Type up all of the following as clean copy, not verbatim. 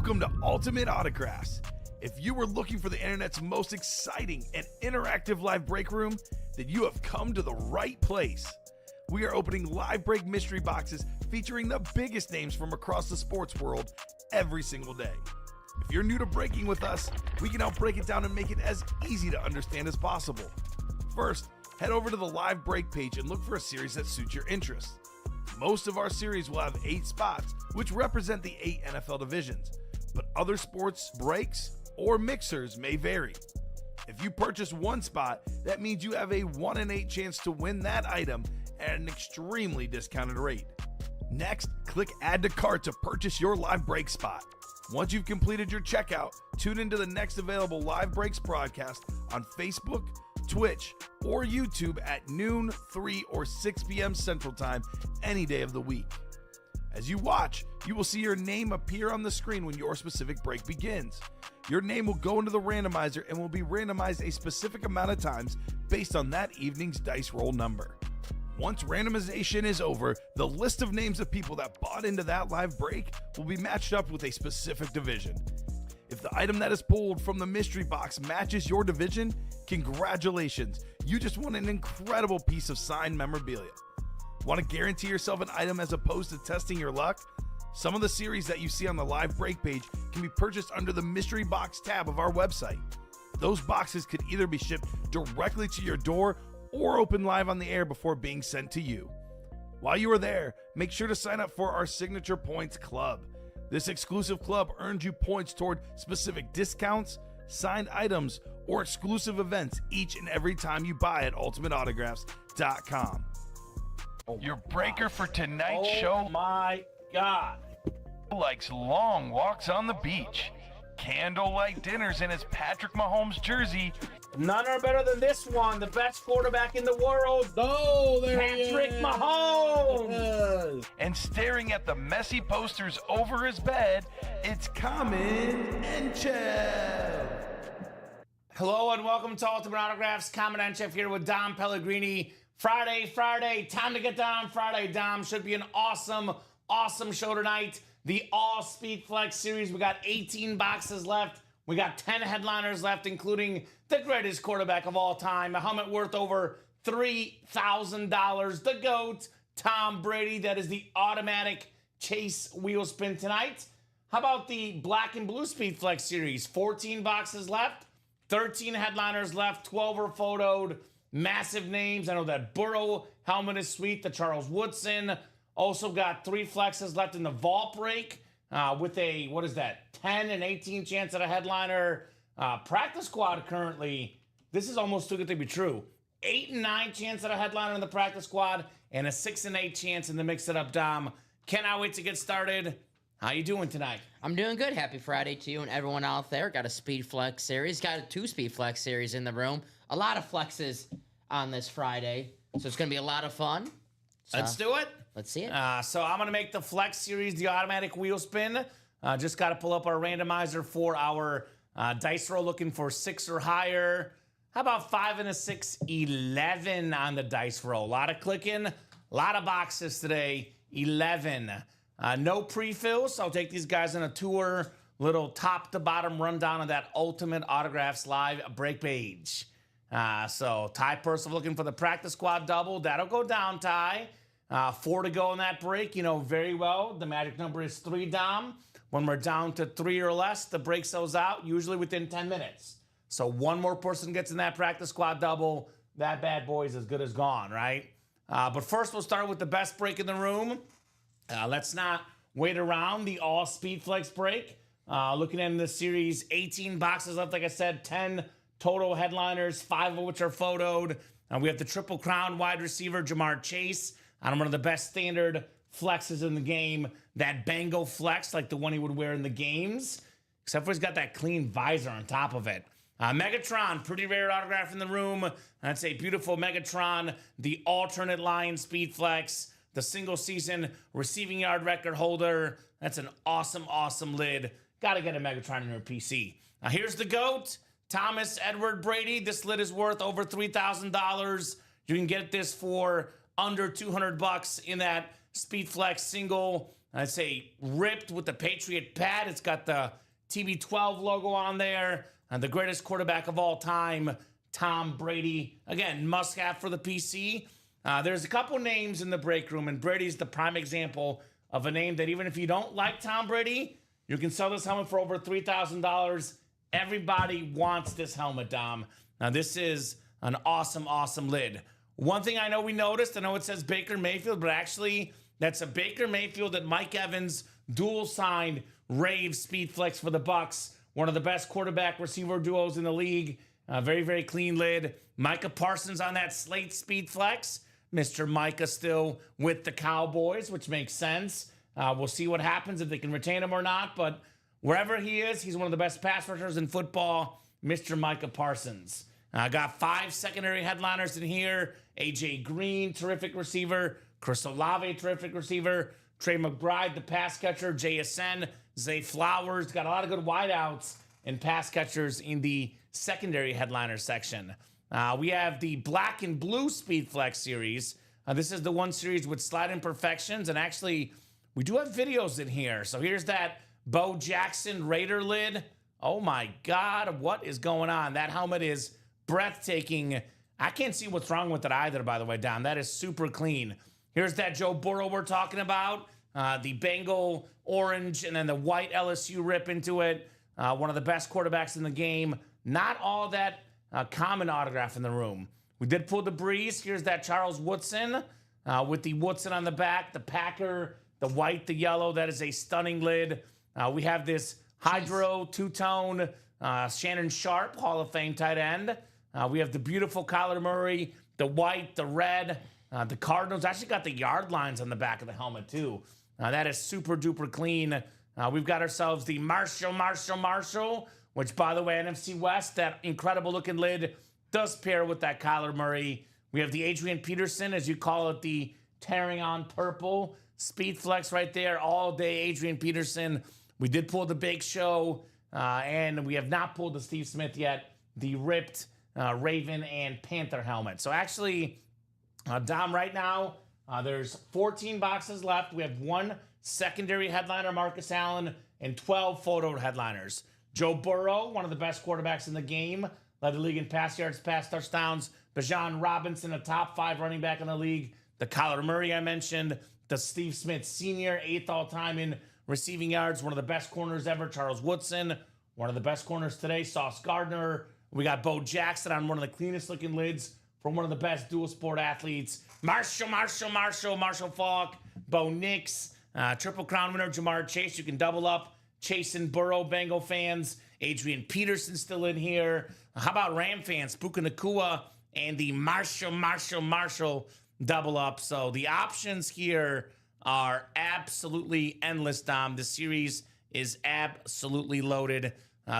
Welcome to Ultimate Autographs. If you were looking for the internet's most exciting and interactive live break room, then you have come to the right place. We are opening live break mystery boxes featuring the biggest names from across the sports world every single day. If you're new to breaking with us, we can help break it down and make it as easy to understand as possible. First, head over to the live break page and look for a series that suits your interests. Most of our series will have 8 spots, which represent the 8 NFL divisions, but other sports breaks or mixers may vary. If you purchase one spot, that means you have a 1 in 8 chance to win that item at an extremely discounted rate. Next, click Add to Cart to purchase your live break spot. Once you've completed your checkout, tune into the next available Live Breaks broadcast on Facebook, Twitch, or YouTube at noon, 3, or 6 p.m. Central Time any day of the week. As you watch, you will see your name appear on the screen when your specific break begins. Your name will go into the randomizer and will be randomized a specific amount of times based on that evening's dice roll number. Once randomization is over, the list of names of people that bought into that live break will be matched up with a specific division. If the item that is pulled from the mystery box matches your division, congratulations, you just won an incredible piece of signed memorabilia. Want to guarantee yourself an item as opposed to testing your luck? Some of the series that you see on the live break page can be purchased under the mystery box tab of our website. Those boxes could either be shipped directly to your door or open live on the air before being sent to you. While you are there, make sure to sign up for our Signature Points Club. This exclusive club earns you points toward specific discounts, signed items, or exclusive events each and every time you buy at ultimateautographs.com. Your breaker for tonight's show. Oh my God. Likes long walks on the beach, candlelight dinners in his Patrick Mahomes jersey, None are better than this one. The best quarterback in the world. Oh, there Patrick he is. Mahomes. and staring at the messy posters over his bed, it's Common and Chev. Hello and welcome to Ultimate Autographs. Commandant Chef here with Dom Pellegrini. Friday. Time to get down on Friday, Dom. Should be an awesome show tonight. The All Speed Flex series. We got 18 boxes left. We got 10 headliners left, including the greatest quarterback of all time, a helmet worth over $3,000, the GOAT, Tom Brady. That is the automatic chase wheel spin tonight. How about the Black and Blue Speed Flex series? 14 boxes left, 13 headliners left, 12 are photoed, massive names. I know that Burrow helmet is sweet, the Charles Woodson. Also got 3 flexes left in the vault break with a, 10 and 18 chance at a headliner. Practice squad currently, this is almost too good to be true. 8 and 9 chance at a headliner in the practice squad and a 6 and 8 chance in the Mix It Up Dom. Cannot wait to get started. How you doing tonight? I'm doing good. Happy Friday to you and everyone out there. Got a Speed Flex series. Got a 2 Speed Flex series in the room. A lot of flexes on this Friday. So it's going to be a lot of fun. So, Let's do it. Let's see it. So I'm going to make the Flex series the automatic wheel spin. Just got to pull up our randomizer for our dice roll, looking for 6 or higher. How about 5 and a 6, 11 on the dice roll. A lot of clicking, a lot of boxes today, 11. No pre-fills, so I'll take these guys on a tour. Little top to bottom rundown of that Ultimate Autographs live break page. So Ty Purcell looking for the practice squad double. That'll go down, Ty. 4 to go in that break. You know very well the magic number is 3, Dom. When we're down to 3 or less, the break sells out, usually within 10 minutes. So one more person gets in that practice squad double, that bad boy is as good as gone, right? But first, we'll start with the best break in the room. Let's not wait around. The All Speed Flex break. Looking at the series, 18 boxes left, like I said, 10 total headliners, 5 of which are photoed. We have the Triple Crown wide receiver, Jamar Chase, on one of the best standard flexes in the game, that Bengal flex, like the one he would wear in the games, except for he's got that clean visor on top of it. Megatron, pretty rare autograph in the room. That's a beautiful Megatron, the alternate line speed flex, the single season receiving yard record holder. That's an awesome lid. Got to get a Megatron in your PC. Now here's the GOAT, Thomas Edward Brady. This lid is worth over $3,000. You can get this for under $200 in that Speed Flex single. I'd say ripped with the Patriot pad. It's got the TB12 logo on there. And the greatest quarterback of all time, Tom Brady. Again, must have for the PC. There's a couple names in the break room, and Brady's the prime example of a name that even if you don't like Tom Brady, you can sell this helmet for over $3,000. Everybody wants this helmet, Dom. Now, this is an awesome, awesome lid. One thing I know we noticed, I know it says Baker Mayfield, but actually that's a Baker Mayfield and Mike Evans dual-signed Rave Speed Flex for the Bucks. One of the best quarterback receiver duos in the league. Very, very clean lid. Micah Parsons on that Slate Speed Flex. Mr. Micah still with the Cowboys, which makes sense. We'll see what happens if they can retain him or not. But wherever he is, he's one of the best pass rushers in football, Mr. Micah Parsons. I got 5 secondary headliners in here. A.J. Green, terrific receiver. Chris Olave, terrific receiver. Trey McBride, the pass catcher. JSN, Zay Flowers. Got a lot of good wideouts and pass catchers in the secondary headliner section. We have the Black and Blue Speed Flex series. This is the one series with slight imperfections. And actually, we do have videos in here. So here's that Bo Jackson Raider lid. Oh my God, what is going on? That helmet is breathtaking. I can't see what's wrong with it either, by the way, Dom. That is super clean. Here's that Joe Burrow we're talking about. The Bengal orange and then the white LSU rip into it. One of the best quarterbacks in the game. Not all that common autograph in the room. We did pull the Breeze. Here's that Charles Woodson with the Woodson on the back, the Packer, the white, the yellow. That is a stunning lid. We have this Hydro two-tone Shannon Sharp, Hall of Fame tight end. We have the beautiful Kyler Murray, the white, the red. The Cardinals actually got the yard lines on the back of the helmet, too. That is super duper clean. We've got ourselves the Marshall, which, by the way, NFC West, that incredible looking lid does pair with that Kyler Murray. We have the Adrian Peterson, as you call it, the tearing on purple Speed Flex right there, all day Adrian Peterson. We did pull the Big Show, and we have not pulled the Steve Smith yet, the ripped Raven and Panther helmet. So actually, Dom, right now, there's 14 boxes left. We have 1 secondary headliner, Marcus Allen, and 12 photo headliners. Joe Burrow, one of the best quarterbacks in the game, led the league in pass yards, pass touchdowns. Bijan Robinson, a top 5 running back in the league. The Kyler Murray I mentioned. The Steve Smith Sr., 8th all-time in receiving yards. One of the best corners ever, Charles Woodson. One of the best corners today, Sauce Gardner. We got Bo Jackson on one of the cleanest looking lids from one of the best dual sport athletes. Marshall Faulk, Bo Nix, Triple Crown winner Jamar Chase. You can double up. Chase and Burrow, Bengal fans. Adrian Peterson still in here. How about Ram fans? Puka Nacua and the Marshall double up. So the options here are absolutely endless, Dom. The series is absolutely loaded.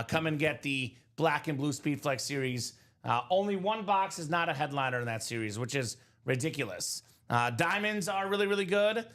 Come and get the Black and Blue Speed Flex series. Only 1 box is not a headliner in that series, which is ridiculous. Diamonds are really, really good.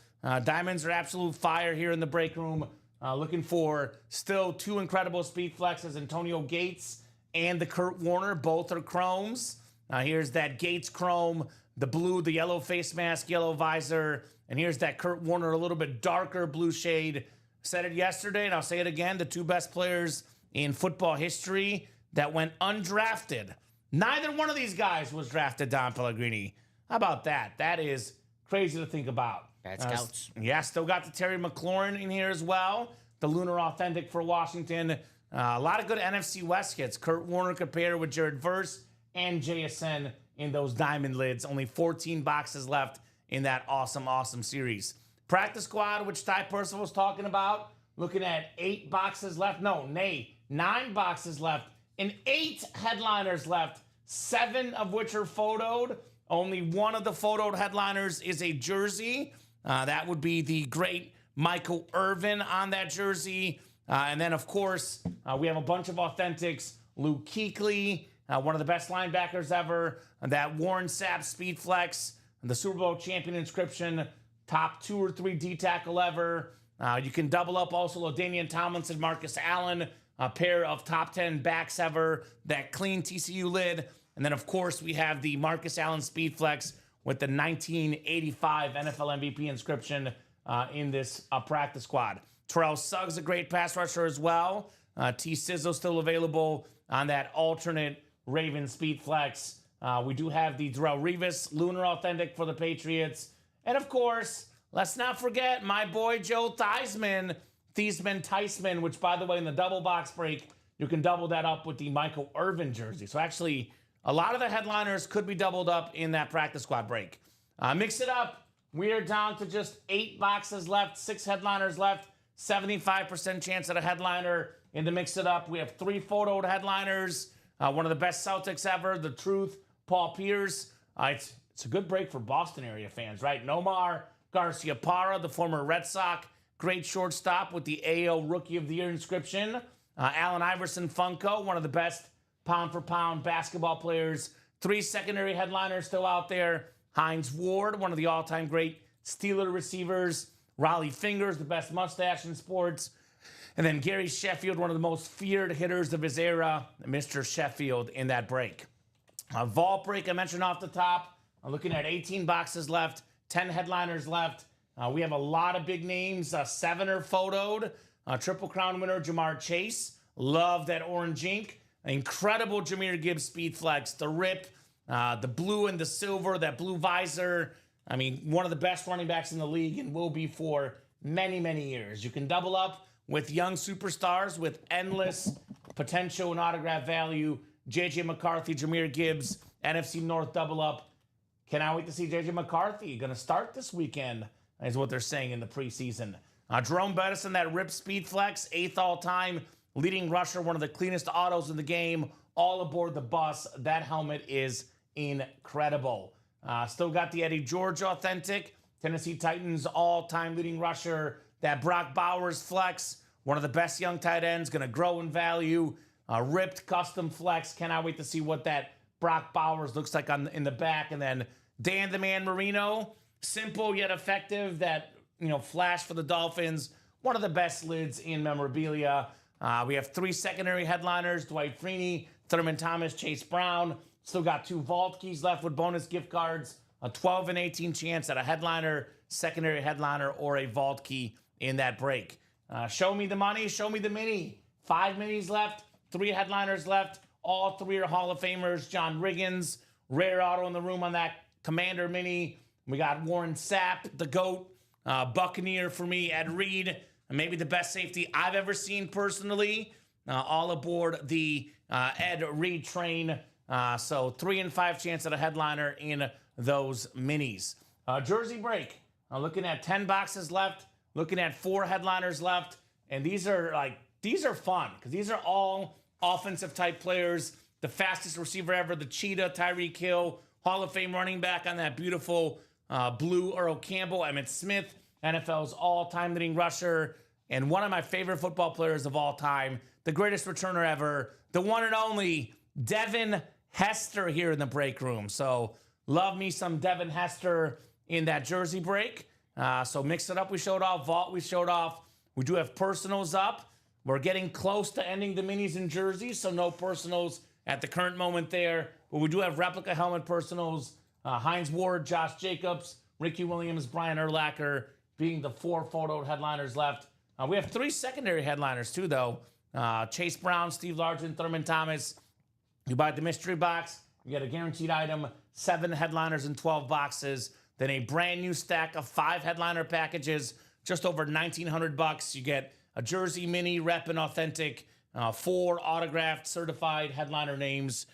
Diamonds are absolute fire here in the break room. Looking for still 2 incredible Speed Flexes, Antonio Gates and the Kurt Warner. Both are chromes. Here's that Gates chrome, the blue, the yellow face mask, yellow visor. And here's that Kurt Warner, a little bit darker blue shade. Said it yesterday, and I'll say it again. The 2 best players in football history that went undrafted. Neither one of these guys was drafted, Don Pellegrini. How about that? That is crazy to think about. Bad scouts. Yeah, still got the Terry McLaurin in here as well. The Lunar Authentic for Washington. A lot of good NFC West hits. Kurt Warner compared with Jared Verse and JSN in those diamond lids. Only 14 boxes left in that awesome, awesome series. Practice squad, which Ty Percival was talking about. Looking at 8 boxes left. 9 boxes left. And 8 headliners left. 7 of which are photoed. Only one of the photoed headliners is a jersey. That would be the great Michael Irvin on that jersey. And then, of course, we have a bunch of authentics. Luke Kuechly, one of the best linebackers ever. That Warren Sapp Speed Flex, the Super Bowl champion inscription, top 2 or 3 D-tackle ever. You can double up also LaDainian Tomlinson, Marcus Allen, a pair of top 10 backs ever, that clean TCU lid. And then, of course, we have the Marcus Allen Speed Flex with the 1985 NFL MVP inscription. in this practice squad. Terrell Suggs, a great pass rusher as well. T. Sizzle still available on that alternate Ravens speed flex. We do have the Darrelle Revis, Lunar Authentic for the Patriots. And of course, let's not forget my boy Joe Theismann, which by the way, in the double box break, you can double that up with the Michael Irvin jersey. So actually, a lot of the headliners could be doubled up in that practice squad break. Mix it up. We are down to just 8 boxes left, 6 headliners left, 75% chance at a headliner. In the mix it up, we have 3 photoed headliners. One of the best Celtics ever, the Truth, Paul Pierce. It's a good break for Boston area fans, right? Nomar Garciaparra, the former Red Sox, great shortstop with the AL Rookie of the Year inscription. Allen Iverson Funko, one of the best pound-for-pound basketball players. 3 secondary headliners still out there. Hines Ward, one of the all-time great Steeler receivers. Raleigh Fingers, the best mustache in sports. And then Gary Sheffield, one of the most feared hitters of his era, Mr. Sheffield in that break. Vault break, I mentioned off the top. I'm looking at 18 boxes left, 10 headliners left. We have a lot of big names. 7 are photoed. Triple Crown winner Jamar Chase. Love that orange ink. Incredible Jahmyr Gibbs speed flex. The rip, the blue and the silver, that blue visor. I mean, one of the best running backs in the league and will be for many, many years. You can double up with young superstars with endless potential and autograph value. J.J. McCarthy, Jahmyr Gibbs, NFC North double up. Cannot wait to see J.J. McCarthy. Going to start this weekend, is what they're saying in the preseason. Jerome Bettis in that rip speed flex, 8th all-time leading rusher, one of the cleanest autos in the game, all aboard the bus. That helmet is incredible. Still got the Eddie George authentic, Tennessee Titans all-time leading rusher. That Brock Bowers flex, one of the best young tight ends, going to grow in value. Ripped custom flex. Cannot wait to see what that Brock Bowers looks like in the back. And then Dan the Man Marino, simple yet effective. That flash for the Dolphins. One of the best lids in memorabilia. We have 3 secondary headliners: Dwight Freeney, Thurman Thomas, Chase Brown. Still got 2 vault keys left with bonus gift cards. A 12 and 18 chance at a headliner, secondary headliner, or a vault key in that break. Show me the money. Show me the mini. 5 minis left. 3 headliners left. All 3 are Hall of Famers. John Riggins, rare auto in the room on that Commander mini. We got Warren Sapp, the GOAT, Buccaneer for me, Ed Reed, maybe the best safety I've ever seen personally. All aboard the Ed Reed train. So 3 and 5 chance at a headliner in those minis. Jersey break. Looking at 10 boxes left. Looking at 4 headliners left. And these are fun because these are all offensive type players. The fastest receiver ever, the Cheetah, Tyreek Hill, Hall of Fame running back on that beautiful blue Earl Campbell, Emmitt Smith, NFL's all-time leading rusher, and one of my favorite football players of all time, the greatest returner ever, the one and only Devin Hester here in the break room. So love me some Devin Hester in that jersey break. So mix it up. We showed off vault. We showed off. We do have personals up. We're getting close to ending the minis and jerseys, so no personals at the current moment there. But we do have replica helmet personals. Hines Ward, Josh Jacobs, Ricky Williams, Brian Urlacher being the 4 photo headliners left. We have 3 secondary headliners too, though. Chase Brown, Steve Largent, Thurman Thomas. You buy the mystery box, you get a guaranteed item, 7 headliners in 12 boxes. Then a brand new stack of 5 headliner packages, just over $1,900. You get a jersey mini, rep, and authentic, 4 autographed, certified headliner names.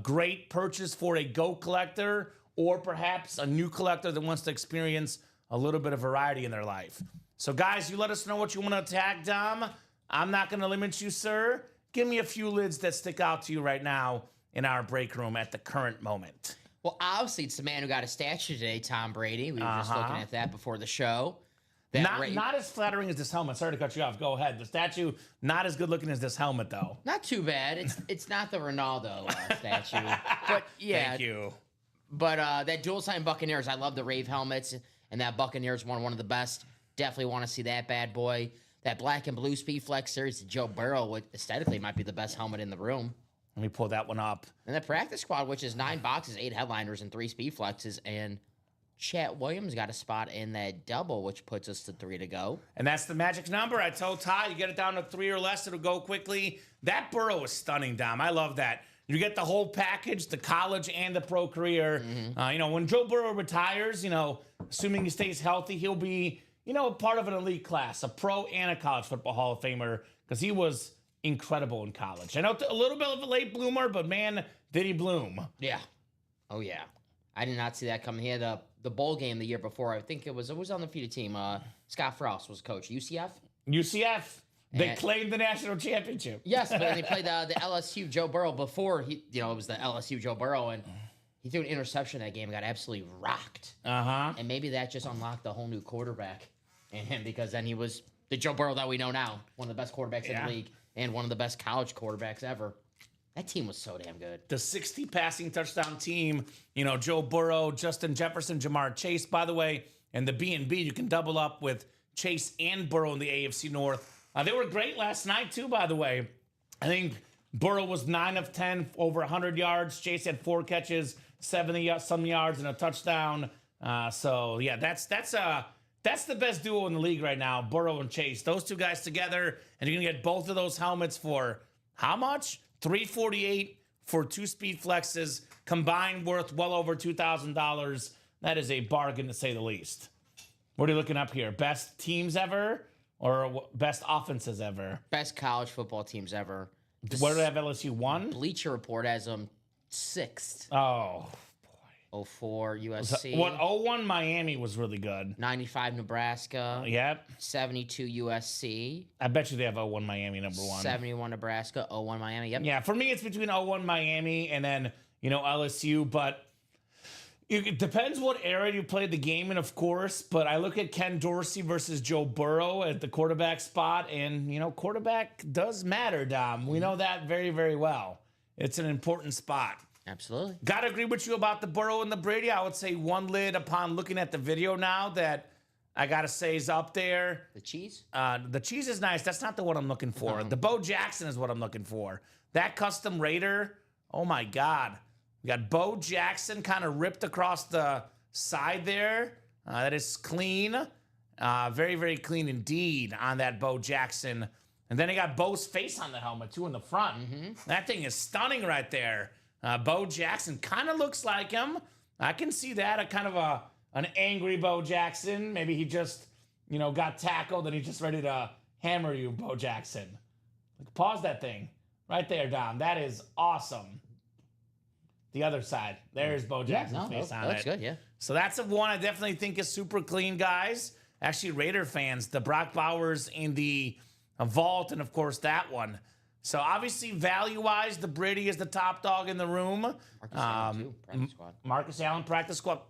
Great purchase for a GOAT collector or perhaps a new collector that wants to experience a little bit of variety in their life. So, guys, you let us know what you want to tag, Dom. I'm not going to limit you, sir. Give me a few lids that stick out to you right now in our break room at the current moment. Well, obviously, it's the man who got a statue today, Tom Brady. We were just looking at that before the show. Not as flattering as this helmet. Sorry to cut you off. Go ahead. The statue, not as good looking as this helmet, though. Not too bad. It's not the Ronaldo statue. But, yeah. Thank you. But that dual sign Buccaneers, I love the Rave helmets, and that Buccaneers one of the best. Definitely want to see that bad boy. That black and blue Speed Flex series, Joe Burrow, which aesthetically might be the best helmet in the room. Let me pull that one up. And the practice squad, which is 9 boxes, 8 headliners, and 3 Speed Flexes, and Chat Williams got a spot in that double, which puts us to 3 to go. And that's the magic number. I told Ty, you get it down to 3 or less, it'll go quickly. That Burrow is stunning, Dom. I love that. You get the whole package, the college and the pro career. When Joe Burrow retires, assuming he stays healthy, he'll be, part of an elite class, a pro and a college football Hall of Famer, because he was incredible in college. I know a little bit of a late bloomer, but man, did he bloom. Yeah. Oh, yeah. I did not see that coming. He had the bowl game the year before. I think it was on the undefeated team. Scott Frost was coach. UCF? UCF. They claimed the national championship. Yes, but then they played the LSU Joe Burrow before it was the LSU Joe Burrow, and he threw an interception that game and got absolutely rocked. And maybe that just unlocked a whole new quarterback in him, because then he was the Joe Burrow that we know now, one of the best quarterbacks in the league and one of the best college quarterbacks ever. That team was so damn good. The 60 passing touchdown team, Joe Burrow, Justin Jefferson, Jamar Chase, by the way, and the B&B, you can double up with Chase and Burrow in the AFC North. They were great last night, too, by the way. I think Burrow was 9 of 10, over 100 yards. Chase had 4 catches, 70-some yards, and a touchdown. That's the best duo in the league right now, Burrow and Chase. Those two guys together, and you're going to get both of those helmets for how much? $348 for 2 speed flexes, combined worth well over $2,000. That is a bargain, to say the least. What are you looking up here? Best teams ever? Or best offenses ever? Best college football teams ever. Where do they have LSU? 1? Bleacher Report has them 6th. Oh, boy. 04 USC. 01 Miami was really good. 95 Nebraska. Yep. 72 USC. I bet you they have 01 Miami number 1. 71 Nebraska. 01 Miami. Yep. Yeah, for me, it's between 01 Miami and then, LSU. But it depends what era you played the game in, of course. But I look at Ken Dorsey versus Joe Burrow at the quarterback spot. And, quarterback does matter, Dom. We know that very, very well. It's an important spot. Absolutely. Got to agree with you about the Burrow and the Brady. I would say one lid upon looking at the video now that I got to say is up there. The cheese? The cheese is nice. That's not the one I'm looking for. The Bo Jackson is what I'm looking for. That custom Raider, oh my God. We got Bo Jackson kind of ripped across the side there. That is clean. Very, very clean indeed on that Bo Jackson. And then he got Bo's face on the helmet, too, in the front. That thing is stunning right there. Bo Jackson kind of looks like him. I can see that, a kind of an angry Bo Jackson. Maybe he just, got tackled and he's just ready to hammer you, Bo Jackson. Pause that thing right there, Dom. That is awesome. The other side. There's Bo Jackson's face on it. That's good, yeah. So that's a one I definitely think is super clean, guys. Actually, Raider fans, the Brock Bowers in the vault, and of course that one. So obviously, value-wise, the Brady is the top dog in the room. Marcus Allen, too, practice squad. Marcus Allen, practice squad.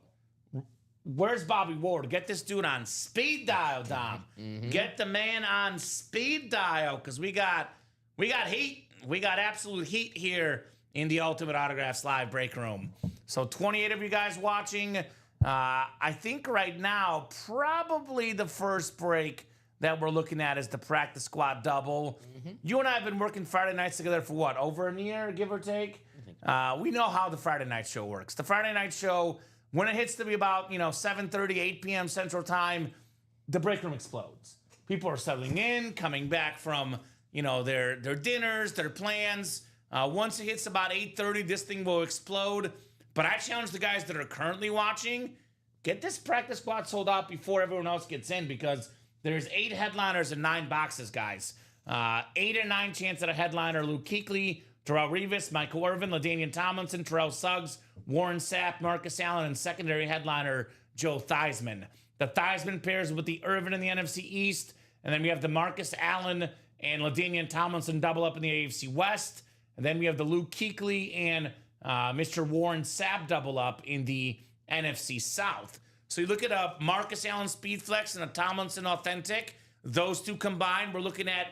Where's Bobby Ward? Get this dude on speed dial, Dom. Get the man on speed dial, because we got heat. We got absolute heat here in the Ultimate Autographs live break room. So 28 of you guys watching. I think right now, probably the first break that we're looking at is the practice squad double. You and I have been working Friday nights together for what, over a year, give or take? We know how the Friday night show works. The Friday night show, when it hits to be about 7:30, 8 p.m. Central Time, the break room explodes. People are settling in, coming back from their dinners, their plans. Once it hits about 8:30, this thing will explode. But I challenge the guys that are currently watching, get this practice squad sold out before everyone else gets in, because there's 8 headliners and 9 boxes, guys. 8 and 9 chance at a headliner: Luke Kuechly, Darrelle Revis, Michael Irvin, LaDainian Tomlinson, Terrell Suggs, Warren Sapp, Marcus Allen, and secondary headliner Joe Theismann. The Theismann pairs with the Irvin in the NFC East, and then we have the Marcus Allen and LaDainian Tomlinson double up in the AFC West, and then we have the Luke Kuechly and Mr. Warren Sapp double up in the NFC South. So you look at a Marcus Allen Speed Flex and a Tomlinson Authentic. Those two combined, we're looking at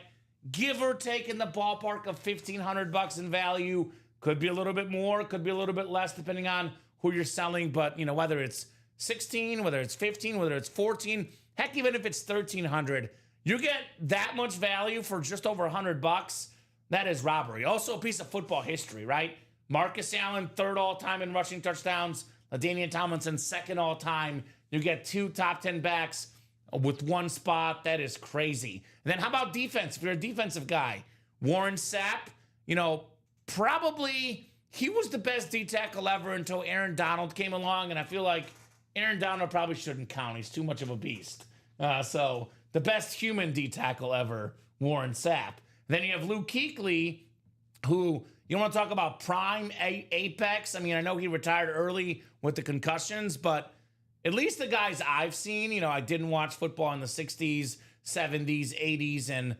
give or take in the ballpark of $1,500 in value. Could be a little bit more, could be a little bit less, depending on who you're selling. But whether it's 16, whether it's 15, whether it's 14, heck, even if it's 1,300, you get that much value for just over $100. That is robbery. Also, a piece of football history, right? Marcus Allen, 3rd all-time in rushing touchdowns. LaDainian Tomlinson, second all time. You get 2 top 10 backs with 1 spot. That is crazy. And then how about defense? If you're a defensive guy, Warren Sapp, probably he was the best D tackle ever until Aaron Donald came along. And I feel like Aaron Donald probably shouldn't count. He's too much of a beast. So the best human D tackle ever, Warren Sapp. Then you have Luke Kuechly, who, you want to talk about prime apex? I mean, I know he retired early with the concussions, but at least the guys I've seen, I didn't watch football in the 60s, 70s, 80s, and,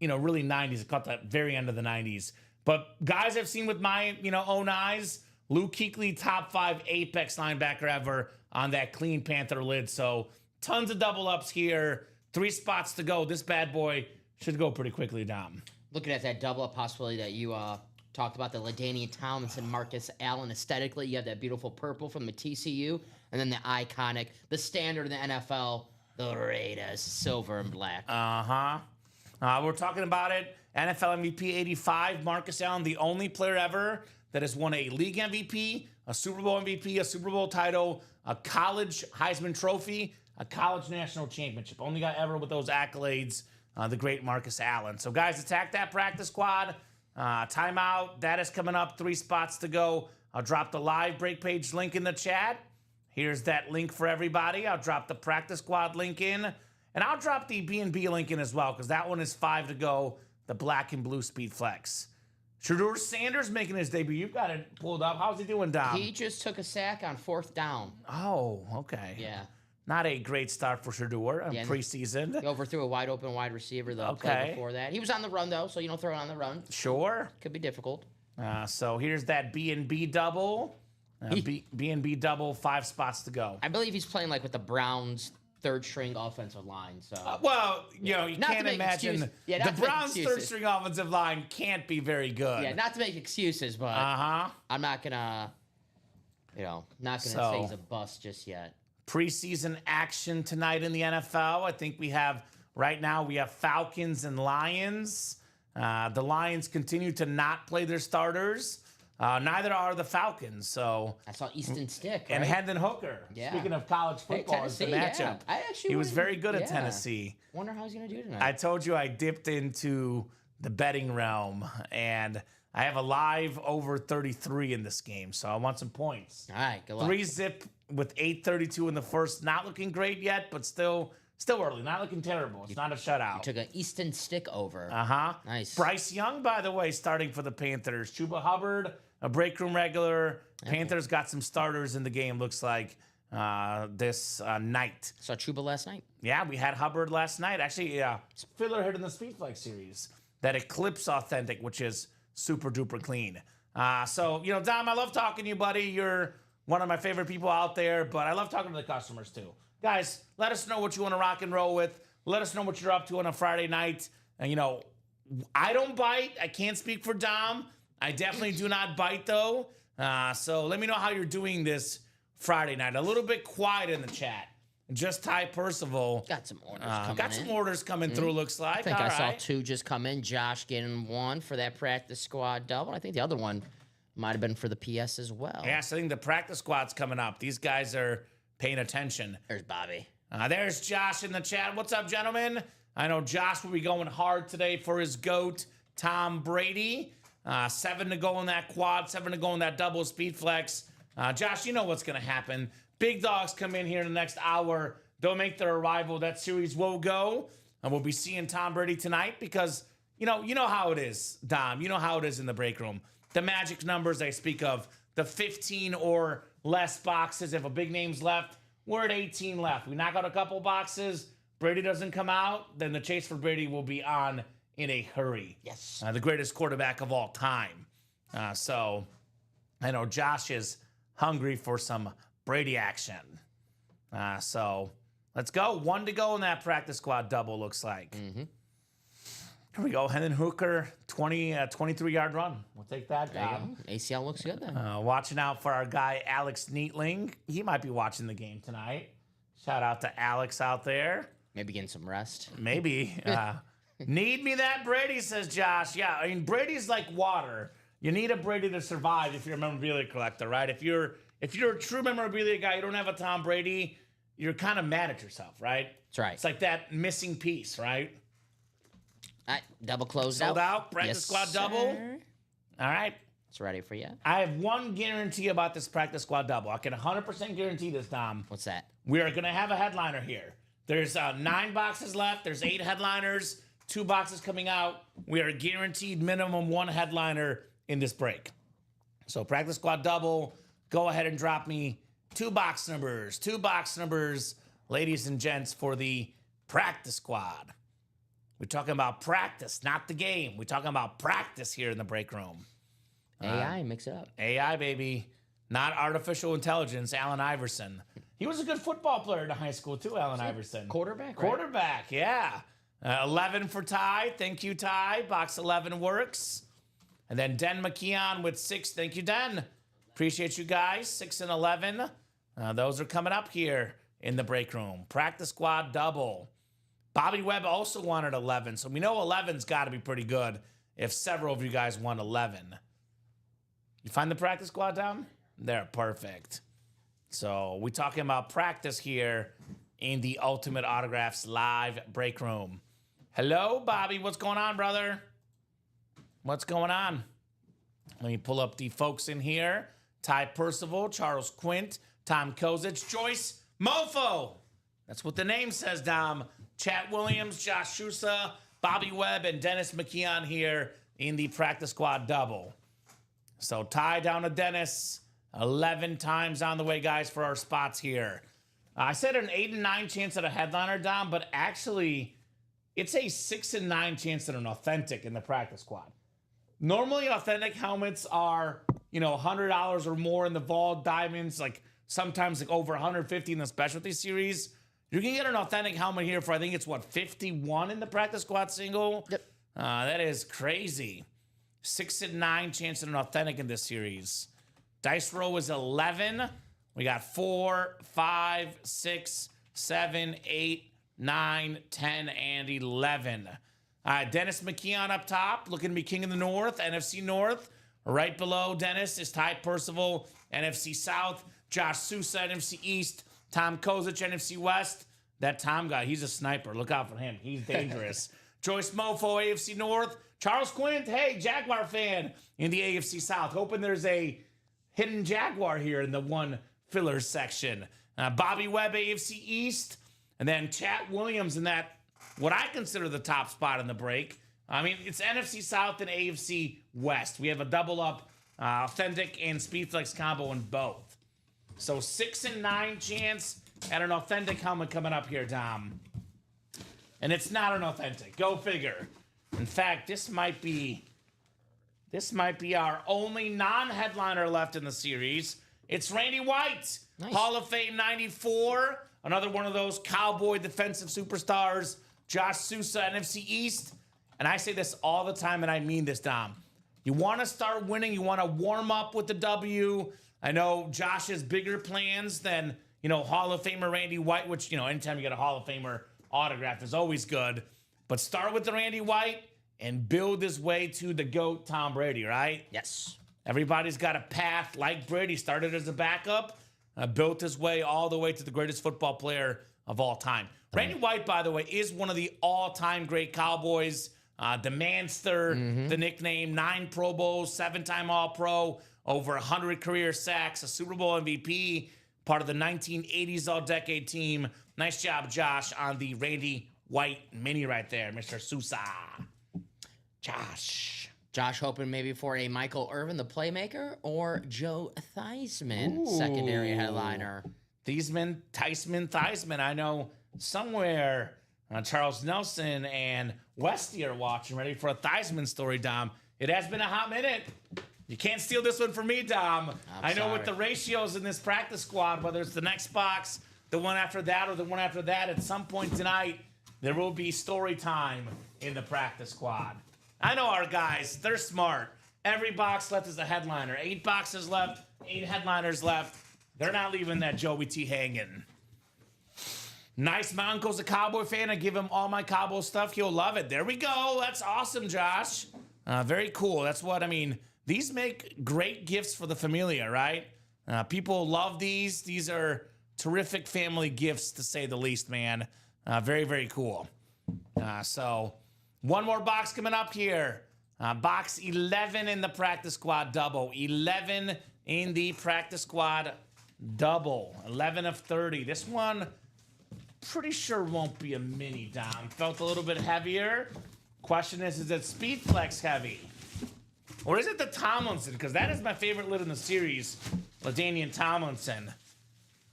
really 90s. I caught the very end of the 90s. But guys I've seen with my, own eyes, Luke Kuechly, top 5 apex linebacker ever on that clean Panther lid. So tons of double ups here. 3 spots to go. This bad boy should go pretty quickly, Dom. Looking at that double up possibility that you talked about, the LaDainian Tomlinson, Marcus Allen. Aesthetically, you have that beautiful purple from the TCU, and then the iconic, the standard in the NFL, the Raiders, silver and black. We're talking about it. NFL MVP 85, Marcus Allen, the only player ever that has won a league MVP, a Super Bowl MVP, a Super Bowl title, a college Heisman Trophy, a college national championship. Only guy ever with those accolades, the great Marcus Allen. So, guys, attack that practice squad. Timeout. That is coming up. 3 spots to go. I'll drop the live break page link in the chat. Here's that link for everybody. I'll drop the practice squad link in. And I'll drop the B&B link in as well, because that one is 5 to go. The black and blue speed flex. Shedeur Sanders making his debut. You've got it pulled up. How's he doing, Dom? He just took a sack on 4th down. Oh, okay. Yeah. Not a great start for Shedeur in preseason. He overthrew a wide open wide receiver the play before that. He was on the run, though, so you don't throw it on the run. Sure. Could be difficult. So here's that B&B double. B&B double, 5 spots to go. I believe he's playing like with the Browns' 3rd string offensive line. So you can't imagine the Browns' 3rd string offensive line can't be very good. Yeah, not to make excuses, but I'm not gonna, say he's a bust just yet. Preseason action tonight in the NFL. I think we have Falcons and Lions. The Lions continue to not play their starters. Neither are the Falcons. So I saw Easton Stick and Hendon Hooker. Yeah. Speaking of college football, is the matchup. Yeah. He was very good at Tennessee. Wonder how he's gonna do tonight. I told you I dipped into the betting realm, and I have a live over 33 in this game, so I want some points. All right, good luck. 3-zip with 8:32 in the first. Not looking great yet, but still early. Not looking terrible. It's not a shutout. Took an Easton Stick over. Nice. Bryce Young, by the way, starting for the Panthers. Chuba Hubbard, a break room regular. Panthers got some starters in the game, looks like, this night. Saw Chuba last night. Yeah, we had Hubbard last night. Actually, filler hit in the Speedflex series. That Eclipse Authentic, which is super duper clean. So, Dom, I love talking to you, buddy. You're one of my favorite people out there, but I love talking to the customers too. Guys, let us know what you want to rock and roll with. Let us know what you're up to on a Friday night. And, I don't bite. I can't speak for Dom. I definitely do not bite, though. So let me know how you're doing this Friday night. A little bit quiet in the chat. Just Ty Percival. Got some orders orders coming through, looks like. I think I saw 2 just come in. Josh getting 1 for that practice squad double. I think the other one might have been for the PS as well. Yes, I think the practice squad's coming up. These guys are paying attention. There's Bobby. There's Josh in the chat. What's up, gentlemen? I know Josh will be going hard today for his GOAT, Tom Brady. 7 to go in that quad, 7 to go in that double speed flex. Josh, you know what's going to happen. Big dogs come in here in the next hour. They'll make their arrival. That series will go. And we'll be seeing Tom Brady tonight because, you know how it is, Dom. You know how it is in the break room. The magic numbers I speak of, the 15 or less boxes. If a big name's left, we're at 18 left. We knock out a couple boxes. Brady doesn't come out. Then the chase for Brady will be on in a hurry. Yes. The greatest quarterback of all time. So I know Josh is hungry for some Brady action. So let's go. 1 to go in that practice squad double, looks like. Here we go. Hendon Hooker, 23-yard run. We'll take that down. ACL looks good then. Watching out for our guy, Alex Neatling. He might be watching the game tonight. Shout out to Alex out there. Maybe getting some rest. Maybe. Need me that Brady, says Josh. Yeah, I mean, Brady's like water. You need a Brady to survive if you're a memorabilia collector, right? If you're if you're a true memorabilia guy, you don't have a Tom Brady, you're kind of mad at yourself, right? That's right. It's like that missing piece, right? All right, double closed Sold out. Practice Yes, squad double. sir. All right. It's ready for you. I have one guarantee about this practice squad double. I can 100% guarantee this, Dom. What's that? We are going to have a headliner here. There's 9 boxes left. There's 8 headliners, 2 boxes coming out. We are guaranteed minimum 1 headliner in this break. So practice squad double, go ahead and drop me 2 box numbers, ladies and gents, for the practice squad. We're talking about practice, not the game. We're talking about practice here in the break room. AI, mix it up. AI, baby. Not artificial intelligence, Allen Iverson. He was a good football player in high school, too, Allen Iverson. Quarterback, right? Quarterback, yeah. 11 for Ty. Thank you, Ty. Box 11 works. And then Den McKeon with 6. Thank you, Den. Appreciate you guys. 6 and 11. Those are coming up here in the break room. Practice squad double. Bobby Webb also wanted 11, so we know 11's got to be pretty good if several of you guys want 11. You find the practice squad down? They're perfect. So we're talking about practice here in the Ultimate Autographs live break room. Hello, Bobby. What's going on, brother? What's going on? Let me pull up the folks in here. Ty Percival, Charles Quint, Tom Kozich, Joyce Mofo. That's what the name says, Dom. Chat Williams, Josh Shusa, Bobby Webb, and Dennis McKeon here in the practice squad double. So Ty down to Dennis. 11 times on the way, guys, for our spots here. I said an 8 and 9 chance at a headliner, Dom, but actually it's a 6 and 9 chance at an authentic in the practice squad. Normally, authentic helmets are, $100 or more in the vault, diamonds, like sometimes like over 150 in the specialty series. You can get an authentic helmet here for, I think it's 51 in the practice squad single. Yep. That is crazy. 6 and 9 chance at an authentic in this series. Dice roll is 11. We got 4, 5, 6, 7, 8, 9, 10, and 11. Dennis McKeon up top, looking to be king of the North, NFC North. Right below Dennis is Ty Percival, NFC South. Josh Sousa, NFC East. Tom Kozich, NFC West. That Tom guy, he's a sniper. Look out for him. He's dangerous. Joyce Mofo, AFC North. Charles Quint, hey, Jaguar fan in the AFC South. Hoping there's a hidden Jaguar here in the one filler section. Bobby Webb, AFC East. And then Chat Williams in that, what I consider the top spot in the break. I mean, it's NFC South and AFC West. We have a double up authentic and Speedflex combo in both. So 6 and 9 chance at an authentic helmet coming up here, Dom. And it's not an authentic. Go figure. In fact, this might be our only non-headliner left in the series. It's Randy White, Nice. Hall of Fame 94. Another one of those cowboy defensive superstars. Josh Sousa, NFC East. And I say this all the time, and I mean this, Dom. You want to start winning. You want to warm up with the W. I know Josh has bigger plans than, Hall of Famer Randy White, which, anytime you get a Hall of Famer autograph is always good. But start with the Randy White and build his way to the GOAT, Tom Brady, right? Yes. Everybody's got a path like Brady. Started as a backup, built his way all the way to the greatest football player of all time. Randy White, by the way, is one of the all-time great Cowboys. The Manster, the nickname, 9 Pro Bowls, 7-time All-Pro, over 100 career sacks, a Super Bowl MVP, part of the 1980s All-Decade team. Nice job, Josh, on the Randy White mini right there, Mr. Sousa. Josh hoping maybe for a Michael Irvin, the playmaker, or Joe Theismann, secondary headliner. Theismann. I know somewhere Charles Nelson and Westy are watching, ready for a Theismann story, Dom. It has been a hot minute. You can't steal this one from me, Dom. I know with the ratios in this practice squad, whether it's the next box, the one after that, or the one after that, at some point tonight, there will be story time in the practice squad. I know our guys, they're smart. Every box left is a headliner. 8 boxes left, 8 headliners left. They're not leaving that Joey T hanging. Nice. My uncle's a Cowboy fan. I give him all my Cowboy stuff. He'll love it. There we go. That's awesome, Josh. Very cool. That's what I mean. These make great gifts for the familia, right? People love these. These are terrific family gifts, to say the least, man. Very, very cool. So one more box coming up here. Box 11 in the practice squad double. 11 in the practice squad double. 11 of 30. This one, pretty sure won't be a mini, Dom. Felt a little bit heavier. Question is it Speed Flex heavy? Or is it the Tomlinson? Because that is my favorite lid in the series, LaDainian Tomlinson.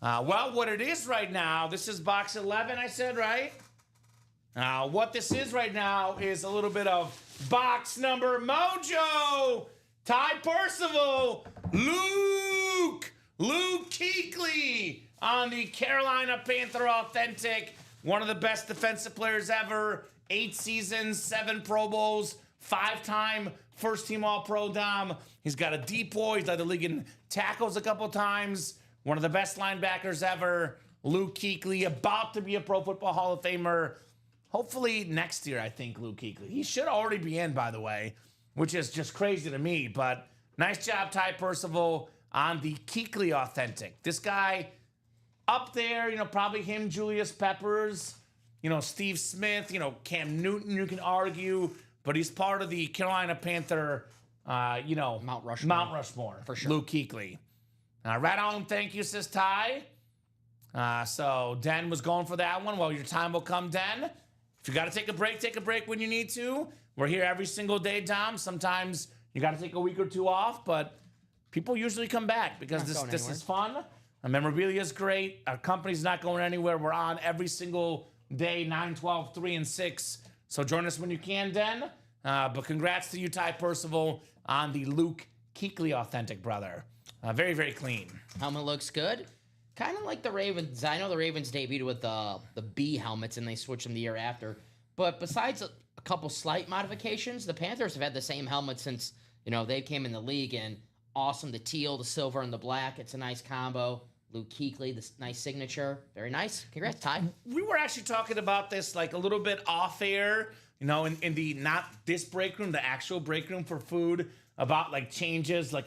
Well, what it is right now, this is box 11, I said, right? What this is right now is a little bit of box number mojo. Ty Percival, Luke Kuechly on the Carolina Panther Authentic. One of the best defensive players ever. 8 seasons, 7 Pro Bowls, 5-time first-team All-Pro Dom. He's got a DPOY. He's led the league in tackles a couple times. One of the best linebackers ever. Luke Kuechly, about to be a Pro Football Hall of Famer. Hopefully next year, I think, Luke Kuechly. He should already be in, by the way, which is just crazy to me. But nice job, Ty Percival, on the Kuechly Authentic. This guy up there, probably him, Julius Peppers, Steve Smith, Cam Newton, you can argue. But he's part of the Carolina Panther, Mount Rushmore. Mount Rushmore. For sure. Luke Kuechly. Right on, thank you, says Ty. So Den was going for that one. Well, your time will come, Den. If you got to take a break when you need to. We're here every single day, Dom. Sometimes you got to take a week or two off, but people usually come back because this is fun. Our memorabilia is great. Our company's not going anywhere. We're on every single day, 9, 12, 3, and 6. So join us when you can, Den. But congrats to you, Ty Percival, on the Luke Kuechly Authentic, brother. Very, very clean. Helmet looks good. Kind of like the Ravens. I know the Ravens debuted with the B helmets and they switched them the year after. But besides a couple slight modifications, the Panthers have had the same helmet since, they came in the league. And awesome, the teal, the silver, and the black. It's a nice combo. Luke Kuechly, this nice signature. Very nice. Congrats, Ty. We were actually talking about this like a little bit off air, in the not this break room, the actual break room for food, about like changes, like,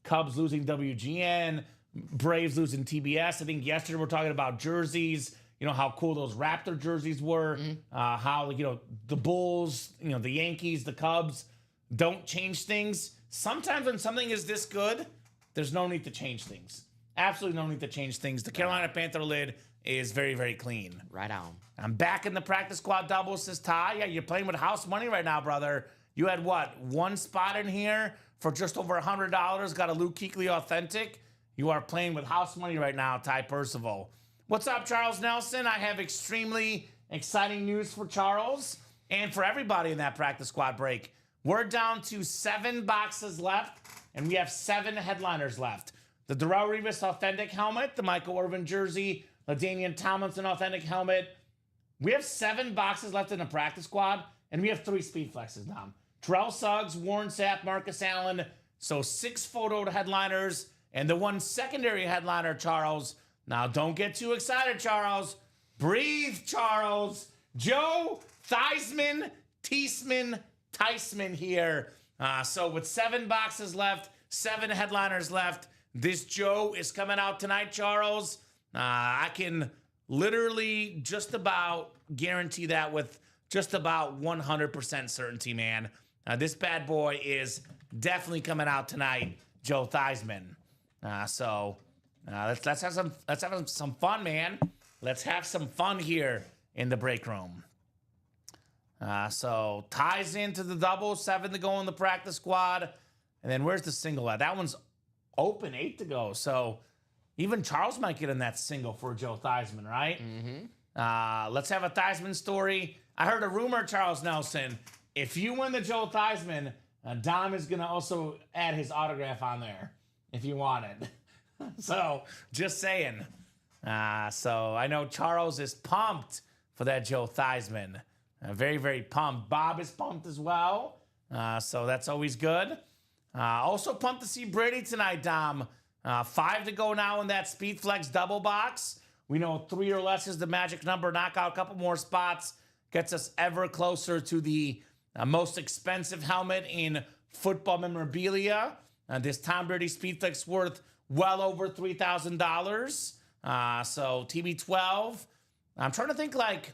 Cubs losing WGN, Braves losing TBS. I think yesterday we were talking about jerseys, how cool those Raptor jerseys were, how, the Bulls, the Yankees, the Cubs don't change things. Sometimes when something is this good, there's no need to change things. Absolutely no need to change things. The Carolina Panther lid is very, very clean. Right on. I'm back in the practice squad double, says Ty. Yeah, you're playing with house money right now, brother. You had what? One spot in here for just over $100. Got a Luke Kuechly Authentic. You are playing with house money right now, Ty Percival. What's up, Charles Nelson? I have extremely exciting news for Charles and for everybody in that practice squad break. We're down to 7 boxes left, and we have 7 headliners left. The Darrelle Revis Authentic helmet, the Michael Irvin jersey, LaDainian Tomlinson Authentic helmet. We have 7 boxes left in the practice squad, and we have 3 speed flexes now. Terrell Suggs, Warren Sapp, Marcus Allen. So 6 photo headliners, and the 1 secondary headliner, Charles. Now, don't get too excited, Charles. Breathe, Charles. Joe Theismann, Theismann here. So with 7 boxes left, 7 headliners left, this Joe is coming out tonight, Charles. I can literally just about guarantee that with just about 100% certainty, man. This bad boy is definitely coming out tonight, Joe Theismann. So let's have some fun, man. Let's have some fun here in the break room. So ties into the double, 7 to go in the practice squad. And then where's the single at? That one's open, 8 to go. So even Charles might get in that single for Joe Theismann, right? Mm-hmm. Let's have a Theismann story. I heard a rumor, Charles Nelson. If you win the Joe Theismann, Dom is going to also add his autograph on there if you want it. So just saying. So I know Charles is pumped for that Joe Theismann. Very, very pumped. Bob is pumped as well. So that's always good. Also pumped to see Brady tonight, Dom. 5 to go now in that Speed Flex double box. We know 3 or less is the magic number. Knock out a couple more spots. Gets us ever closer to the most expensive helmet in football memorabilia. This Tom Brady Speed Flex worth well over $3,000. So TB12. I'm trying to think, like,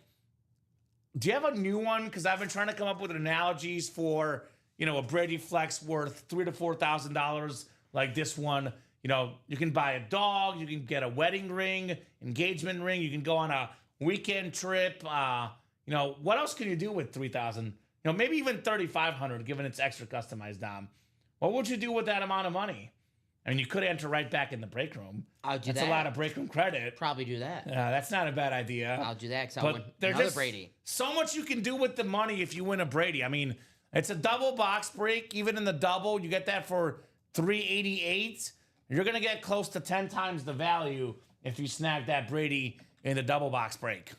do you have a new one? Because I've been trying to come up with analogies for, a Brady Flex worth $3,000 to $4,000 like this one. You can buy a dog, you can get a wedding ring, engagement ring, you can go on a weekend trip. What else can you do with $3,000? Maybe even $3,500, given it's extra customized, Dom. What would you do with that amount of money? I mean, you could enter right back in the break room. I'll do That's that. a lot of break room credit. Probably do that. That's not a bad idea. I'll do that because I'll win there's another just Brady. so much you can do with the money if you win a Brady. I mean, it's a double box break. Even in the double, you get that for $388. You're going to get close to 10 times the value if you snag that Brady in the double box break.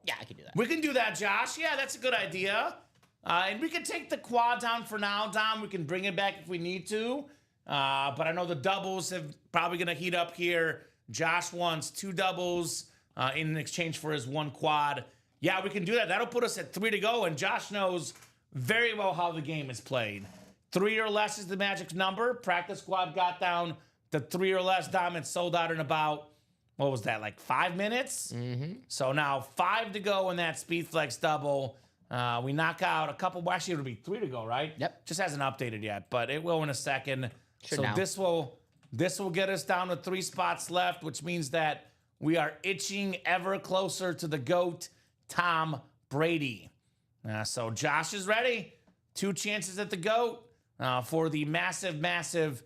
Yeah, I can do that. We can do that, Josh. Yeah, that's a good idea. And we can take the quad down for now, Dom. We can bring it back if we need to. But I know the doubles have probably going to heat up here. Josh wants 2 doubles in exchange for his 1 quad. Yeah, we can do that. That'll put us at 3 to go. And Josh knows very well how the game is played. 3 or less is the magic number. Practice squad got down to 3 or less. Dom, it sold out in about, what was that, like 5 minutes? Mm-hmm. So now 5 to go in that Speed Flex double. We knock out a couple. Well, actually, it'll be 3 to go, right? Yep. Just hasn't updated yet, but it will in a second. Should so now. this will get us down to 3 spots left, which means that we are itching ever closer to the GOAT, Tom Brady. So Josh is ready. 2 chances at the GOAT for the massive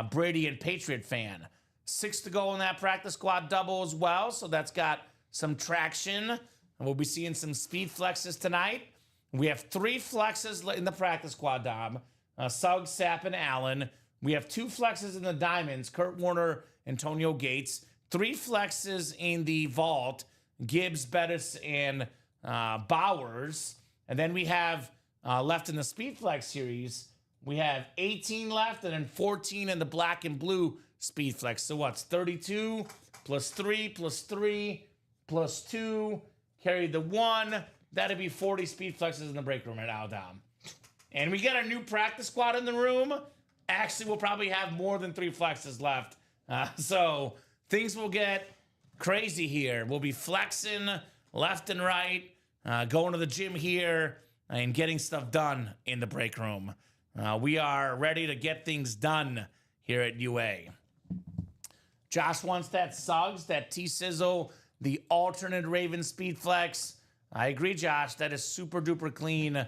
Brady and Patriot fan. 6 to go in that practice squad double as well. So that's got some traction. And we'll be seeing some speed flexes tonight. We have 3 flexes in the practice squad, Dom. Suggs, Sapp, and Allen. We have 2 flexes in the diamonds, Kurt Warner, Antonio Gates. 3 flexes in the vault, Gibbs, Bettis, and Bowers. And then we have left in the Speed Flex series, we have 18 left and then 14 in the black and blue Speed Flex. So what's 32 plus 3 plus 3 plus 2, carry the 1. That'd be 40 Speed Flexes in the break room at Aldam. And we get a new practice squad in the room. Actually, we'll probably have more than 3 flexes left. So things will get crazy here. We'll be flexing left and right, going to the gym here, and getting stuff done in the break room. We are ready to get things done here at UA. Josh wants that Suggs, that T-Sizzle, the alternate Raven Speed Flex. I agree, Josh. That is super duper clean.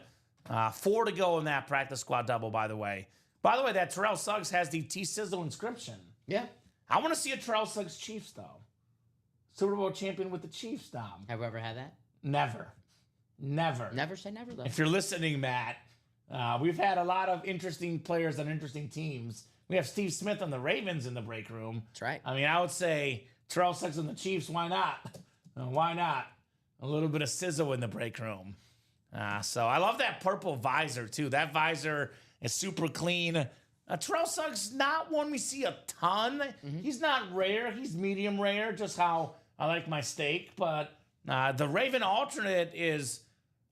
4 to go in that practice squad double, by the way. By the way, that Terrell Suggs has the T-Sizzle inscription. Yeah. I want to see a Terrell Suggs Chiefs, though. Super Bowl champion with the Chiefs, Dom. Have we ever had that? Never. Never say never, though. If you're listening, Matt, we've had a lot of interesting players on interesting teams. We have Steve Smith on the Ravens in the break room. That's right. I mean, I would say Terrell Suggs on the Chiefs. Why not? Why not? A little bit of sizzle in the break room. So I love that purple visor, too. That visor is super clean. Terrell Suggs, not one we see a ton. Mm-hmm. He's not rare. He's medium rare, just how I like my steak. But the Raven alternate is,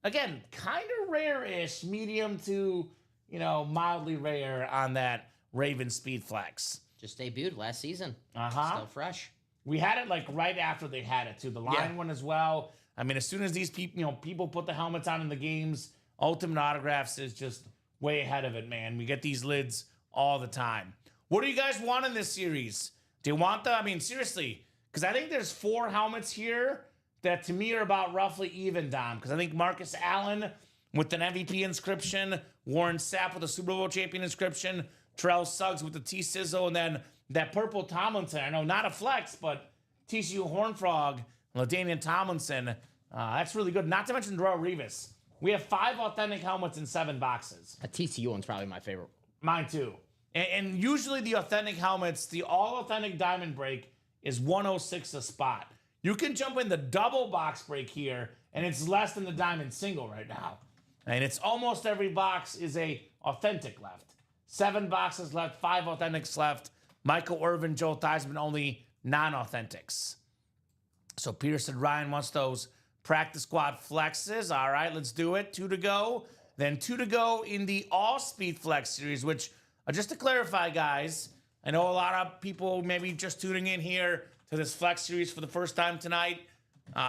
again, kind of rare-ish, medium to, mildly rare on that Raven Speed Flex. Just debuted last season. Uh-huh. Still fresh. We had it like right after they had it, too. The line one as well. I mean, as soon as these people put the helmets on in the games, Ultimate Autographs is just way ahead of it, man. We get these lids all the time. What do you guys want in this series? Do you want seriously, because I think there's 4 helmets here that to me are about roughly even, Dom. Because I think Marcus Allen with an MVP inscription, Warren Sapp with a Super Bowl champion inscription, Terrell Suggs with the T-Sizzle, and then that purple Tomlinson. I know, not a flex, but TCU Horn Frog, LaDainian Tomlinson. That's really good. Not to mention Darrelle Revis. We have 5 authentic helmets in 7 boxes. A TCU one's probably my favorite. Mine too. And usually the authentic helmets, the all-authentic diamond break is 106 a spot. You can jump in the double box break here, and it's less than the diamond single right now. And it's almost every box is a authentic left. 7 boxes left, 5 authentics left. Michael Irvin, Joel Theismann, only non-authentics. So Peterson Ryan wants those practice squad flexes. All right, let's do it. 2 to go. Then 2 to go in the all speed flex series, which just to clarify, guys, I know a lot of people maybe just tuning in here to this Flex series for the first time tonight.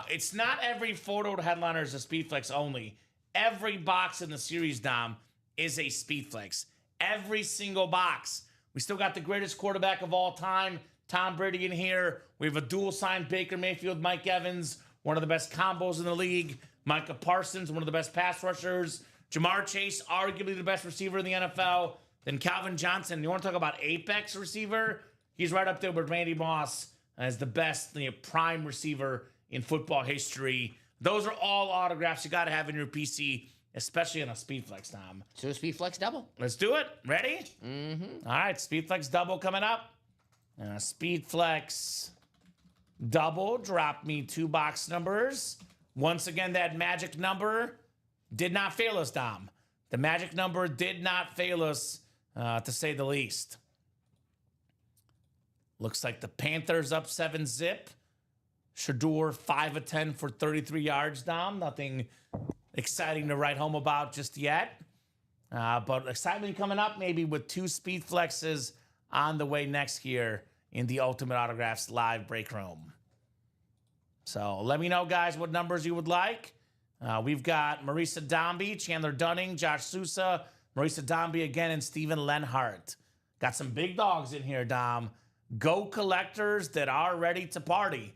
It's not every photo headliner is a Speed Flex only. Every box in the series, Dom, is a Speed Flex. Every single box. We still got the greatest quarterback of all time, Tom Brady, in here. We have a dual-signed Baker Mayfield, Mike Evans, one of the best combos in the league. Micah Parsons, one of the best pass rushers. Jamar Chase, arguably the best receiver in the NFL. Then Calvin Johnson. You want to talk about apex receiver? He's right up there with Randy Moss as the best prime receiver in football history. Those are all autographs you got to have in your PC, especially on a Speed Flex, Tom. So a Speed Flex double. Let's do it. Ready? Mm-hmm. All right, Speed Flex double coming up. Speed Flex double. Drop me 2 box numbers. Once again, that magic number did not fail us, Dom. The magic number did not fail us, to say the least. Looks like the Panthers up 7-zip. Shador 5 of 10 for 33 yards, Dom. Nothing exciting to write home about just yet. But excitement coming up maybe with 2 Speed Flexes on the way next year in the Ultimate Autographs live break room. So let me know, guys, what numbers you would like. We've got Marisa Dombey, Chandler Dunning, Josh Sousa, Marisa Dombey again, and Steven Lenhart. Got some big dogs in here, Dom. Go collectors that are ready to party.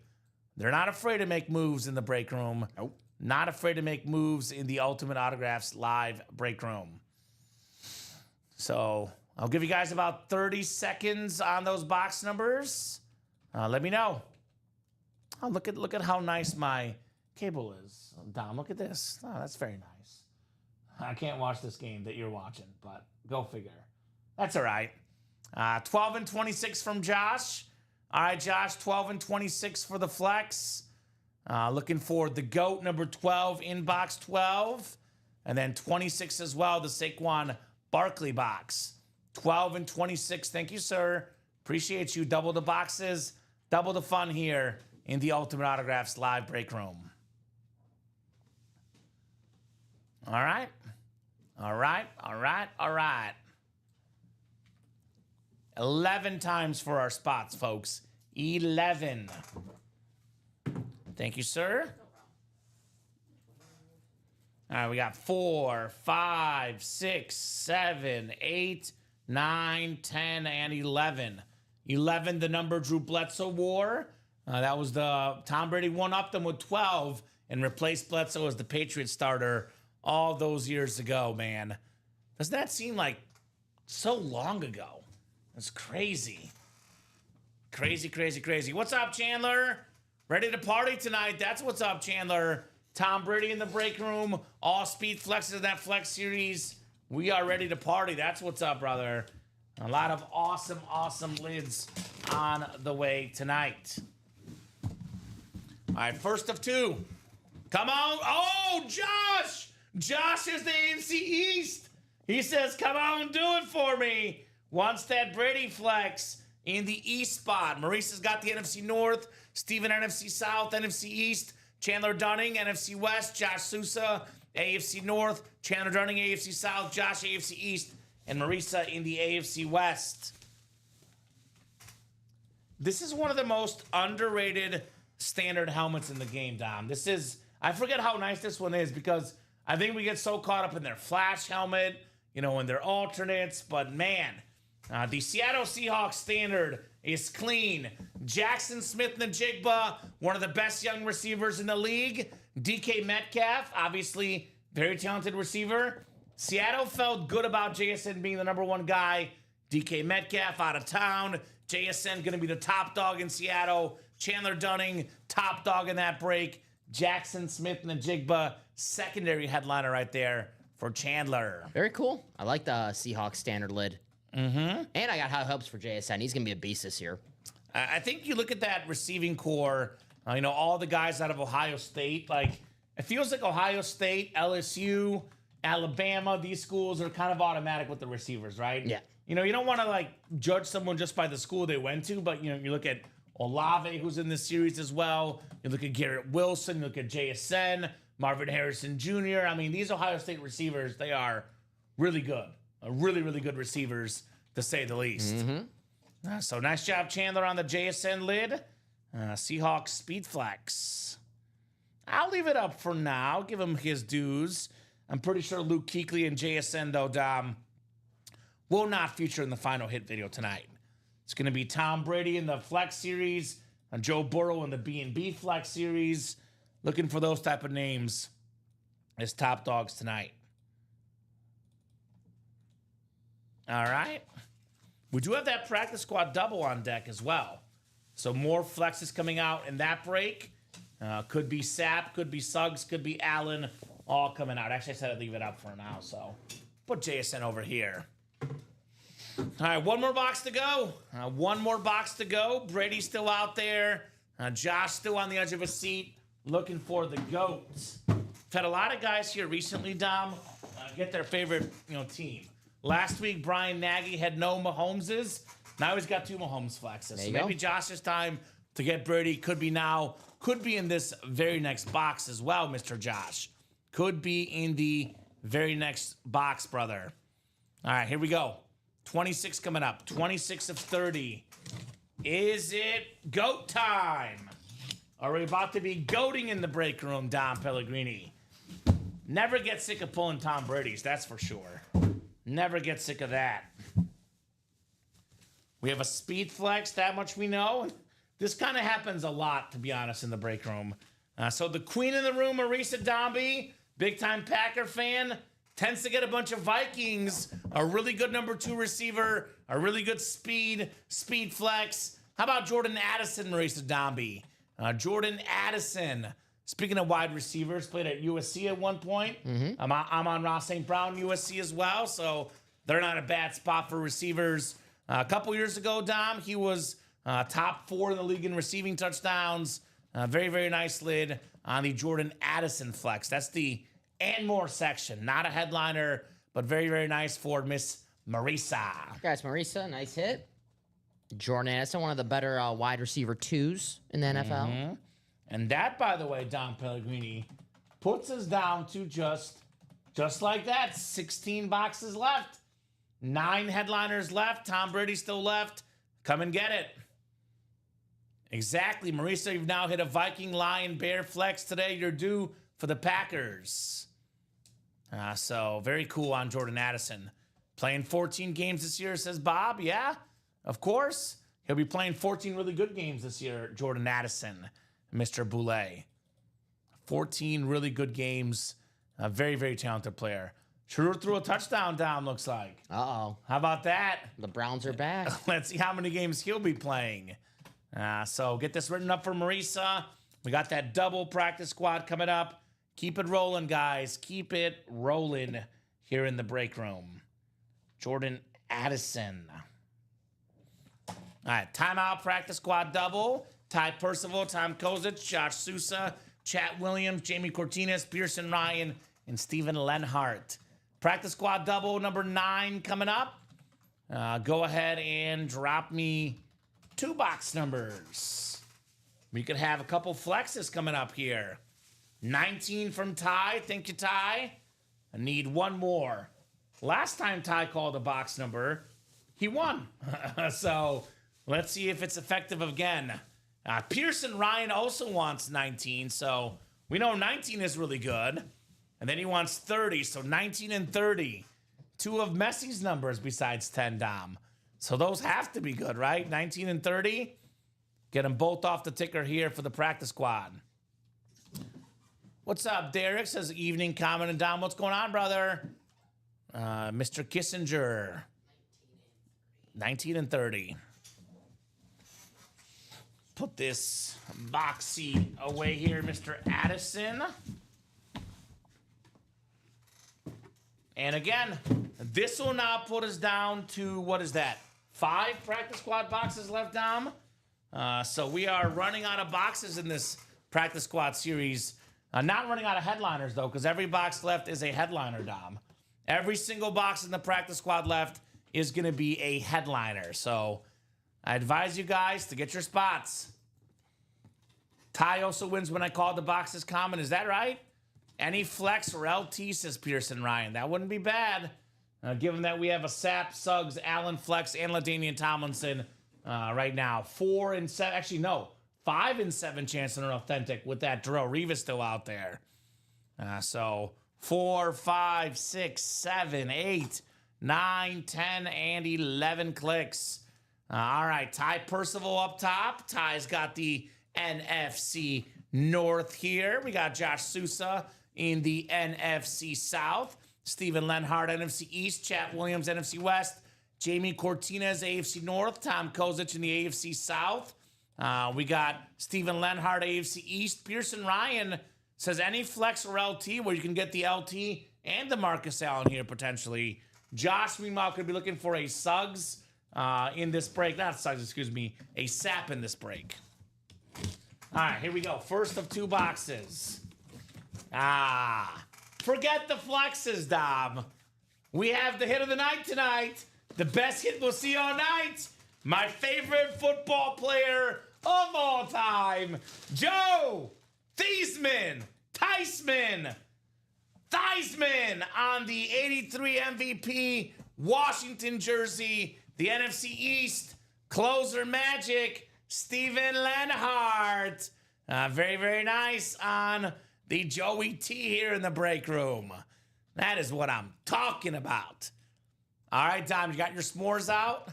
They're not afraid to make moves in the break room. Nope. Not afraid to make moves in the Ultimate Autographs live break room. So I'll give you guys about 30 seconds on those box numbers. Let me know. Oh, look at how nice my cable is. Dom, look at this. Oh, that's very nice. I can't watch this game that you're watching, but go figure. That's all right. 12 and 26 from Josh. All right, Josh, 12 and 26 for the flex. Looking for the GOAT, number 12, in box 12. And then 26 as well, the Saquon Barkley box. 12 and 26. Thank you, sir. Appreciate you. Double the boxes, double the fun here in the Ultimate Autographs live break room. All right. All right. All right. All right. 11 times for our spots, folks. 11. Thank you, sir. All right, we got 4, 5, 6, 7, 8, 9, 10, and 11. 11, the number Drew Bledsoe wore. That was the Tom Brady one-upped them with 12 and replaced Bledsoe as the Patriots starter all those years ago, man. Doesn't that seem like so long ago? It's crazy. Crazy, crazy, crazy. What's up, Chandler? Ready to party tonight. That's what's up, Chandler. Tom Brady in the break room. All Speed Flexes in that Flex series. We are ready to party. That's what's up, brother. A lot of awesome, awesome lids on the way tonight. All right, first of 2. Come on. Oh, Josh. Josh is the AFC East. He says, come on, do it for me. Wants that Brady flex in the East spot. Maurice's got the NFC North. Steven, NFC South. NFC East. Chandler Dunning, NFC West. Josh Sousa, AFC North. Chandler Dunning, AFC South. Josh, AFC East. And Marisa in the AFC West. This is one of the most underrated standard helmets in the game, Dom. This is, I forget how nice this one is because I think we get so caught up in their flash helmet, you know, and their alternates. But man, the Seattle Seahawks standard is clean. Jackson Smith-Njigba, one of the best young receivers in the league. DK Metcalf, obviously very talented receiver. Seattle felt good about JSN being the number 1 guy. DK Metcalf out of town. JSN going to be the top dog in Seattle. Chandler Dunning, top dog in that break. Jackson Smith-Njigba, secondary headliner right there for Chandler. Very cool. I like the Seahawks standard lid. Mm-hmm. And I got high hopes for JSN. He's going to be a beast this year. I think you look at that receiving core, you know, all the guys out of Ohio State, like, it feels like Ohio State, LSU, Alabama, these schools are kind of automatic with the receivers, right? Yeah. You know, you don't want to, like, judge someone just by the school they went to, but, you know, you look at Olave, who's in this series as well. You look at Garrett Wilson, you look at JSN, Marvin Harrison Jr. I mean, these Ohio State receivers, they are really good. Really, really good receivers, to say the least. Mm-hmm. So nice job, Chandler, on the JSN lid. Seahawks Speed Flex. I'll leave it up for now. Give him his dues. I'm pretty sure Luke Kuechly and JSN, though, Dom, will not feature in the final hit video tonight. It's going to be Tom Brady in the Flex Series and Joe Burrow in the B&B Flex Series. Looking for those type of names as top dogs tonight. All right. We do have that practice squad double on deck as well. So more flexes coming out in that break. Could be Sapp, could be Suggs, could be Allen, all coming out. Actually, I said I'd leave it up for now, so put JSN over here. All right, one more box to go. One more box to go. Brady's still out there. Josh still on the edge of a seat, looking for the GOATs. We've had a lot of guys here recently, Dom, get their favorite team. Last week, Brian Nagy had no Mahomeses. Now he's got 2 Mahomes flexes. So maybe Josh's time to get Brady could be now. Could be in this very next box as well, Mr. Josh. Could be in the very next box, brother. All right, here we go. 26 coming up. 26 of 30. Is it GOAT time? Are we about to be goating in the break room, Dom Pellegrini? Never get sick of pulling Tom Brady's, that's for sure. Never get sick of that. We have a speed flex, that much we know. This kind of happens a lot, to be honest, in the break room. So the queen in the room, Marisa Dombey, big-time Packer fan, tends to get a bunch of Vikings, a really good number 2 receiver, a really good speed flex. How about Jordan Addison, Marisa Dombey? Jordan Addison, speaking of wide receivers, played at USC at one point. I'm on Ross St. Brown, USC as well, so they're not a bad spot for receivers. A couple years ago, Dom, he was top 4 in the league in receiving touchdowns. Very, very nice lid on the Jordan Addison flex. That's the and more section. Not a headliner, but very, very nice for Miss Marisa. Guys, Marisa, nice hit. Jordan Addison, one of the better wide receiver 2s in the NFL. And that, by the way, Dom Pellegrini, puts us down to just like that. 16 boxes left. 9 headliners left. Tom Brady still left. Come and get it. Exactly. Marisa, you've now hit a Viking, Lion, Bear flex today. You're due for the Packers. So very cool on Jordan Addison. Playing 14 games this year, says Bob. Yeah, of course. He'll be playing 14 really good games this year, Jordan Addison, Mr. Boulay. 14 really good games. A very, very talented player. Schroeder threw a touchdown down, looks like. Uh-oh. How about that? The Browns are back. Let's see how many games he'll be playing. So get this written up for Marisa. We got that double practice squad coming up. Keep it rolling, guys. Keep it rolling here in the break room. Jordan Addison. All right, timeout practice squad double. Ty Percival, Tom Kozic, Josh Sousa, Chat Williams, Jamie Cortines, Pearson Ryan, and Steven Lenhart. Practice squad double number 9 coming up. Go ahead and drop me 2 box numbers. We could have a couple flexes coming up here. 19 from Ty. Thank you, Ty. I need one more. Last time Ty called a box number, he won. So let's see if it's effective again. Pearson Ryan also wants 19, so we know 19 is really good. And then he wants 30, so 19 and 30. 2 of Messi's numbers besides 10, Dom. So those have to be good, right? 19 and 30. Get them both off the ticker here for the practice squad. What's up, Derek? Says evening, Common and Dom. What's going on, brother? Mr. Kissinger. 19 and 30. Put this box seat away here, Mr. Addison. And again, this will now put us down to, what is that? 5 practice squad boxes left, Dom. So we are running out of boxes in this practice squad series. Not running out of headliners, though, because every box left is a headliner, Dom. Every single box in the practice squad left is going to be a headliner. So I advise you guys to get your spots. Ty also wins when I call the boxes common. Is that right? Any flex or LT, says Pearson Ryan. That wouldn't be bad. Given that we have a Sapp, Suggs, Allen flex, and LaDainian Tomlinson right now. 4 and 7. Actually, no. 5 and 7 chance on an authentic with that Darrelle Revis still out there. So 4, 5, 6, 7, 8, 9, 10, and 11 clicks. All right, Ty Percival up top. Ty's got the NFC North here. We got Josh Sousa in the NFC South. Stephen Lenhart, NFC East. Chat Williams, NFC West. Jamie Cortinez, AFC North. Tom Kozic in the AFC South. We got Stephen Lenhart, AFC East. Pearson Ryan says any flex or LT where you can get the LT and the Marcus Allen here potentially. Josh, meanwhile, could be looking for a Suggs in this break. Not Suggs, excuse me. A Sapp in this break. All right, here we go. First of 2 boxes. Forget the flexes, Dom. We have the hit of the night tonight. The best hit we'll see all night. My favorite football player of all time, Joe Theismann on the 83 MVP Washington jersey, the NFC East closer magic, Stephen Lenhart. Very, very nice on the Joey T here in the break room. That is what I'm talking about. All right, Dom, you got your s'mores out?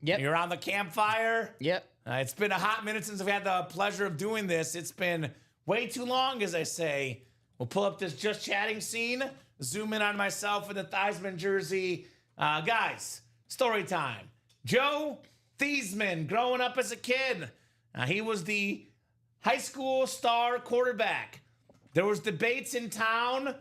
Yep. You're on the campfire? Yep. It's been a hot minute since I've had the pleasure of doing this. It's been way too long, as I say. We'll pull up this just chatting scene, zoom in on myself in the Theismann jersey. Guys, story time. Joe Theismann, growing up as a kid, he was the high school star quarterback. There was debates in town.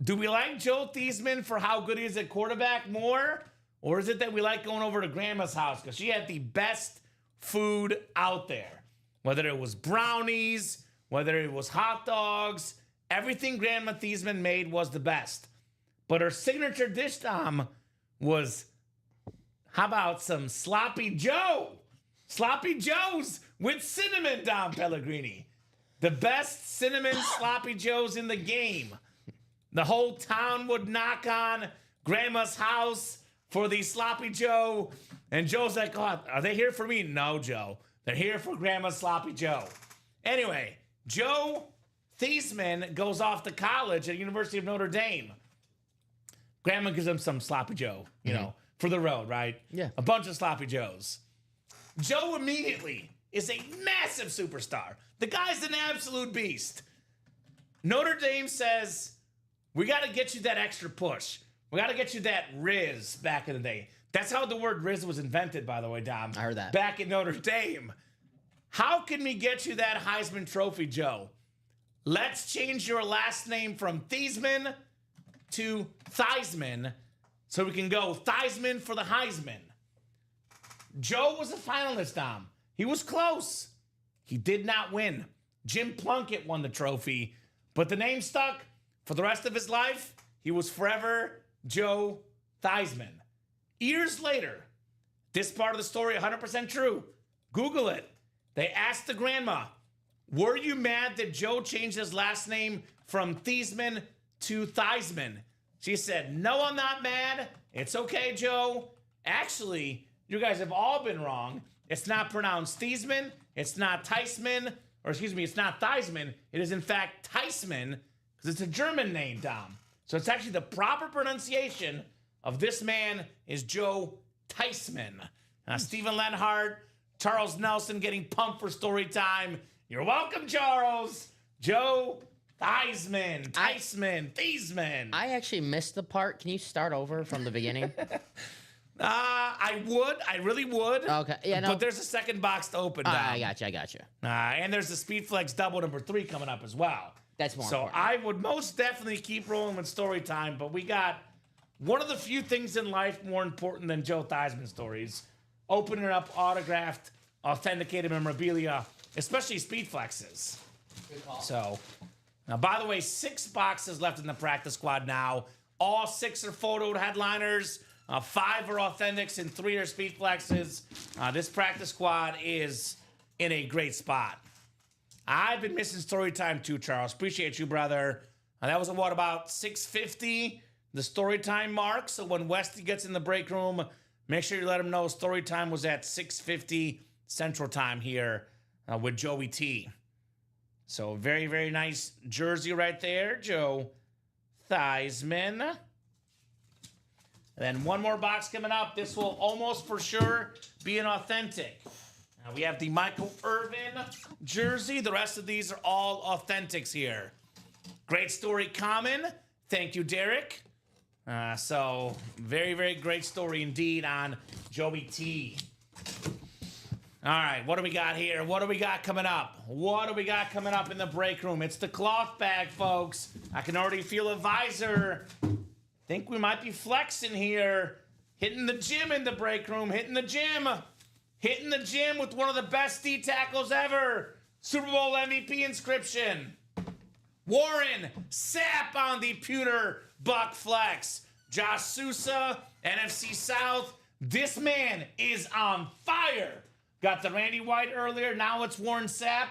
Do we like Joe Theismann for how good he is at quarterback more? Or is it that we like going over to Grandma's house because she had the best food out there? Whether it was brownies, whether it was hot dogs, everything Grandma Theismann made was the best. But her signature dish, Dom, was, how about some Sloppy Joe? Sloppy Joes with cinnamon, Dom Pellegrini. The best cinnamon Sloppy Joes in the game. The whole town would knock on Grandma's house for the Sloppy Joe. And Joe's like, oh, are they here for me? No, Joe. They're here for Grandma's Sloppy Joe. Anyway, Joe Theismann goes off to college at University of Notre Dame. Grandma gives him some Sloppy Joe, you know, for the road, right? Yeah. A bunch of Sloppy Joes. Joe immediately is a massive superstar. The guy's an absolute beast. Notre Dame says, we got to get you that extra push. We got to get you that Riz back in the day. That's how the word Riz was invented, by the way, Dom. I heard that. Back at Notre Dame. How can we get you that Heisman Trophy, Joe? Let's change your last name from Theismann to Theismann so we can go Theismann for the Heisman. Joe was a finalist, Dom. He was close. He did not win. Jim Plunkett won the trophy, but the name stuck. For the rest of his life, he was forever Joe Theismann. Years later, this part of the story, 100% true. Google it. They asked the grandma, were you mad that Joe changed his last name from Theismann to Theismann? She said, no, I'm not mad. It's okay, Joe. Actually, you guys have all been wrong. It's not pronounced Theismann. It's not Theismann. Or excuse me, it's not Theismann. It is in fact Theismann because it's a German name, Dom. So it's actually the proper pronunciation of this man is Joe Theismann. Stephen Lenhart, Charles Nelson getting pumped for story time. You're welcome, Charles. Joe Theismann. Theismann. I actually missed the part. Can you start over from the beginning? I would. I really would. Okay. Yeah, no. But there's a second box to open, Dom. I got you. And there's the Speedflex double number 3 coming up as well. That's more So important. I would most definitely keep rolling with story time, but we got one of the few things in life more important than Joe Theismann stories. Opening up autographed, authenticated memorabilia, especially Speedflexes. Good call. So, now by the way, 6 boxes left in the practice squad now. All 6 are photoed headliners. 5 are authentics and 3 are Speedflexes. This practice squad is in a great spot. I've been missing story time too, Charles. Appreciate you, brother. That was at what, about 6:50, the story time mark. So when Westy gets in the break room, Make sure you let him know story time was at 6:50 Central Time here with Joey T. So very, very nice jersey right there, Joe Theismann. And then one more box coming up. This will almost for sure be an authentic. Now we have the Michael Irvin jersey. The rest of these are all authentics here. Great story, Common. Thank you, Derek. So very, very great story indeed on Joey T. All right, what do we got here? What do we got coming up? What do we got coming up in the break room? It's the cloth bag, folks. I can already feel a visor. Think we might be flexing here. Hitting the gym in the break room. Hitting the gym. Hitting the gym with one of the best D tackles ever. Super Bowl MVP inscription. Warren Sapp on the pewter buck flex. Josh Sousa, NFC South. This man is on fire. Got the Randy White earlier. Now it's Warren Sapp.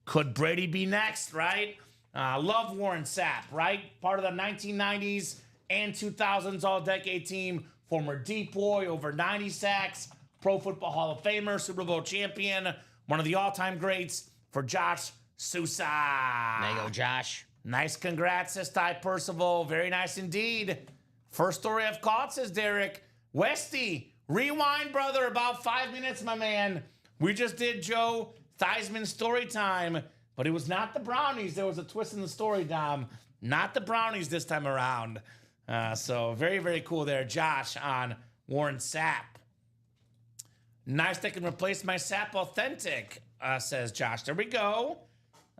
Could Brady be next, right? Love Warren Sapp, right? Part of the 1990s and 2000s All-Decade team. Former deep boy, over 90 sacks. Pro Football Hall of Famer, Super Bowl champion. One of the all-time greats for Josh Sousa. There you go, Josh. Nice congrats, says Ty Percival. Very nice indeed. First story I've caught, says Derek. Westy, rewind, brother. About 5 minutes, my man. We just did Joe Theismann story time, but it was not the Brownies. There was a twist in the story, Dom. Not the Brownies this time around. So very, very cool there, Josh, on Warren Sapp. Nice they can replace my Sapp Authentic, says Josh. There we go.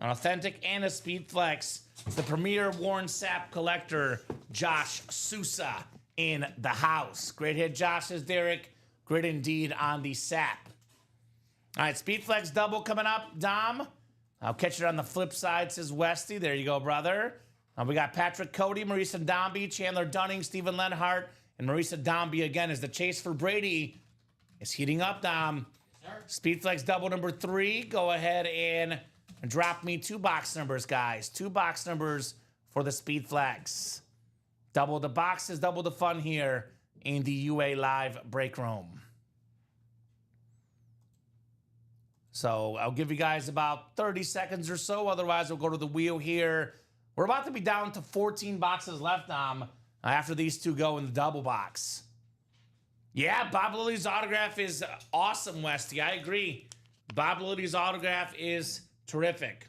An Authentic and a Speed Flex. The premier Warren Sapp collector, Josh Sousa, in the house. Great hit, Josh, says Derek. Great indeed on the Sapp. All right, Speed Flex double coming up, Dom. I'll catch it on the flip side, says Westy. There you go, brother. We got Patrick Cody, Marisa Dombie, Chandler Dunning, Stephen Lenhart, and Marisa Dombie again as the chase for Brady is heating up, Dom. Speed Flex double number 3. Go ahead and drop me 2 box numbers, guys. 2 box numbers for the Speed Flex. Double the boxes, double the fun here in the UA Live break room. So I'll give you guys about 30 seconds or so. Otherwise, we'll go to the wheel here. We're about to be down to 14 boxes left, Dom, after these 2 go in the double box. Yeah, Bob Lily's autograph is awesome, Westy. I agree. Bob Lily's autograph is terrific.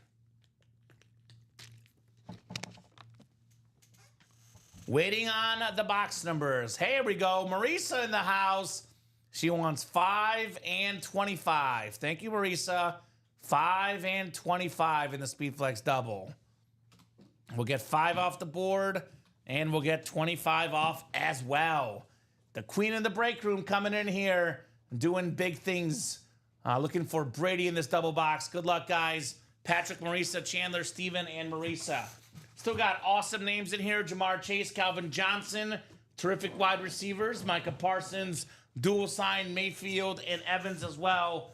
Waiting on the box numbers. Here we go. Marisa in the house. She wants 5 and 25. Thank you, Marisa. 5 and 25 in the Speed Flex double. We'll get 5 off the board, and we'll get 25 off as well. The queen in the break room coming in here, doing big things. Looking for Brady in this double box. Good luck, guys. Patrick, Marisa, Chandler, Steven, and Marisa. Still got awesome names in here. Jamar Chase, Calvin Johnson. Terrific wide receivers. Micah Parsons, dual sign, Mayfield, and Evans as well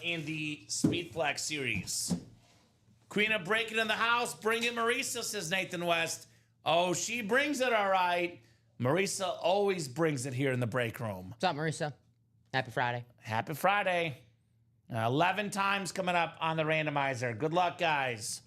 in the Speed Flex series. Queen of breaking in the house. Bring it, Marisa, says Nathan West. Oh, she brings it all right. Marisa always brings it here in the break room. What's up, Marisa? Happy Friday. Happy Friday. 11 times coming up on the randomizer. Good luck, guys.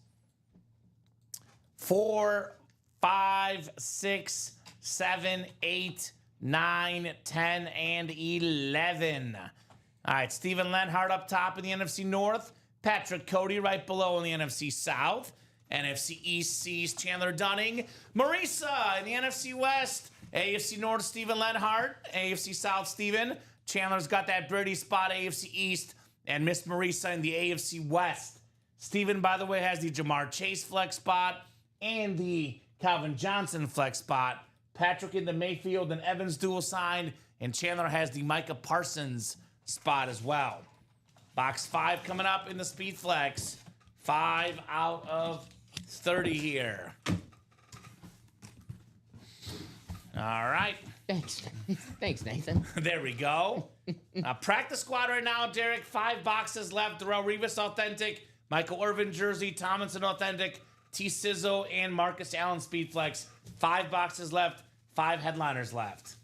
4, 5, 6, 7, 8, 9, 10, and 11. All right, Stephen Lenhart up top in the NFC North. Patrick Cody right below in the NFC South. NFC East sees Chandler Dunning. Marisa in the NFC West. AFC North, Stephen Lenhart. AFC South, Stephen. Chandler's got that Brady spot, AFC East. And Miss Marisa in the AFC West. Stephen, by the way, has the Jamar Chase flex spot and the Calvin Johnson flex spot. Patrick in the Mayfield and Evans dual signed. And Chandler has the Micah Parsons spot as well. Box 5 coming up in the Speed Flex. 5 out of 30 here. All right. Thanks. Thanks, Nathan. There we go. Practice squad right now, Derek. 5 boxes left. Darrelle Revis authentic. Michael Irvin jersey. Tomlinson authentic. T. Sizzle and Marcus Allen Speed Flex. 5 boxes left. 5 headliners left.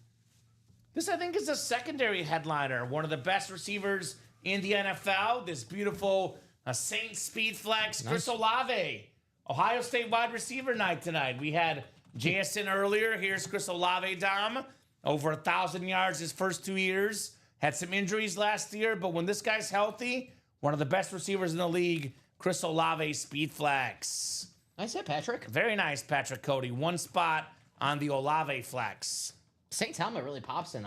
This, I think, is a secondary headliner. One of the best receivers in the NFL. This beautiful Saints speed flex. Chris Olave, Ohio State wide receiver night tonight. We had JSN earlier. Here's Chris Olave, Dom. Over 1,000 yards his first 2 years. Had some injuries last year, but when this guy's healthy, one of the best receivers in the league, Chris Olave speed flex. Nice hit, Patrick. Very nice, Patrick Cody. One spot on the Olave flex. Saints helmet really pops in,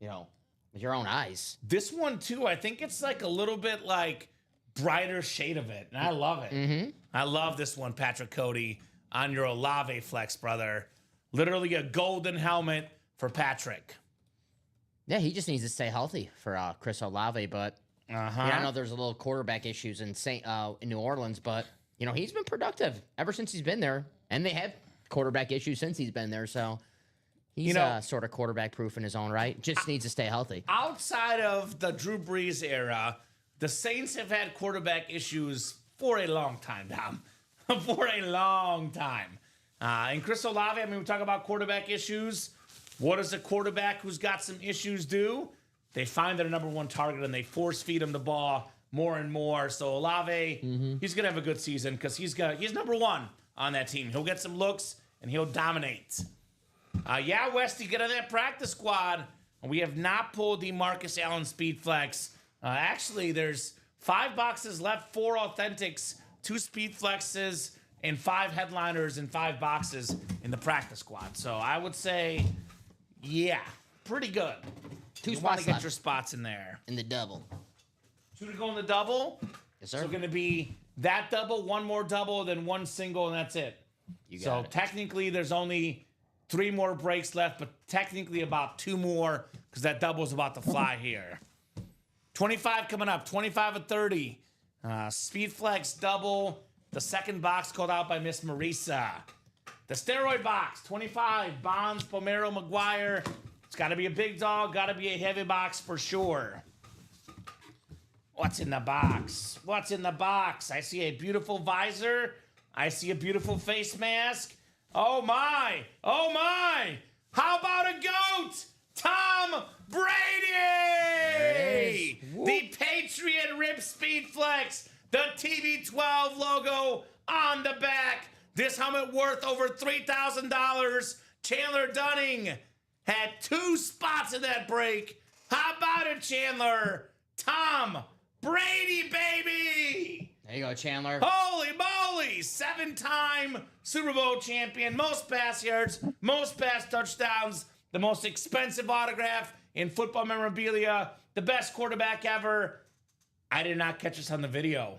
with your own eyes. This one, too, I think it's like a little bit like brighter shade of it, and I love it. Mm-hmm. I love this one, Patrick Cody, on your Olave flex, brother. Literally a golden helmet for Patrick. Yeah, he just needs to stay healthy for Chris Olave, but I know there's a little quarterback issues in New Orleans, but he's been productive ever since he's been there, and they have quarterback issues since he's been there, so he's sort of quarterback proof in his own right. Just needs to stay healthy. Outside of the Drew Brees era, the Saints have had quarterback issues for a long time, Dom. For a long time. And Chris Olave, we talk about quarterback issues. What does a quarterback who's got some issues do? They find their number one target and they force feed him the ball more and more. So Olave, he's gonna have a good season because he's number one on that team. He'll get some looks and he'll dominate. Westy, get on that practice squad. We have not pulled the Marcus Allen speed flex. Actually, there's 5 boxes left, 4 authentics, 2 speed flexes, and 5 headliners in 5 boxes in the practice squad. So I would say, yeah, pretty good. 2 You spots want to get left your spots in there. in the double. 2 to go in the double. Yes, sir. So going to be that double, 1 more double, then 1 single, and that's it. You got So it. technically, there's only 3 more breaks left, but technically about 2 more because that double is about to fly here. 25 coming up, 25 of 30. Speed flex double. The second box called out by Miss Marisa. The steroid box, 25. Bonds, Pomero, McGuire. It's got to be a big dog. Got to be a heavy box for sure. What's in the box? What's in the box? I see a beautiful visor. I see a beautiful face mask. Oh my! Oh my! How about a goat? Tom Brady! The Patriot Rip Speed Flex. The TB12 logo on the back. This helmet worth over $3,000. Chandler Dunning had 2 spots in that break. How about it, Chandler? Tom Brady, baby! There you go, Chandler. Holy moly! 7-time Super Bowl champion, most pass yards, most pass touchdowns, the most expensive autograph in football memorabilia, the best quarterback ever. I did not catch this on the video.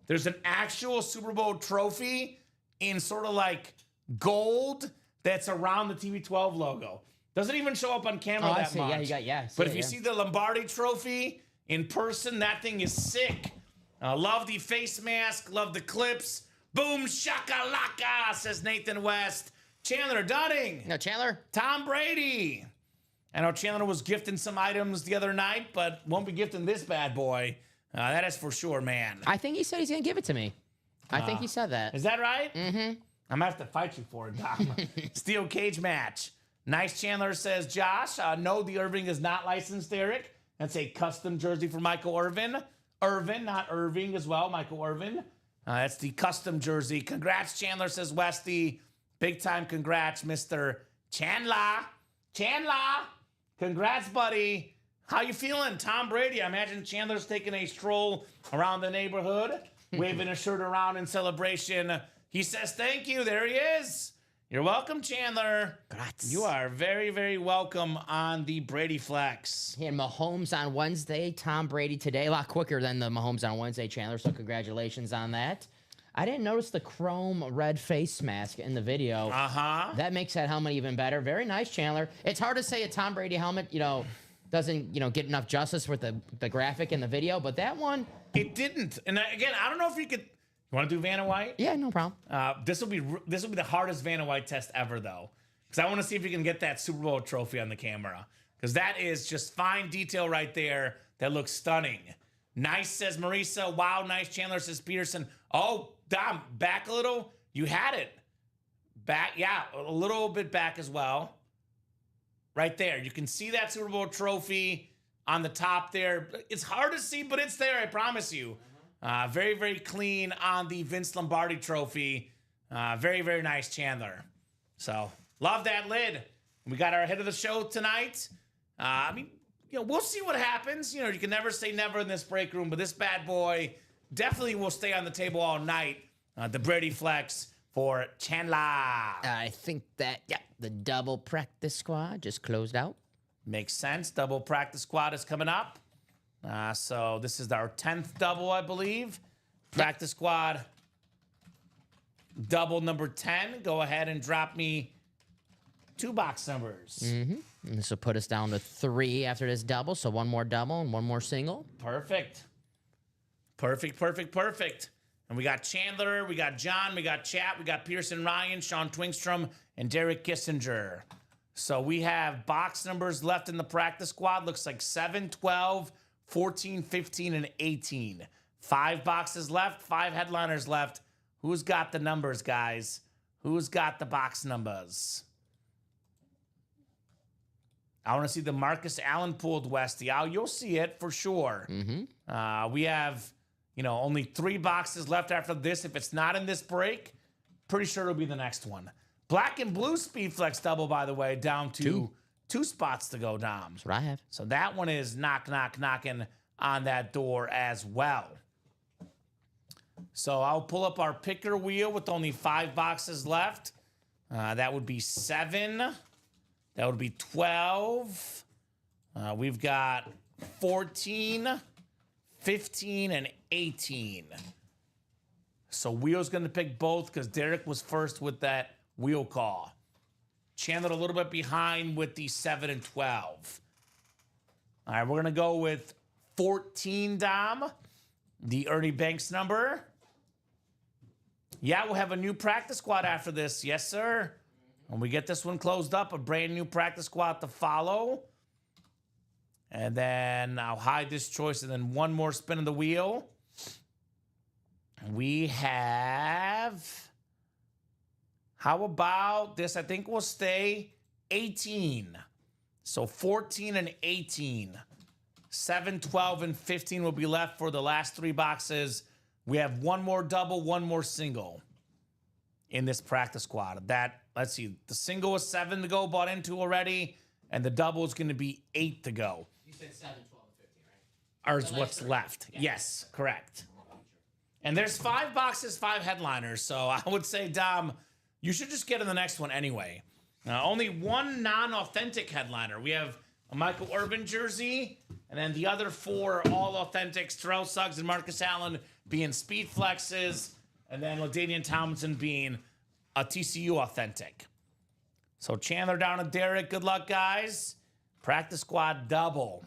There's an actual Super Bowl trophy in sort of like gold that's around the TB12 logo. Doesn't even show up on camera that much. But if you see the Lombardi trophy in person, that thing is sick. Love the face mask, love the clips. Boom shakalaka, says Nathan West. Chandler Dunning. No, Chandler. Tom Brady. I know Chandler was gifting some items the other night, but won't be gifting this bad boy. That is for sure, man. I think he said he's going to give it to me. I think he said that. Is that right? Mm-hmm. I'm going to have to fight you for it, Dom. Steel cage match. Nice Chandler says, Josh, no, the Irving is not licensed, Eric. That's a custom jersey for Michael Irvin. Irvin, not Irving as well, Michael Irvin. That's the custom jersey. Congrats, Chandler, says Westy. Big time congrats, Mr. Chandler. Chandler, congrats, buddy. How you feeling? Tom Brady. I imagine Chandler's taking a stroll around the neighborhood, waving a shirt around in celebration. He says thank you. There he is. You're welcome, Chandler. Congrats. You are very, very welcome on the Brady Flex. He had Mahomes on Wednesday, Tom Brady today. A lot quicker than the Mahomes on Wednesday, Chandler, so congratulations on that. I didn't notice the chrome red face mask in the video. Uh-huh. That makes that helmet even better. Very nice, Chandler. It's hard to say a Tom Brady helmet, doesn't, get enough justice with the graphic in the video, but that one... It didn't. And again, I don't know if you could... You want to do Vanna White? Yeah, no problem. This will be the hardest Vanna White test ever, though, because I want to see if you can get that Super Bowl trophy on the camera, because that is just fine detail right there. That looks stunning. Nice, says Marisa. Wow, nice. Chandler, says Peterson. Oh, Dom, back a little. You had it. Back, yeah, a little bit back as well. right there. You can see that Super Bowl trophy on the top there. It's hard to see, but it's there, I promise you. Very, very clean on the Vince Lombardi trophy. Very, very nice, Chandler. So, love that lid. We got our head of the show tonight. I mean, we'll see what happens. You can never say never in this break room, but this bad boy definitely will stay on the table all night. The Brady Flex for Chandler. I think that, the double practice squad just closed out. Makes sense. Double practice squad is coming up. So this is our 10th double, I believe. Practice squad double number 10. Go ahead and drop me 2 box numbers. And this will put us down to 3 after this double. So 1 more double and 1 more single. Perfect. Perfect. And we got Chandler, we got John, we got Chat, we got Pearson Ryan, Sean Twingstrom, and Derek Kissinger. So we have box numbers left in the practice squad. Looks like 7, 12, 14, 15, and 18. 5 boxes left, 5 headliners left. Who's got the numbers, guys? Who's got the box numbers? I want to see the Marcus Allen pulled Westy out. You'll see it for sure. We have, only 3 boxes left after this. If it's not in this break, pretty sure it'll be the next one. Black and blue Speed Flex double, by the way, down to 2 spots to go, Dom. That's what I have. So that one is knocking on that door as well. So I'll pull up our picker wheel with only 5 boxes left. That would be 7. That would be 12. We've got 14, 15, and 18. So Wheel's going to pick both because Derek was first with that wheel call. Chandler a little bit behind with the 7 and 12. All right, we're going to go with 14, Dom, the Ernie Banks number. Yeah, we'll have a new practice squad after this. Yes, sir. When we get this one closed up, a brand new practice squad to follow. And then I'll hide this choice and then 1 more spin of the wheel. We have... How about this? I think we'll stay 18. So 14 and 18. 7, 12, and 15 will be left for the last 3 boxes. We have 1 more double, 1 more single in this practice squad. Let's see, the single is 7 to go, bought into already, and the double is going to be 8 to go. You said 7, 12, and 15, right? Or is what's left. Yeah. Yes, correct. And there's 5 boxes, 5 headliners. So I would say, Dom, you should just get in the next one anyway. Only 1 non-authentic headliner. We have a Michael Irvin jersey, and then the other 4 are all authentics. Terrell Suggs and Marcus Allen being speed flexes, and then LaDainian Tomlinson being a TCU authentic. So Chandler down to Derek. Good luck, guys. Practice squad double.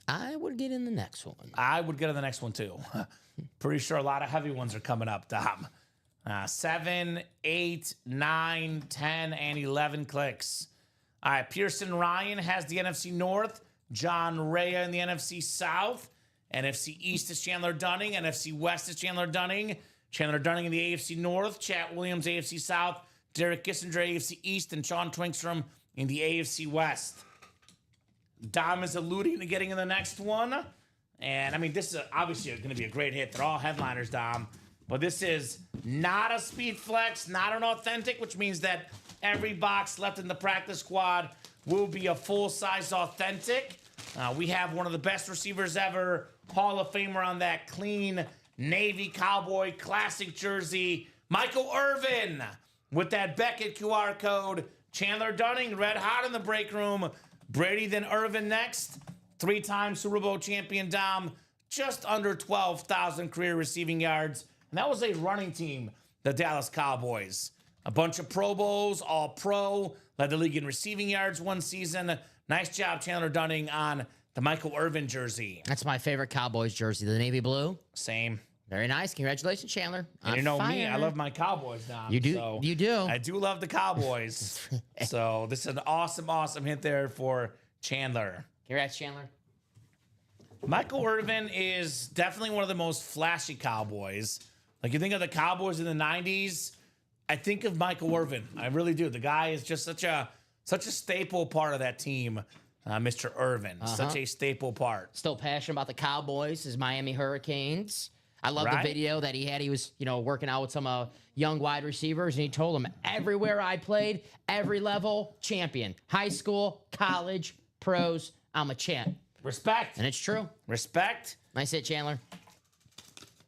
I would get in the next one. I would get in the next one, too. Pretty sure a lot of heavy ones are coming up, Dom. 7, 8, 9, 10, and 11 clicks. All right, Pearson Ryan has the NFC North. John Rea in the NFC South. NFC East is Chandler Dunning. NFC West is Chandler Dunning. Chandler Dunning in the AFC North. Chat Williams, AFC South. Derek Kissinger, AFC East. And Sean Twingstrom in the AFC West. Dom is alluding to getting in the next one. And, I mean, this is obviously going to be a great hit. They're all headliners, Dom. But this is not a speed flex, not an authentic, which means that every box left in the practice squad will be a full-size authentic. We have one of the best receivers ever, Hall of Famer on that clean Navy Cowboy classic jersey, Michael Irvin, with that Beckett QR code. Chandler Dunning, red hot in the break room. Brady, then Irvin next. 3-time Super Bowl champion Dom, just under 12,000 career receiving yards. And that was a running team, the Dallas Cowboys. A bunch of Pro Bowls, all pro, led the league in receiving yards one season. Nice job, Chandler Dunning, on the Michael Irvin jersey. That's my favorite Cowboys jersey, the navy blue. Same. Very nice. Congratulations, Chandler. And you know me, I love my Cowboys, Dom. You do. So you do. I do love the Cowboys. So this is an awesome, awesome hit there for Chandler. Congrats, Chandler. Michael Irvin is definitely one of the most flashy Cowboys. Like, you think of the Cowboys in the 90s, I think of Michael Irvin. I really do. The guy is just such a Such a staple part of that team, Mr. Irvin. Such a staple part. Still passionate about the Cowboys, his Miami Hurricanes. I love Right. the video that he had. He was, working out with some young wide receivers, and he told them, everywhere I played, every level, champion. High school, college, pros, I'm a champ. Respect. And it's true. Respect. Nice hit, Chandler.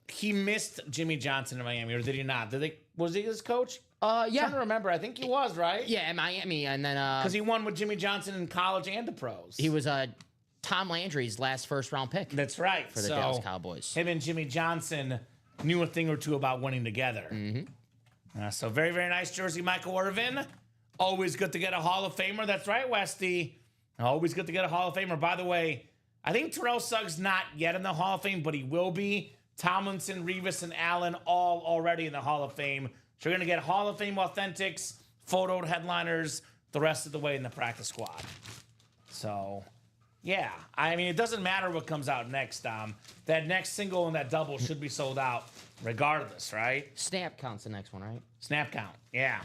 He missed Jimmy Johnson in Miami, or did he not? Was he his coach? Yeah. I'm trying to remember. I think he was, right? Yeah, in Miami, and then Because he won with Jimmy Johnson in college and the pros. he was Tom Landry's last first-round pick That's right. for the Dallas Cowboys. Him and Jimmy Johnson knew a thing or two about winning together. So very, very nice jersey, Michael Irvin. Always good to get a Hall of Famer. That's right, Westy. Always good to get a Hall of Famer. By the way, I think Terrell Suggs not yet in the Hall of Fame, but he will be. Tomlinson, Revis, and Allen all already in the Hall of Fame. So you're going to get Hall of Fame authentics, photoed headliners, the rest of the way in the practice squad. So, yeah. I mean, it doesn't matter what comes out next. That next single and that double should be sold out regardless, right? Snap counts the next one, right? Snap count, yeah.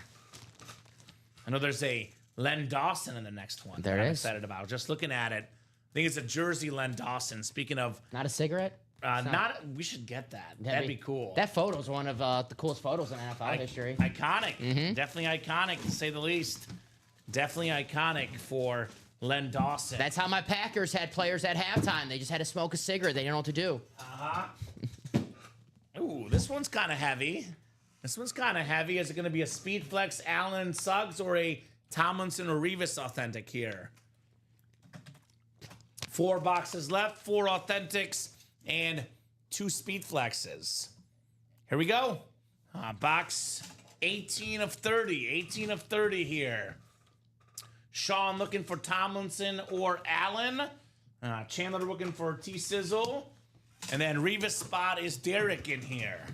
I know there's a Len Dawson in the next one. There that I'm is. excited about. Just looking at it, I think it's a jersey Len Dawson. Speaking of, Not a cigarette? we should get that. That'd be cool. That photo's one of the coolest photos in NFL history. Iconic. Definitely iconic, to say the least. Definitely iconic for Len Dawson. That's how my Packers had players at halftime. They just had to smoke a cigarette. They didn't know what to do. Ooh, this one's kind of heavy. Is it going to be a Speed Flex Allen Suggs or a Tomlinson or Revis authentic here? 4 boxes left, 4 authentics, and 2 Speed Flexes. Here we go. Box 18 of 30. 18 of 30 here. Sean looking for Tomlinson or Allen. Chandler looking for T-Sizzle. And then Revis spot is Derek in here.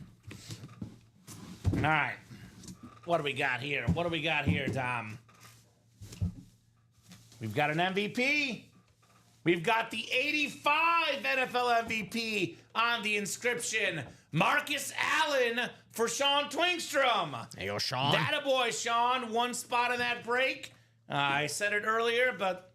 All right. What do we got here? Tom? We've got an MVP. We've got the 85 NFL MVP on the inscription. Marcus Allen for Sean Twingstrom. There you go, Sean. Attaboy, Sean. 1 spot in that break. I said it earlier, but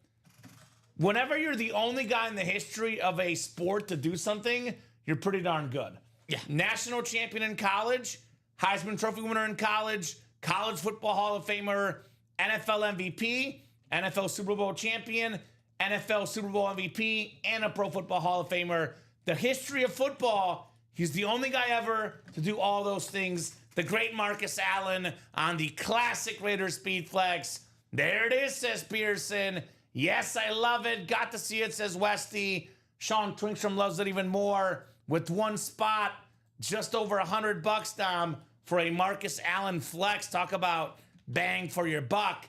whenever you're the only guy in the history of a sport to do something, you're pretty darn good. Yeah. National champion in college, Heisman Trophy winner in college, College Football Hall of Famer, NFL MVP, NFL Super Bowl champion, NFL Super Bowl MVP, and a Pro Football Hall of Famer. The history of football, he's the only guy ever to do all those things. The great Marcus Allen on the classic Raiders Speed Flex. There it is, says Pearson. Yes, I love it. Got to see it, says Westy. Sean Twingstrom loves it even more. With 1 spot, just over $100, Dom, for a Marcus Allen flex. Talk about bang for your buck.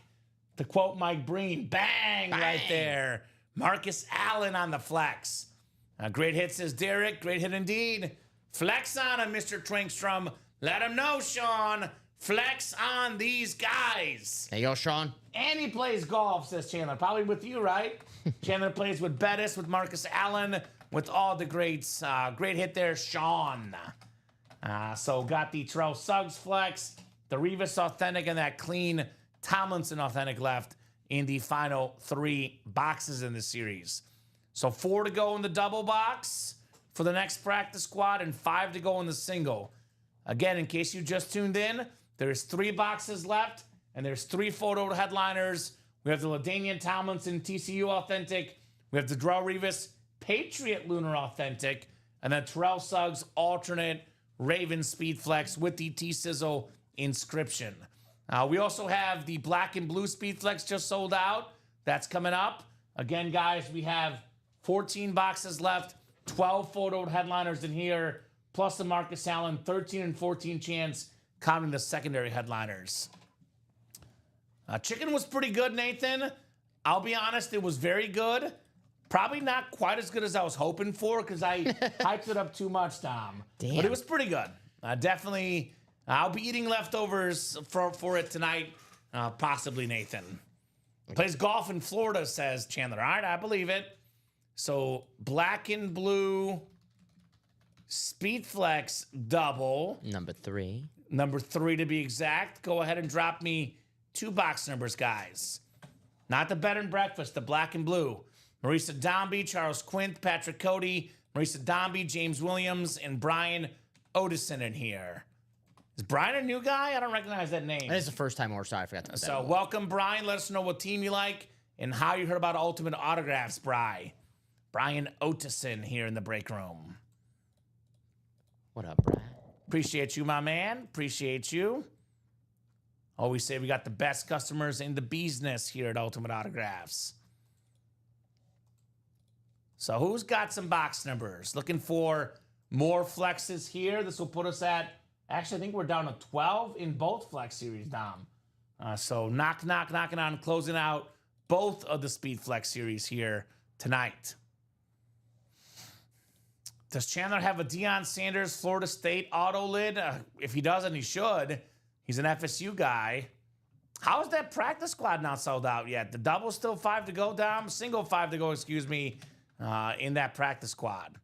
To quote Mike Breen, bang, right there. Marcus Allen on the flex. Great hit, says Derek. Great hit indeed. Flex on him, Mr. Twingstrom. Let him know, Sean. Flex on these guys. There you go, Sean. And he plays golf, says Chandler. Probably with you, right? Chandler plays with Bettis, with Marcus Allen, with all the greats. Great hit there, Sean. So got the Terrell Suggs flex, the Revis authentic, and that clean Tomlinson authentic left in the final 3 boxes in the series. So 4 to go in the double box for the next practice squad and 5 to go in the single. Again, in case you just tuned in, there's 3 boxes left and there's 3 photo headliners. We have the LaDainian Tomlinson TCU authentic. We have the Darrelle Revis Patriot Lunar authentic, and then Terrell Suggs alternate Raven Speed Flex with the T-Sizzle inscription. We also have the black and blue Speed Flex just sold out. That's coming up. Again, guys, we have 14 boxes left, 12 photoed headliners in here, plus the Marcus Allen 13 and 14 chance, counting the secondary headliners. Chicken was pretty good, Nathan. I'll be honest, it was very good. Probably not quite as good as I was hoping for because I hyped it up too much, Tom. Damn. But it was pretty good. Definitely, I'll be eating leftovers for it tonight, possibly, Nathan. Plays golf in Florida, says Chandler. All right, I believe it. So, black and blue Speed Flex double. Number 3. Number 3 to be exact. Go ahead and drop me 2 box numbers, guys. Not the bed and breakfast, the black and blue. Marisa Dombey, Charles Quint, Patrick Cody, Marisa Dombey, James Williams, and Brian Otison in here. Is Brian a new guy? I don't recognize that name. That is the first time, or sorry, I forgot to put that So in. welcome, Brian. Let us know what team you like and how you heard about Ultimate Autographs, Brian Otison here in the break room. What up, Brad? Appreciate you, my man. Appreciate you. Always say we got the best customers in the business here at Ultimate Autographs. So who's got some box numbers? Looking for more flexes here. This will put us at, actually, I think we're down to 12 in both flex series, Dom. So knocking on, closing out both of the Speed Flex series here tonight. Does Chandler have a Deion Sanders Florida State auto lid? If he doesn't, he should. He's an FSU guy. How is that practice squad not sold out yet? The double's still 5 to go, Dom. Single 5 to go, excuse me, in that practice squad.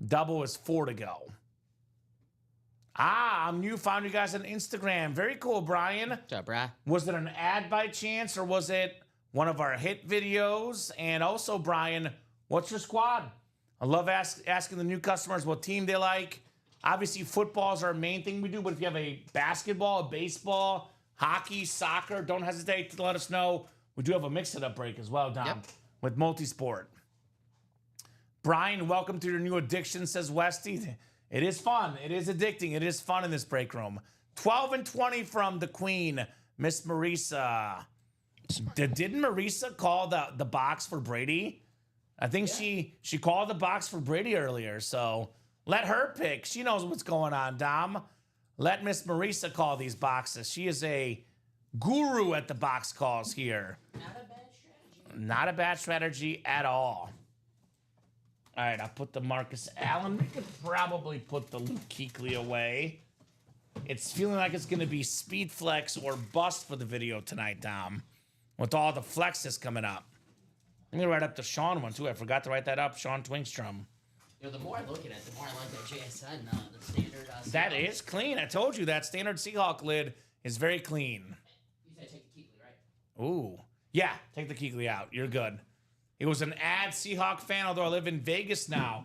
Double is 4 to go. I'm new. Found you guys on Instagram. Very cool, Brian. What's up, Brad? Was it an ad by chance, or was it one of our hit videos? And also, Brian, what's your squad? I love asking the new customers what team they like. Obviously, football is our main thing we do, but if you have a basketball, a baseball, hockey, soccer, don't hesitate to let us know. We do have a mix-it-up break as well, Dom, with Multisport. Brian, welcome to your new addiction, says Westy. It is fun. It is addicting. It is fun in this break room. 12 and 20 from the Queen, Miss Marisa. Didn't Marisa call the box for Brady? I think she called the box for Brady earlier, so let her pick. She knows what's going on, Dom. Let Miss Marisa call these boxes. She is a guru at the box calls here. Not a bad strategy. Not a bad strategy at all. All right, I'll put the Marcus Allen. We could probably put the Luke Kuechly away. It's feeling like it's going to be speed flex or bust for the video tonight, Dom, with all the flexes coming up. I'm going to write up the Sean one, too. I forgot to write that up, Sean Twingstrom. You know, the more I look at it, the more I like that JSN, the standard. That is clean. I told you that standard Seahawk lid is very clean. You said take the Kuechly, right? Ooh. Yeah, take the Kuechly out. You're good. It was an ad Seahawk fan, although I live in Vegas now.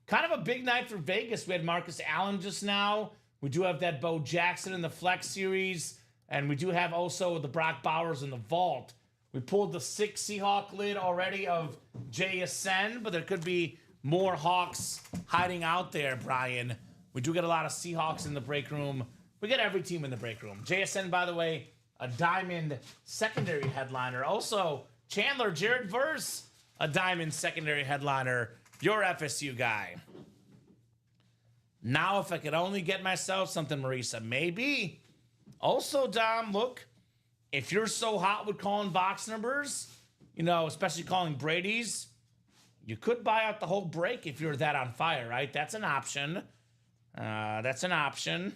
Kind of a big night for Vegas. We had Marcus Allen just now. We do have that Bo Jackson in the Flex series. And we do have also the Brock Bowers in the vault. We pulled the 6 Seahawk lid already of JSN, but there could be more Hawks hiding out there, Brian. We do get a lot of Seahawks in the break room. We get every team in the break room. JSN, by the way, a diamond secondary headliner. Also, Chandler, Jared Verse, a diamond secondary headliner. Your FSU guy. Now, if I could only get myself something, Marisa, maybe. Also, Dom, look, if you're so hot with calling box numbers, you know, especially calling Brady's, you could buy out the whole break if you're that on fire, right? That's an option. That's an option.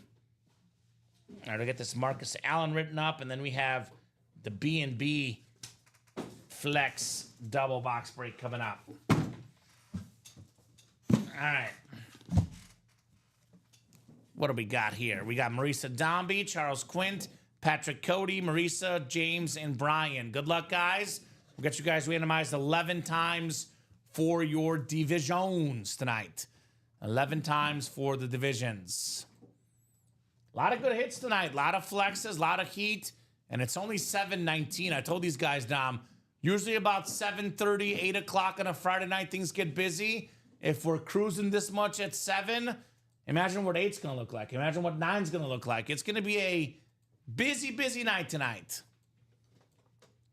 All right, I get this Marcus Allen written up, and then we have the B&B Flex double box break coming up. All right. What do we got here? We got Marisa Dombey, Charles Quint, Patrick Cody, Marisa, James, and Brian. Good luck, guys. We'll get you guys randomized 11 times for your divisions tonight. 11 times for the divisions. A lot of good hits tonight. A lot of flexes, a lot of heat. And it's only 7:19. I told these guys, Dom, usually about 7:30, 8 o'clock on a Friday night, things get busy. If we're cruising this much at 7, imagine what 8's going to look like. Imagine what 9's going to look like. It's going to be a busy, busy night tonight.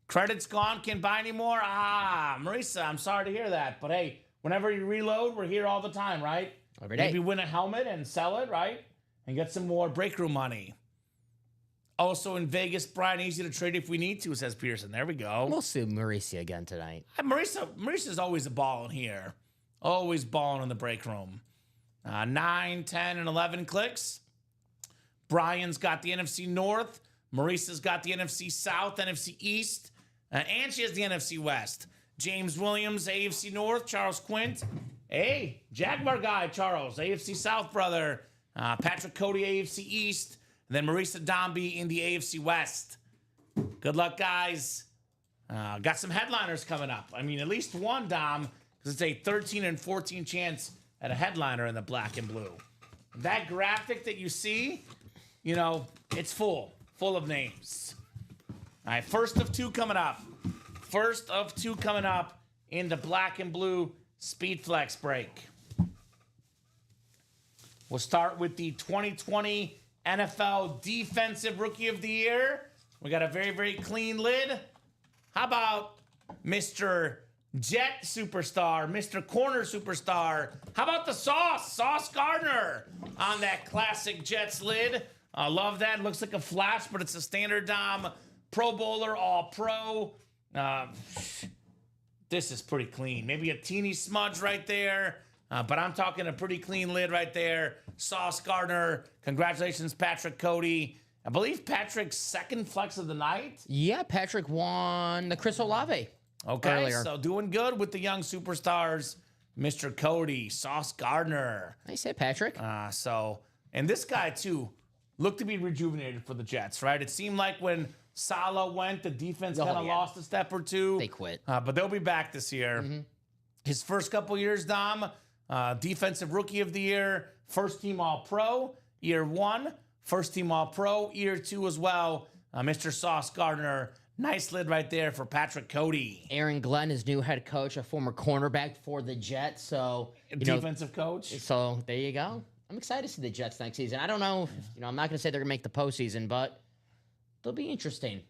Credit's gone. Can't buy anymore. Marisa, I'm sorry to hear that. But hey, whenever you reload, we're here all the time, right? Every day. Maybe win a helmet and sell it, right? And get some more break room money. Also in Vegas, Brian, easy to trade if we need to, says Pearson. There we go. We'll see Marisa again tonight. Marissa's always a ball in here. Always balling in the break room. 9, 10, and 11 clicks. Brian's got the NFC North. Marissa's got the NFC South, NFC East. And she has the NFC West. James Williams, AFC North. Charles Quint. Hey, Jaguar guy, Charles. AFC South, brother. Patrick Cody, AFC East. And then Marisa Dombey in the AFC West. Good luck, guys. Got some headliners coming up. I mean, at least one, Dom, because it's a 13 and 14 chance at a headliner in the black and blue. That graphic that you see, you know, it's full of names. All right, first of two coming up. First of two coming up in the black and blue Speed Flex break. We'll start with the 2020 NFL Defensive Rookie of the Year. We got a very, very clean lid. How about Mr. Jet Superstar, Mr. Corner Superstar? How about the Sauce Gardner on that classic Jets lid? I love that. Looks like a flash, but it's a standard Dom. Pro Bowler, All Pro. This is pretty clean. Maybe a teeny smudge right there, but I'm talking a pretty clean lid right there. Sauce Gardner. Congratulations, Patrick Cody. I believe Patrick's second flex of the night. Yeah, Patrick won the Chris Olave. Okay, earlier. so doing good with the young superstars, Mr. Cody, Sauce Gardner. Nice hit, Patrick. And this guy too looked to be rejuvenated for the Jets, right? It seemed like when Salah went, the defense kind of lost a step or two. They quit. But they'll be back this year. His first couple years, Dom, Defensive Rookie of the Year, first team All-Pro, year one, first team All-Pro, year two as well. Mr. Sauce Gardner, nice lid right there for Patrick Cody. Aaron Glenn is new head coach, a former cornerback for the Jets. So Defensive coach. So there you go. I'm excited to see the Jets next season. I don't know, I'm not going to say they're going to make the postseason, but they'll be interesting.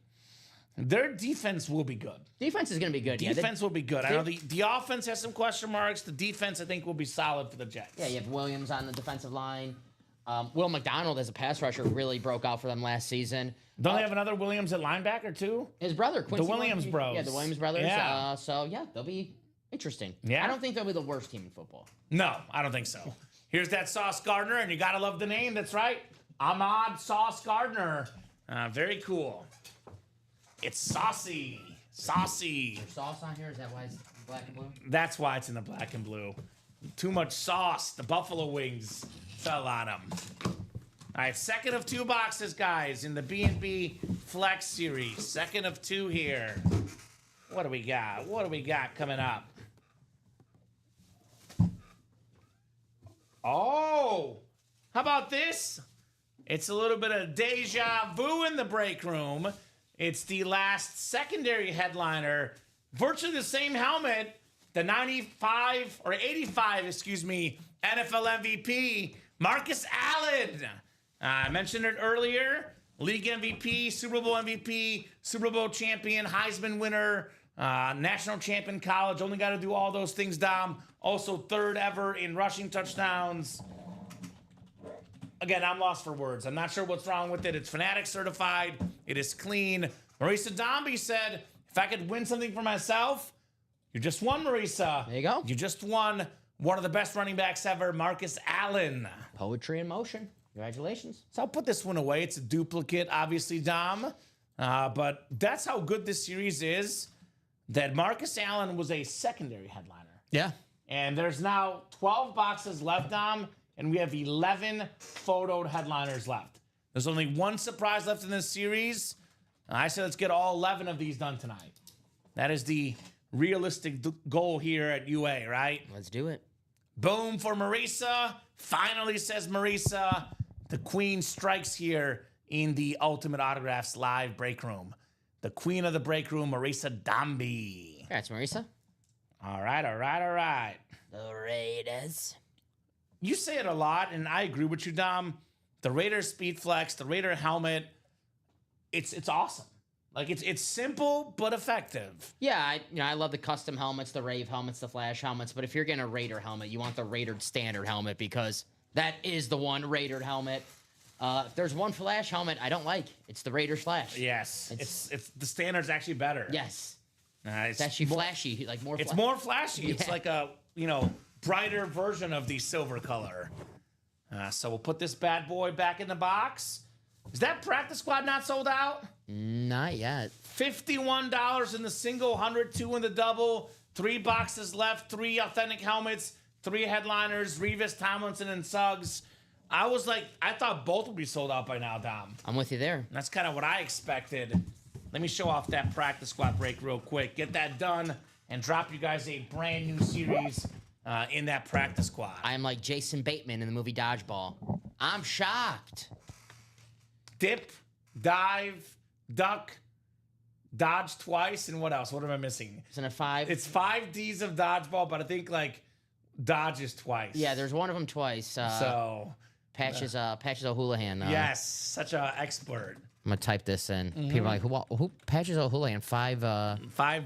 Their defense will be good. Defense is going to be good. Defense will be good. I know the offense has some question marks. The defense, I think, will be solid for the Jets. Yeah, you have Williams on the defensive line. Will McDonald as a pass rusher really broke out for them last season. Don't they have another Williams at linebacker too? His brother, Quincy. The Williams bros. Yeah, the Williams brothers. Yeah. They'll be interesting. Yeah. I don't think they'll be the worst team in football. No, I don't think so. Here's that Sauce Gardner, and you got to love the name. That's right. Ahmad Sauce Gardner. Very cool. It's saucy. Saucy. Sauce on here? Is that why it's black and blue? That's why it's in the black and blue. Too much sauce. The buffalo wings fell on them. All right, second of two boxes, guys, in the B&B Flex Series. Second of two here. What do we got? What do we got coming up? Oh, how about this? It's a little bit of deja vu in the break room. It's the last secondary headliner. Virtually the same helmet. The 95 or 85, NFL MVP, Marcus Allen. I mentioned it earlier. League MVP, Super Bowl MVP, Super Bowl champion, Heisman winner, national champion college. Only got to do all those things, Dom. Also third ever in rushing touchdowns. Again, I'm lost for words. I'm not sure what's wrong with it. It's Fanatic certified. It is clean. Marisa Dombey said, if I could win something for myself, you just won, Marisa. There you go. You just won one of the best running backs ever, Marcus Allen. Poetry in motion. Congratulations. So I'll put this one away. It's a duplicate, obviously, Dom. But that's how good this series is, that Marcus Allen was a secondary headliner. Yeah. And there's now 12 boxes left, Dom, and we have 11 photoed headliners left. There's only one surprise left in this series. I said let's get all 11 of these done tonight. That is the realistic goal here at UA, right? Let's do it. Boom for Marisa. Finally, says Marisa. The queen strikes here in the Ultimate Autographs live break room. The queen of the break room, Marisa Dombey. Congrats, Marisa. All right. The Raiders. You say it a lot, and I agree with you, Dom. The Raider Speed Flex, the Raider helmet, it's awesome. Like it's simple but effective. Yeah, I love the custom helmets, the Rave helmets, the Flash helmets. But if you're getting a Raider helmet, you want the Raider standard helmet because that is the one Raider helmet. If there's one Flash helmet I don't like, it's the Raider Flash. Yes, it's the standard's actually better. Yes, it's actually flashy, like more. It's more flashy. Yeah. It's like a brighter version of the silver color. So we'll put this bad boy back in the box. Is that practice squad not sold out? Not yet. $51 in the single, 102 in the double, 3 boxes left, 3 authentic helmets, 3 headliners, Revis, Tomlinson, and Suggs. I thought both would be sold out by now, Dom. I'm with you there. That's kind of what I expected. let me show off that practice squad break real quick. Get that done and drop you guys a brand new series in that practice squad. I am like Jason Bateman in the movie Dodgeball. I'm shocked. Dip, dive, duck, dodge twice, and what else? What am I missing? Isn't it 5? It's 5 Ds of dodgeball, but I think like dodge is twice. Yeah, there's one of them twice. So Patches O'Houlihan. yes, such an expert. I'm gonna type this in. People are like, who Patches O'Houlihan? 5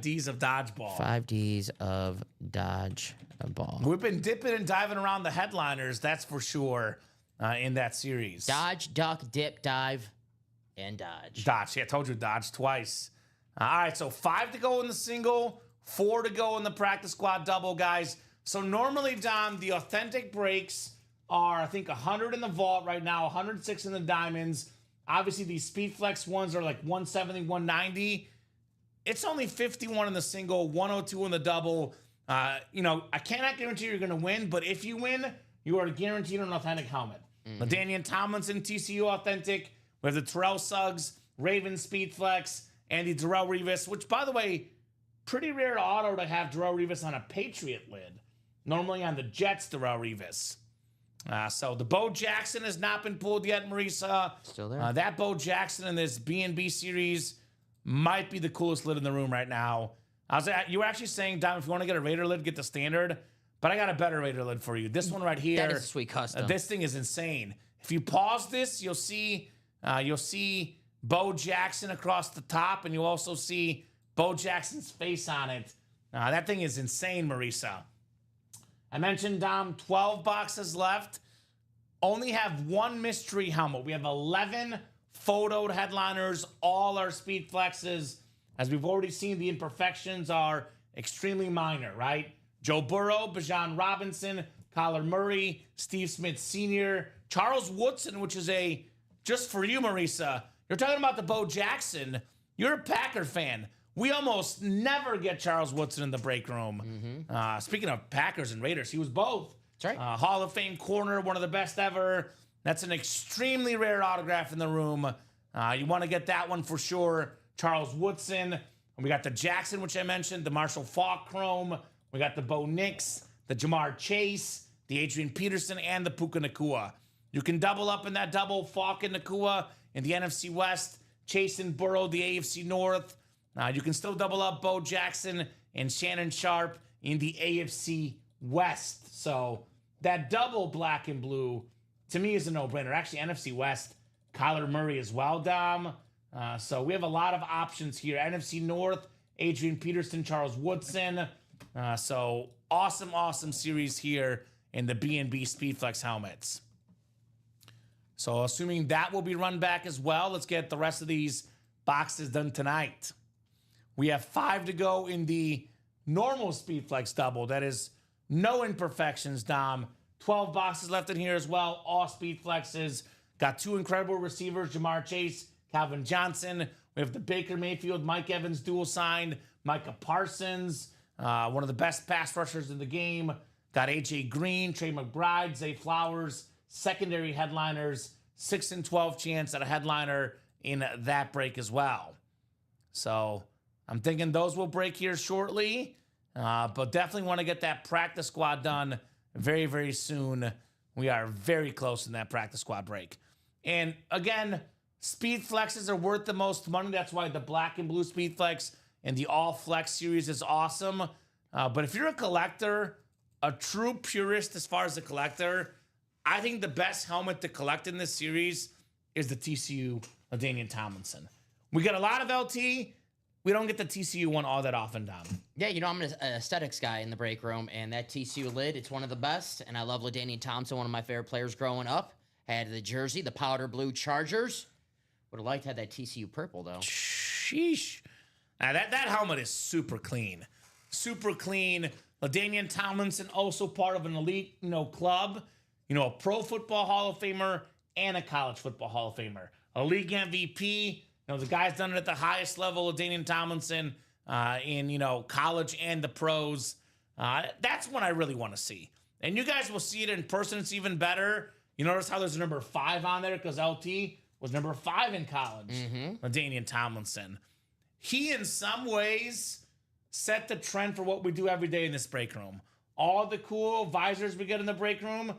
Ds of dodgeball. 5 Ds of dodgeball. We've been dipping and diving around the headliners, that's for sure, in that series. Dodge, duck, dip, dive, and dodge. Dodge. Yeah, I told you dodge twice. All right, so 5 to go in the single, 4 to go in the practice squad double, guys. So normally, Dom, the authentic breaks are, I think, 100 in the vault right now, 106 in the diamonds. Obviously, these Speed Flex ones are like 170, 190. It's only 51 in the single, 102 in the double. I cannot guarantee you're going to win, but if you win, you are guaranteed an authentic helmet. LaDainian Tomlinson, TCU authentic. We have the Terrell Suggs, Ravens Speed Flex, and the Darrell Revis, which, by the way, pretty rare auto to have Darrell Revis on a Patriot lid. Normally on the Jets, Darrell Revis. So the Bo Jackson has not been pulled yet, Marisa. Still there. That Bo Jackson in this B&B series might be the coolest lid in the room right now. You were actually saying, Dom, if you want to get a Raider lid, get the standard. But I got a better Raider lid for you. This one right here. That is a sweet custom. This thing is insane. If you pause this, you'll see Bo Jackson across the top, and you'll also see Bo Jackson's face on it. That thing is insane, Marisa. I mentioned, Dom, 12 boxes left. Only have 1 mystery helmet. We have 11 photoed headliners. All our Speed Flexes. As we've already seen, the imperfections are extremely minor, right? Joe Burrow, Bijan Robinson, Kyler Murray, Steve Smith Sr., Charles Woodson, which is just for you, Marisa. You're talking about the Bo Jackson. You're a Packer fan. We almost never get Charles Woodson in the break room. Speaking of Packers and Raiders, he was both. That's right. Hall of Fame corner, one of the best ever. That's an extremely rare autograph in the room. You want to get that one for sure. Charles Woodson. And we got the Jackson, which I mentioned, the Marshall Faulk Chrome. We got the Bo Nix, the Jamar Chase, the Adrian Peterson, and the Puka Nacua. You can double up in that double, Faulk and Nacua in the NFC West, Chase and Burrow, the AFC North. You can still double up Bo Jackson and Shannon Sharp in the AFC West. So that double black and blue, to me, is a no-brainer. Actually, NFC West, Kyler Murray as well, Dom. So we have a lot of options here. NFC North, Adrian Peterson, Charles Woodson. So awesome series here in the B&B Speedflex helmets. So assuming that will be run back as well, let's get the rest of these boxes done tonight. We have 5 to go in the normal Speedflex double. That is no imperfections, Dom. 12 boxes left in here as well. All Speedflexes. Got 2 incredible receivers, Jamar Chase, Calvin Johnson. We have the Baker Mayfield, Mike Evans dual signed. Micah Parsons, one of the best pass rushers in the game. Got A.J. Green, Trey McBride, Zay Flowers. Secondary headliners. 6 and 12 chance at a headliner in that break as well. So I'm thinking those will break here shortly, but definitely want to get that practice squad done very, very soon. We are very close in that practice squad break. And again, Speed Flexes are worth the most money. That's why the black and blue Speed Flex and the All Flex series is awesome. But if you're a collector, a true purist as far as a collector, I think the best helmet to collect in this series is the TCU LaDainian Tomlinson. We get a lot of LT. We don't get the TCU one all that often, Dom. Yeah, I'm an aesthetics guy in the break room, and that TCU lid, it's one of the best. And I love LaDainian Thompson, one of my favorite players growing up. Had the jersey, the powder blue Chargers. Would have liked to have that TCU purple, though. Sheesh. Now, that helmet is super clean. Super clean. LaDainian Tomlinson, also part of an elite, club. A Pro Football Hall of Famer and a College Football Hall of Famer. A league MVP. The guy's done it at the highest level of Danian Tomlinson in, college and the pros. That's what I really want to see. And you guys will see it in person. It's even better. You notice how there's a number 5 on there because LT was number 5 in college. Danian Tomlinson. he in some ways set the trend for what we do every day in this break room. All the cool visors we get in the break room.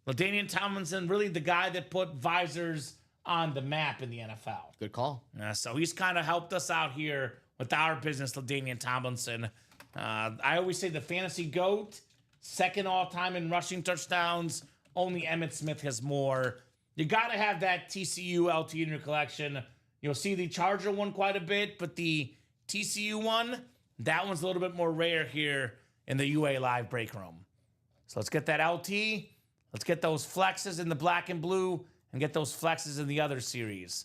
LaDainian Tomlinson, really the guy that put visors on the map in the NFL. Good call. So he's kind of helped us out here with our business, LaDainian Tomlinson. I always say the fantasy GOAT, second all-time in rushing touchdowns. Only Emmitt Smith has more. You got to have that TCU LT in your collection. You'll see the Charger one quite a bit, but the TCU one, that one's a little bit more rare here in the UA Live break room. So let's get that LT. Let's get those flexes in the black and blue and get those flexes in the other series.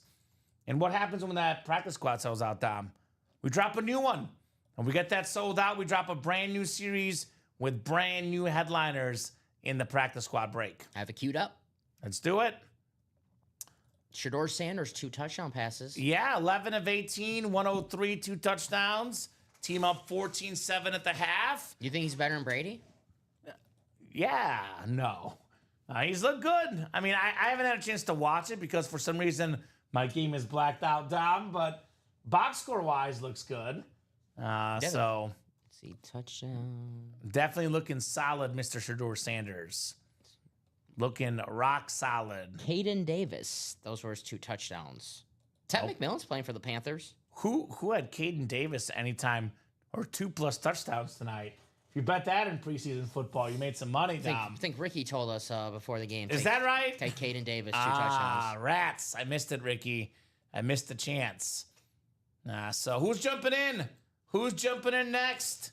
And what happens when that practice squad sells out, Dom? We drop a new one. When we get that sold out, we drop a brand new series with brand new headliners in the practice squad break. I have it queued up. Let's do it. Shedeur Sanders, 2 touchdown passes. Yeah, 11 of 18, 103, 2 touchdowns. Team up 14-7 at the half. You think he's better than Brady? Yeah, no. He's looked good. I mean, I haven't had a chance to watch it because for some reason my game is blacked out, Dom, but box score-wise looks good. So Let's see, touchdown. definitely looking solid, Mr. Shedeur Sanders. Looking rock solid. Caden Davis. Those were his 2 touchdowns. Ted McMillan's playing for the Panthers. Who had Caden Davis anytime or 2+ touchdowns tonight? If you bet that in preseason football, you made some money, Dom. I think Ricky told us before the game. Is that right? Take Caden Davis, 2 touchdowns. Rats. I missed it, Ricky. I missed the chance. So who's jumping in? Who's jumping in next?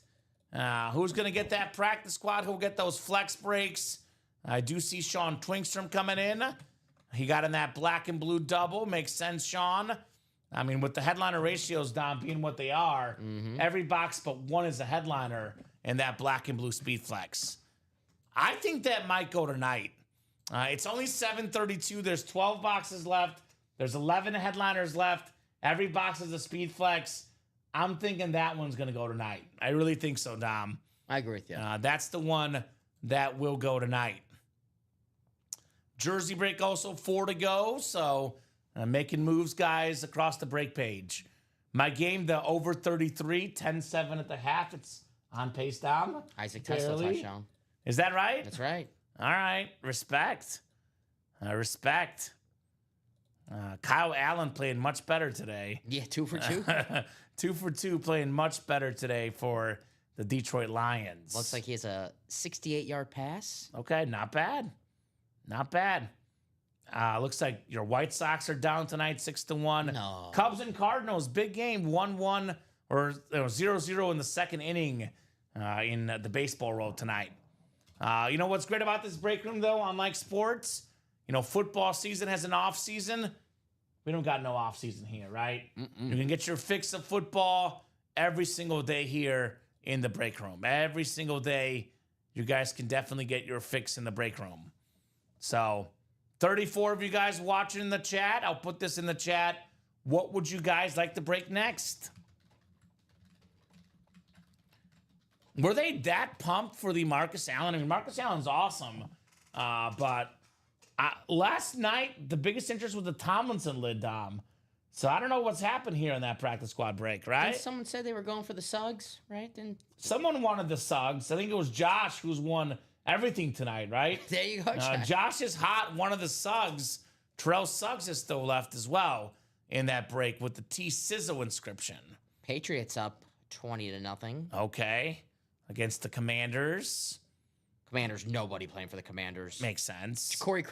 Who's going to get that practice squad? Who'll get those flex breaks? I do see Sean Twinkstrom coming in. He got in that black and blue double. Makes sense, Sean. I mean, with the headliner ratios, Dom, being what they are, every box but one is a headliner in that black and blue speed flex. I think that might go tonight. It's only 7:32. There's 12 boxes left. There's 11 headliners left. Every box is a speed flex. I'm thinking that one's going to go tonight. I really think so, Dom. I agree with you. That's the one that will go tonight. Jersey break also 4 to go. So making moves, guys, across the break page. My game, the over 33, 10-7 at the half. It's on pace, Dom. Isaac Tesla Barely. touchdown. Is that right? That's right. All right. Respect. Respect. Kyle Allen playing much better today. Yeah, 2 for 2. 2 for 2 playing much better today for the Detroit Lions. Looks like he has a 68-yard pass. Okay, not bad. Not bad. Looks like your White Sox are down tonight, 6-1. No. Cubs and Cardinals, big game, 1-1 or 0-0 in the second inning in the baseball world tonight. You know what's great about this break room, though, unlike sports? You know, football season has an off season. We don't got no off season here, right? You can get your fix of football every single day here in the break room. Every single day, you guys can definitely get your fix in the break room. So, 34 of you guys watching in the chat. I'll put this in the chat. What would you guys like to break next? Were they that pumped for the Marcus Allen? I mean, Marcus Allen's awesome. But last night, the biggest interest was the Tomlinson lid, Dom. So I don't know what's happened here in that practice squad break, right? Didn't someone said they were going for the Suggs, right? Someone wanted the Suggs. I think it was Josh who's won everything tonight, right? There you go, Josh. Josh is hot. One of the Suggs, Terrell Suggs, is still left as well in that break with the T Sizzle inscription. Patriots up 20-0. Okay. Against the Commanders. Commanders, nobody playing for the Commanders. Makes sense. Corey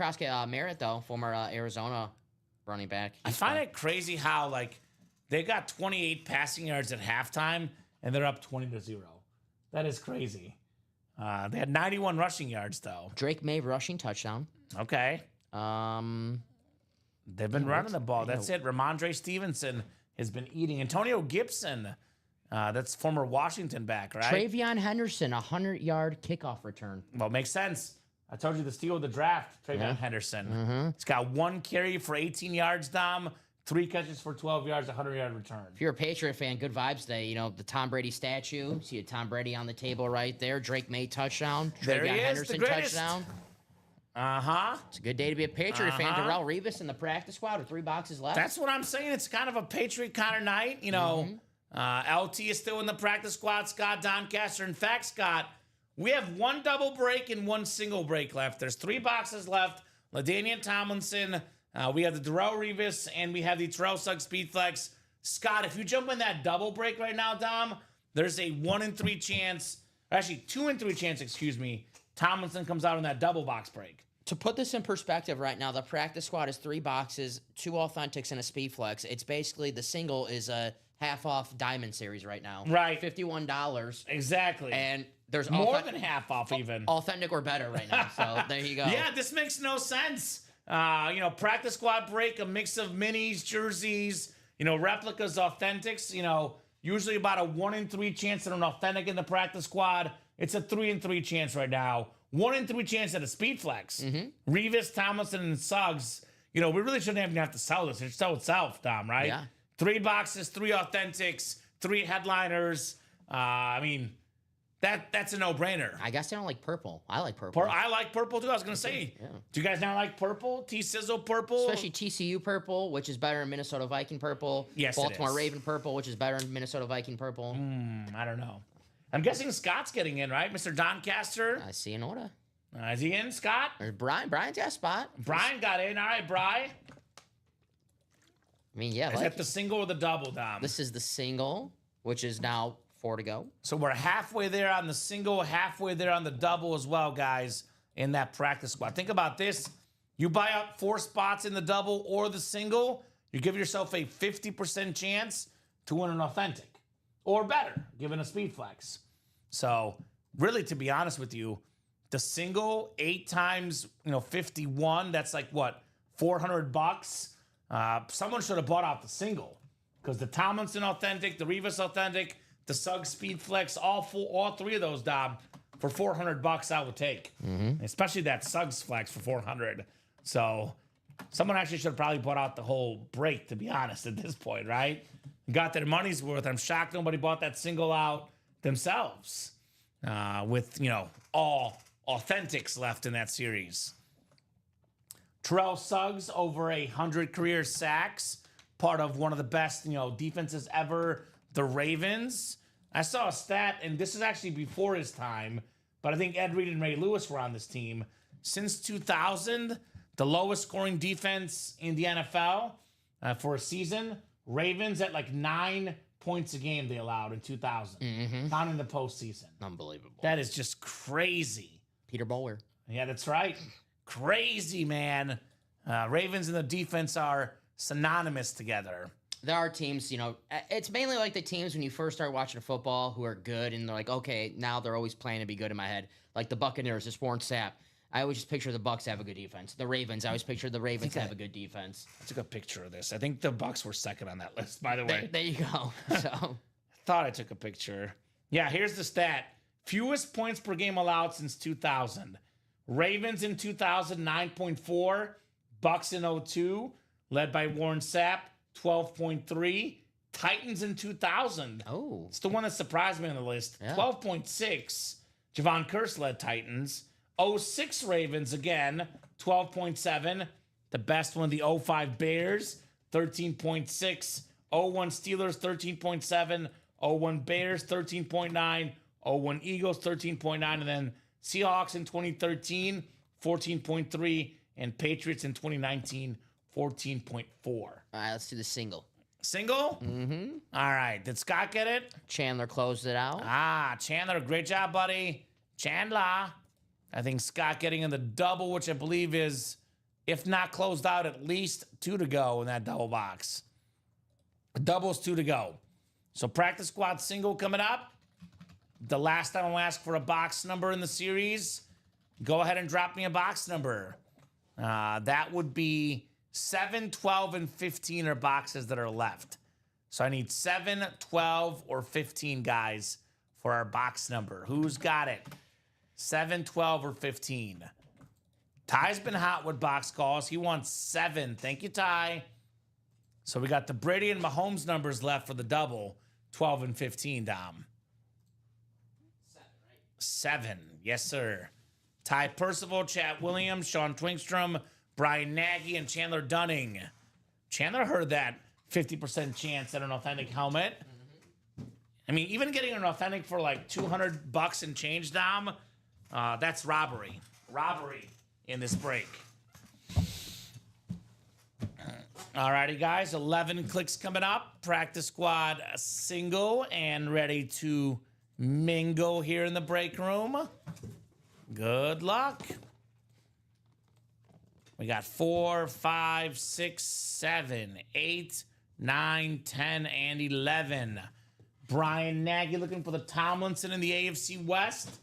Merritt, though, former Arizona running back. I find it crazy how, like, they got 28 passing yards at halftime, and they're up 20-0. That is crazy. They had 91 rushing yards, though. Drake May rushing touchdown. Okay. They've been running the ball. That's it. Ramondre Stevenson has been eating. Antonio Gibson, that's former Washington back, right? Travion Henderson, 100-yard kickoff return. Well, makes sense. I told you the steal of the draft, Travion Henderson. He's got 1 carry for 18 yards, Dom. 3 catches for 12 yards, 100-yard return. If you're a Patriot fan, good vibes today. You know, the Tom Brady statue. See a Tom Brady on the table right there. Drake May touchdown. There he Travion is, Henderson the greatest. touchdown. Uh-huh. It's a good day to be a Patriot fan. Darrell Revis in the practice squad with 3 boxes left. That's what I'm saying. It's kind of a Patriot kind of night. You know, LT is still in the practice squad. Scott Doncaster. In fact, Scott, we have one double break and one single break left. There's 3 boxes left. LaDainian Tomlinson. We have the Darrell Revis, and we have the Terrell Suggs Speed Flex. Scott, if you jump in that double break right now, Dom, there's a 1 in 3 chance, actually 2 in 3 chance, excuse me, Tomlinson comes out in that double box break. To put this in perspective right now, the practice squad is 3 boxes, 2 authentics, and a speed flex. It's basically the single is a half off diamond series right now. Right. $51. Exactly. And there's more than half off even. Authentic or better right now. So there you go. Yeah, this makes no sense. Practice squad break, a mix of minis, jerseys, replicas, authentics, usually about a 1 in 3 chance at an authentic in the practice squad. It's a 3 in 3 chance right now. 1 in 3 chance at a speed flex. Revis, Tomlinson, and Suggs. We really shouldn't even have to sell this. It should sell itself, Dom, right? Yeah. 3 boxes, 3 authentics, 3 headliners. That's a no-brainer. I guess I don't like purple. I like purple. I like purple too. I was gonna say, do you guys not like purple? T-Sizzle purple, Especially TCU purple, which is better than Minnesota Viking purple. Yes, it Baltimore is. Raven purple, which is better than Minnesota Viking purple. I don't know. I'm guessing Scott's getting in, right, Mr. Doncaster? I see an order. Is he in, Scott? Or Brian. Brian's got a spot. Brian got in. All right, Brian. I mean, yeah. Is that the single or the double, Dom? This is the single, which is now 4 to go. So we're halfway there on the single, halfway there on the double as well, guys, in that practice squad. Think about this. You buy out 4 spots in the double or the single, you give yourself a 50% chance to win an authentic. Or better, given a speed flex. So, really, to be honest with you, the single, 8 times, 51, that's like, what, $400? Someone should have bought out the single. Because the Tomlinson authentic, the Revis authentic, the Suggs Speed Flex, all 3 of those, Dom, for $400 I would take. Especially that Suggs Flex for $400. So someone actually should have probably bought out the whole break, to be honest, at this point, right? Got their money's worth. I'm shocked nobody bought that single out themselves. With, all authentics left in that series. Terrell Suggs, over 100 career sacks. Part of one of the best, defenses ever. The Ravens. I saw a stat, and this is actually before his time, but I think Ed Reed and Ray Lewis were on this team. Since 2000, the lowest scoring defense in the NFL for a season, Ravens at like 9 points a game they allowed in 2000, not in the postseason. Unbelievable. That is just crazy. Peter Bowler. Yeah, that's right. Crazy, man. Ravens and the defense are synonymous together. There are teams, it's mainly like the teams when you first start watching football who are good and they're like, okay, now they're always playing to be good in my head. Like the Buccaneers, this Warren Sapp. I always just picture the Bucs have a good defense. The Ravens, I always picture the Ravens have a good defense. I took a picture of this. I think the Bucs were second on that list, by the way. There you go. So Thought I took a picture. Yeah, here's the stat. Fewest points per game allowed since 2000. Ravens in 2000, 9.4. Bucs in 02, led by Warren Sapp, 12.3. Titans in 2000. Oh. It's the one that surprised me on the list. Yeah. 12.6. Javon Curse led Titans. 06 Ravens again, 12.7. The best one, the 05 Bears, 13.6. 01 Steelers, 13.7. 01 Bears, 13.9. 01 Eagles, 13.9. And then Seahawks in 2013, 14.3. And Patriots in 2019, 14.4. All right, let's do the single. Single? Mm-hmm. All right. Did Scott get it? Chandler closed it out. Chandler, great job, buddy. Chandler. I think Scott getting in the double, which I believe is, if not closed out, at least 2 to go in that double box. Double's 2 to go. So practice squad single coming up. The last time I'll ask for a box number in the series. Go ahead and drop me a box number. That would be 7, 12, and 15 are boxes that are left. So I need 7, 12, or 15 guys for our box number. Who's got it? 7, 12, or 15. Ty's been hot with box calls. He wants 7. Thank you, Ty. So we got the Brady and Mahomes numbers left for the double. 12 and 15, Dom. 7. Yes, sir. Ty Percival, Chat Williams, Sean Twingstrom, Brian Nagy, and Chandler Dunning. Chandler heard that 50% chance at an authentic helmet. I mean, even getting an authentic for like $200 and change, Dom, that's robbery. Robbery in this break. Alrighty, guys, 11 clicks coming up. Practice squad single and ready to mingle here in the break room. Good luck. We got 4, 5, 6, 7, 8, 9, 10, and 11. Brian Nagy looking for the Tomlinson in the AFC West.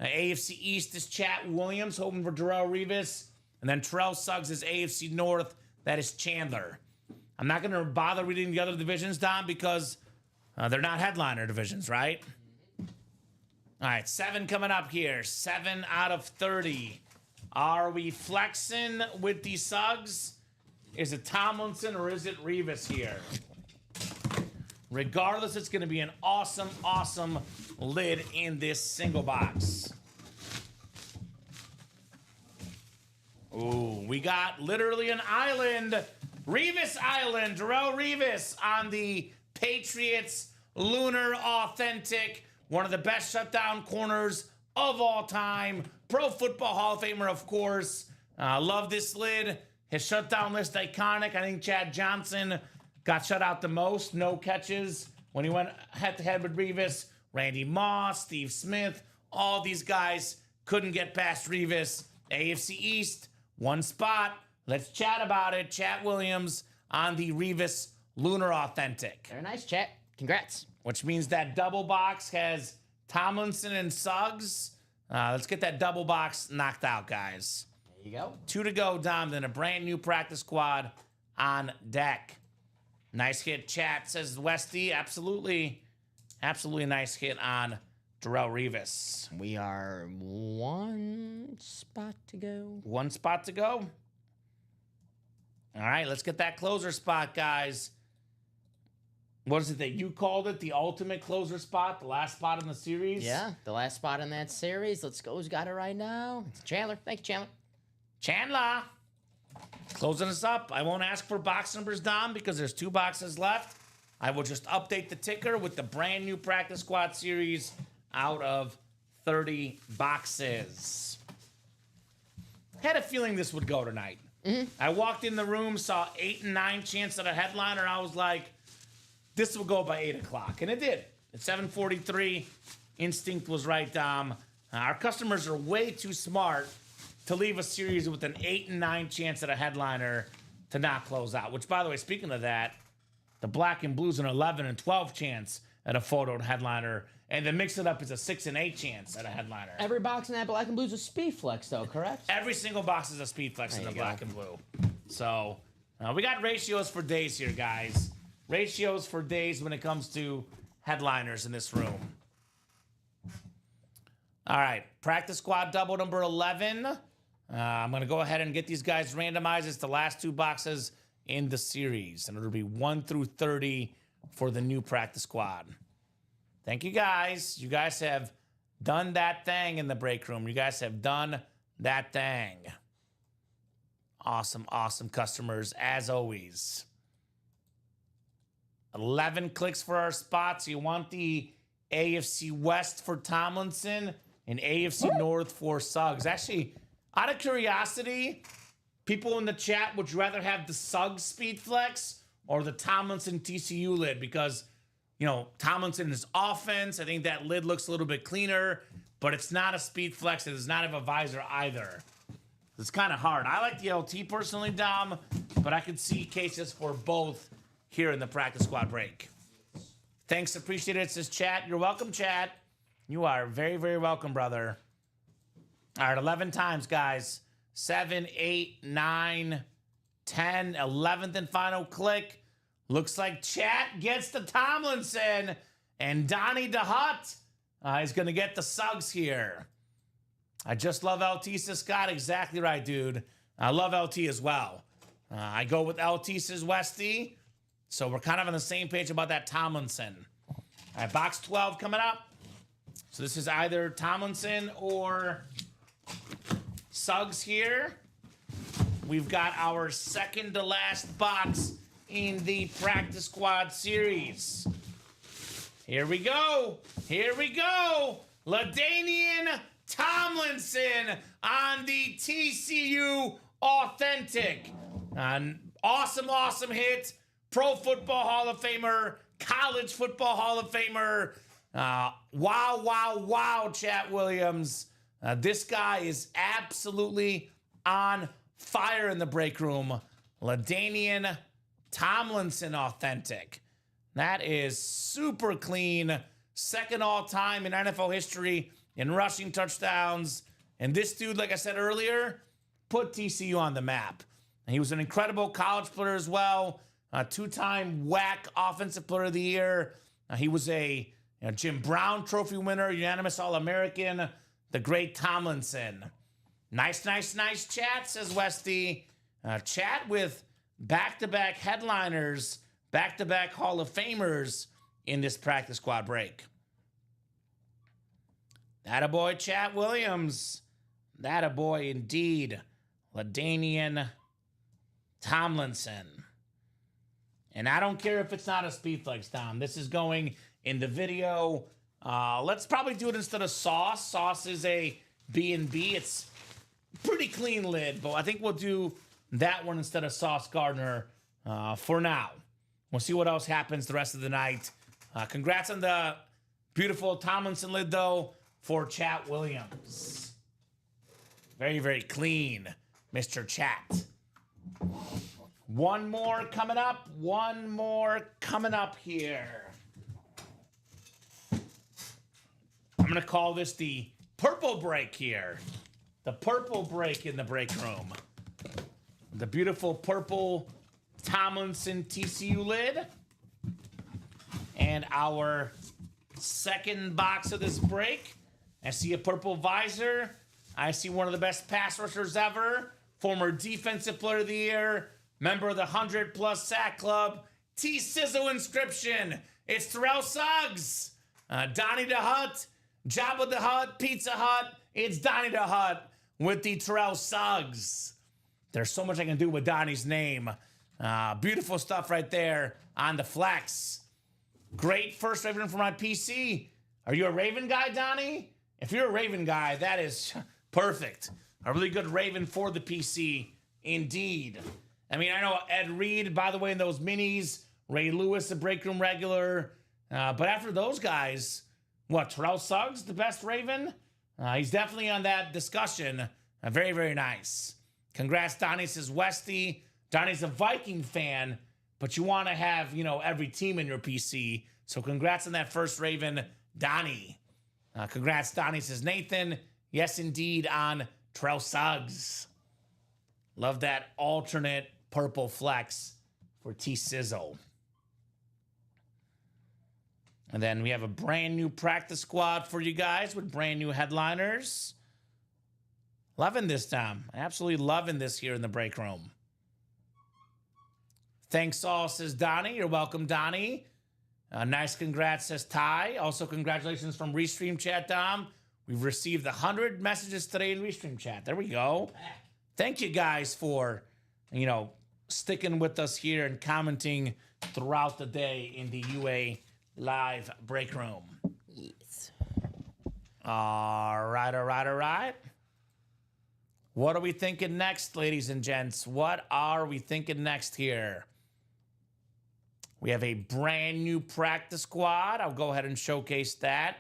AFC East is Chat Williams, hoping for Darrelle Revis. And then Terrell Suggs is AFC North. That is Chandler. I'm not going to bother reading the other divisions, Dom, because they're not headliner divisions, right? All right, 7 coming up here. 7 out of 30. Are we flexing with the Suggs? Is it Tomlinson or is it Revis here? Regardless, it's going to be an awesome, awesome lid in this single box. Ooh, we got literally an island. Revis Island. Darrelle Revis on the Patriots Lunar Authentic. One of the best shutdown corners of all time. Pro Football Hall of Famer, of course. Love this lid. His shutdown list, iconic. I think Chad Johnson got shut out the most. No catches when he went head-to-head with Revis. Randy Moss, Steve Smith, all these guys couldn't get past Revis. AFC East, one spot. Let's chat about it. Chat Williams on the Revis Lunar Authentic. Very nice, Chat. Congrats. Which means that double box has Tomlinson and Suggs. Let's get that double box knocked out, guys. There you go. 2 to go, Dom. Then a brand new practice squad on deck. Nice hit, Chat, says Westy. Absolutely. Absolutely nice hit on Darrelle Revis. We are 1 spot to go. 1 spot to go. All right, let's get that closer spot, guys. What is it that you called it? The ultimate closer spot? The last spot in the series? Yeah, the last spot in that series. Let's go. Who's got it right now? It's Chandler. Thank you, Chandler. Chandler. Closing us up. I won't ask for box numbers, Dom, because there's 2 boxes left. I will just update the ticker with the brand new practice squad series out of 30 boxes. Had a feeling this would go tonight. I walked in the room, saw 8 and 9 chance at a headliner. I was like, this will go by 8 o'clock. And it did. At 7:43, instinct was right, Dom. Our customers are way too smart to leave a series with an 8 and 9 chance at a headliner to not close out. Which, by the way, speaking of that, the black and blue's an 11 and 12 chance at a photo headliner. And then mix it up is a 6 and 8 chance at a headliner. Every box in that black and blue is a speed flex, though, correct? Every single box is a speed flex in the There you black go. and blue. So we got ratios for days here, guys. Ratios for days when it comes to headliners in this room. All right, practice squad double number 11. I'm going to go ahead and get these guys randomized. It's the last 2 boxes in the series. And it'll be 1 through 30 for the new practice squad. Thank you, guys. You guys have done that thing in the break room. You guys have done that thing. Awesome, awesome customers, as always. 11 clicks for our spots. You want the AFC West for Tomlinson and AFC North for Suggs. Actually, out of curiosity, people in the chat, would you rather have the Suggs speed flex or the Tomlinson TCU lid? Because, you know, Tomlinson is offense. I think that lid looks a little bit cleaner, but it's not a speed flex. It does not have a visor either. It's kind of hard. I like the LT personally, Dom, but I could see cases for both here in the practice squad break. Thanks, appreciate it, says Chat. You're welcome, Chat. You are very, very welcome, brother. All right, 11 times, guys. 7, 8, 9, 10, 11th and final click. Looks like Chat gets the Tomlinson, and Donnie DeHutt is going to get the Suggs here. I just love LT, says Scott. Exactly right, dude. I love LT as well. I go with LT, says Westy. So we're kind of on the same page about that Tomlinson. All right, box 12 coming up. So this is either Tomlinson or Suggs here. We've got our second to last box in the practice squad series. Here we go. Here we go. LaDainian Tomlinson on the TCU Authentic. An awesome hit. Pro Football Hall of Famer. College Football Hall of Famer. Wow, Chat Williams. This guy is absolutely on fire in the break room. LaDainian Tomlinson Authentic. That is super clean. Second all-time in NFL history in rushing touchdowns. And this dude, like I said earlier, put TCU on the map. And he was an incredible college player as well. A two-time WAC Offensive Player of the Year. He was a Jim Brown Trophy winner, unanimous All-American. The great Tomlinson. Nice chat, says Westy. Chat with back-to-back headliners, back-to-back Hall of Famers in this practice squad break. Attaboy, Chat Williams. Attaboy indeed. LaDainian Tomlinson. And I don't care if it's not a Speedflex, Dom. This is going in the video. Let's probably do it instead of Sauce. Sauce is a B&B. It's pretty clean lid, but I think we'll do that one instead of Sauce Gardner for now. We'll see what else happens the rest of the night. Congrats on the beautiful Tomlinson lid, though, for Chat Williams. Very clean, Mr. Chat. One more coming up here. I'm going to call this the purple break here. The purple break in the break room. The beautiful purple Tomlinson TCU lid. And our second box of this break. I see a purple visor. I see one of the best pass rushers ever. Former Defensive Player of the Year. Member of the 100+ sack club. T-Sizzle inscription. It's Terrell Suggs. Donnie the Hut. Jabba the Hutt. Pizza Hut. It's Donnie the Hut with the Terrell Suggs. There's so much I can do with Donnie's name. Beautiful stuff right there on the flex. Great first Raven for my PC. Are you a Raven guy, Donnie? If you're a Raven guy, that is perfect. A really good Raven for the PC, indeed. I mean, I know Ed Reed, by the way, in those minis. Ray Lewis, the break room regular. But after those guys, what, Terrell Suggs, the best Raven? He's definitely on that discussion. Very nice. Congrats, Donnie, says Westy. Donnie's a Viking fan, but you want to have, every team in your PC. So congrats on that first Raven, Donnie. Congrats, Donnie, says Nathan. Yes, indeed, on Terrell Suggs. Love that alternate purple flex for T-Sizzle. And then we have a brand new practice squad for you guys with brand new headliners. Loving this, Tom. Absolutely loving this here in the break room. Thanks all, says Donnie. You're welcome, Donnie. Nice congrats, says Ty. Also, congratulations from Restream Chat, Dom. We've received 100 messages today in Restream Chat. There we go. Thank you guys for, sticking with us here and commenting throughout the day in the UA live break room. Yes. All right. What are we thinking next, ladies and gents? What are we thinking next here? We have a brand new practice squad. I'll go ahead and showcase that.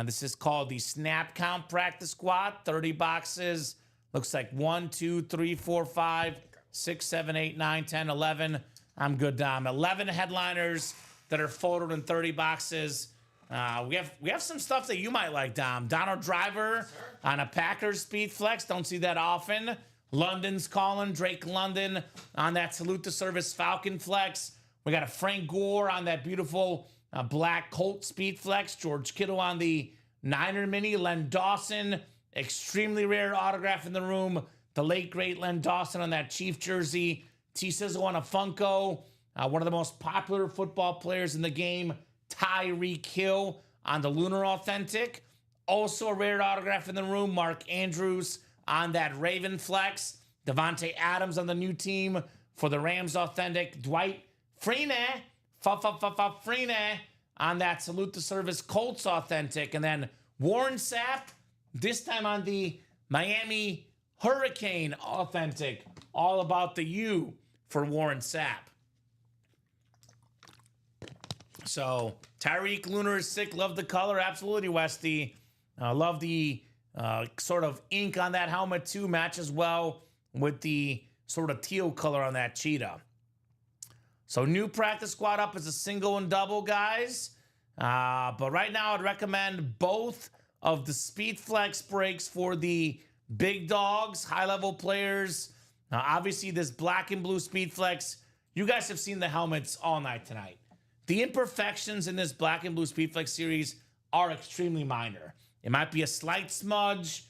This is called the Snap Count Practice Squad. 30 boxes. Looks like 1, 2, 3, 4, 5, 6, 7, 8, 9, 10, 11. I'm good, Dom. 11 headliners that are photoed in 30 boxes. We have some stuff that you might like, Dom. Donald Driver on a Packers Speed Flex. Don't see that often. London's calling. Drake London on that Salute to Service Falcon Flex. We got a Frank Gore on that beautiful black Colt Speed Flex. George Kittle on the Niner Mini. Len Dawson, extremely rare autograph in the room. The late, great Len Dawson on that Chief jersey. T-Sizzle on a Funko. One of the most popular football players in the game, Tyreek Hill on the Lunar Authentic. Also a rare autograph in the room, Mark Andrews on that Raven Flex. Devontae Adams on the new team for the Rams Authentic. Dwight Freeney, Freeney on that Salute the Service Colts Authentic. And then Warren Sapp, this time on the Miami Hurricane Authentic. All about the U for Warren Sapp. So Tyreek Lunar is sick. Love the color. Absolutely, Westy. Love the sort of ink on that helmet too. Matches well with the sort of teal color on that cheetah. So new practice squad up is a single and double, guys. But right now I'd recommend both of the Speed Flex breaks for the big dogs, high-level players. Now, obviously, this black and blue Speed Flex, you guys have seen the helmets all night tonight. The imperfections in this black and blue Speed Flex series are extremely minor. It might be a slight smudge,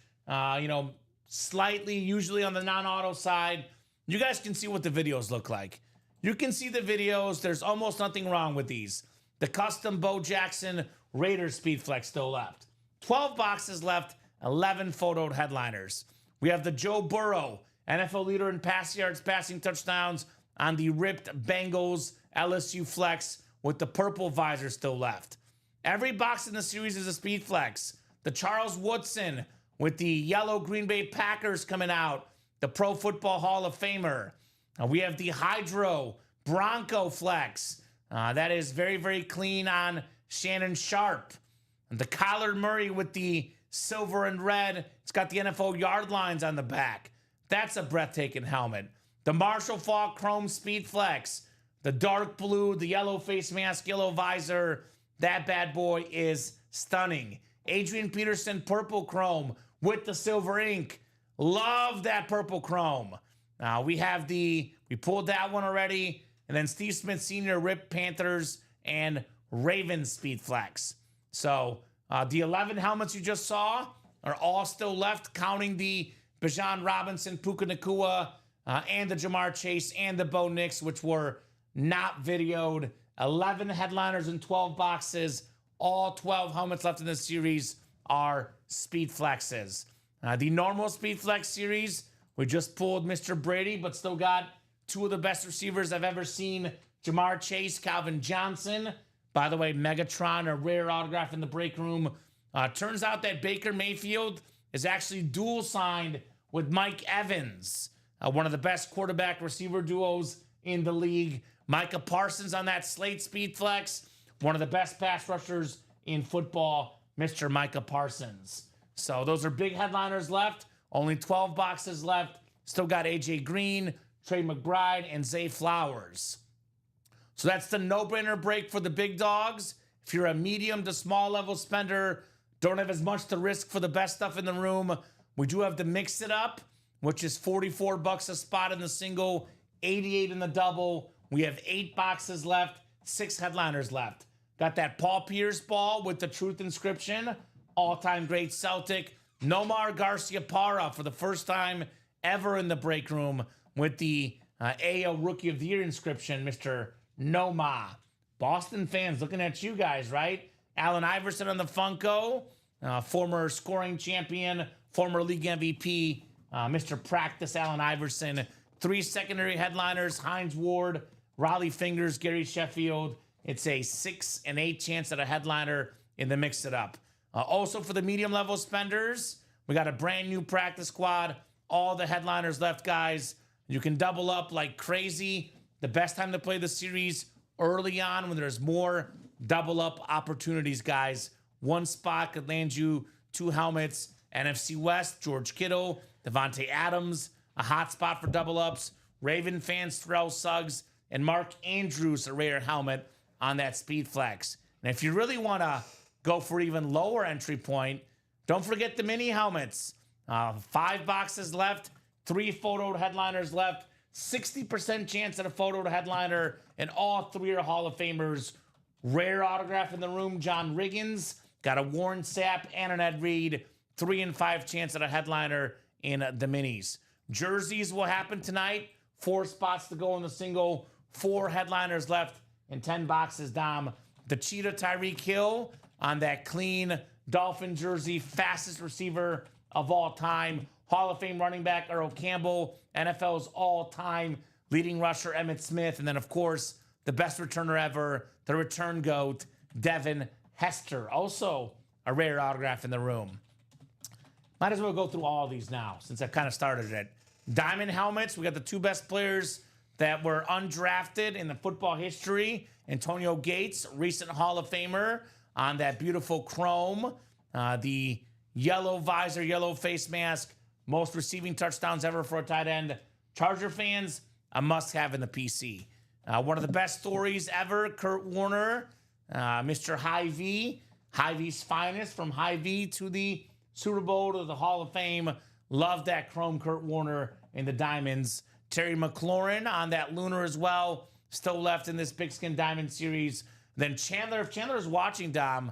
slightly, usually on the non-auto side. You guys can see what the videos look like. You can see the videos. There's almost nothing wrong with these. The custom Bo Jackson Raiders Speed Flex still left. 12 boxes left, 11 photoed headliners. We have the Joe Burrow, NFL leader in pass yards, passing touchdowns on the ripped Bengals LSU Flex with the purple visor still left. Every box in the series is a Speed Flex. The Charles Woodson with the yellow Green Bay Packers coming out, the Pro Football Hall of Famer. We have the Hydro Bronco Flex. That is very, very clean on Shannon Sharp. And the Kyler Murray with the silver and red. It's got the NFL yard lines on the back. That's a breathtaking helmet. The Marshall Faulk Chrome Speed Flex. The dark blue, the yellow face mask, yellow visor. That bad boy is stunning. Adrian Peterson Purple Chrome with the silver ink. Love that purple chrome. We pulled that one already. And then Steve Smith Sr. Rip Panthers and Ravens Speed Flex. So the 11 helmets you just saw are all still left, counting the Bijan Robinson, Puka Nacua, and the Jamar Chase and the Bo Nix, which were not videoed. 11 headliners and 12 boxes. All 12 helmets left in this series are Speed Flexes. The normal Speed Flex series, we just pulled Mr. Brady, but still got two of the best receivers I've ever seen. Jamar Chase, Calvin Johnson. By the way, Megatron, a rare autograph in the break room. Turns out that Baker Mayfield is actually dual signed with Mike Evans, one of the best quarterback receiver duos in the league. Micah Parsons on that Slate Speed Flex, one of the best pass rushers in football, Mr. Micah Parsons. So those are big headliners left. Only 12 boxes left. Still got AJ Green, Trey McBride, and Zay Flowers. So that's the no-brainer break for the big dogs. If you're a medium to small level spender, don't have as much to risk for the best stuff in the room, we do have the Mix It Up, which is $44 a spot in the single, $88 in the double. We have 8 boxes left, 6 headliners left. Got that Paul Pierce ball with the Truth inscription, all-time great Celtic. Nomar Garciaparra for the first time ever in the break room with the AL Rookie of the Year inscription, Mr. Noma. Boston fans looking at you guys, right? Allen Iverson on the Funko, former scoring champion, former league MVP, Mr. Practice Allen Iverson. 3 secondary headliners, Hines Ward, Raleigh Fingers, Gary Sheffield. It's a 6 and 8 chance at a headliner in the Mix It Up. Also for the medium level spenders, we got a brand new practice squad. All the headliners left, guys. You can double up like crazy. The best time to play the series early on when there's more double up opportunities, guys. 1 spot could land you 2 helmets. NFC West, George Kittle, Devontae Adams, a hot spot for double ups. Raven fans, Terrell Suggs, and Mark Andrews, a rare helmet on that Speed Flex. And if you really want to go for even lower entry point, don't forget the mini helmets. 5 boxes left, 3 photoed headliners left, 60% chance at a photoed headliner, and all 3 are Hall of Famers. Rare autograph in the room, John Riggins. Got a Warren Sapp and an Ed Reed. 3 and 5 chance at a headliner in the minis. Jerseys will happen tonight. 4 spots to go in the single. 4 headliners left and 10 boxes, Dom. The Cheetah Tyreek Hill on that clean Dolphin jersey. Fastest receiver of all time. Hall of Fame running back Earl Campbell. NFL's all-time leading rusher Emmitt Smith. And then, of course, the best returner ever, the return GOAT, Devin Hester. Also a rare autograph in the room. Might as well go through all of these now since I kind of started it. Diamond helmets. We got the two best players that were undrafted in the football history. Antonio Gates, recent Hall of Famer, on that beautiful chrome. The yellow visor, yellow face mask. Most receiving touchdowns ever for a tight end. Charger fans, a must-have in the PC. One of the best stories ever, Kurt Warner, Mr. Hy-Vee, Hy-Vee's finest, from Hy-Vee to the Super Bowl to the Hall of Fame. Love that chrome Kurt Warner in the diamonds. Terry McLaurin on that lunar as well. Still left in this Pigskin Diamond Series. Then Chandler, if Chandler's watching, Dom,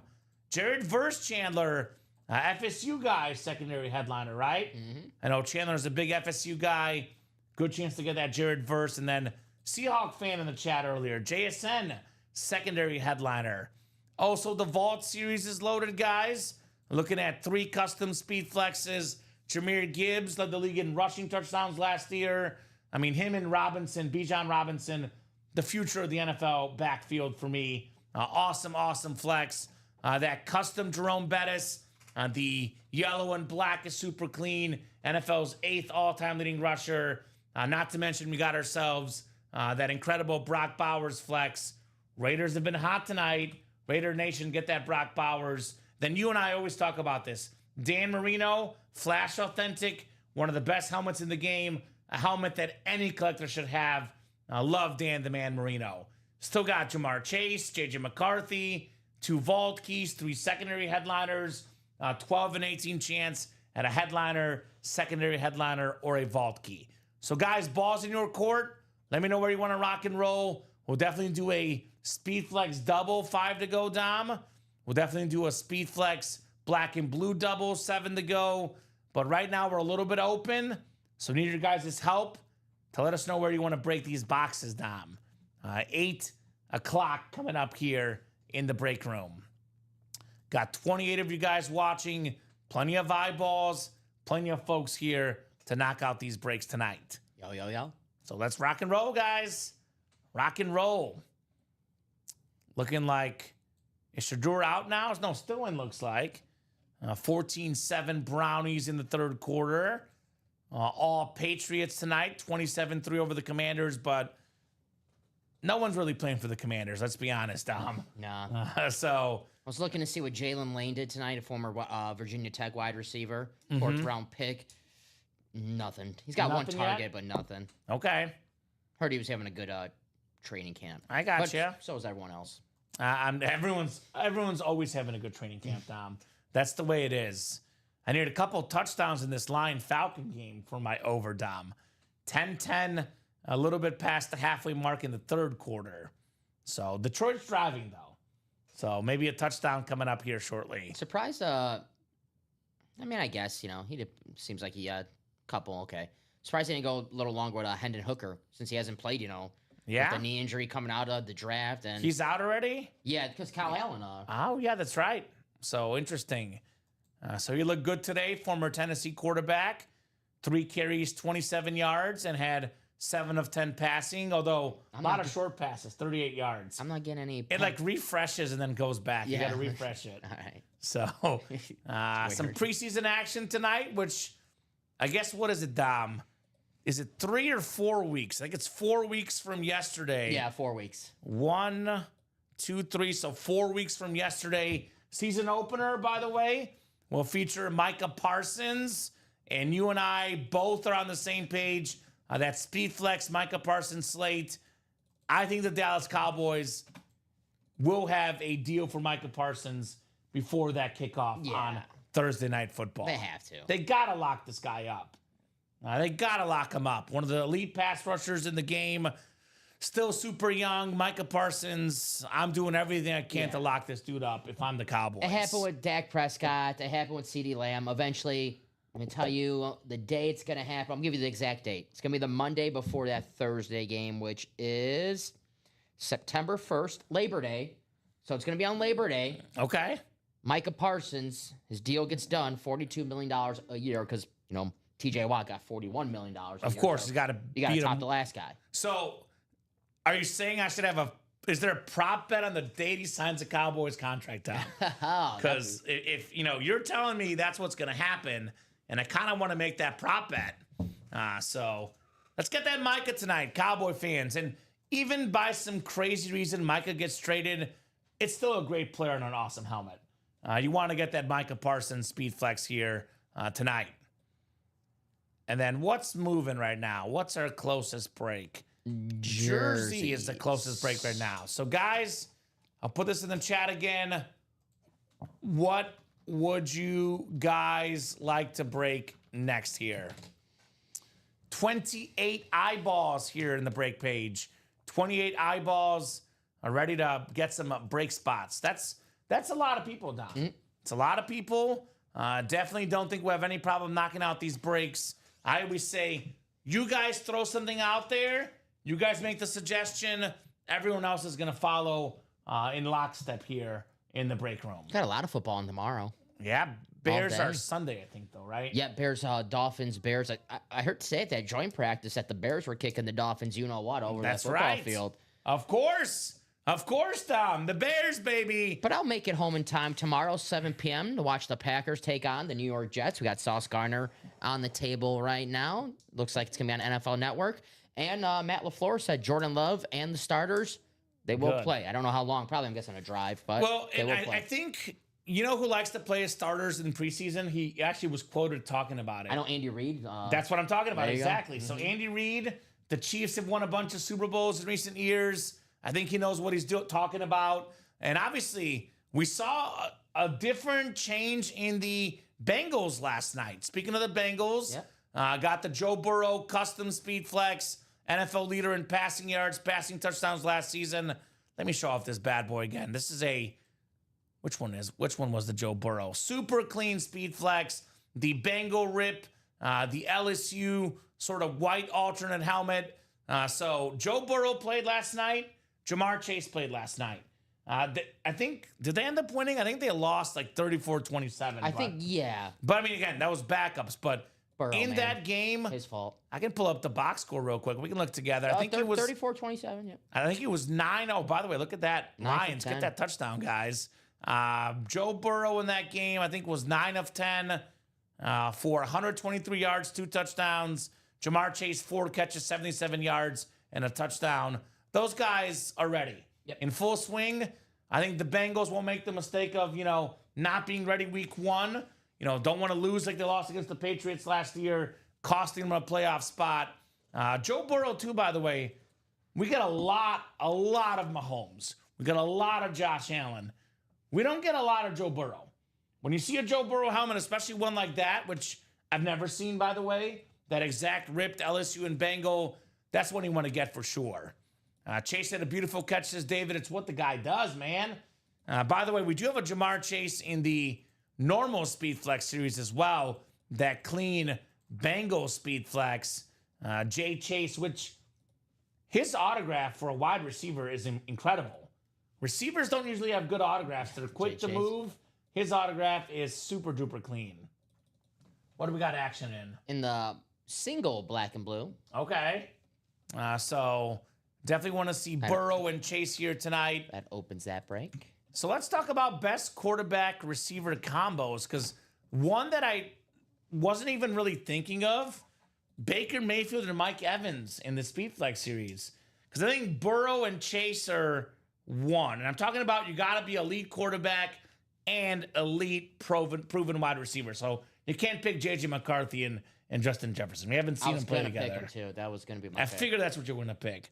Jared Verse Chandler, FSU guy, secondary headliner, right? I know Chandler's a big FSU guy. Good chance to get that Jared Verse. And then Seahawk fan in the chat earlier, JSN, secondary headliner. Also, the Vault Series is loaded, guys. Looking at 3 custom speed flexes. Jahmyr Gibbs led the league in rushing touchdowns last year. I mean, him and Robinson, Bijan Robinson, the future of the NFL backfield for me. Awesome flex. That custom Jerome Bettis, the yellow and black is super clean. NFL's 8th all-time leading rusher. Not to mention, we got ourselves that incredible Brock Bowers flex. Raiders have been hot tonight. Raider Nation, get that Brock Bowers. Then you and I always talk about this. Dan Marino, Flash Authentic, one of the best helmets in the game. A helmet that any collector should have. I love Dan the Man Marino. Still got Jamar Chase, JJ McCarthy, 2 vault keys, 3 secondary headliners, 12 and 18 chance at a headliner, secondary headliner, or a vault key. So guys, balls in your court. Let me know where you want to rock and roll. We'll definitely do a Speed Flex double, 5 to go, Dom. We'll definitely do a Speed Flex black and blue double, 7 to go. But right now we're a little bit open. So need your guys' help to let us know where you want to break these boxes, Dom. 8 o'clock coming up here in the break room. Got 28 of you guys watching. Plenty of eyeballs. Plenty of folks here to knock out these breaks tonight. Yo. So let's rock and roll, guys. Rock and roll. Looking like, is Shedeur out now? No, still in, looks like. 14-7 Brownies in the third quarter. All Patriots tonight, 27-3 over the Commanders, but no one's really playing for the Commanders, let's be honest, Dom. Nah. So I was looking to see what Jalen Lane did tonight, a former Virginia Tech wide receiver, 4th round pick. Nothing. He's got Nothing one target, yet? but nothing. Okay. Heard he was having a good training camp. I got But you. so is everyone else. Everyone's always having a good training camp, Dom. That's the way it is. I need a couple touchdowns in this Lion Falcon game for my over, Dom. 10-10, a little bit past the halfway mark in the third quarter. So Detroit's driving, though. So maybe a touchdown coming up here shortly. Surprised, I mean, I guess, seems like he had a couple, okay. Surprised he didn't go a little longer with Hendon Hooker since he hasn't played, Yeah? with the knee injury coming out of the draft. And He's out already? yeah, because Kyle Allen. Oh, yeah, that's right. So interesting. So he looked good today, former Tennessee quarterback. 3 carries, 27 yards, and had 7 of 10 passing, although a lot of short passes, 38 yards. I'm not getting any. It like refreshes and then goes back. You Yeah. got to refresh it. All right. So some weird. preseason action tonight, which I guess, what is it, Dom? Is it 3 or 4 weeks? I think it's 4 weeks from yesterday. Yeah, 4 weeks. 1, 2, 3. So 4 weeks from yesterday. Season opener, by the way, will feature Micah Parsons. And you and I both are on the same page. That Speed Flex Micah Parsons slate. I think the Dallas Cowboys will have a deal for Micah Parsons before that kickoff on Thursday Night Football. They have to. They got to lock this guy up. They got to lock him up. One of the elite pass rushers in the game. Still super young. Micah Parsons, I'm doing everything I can to lock this dude up if I'm the Cowboys. It happened with Dak Prescott. It happened with CeeDee Lamb. Eventually, I'm going to tell you the day it's going to happen. I'll give you the exact date. It's going to be the Monday before that Thursday game, which is September 1st, Labor Day. So it's going to be on Labor Day. Okay. Micah Parsons, his deal gets done, $42 million a year because, TJ Watt got $41 million a year. Of course, so you got to top the last guy. So, are you saying I should have a is there a prop bet on the date he signs a Cowboys contract out? Oh, Because if you're telling me that's what's going to happen, and I kind of want to make that prop bet, so let's get that Micah tonight, Cowboy fans. And even by some crazy reason Micah gets traded, it's still a great player and an awesome helmet. You want to get that Micah Parsons speed flex here tonight. And then what's moving right now? What's our closest break? Jersey is the closest break right now. So, guys, I'll put this in the chat again. What would you guys like to break next here? 28 eyeballs here in the break page. 28 eyeballs are ready to get some break spots. That's a lot of people, Dom. It's a lot of people. Definitely don't think we have any problem knocking out these breaks. I always say, you guys throw something out there. You guys make the suggestion. Everyone else is going to follow in lockstep here in the break room. got a lot of football on tomorrow. Yeah, Bears day. are Sunday, I think, though, right? Yeah, Bears, Dolphins, Bears. I heard say at that joint practice that the Bears were kicking the Dolphins, you know what, over That's that football right. field. Of course, Tom. The Bears, baby. But I'll make it home in time tomorrow, 7 p.m. to watch the Packers take on the New York Jets. We got Sauce Gardner on the table right now. Looks like it's going to be on NFL Network. And Matt LaFleur said Jordan Love and the starters, they will Good. play. I don't know how long. Probably, I'm guessing, a drive. But Well, they and will play. I think, you know who likes to play as starters in preseason? He actually was quoted talking about it. I know Andy Reid. That's what I'm talking about, there you go. exactly. So Andy Reid, the Chiefs have won a bunch of Super Bowls in recent years. I think he knows what he's talking about. And obviously, we saw a different change in the Bengals last night. Speaking of the Bengals, got the Joe Burrow custom speed flex, NFL leader in passing yards, passing touchdowns last season. Let me show off this bad boy again. This is which one was the Joe Burrow? Super clean speed flex, the Bengal rip, the LSU sort of white alternate helmet. So Joe Burrow played last night. Jamar Chase played last night. I think, did they end up winning? I think they lost like 34-27. I think, yeah. But I mean, again, that was backups. But Burrow, in man. that game, His fault. I can pull up the box score real quick. We can look together. I think it was 34-27, yeah. I think it was 9. Oh, by the way, look at that. 9 for Lions, 10. get that touchdown, guys. Joe Burrow in that game, I think, was 9 of 10 for 123 yards, 2 touchdowns. Jamar Chase, 4 catches, 77 yards, and a touchdown. Those guys are ready. Yep. In full swing. I think the Bengals won't make the mistake of, not being ready week 1. Don't want to lose like they lost against the Patriots last year, costing them a playoff spot. Joe Burrow, too, by the way, we got a lot of Mahomes. We got a lot of Josh Allen. We don't get a lot of Joe Burrow. When you see a Joe Burrow helmet, especially one like that, which I've never seen, by the way, that exact ripped LSU and Bengal, that's what you want to get for sure. Chase had a beautiful catch, says David. It's what the guy does, man. By the way, we do have a Jamar Chase in the normal Speed Flex series as well. That clean Bengal Speed Flex. Jay Chase, which his autograph for a wide receiver is incredible. Receivers don't usually have good autographs. They're quick to Chase. move. His autograph is super duper clean. What do we got action in? In the single black and blue. Okay. So definitely want to see Burrow and Chase here tonight. That opens that break. So let's talk about best quarterback receiver combos, because one that I wasn't even really thinking of, Baker Mayfield and Mike Evans in the Speed Flex series. Because I think Burrow and Chase are one. And I'm talking about you got to be elite quarterback and elite proven wide receiver. So you can't pick J.J. McCarthy and Justin Jefferson. We haven't seen them play together. Pick him too. That was going to be my I pick. figured that's what you're going to pick.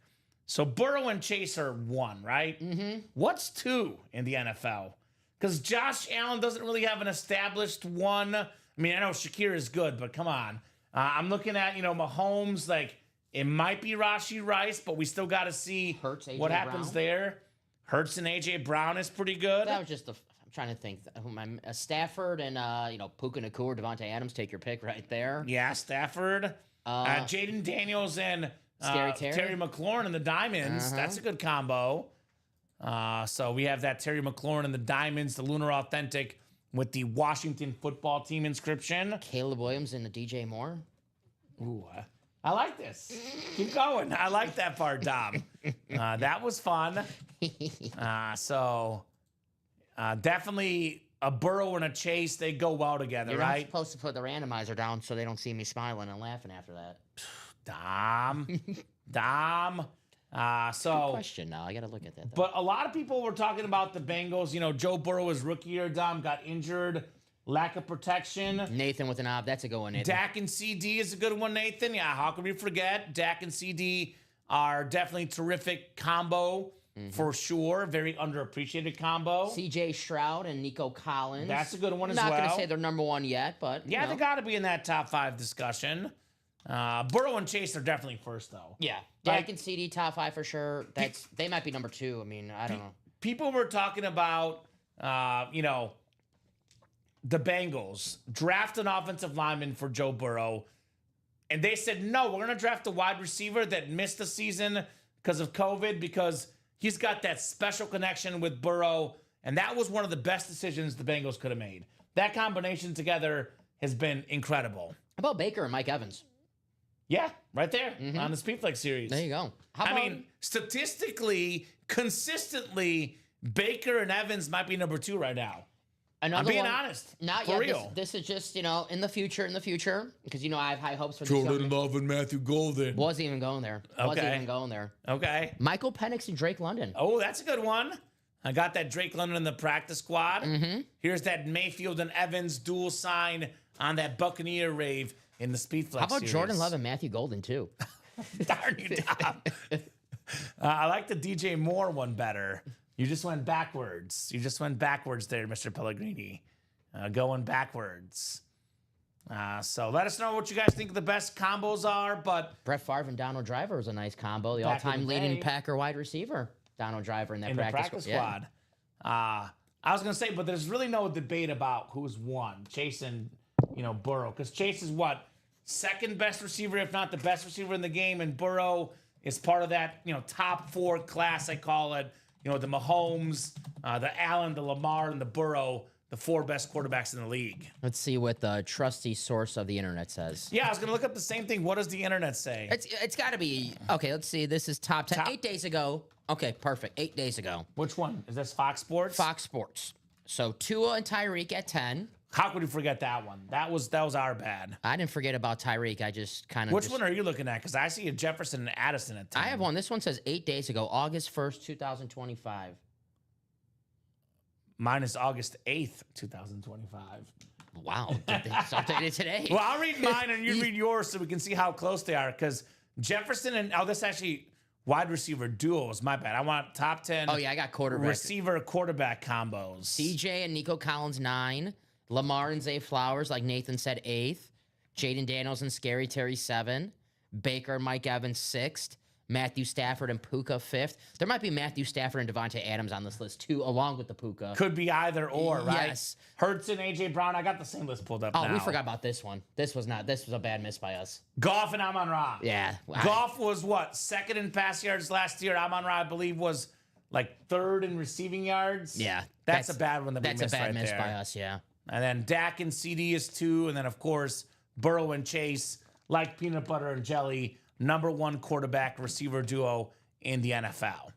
So Burrow and Chase are one, right? Mm-hmm. What's 2 in the NFL? Because Josh Allen doesn't really have an established one. I mean, I know Shakir is good, but come on. I'm looking at, Mahomes, like, it might be Rashee Rice, but we still got to see Hurts, A.J. what happens Brown. there. Hurts and A.J. Brown is pretty good. That was just I'm trying to think. Stafford and, Puka Nacua, Devontae Adams, take your pick right there. Yeah, Stafford. Jaden Daniels and Scary Terry. Terry McLaurin and the Diamonds. That's a good combo. So we have that Terry McLaurin and the Diamonds, the Lunar Authentic with the Washington football team inscription. Caleb Williams and the DJ Moore. Ooh, I like this. Keep going. I like that part, Dom. That was fun. Definitely a Burrow and a Chase. They go well together, You're not right? supposed to put the randomizer down so they don't see me smiling and laughing after that. Dom. Question now. I got to look at that. Though. But a lot of people were talking about the Bengals. You know, Joe Burrow, his rookie year, Dom, got injured. Lack of protection. Nathan with an ob. That's a good one, Nathan. Dak and CD is a good one, Nathan. Yeah, how could we forget? Dak and CD are definitely terrific combo for sure. Very underappreciated combo. CJ Stroud and Nico Collins. That's a good one as Not well. going to say they're number one yet, but Yeah, they got to be in that top 5 discussion. Burrow and Chase are definitely first, though. Yeah, Like- Dak and CD top 5 for sure. They might be number 2. I mean, I don't know. People were talking about, the Bengals draft an offensive lineman for Joe Burrow. And they said, no, we're going to draft a wide receiver that missed the season because of COVID because he's got that special connection with Burrow. And that was one of the best decisions the Bengals could have made. That combination together has been incredible. How about Baker and Mike Evans? Yeah, right there on the Speedflex series. There you go. I mean, statistically, consistently, Baker and Evans might be number 2 right now. another I'm being one, honest. Not for yet. real. This is just, in the future, because, I have high hopes for these young- Love and Matthew Golden. Wasn't even going there. Okay. Michael Penix and Drake London. Oh, that's a good one. I got that Drake London in the practice squad. Here's that Mayfield and Evans dual sign on that Buccaneer rave in the Speedflex How about series. Jordan Love and Matthew Golden, too? Darn you, Dom. I like the DJ Moore one better. You just went backwards. You just went backwards there, Mr. Pellegrini. Going backwards. So let us know what you guys think the best combos are. But Brett Favre and Donald Driver was a nice combo. The Back in all-time the leading day. Packer wide receiver, Donald Driver, in that in the practice Yeah. squad. I was going to say, but there's really no debate about who's won. Chase and, Burrow. Because Chase is what? Second best receiver, if not the best receiver in the game. And Burrow is part of that, top 4 class, I call it. The Mahomes, the Allen, the Lamar, and the Burrow, the 4 best quarterbacks in the league. Let's see what the trusty source of the internet says. Yeah, I was going to look up the same thing. What does the internet say? It's got to be okay. Let's see. This is top 10. 8 days ago. Okay, perfect. 8 days ago. Which one? Is this Fox Sports? Fox Sports. So Tua and Tyreek at 10. How could you forget that one? That was our bad. I didn't forget about Tyreek. I just kind of. Which one are you looking at? Because I see a Jefferson and Addison at 10. I have one. This one says 8 days ago, August 1st, 2025. Mine is August 8th, 2025. Wow. It's updated today. Well, I'll read mine and you read yours so we can see how close they are. Because Jefferson and, this actually wide receiver duos, my bad. I want top 10 Oh, yeah, I got quarterback. receiver quarterback combos. CJ and Nico Collins, 9. Lamar and Zay Flowers, like Nathan said, 8th. Jaden Daniels and Scary Terry, 7. Baker and Mike Evans, 6th. Matthew Stafford and Puka, 5th. There might be Matthew Stafford and Devontae Adams on this list, too, along with the Puka. Could be either or, right? Yes. Hurts and A.J. Brown. I got the same list pulled up Oh, now. we forgot about this one. This was a bad miss by us. Goff and Amon-Ra. Yeah. Goff was what? Second in pass yards last year. Amon-Ra, I believe, was like 3rd in receiving yards. Yeah. That's a bad one that we That's missed a bad right miss there. by us, yeah. And then Dak and CD is 2. And then, of course, Burrow and Chase, like peanut butter and jelly, number 1 quarterback receiver duo in the NFL.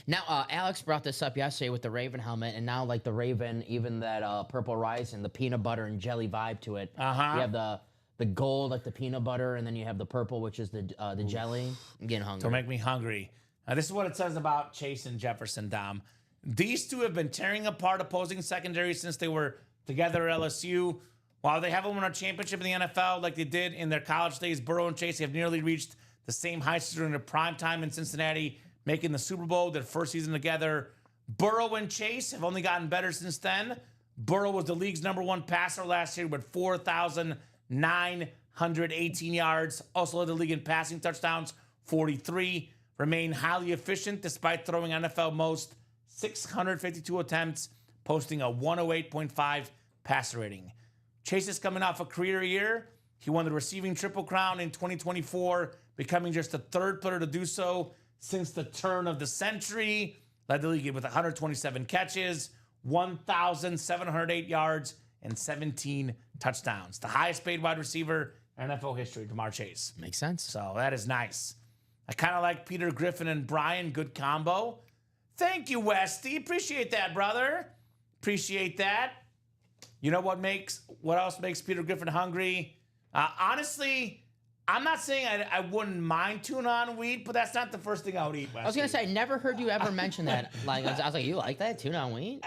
Now, Alex brought this up yesterday with the Raven helmet, and now, like, the Raven, even that Purple Horizon, the peanut butter and jelly vibe to it. Uh-huh. You have the gold, like the peanut butter, and then you have the purple, which is the jelly. I'm getting hungry. Don't make me hungry. This is what it says about Chase and Jefferson, Dom. These two have been tearing apart opposing secondaries since they were together at LSU. While they haven't won a championship in the NFL like they did in their college days, Burrow and Chase have nearly reached the same heights during their prime time in Cincinnati, making the Super Bowl their first season together. Burrow and Chase have only gotten better since then. Burrow was the league's number 1 passer last year with 4,918 yards. Also led the league in passing touchdowns, 43. Remain highly efficient despite throwing NFL most 652 attempts, posting a 108.5 passer rating. Chase is coming off a career year. He won the receiving Triple Crown in 2024, becoming just the 3rd player to do so since the turn of the century. Led the league with 127 catches, 1,708 yards, and 17 touchdowns. The highest paid wide receiver NFL history, Jamar Chase. Makes sense. So that is nice. I kind of like Peter Griffin and Brian. Good combo. Thank you, Westy. Appreciate that, brother. Appreciate that. You know what else makes Peter Griffin hungry? Honestly, I'm not saying I wouldn't mind tuna on wheat, but that's not the first thing I would eat, Westy. I was gonna say I never heard you ever mention that. Like I was like, you like that tuna on wheat?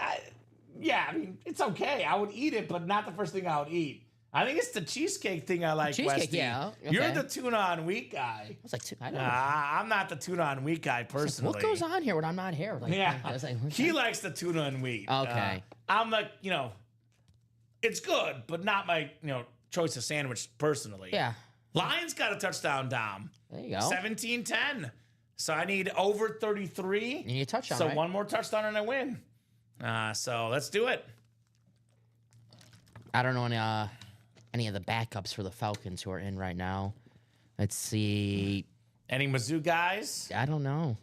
Yeah, I mean, it's okay. I would eat it, but not the first thing I would eat. I think it's the cheesecake thing I like, Cheesecake, Westy. yeah, okay. You're the tuna on wheat guy. I was like, I don't know. I'm not the tuna on wheat guy personally. What goes on here when I'm not here? Like, Yeah, I was like, he likes the tuna and wheat. Okay. I'm like, it's good, but not my, choice of sandwich personally. yeah. Lions got a touchdown, Dom. There you go. 17-10. So I need over 33. You need a touchdown, So right? one more touchdown and I win. So let's do it. I don't know any of the backups for the Falcons who are in right now. Let's see. Any Mizzou guys? I don't know.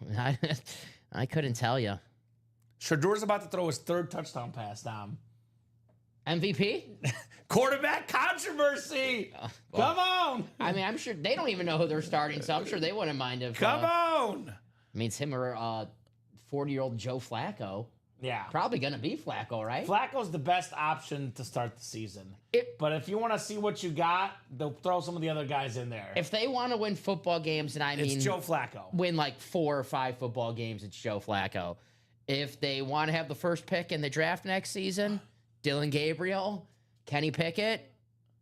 I couldn't tell you. Shador's about to throw his third touchdown pass, Dom. MVP? Quarterback controversy. Come on. I mean, I'm sure they don't even know who they're starting, so I'm sure they wouldn't mind if. Come on. I mean, it's him or 40-year-old Joe Flacco. Yeah. Probably going to be Flacco, right? Flacco's the best option to start the season. But if you want to see what you got, they'll throw some of the other guys in there. If they want to win football games, and I mean, it's Joe Flacco. win like 4 or 5 football games, it's Joe Flacco. If they want to have the first pick in the draft next season, Dylan Gabriel, Kenny Pickett.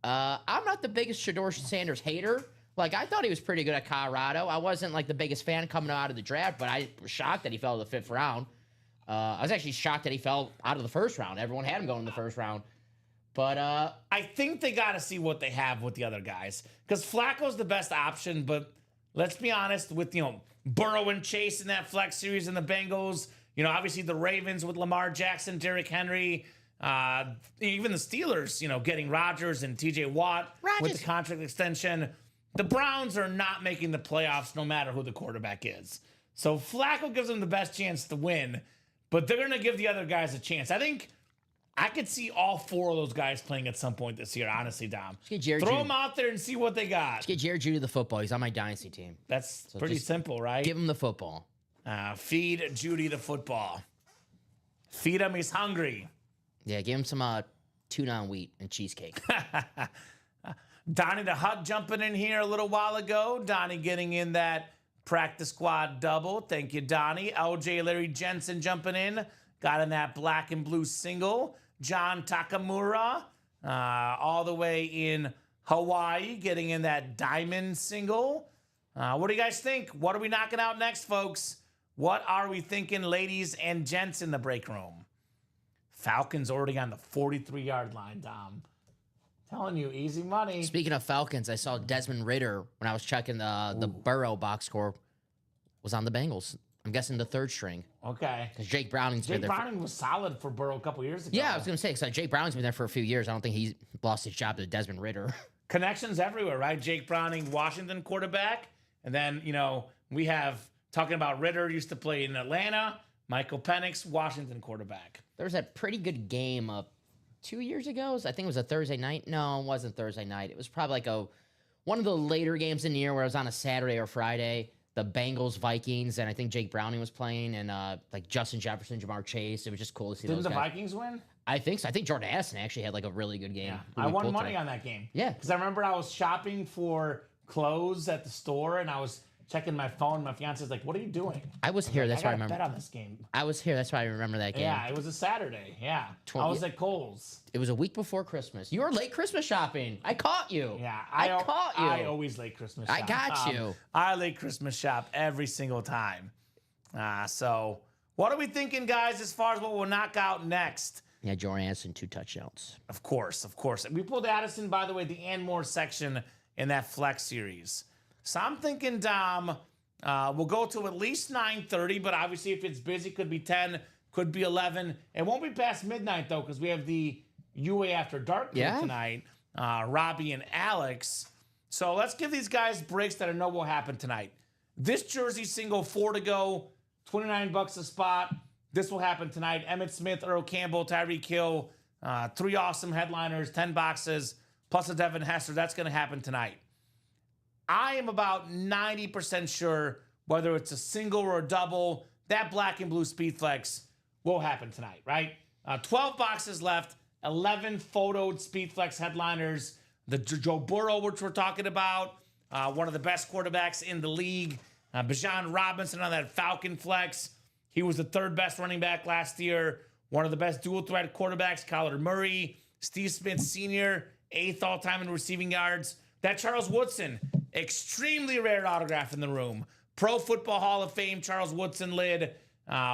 I'm not the biggest Shedeur Sanders hater. Like, I thought he was pretty good at Colorado. I wasn't like the biggest fan coming out of the draft, but I was shocked that he fell to the 5th round. I was actually shocked that he fell out of the 1st round. Everyone had him going in the 1st round. But I think they got to see what they have with the other guys. Because Flacco's the best option, but let's be honest, with, Burrow and Chase in that flex series and the Bengals, obviously the Ravens with Lamar Jackson, Derrick Henry, even the Steelers, getting Rodgers and TJ Watt with the contract extension. The Browns are not making the playoffs no matter who the quarterback is. So Flacco gives them the best chance to win, but they're going to give the other guys a chance. I think I could see all 4 of those guys playing at some point this year, honestly, Dom. Throw them out there and see what they got. Let's get Jared Judy the football. He's on my dynasty team. That's pretty simple, right? Give him the football. Feed Judy the football. Feed him, he's hungry. Yeah, give him some tuna on wheat and cheesecake. Donnie the Hut jumping in here a little while ago. Donnie getting in that practice squad double. Thank you, Donnie. LJ Larry Jensen jumping in. Got in that black and blue single. John Takamura, all the way in Hawaii, getting in that diamond single. What do you guys think? What are we knocking out next, folks? What are we thinking, ladies and gents in the break room? Falcons already on the 43-yard line, Dom. Telling you, easy money. Speaking of Falcons, I saw Desmond Ridder when I was checking the Burrow box score was on the Bengals. I'm guessing the 3rd string. Okay. Because Jake Browning's been there. Browning was solid for Burrow a couple years ago. Yeah, I was going to say, because Jake Browning's been there for a few years. I don't think he lost his job to Desmond Ridder. Connections everywhere, right? Jake Browning, Washington quarterback. And then, we have, talking about Ridder, used to play in Atlanta. Michael Penix, Washington quarterback. There was that pretty good game 2 years ago. I think it was a Thursday night. No, it wasn't Thursday night. It was probably like one of the later games in the year where it was on a Saturday or Friday. The Bengals, Vikings, and I think Jake Browning was playing, and like Justin Jefferson, Jamar Chase. It was just cool to see Didn't those the guys. Vikings win? I think so. I think Jordan Addison actually had like a really good game. Yeah. I won money on that game. Yeah. Because I remember I was shopping for clothes at the store, and I was checking my phone. My fiance's like, "What are you doing?" I was here. That's why I got a remember. bet on this game. I was here. That's why I remember that game. Yeah, it was a Saturday. Yeah. I was at Kohl's. It was a week before Christmas. You were late Christmas shopping. I caught you. Yeah, I caught you. I always late Christmas shop. I got you. I late Christmas shop every single time. So what are we thinking, guys, as far as what we'll knock out next? Yeah, Jordan Addison, 2 touchdowns. Of course. We pulled Addison, by the way, the and more section in that flex series. So I'm thinking, Dom, we'll go to at least 9:30, but obviously if it's busy, could be 10, could be 11. It won't be past midnight, though, because we have the UA After Dark crew tonight, Robbie and Alex. So let's give these guys breaks that I know will happen tonight. This jersey single, 4 to go, $29 a spot. This will happen tonight. Emmitt Smith, Earl Campbell, Tyreek Hill, 3 awesome headliners, 10 boxes, plus a Devin Hester. That's going to happen tonight. I am about 90% sure whether it's a single or a double, that black and blue speed flex will happen tonight, right? 12 boxes left, 11 photoed speed flex headliners. The Joe Burrow, which we're talking about, one of the best quarterbacks in the league. Bijan Robinson on that Falcon flex. He was the third best running back last year. One of the best dual threat quarterbacks, Kyler Murray. Steve Smith Sr., 8th all-time in receiving yards. That Charles Woodson, extremely rare autograph in the room. Pro Football Hall of Fame, Charles Woodson lid.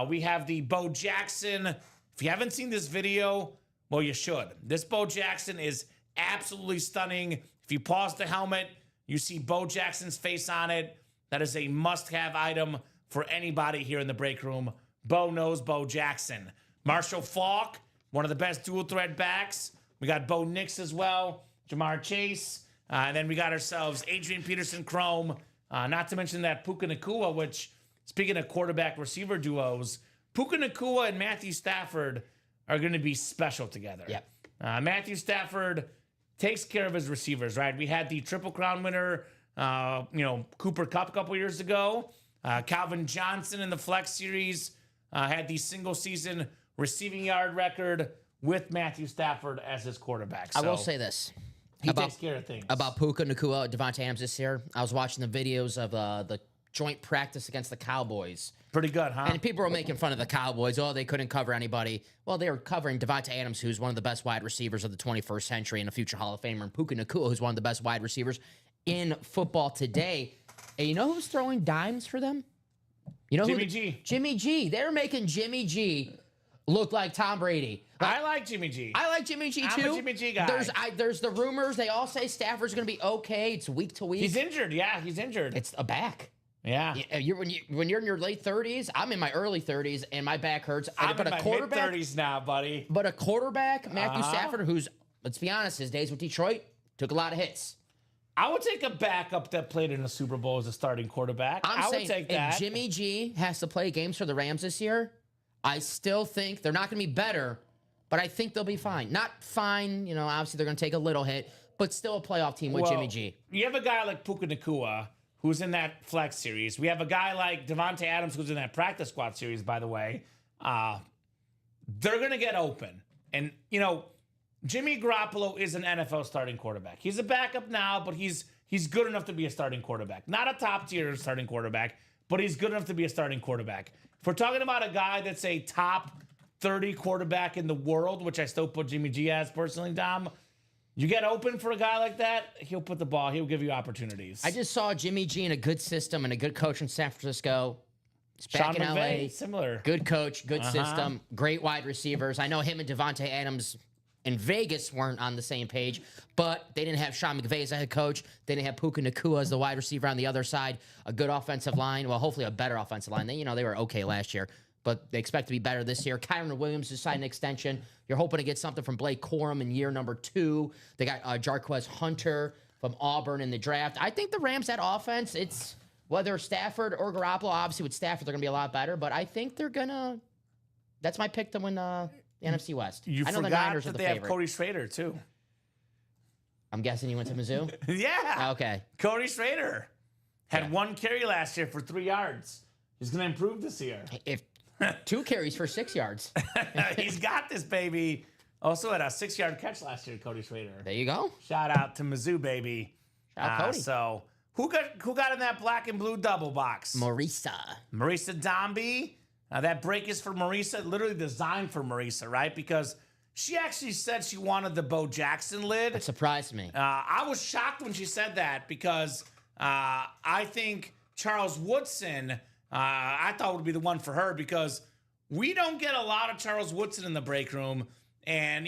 We have the Bo Jackson. If you haven't seen this video, well, you should. This Bo Jackson is absolutely stunning. If you pause the helmet, you see Bo Jackson's face on it. That is a must-have item for anybody here in the break room. Bo knows Bo Jackson. Marshall Faulk, one of the best dual-threat backs. We got Bo Nix as well. Jamar Chase. And then we got ourselves Adrian Peterson Chrome. Not to mention that Puka Nacua, which, speaking of quarterback-receiver duos, Puka Nacua and Matthew Stafford are going to be special together. Yep. Matthew Stafford takes care of his receivers, right? We had the Triple Crown winner, Cooper Kupp a couple years ago. Calvin Johnson in the Flex Series had the single-season receiving yard record with Matthew Stafford as his quarterback. I will say this. He takes care of things. About Puka Nacua, Devontae Adams this year. I was watching the videos of the joint practice against the Cowboys. Pretty good, huh? And people were making fun of the Cowboys. Oh, they couldn't cover anybody. Well, they were covering Devontae Adams, who's one of the best wide receivers of the 21st century and a future Hall of Famer, and Puka Nacua, who's one of the best wide receivers in football today. And you know who's throwing dimes for them? You know Jimmy G. Jimmy G. They're making Jimmy G look like Tom Brady. I like Jimmy G. I like Jimmy G too. I'm a Jimmy G guy. There's the rumors. They all say Stafford's going to be okay. It's week to week. He's injured. Yeah, he's injured. It's a back. Yeah. When you're in your late 30s, I'm in my early 30s, and my back hurts. I'm but in a my quarterback, mid-30s now, buddy. But a quarterback, Matthew Stafford, who's, let's be honest, his days with Detroit took a lot of hits. I would take a backup that played in a Super Bowl as a starting quarterback. I would take that. If Jimmy G has to play games for the Rams this year, I still think they're not going to be better, but I think they'll be fine. Not fine, obviously they're going to take a little hit, but still a playoff team with Jimmy G. You have a guy like Puka Nacua, who's in that flex series. We have a guy like Devontae Adams, who's in that practice squad series, by the way. They're going to get open. And, Jimmy Garoppolo is an NFL starting quarterback. He's a backup now, but he's good enough to be a starting quarterback. Not a top-tier starting quarterback, but he's good enough to be a starting quarterback. If we're talking about a guy that's a top 30 quarterback in the world, which I still put Jimmy G as personally, Dom, you get open for a guy like that, he'll give you opportunities. I just saw Jimmy G in a good system and a good coach in San Francisco. He's back Sean in McVay, LA. similar. Good coach, good system, great wide receivers. I know him and Devontae Adams in Vegas weren't on the same page, but they didn't have Sean McVay as a head coach. They didn't have Puka Nacua as the wide receiver on the other side. A good offensive line. Well, hopefully a better offensive line. They were okay last year, but they expect to be better this year. Kyron Williams has signed an extension. You're hoping to get something from Blake Corum in year number 2. They got Jarquez Hunter from Auburn in the draft. I think the Rams, that offense, it's whether Stafford or Garoppolo. Obviously, with Stafford, they're going to be a lot better, but I think they're going to – that's my pick to win the NFC West. You I know forgot the Niners that are the they favorite. have Cody Schrader, too. I'm guessing he went to Mizzou? Yeah. Okay. Cody Schrader had 1 carry last year for 3 yards. He's going to improve this year. If 2 carries for 6 yards. He's got this, baby. Also had a 6-yard catch last year, Cody Schrader. There you go. Shout out to Mizzou, baby. Shout out Cody. So who got in that black and blue double box? Marisa Dombie. That break is for Marisa, literally designed for Marisa, right? Because she actually said she wanted the Bo Jackson lid. That surprised me. I was shocked when she said that because I think Charles Woodson, I thought would be the one for her because we don't get a lot of Charles Woodson in the break room. And,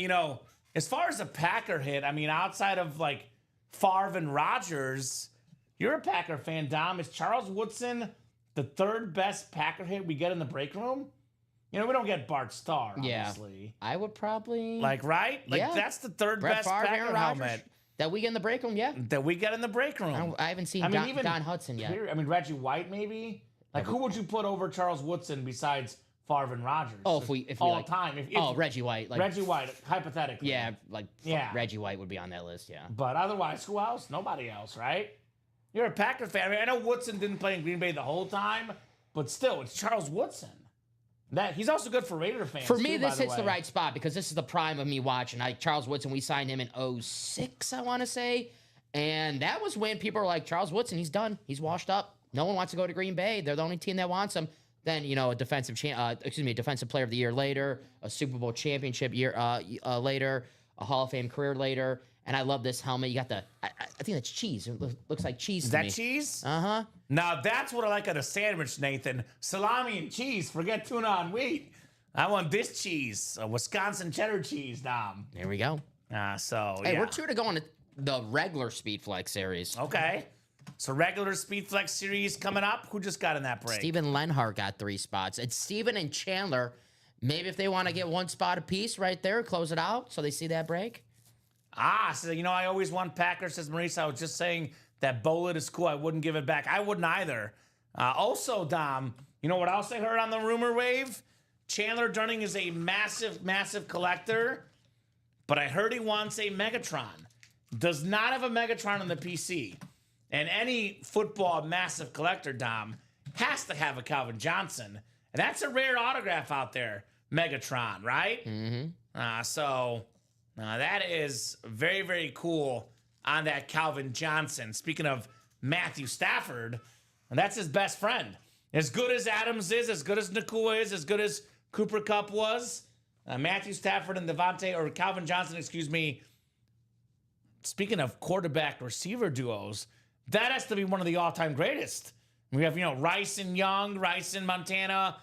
as far as a Packer hit, outside of like Favre and Rodgers, you're a Packer fan, Dom. Is Charles Woodson the 3rd best Packer hit we get in the break room? We don't get Bart Starr, obviously. I would probably... right? That's the 3rd Brett best Favre, Packer Aaron Rodgers, helmet. that we get in the break room, yeah. That we get in the break room. I haven't seen even Don Hudson yet. Reggie White, maybe? Who would you put over Charles Woodson besides Favre and Rodgers. Oh, if we all like, time. Reggie White. Like, Reggie White, hypothetically. yeah, like Yeah. Reggie White would be on that list. Yeah. But otherwise, who else? Nobody else, right? You're a Packers fan. I mean, I know Woodson didn't play in Green Bay the whole time, but still, it's Charles Woodson. He's also good for Raider fans. For me, too, this by hits the way. right spot because this is the prime of me watching. Charles Woodson, we signed him in 2006, I want to say. And that was when people were like, Charles Woodson, he's done. He's washed up. No one wants to go to Green Bay. They're the only team that wants him. Then, a defensive player of the year later, a Super Bowl championship year later, a Hall of Fame career later. And I love this helmet. You got I think that's cheese. It looks like cheese Is to that me. cheese? Uh-huh. Now, that's what I like on a sandwich, Nathan. Salami and cheese. Forget tuna on wheat. I want this cheese, a Wisconsin cheddar cheese, Dom. There we go. Hey, Hey, we're 2 to go on the regular Speed Flex series. Okay. So regular Speed Flex series coming up. Who just got in that break? Steven Lenhart got 3 spots. It's Steven and Chandler. Maybe if they want to get 1 spot apiece right there, close it out so they see that break. So I always want Packers, says Maurice. I was just saying that Bullet is cool. I wouldn't give it back. I wouldn't either. Also, Dom, you know what else I heard on the rumor wave? Chandler Dunning is a massive, massive collector, but I heard he wants a Megatron. Does not have a Megatron on the PC. And any football massive collector, Dom, has to have a Calvin Johnson. And that's a rare autograph out there, Megatron, right? Mm-hmm. That is very, very cool on that Calvin Johnson. Speaking of Matthew Stafford, and that's his best friend. As good as Adams is, as good as Nakua is, as good as Cooper Kupp was, Matthew Stafford and Calvin Johnson, speaking of quarterback receiver duos, that has to be one of the all-time greatest. We have, Rice and Young, Rice and Montana,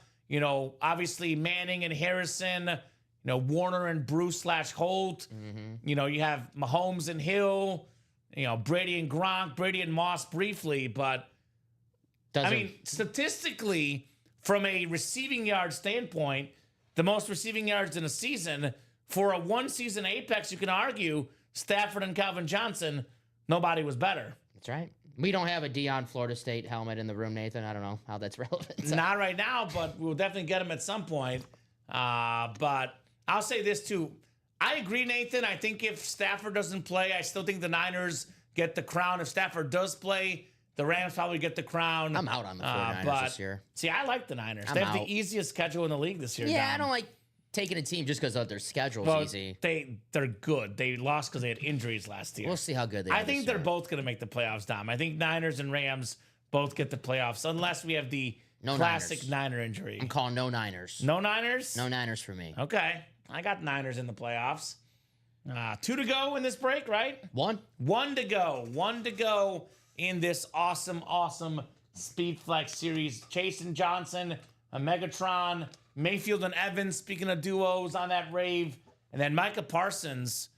obviously Manning and Harrison, Warner and Bruce / Holt. Mm-hmm. You have Mahomes and Hill, Brady and Gronk, Brady and Moss briefly. But, statistically, from a receiving yard standpoint, the most receiving yards in a season, for a one-season apex, you can argue Stafford and Calvin Johnson, nobody was better. That's right. We don't have a Deion Florida State helmet in the room, Nathan. I don't know how that's relevant. Not right now, but we'll definitely get him at some point. But I'll say this, too. I agree, Nathan. I think if Stafford doesn't play, I still think the Niners get the crown. If Stafford does play, the Rams probably get the crown. I'm out on the 49ers this year. See, I like the Niners. I'm they have out. the easiest schedule in the league this year, Yeah, Dom. I don't like taking a team just because their schedule's Well, easy. They're good. They lost because they had injuries last year. We'll see how good they are. I think this they're year. both going to make the playoffs, Dom. I think Niners and Rams both get the playoffs, unless we have the No classic Niners. Niner injury. I'm calling no Niners. No Niners? No Niners for me. Okay. I got Niners in the playoffs. 2 to go in this break, right? 1. 1 to go. 1 to go in this awesome, awesome Speed Flex series. Chase and Johnson, a Megatron, Mayfield and Evans, speaking of duos on that rave. And then Micah Parsons.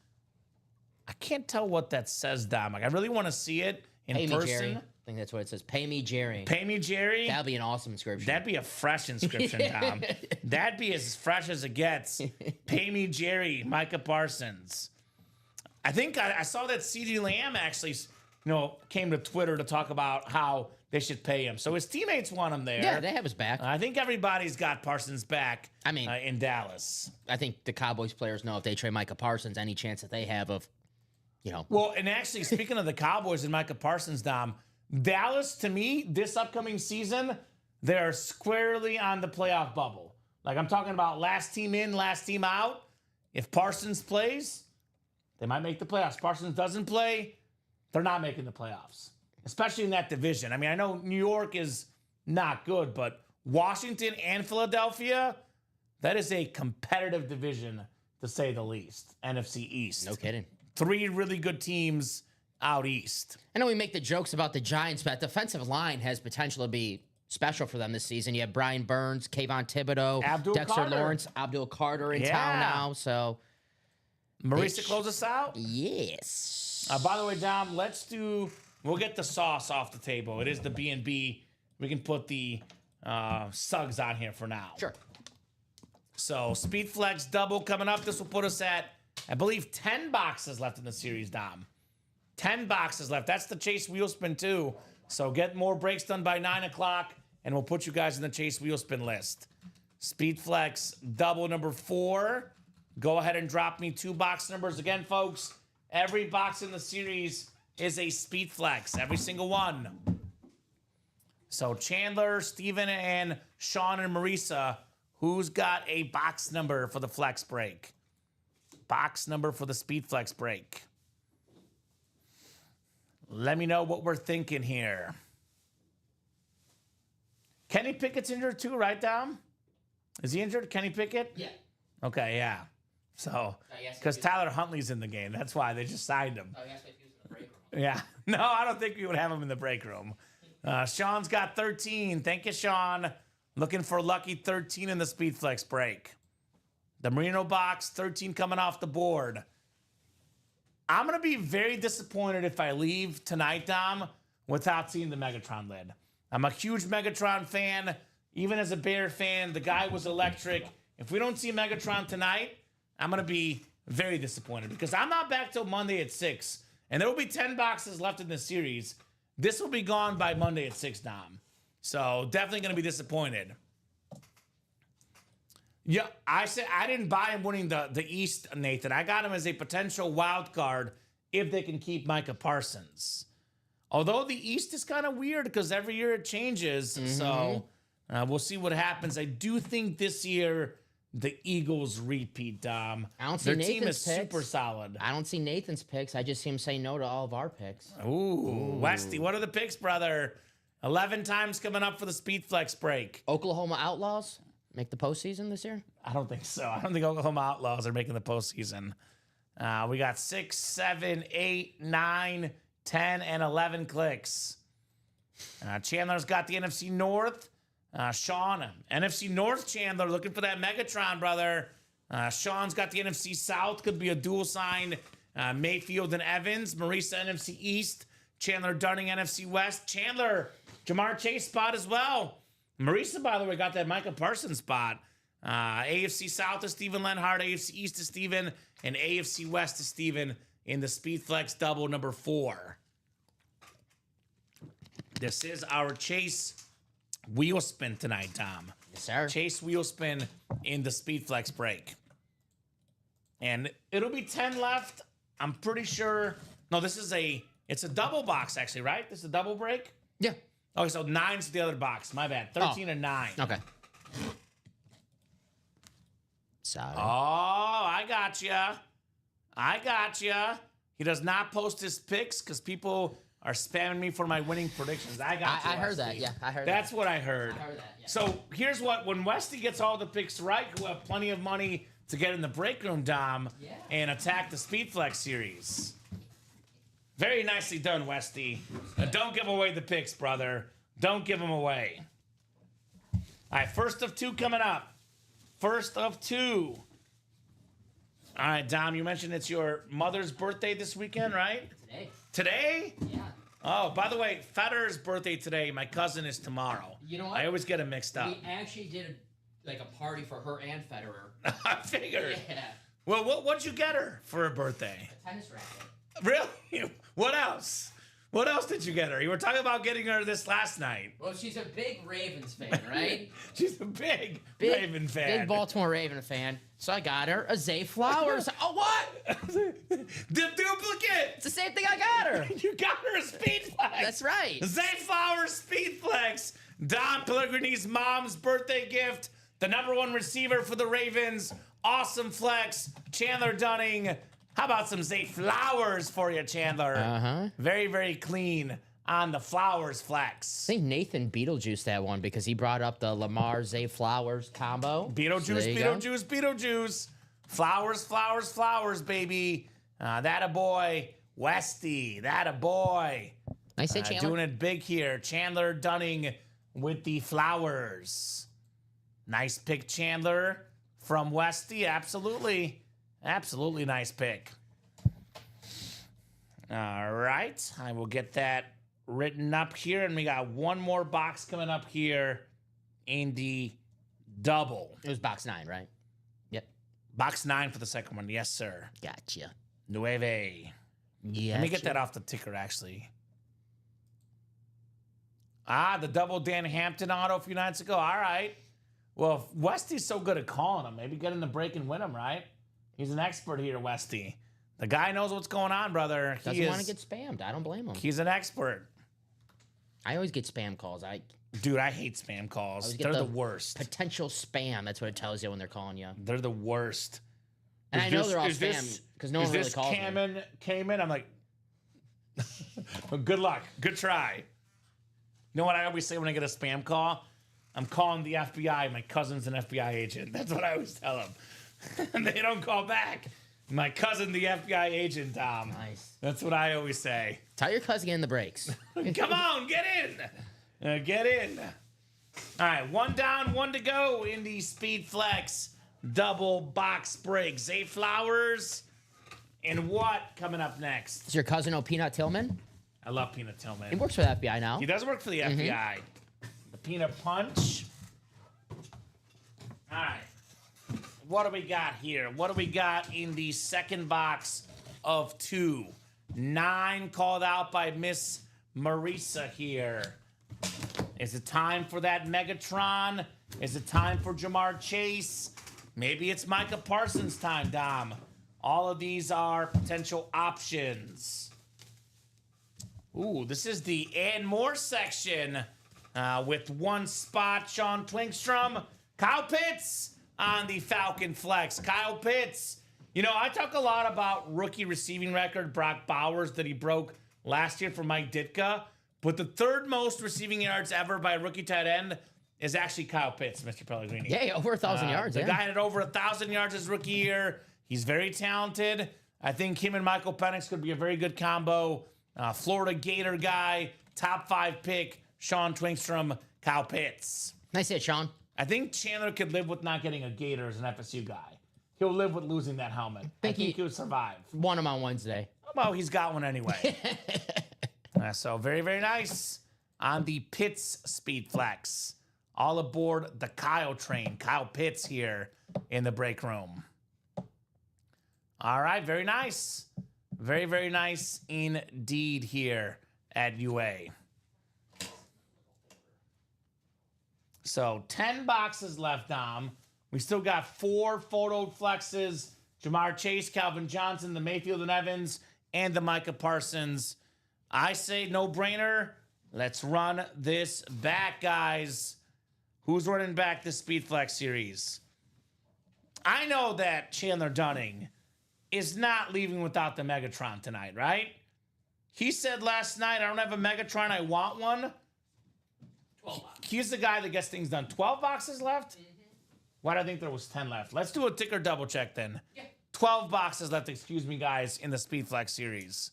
I can't tell what that says, Dom. I really want to see it in Pay me, person. Jerry. I think that's what it says. Pay me, Jerry. Pay me, Jerry. That'd be an awesome inscription. That'd be a fresh inscription, Tom. That'd be as fresh as it gets. Pay me, Jerry, Micah Parsons. I think I saw that CeeDee Lamb actually, came to Twitter to talk about how they should pay him. So his teammates want him there. Yeah, they have his back. I think everybody's got Parsons back. I mean, in Dallas. I think the Cowboys players know if they trade Micah Parsons, any chance that they have of, Well, and actually, speaking of the Cowboys and Micah Parsons, Dom, Dallas, to me, this upcoming season, they're squarely on the playoff bubble. Like, I'm talking about last team in, last team out. If Parsons plays, they might make the playoffs. Parsons doesn't play, they're not making the playoffs, especially in that division. I mean, I know New York is not good, but Washington and Philadelphia, that is a competitive division, to say the least. NFC East. no kidding. 3 really good teams out east. I know we make the jokes about the Giants, but defensive line has potential to be special for them this season. You have Brian Burns, Kayvon Thibodeau, Abdul Dexter Carter. Lawrence, Abdul Carter in town now. So, Maurice, to close us out? yes. By the way, Dom, we'll get the sauce off the table. It is the B&B. We can put the Suggs on here for now. Sure. So, Speed Flex double coming up. This will put us at, I believe, 10 boxes left in the series, Dom. 10 boxes left. That's the Chase Wheelspin, too. So, get more breaks done by 9 o'clock, and we'll put you guys in the Chase Wheelspin list. Speed Flex double number 4. Go ahead and drop me 2 box numbers. Again, folks, every box in the series is a Speed Flex. Every single one. So Chandler, Steven, and Sean and Marisa, who's got a box number for the Flex break? Box number for the Speed Flex break. Let me know what we're thinking here. Kenny Pickett's injured too, right, Dom? Is he injured? Kenny Pickett? Yeah. Okay, yeah. So, because Tyler Huntley's in the game. That's why they just signed him. Oh, yes, if he was in the break room. Yeah. No, I don't think we would have him in the break room. Sean's got 13. Thank you, Sean. Looking for lucky 13 in the Speed Flex break. The Merino box, 13 coming off the board. I'm going to be very disappointed if I leave tonight, Dom, without seeing the Megatron lid. I'm a huge Megatron fan. Even as a Bear fan, the guy was electric. If we don't see Megatron tonight, I'm going to be very disappointed because I'm not back till Monday at 6. And there will be 10 boxes left in the series. This will be gone by Monday at 6, Dom. So definitely going to be disappointed. Yeah, I said I didn't buy him winning the East, Nathan. I got him as a potential wild card if they can keep Micah Parsons. Although the East is kind of weird because every year it changes. So we'll see what happens. I do think this year the Eagles repeat, Dom. I don't see Their team Nathan's is picks. super solid. I don't see Nathan's picks. I just see him say no to all of our picks. Ooh, Westy, what are the picks, brother? 11 times coming up for the Speed Flex break. Oklahoma Outlaws make the postseason this year? I don't think so. I don't think Oklahoma Outlaws are making the postseason. We got 6, 7, 8, 9, 10, and 11 clicks. Chandler's got the NFC North. Sean, NFC North Chandler, looking for that Megatron, brother. Sean's got the NFC South. Could be a dual sign. Mayfield and Evans. Marisa, NFC East. Chandler Dunning, NFC West. Chandler, Jamar Chase spot as well. Marisa, by the way, got that Micah Parsons spot. AFC South is Steven Lenhart. AFC East is Steven. And AFC West is Steven in the Speed Flex double number 4. This is our Chase wheel spin tonight, Tom. Yes, sir. Chase wheel spin in the Speed Flex break. And it'll be 10 left. I'm pretty sure. No, it's a double box, actually, right? This is a double break? Yeah. Okay, so 9's the other box. My bad. 13 and 9. Okay. Sorry. Oh, I got ya. He does not post his picks because people are spamming me for my winning predictions. I I heard that. Yeah, I heard That's what I heard. I heard that, yeah. So here's what: when Westy gets all the picks right, we'll have plenty of money to get in the break room, Dom, and attack the Speed Flex series. Very nicely done, Westy. Now, don't give away the picks, brother. Don't give them away. All right, first of 2 coming up. First of 2. All right, Dom, you mentioned it's your mother's birthday this weekend, right? Today? Today? Yeah. Oh, by the way, Federer's birthday today. My cousin is tomorrow. You know what? I always get them mixed up. We actually did a party for her and Federer. I figured. Yeah. Well, what'd you get her for her birthday? A tennis racket. Really? What else? What else did you get her? You were talking about getting her this last night. Well, she's a big Ravens fan, right? She's a big Raven fan. Big Baltimore Raven fan. So I got her a Zay Flowers. Oh, what? The duplicate. It's the same thing I got her. You got her a Speed Flex. That's right. Zay Flowers Speed Flex. Don Pellegrini's mom's birthday gift. The #1 receiver for the Ravens. Awesome flex. Chandler Dunning. How about some Zay Flowers for you, Chandler? Uh-huh. Very, very clean on the Flowers flex. I think Nathan Beetlejuice that one because he brought up the Lamar Zay Flowers combo. So there you go. Beetlejuice. Flowers, baby. That a boy. Westy, that a boy. Nice hit, Chandler. Doing it big here. Chandler Dunning with the Flowers. Nice pick, Chandler, from Westy. Absolutely nice pick. All right. I will get that written up here. And we got one more box coming up here in the double. It was box 9, right? Yep. Box 9 for the second one. Yes, sir. Gotcha. Nueve. Yeah. Let me get that off the ticker, actually. The double Dan Hampton auto a few nights ago. All right. Well, if Westy's so good at calling them, maybe get in the break and win them, right? He's an expert here, Westy. The guy knows what's going on, brother. Doesn't want to get spammed. I don't blame him. He's an expert. I always get spam calls. Dude, I hate spam calls. always get They're the worst. Potential spam. That's what it tells you when they're calling you. They're the worst. And I know they're all spam because no one really calls me. Came in. I'm like, good luck. Good try. You know what I always say when I get a spam call? I'm calling the FBI. My cousin's an FBI agent. That's what I always tell them. And they don't call back. My cousin, the FBI agent, Tom. Nice. That's what I always say. Tell your cousin in the breaks. Come on, get in. Get in. All right, 1 down, 1 to go in the Speed Flex double box break. Zay Flowers and what coming up next? Is your cousin Peanut Tillman? I love Peanut He Tillman. works for the FBI now. He does work for the FBI. The Peanut Punch. All right. What do we got here? What do we got in the second box of 2? 9 called out by Miss Marisa here. Is it time for that Megatron? Is it time for Jamar Chase? Maybe it's Micah Parsons time, Dom. All of these are potential options. Ooh, this is the and more section with 1 spot. Sean Twingstrom, Kyle Pitts on the Falcon Flex. Kyle Pitts. You know, I talk a lot about rookie receiving record, Brock Bowers, that he broke last year for Mike Ditka. But the 3rd most receiving yards ever by a rookie tight end is actually Kyle Pitts, Mr. Pellegrini. Yeah, over 1,000 yards. The guy had over 1,000 yards his rookie year. He's very talented. I think him and Michael Penix could be a very good combo. Florida Gator guy, top 5 pick, Sean Twingstrom, Kyle Pitts. Nice hit, Sean. I think Chandler could live with not getting a Gator as an FSU guy. He'll live with losing that helmet. I think he would survive. Won him on Wednesday. Well, he's got one anyway. So very, very nice on the Pitts Speed Flex. All aboard the Kyle train. Kyle Pitts here in the break room. All right, very nice. Very, very nice indeed here at UA. So 10 boxes left, Dom. We still got 4 photo flexes. Jamar Chase, Calvin Johnson, the Mayfield and Evans, and the Micah Parsons. I say no brainer. Let's run this back, guys. Who's running back this Speed Flex series? I know that Chandler Dunning is not leaving without the Megatron tonight, right? He said last night, I don't have a Megatron, I want one. 12 boxes. He's the guy that gets things done. 12 boxes left? Why do I think there was 10 left? Let's do a ticker double check then. Yeah. 12 boxes left, excuse me, guys, in the Speed Flex series.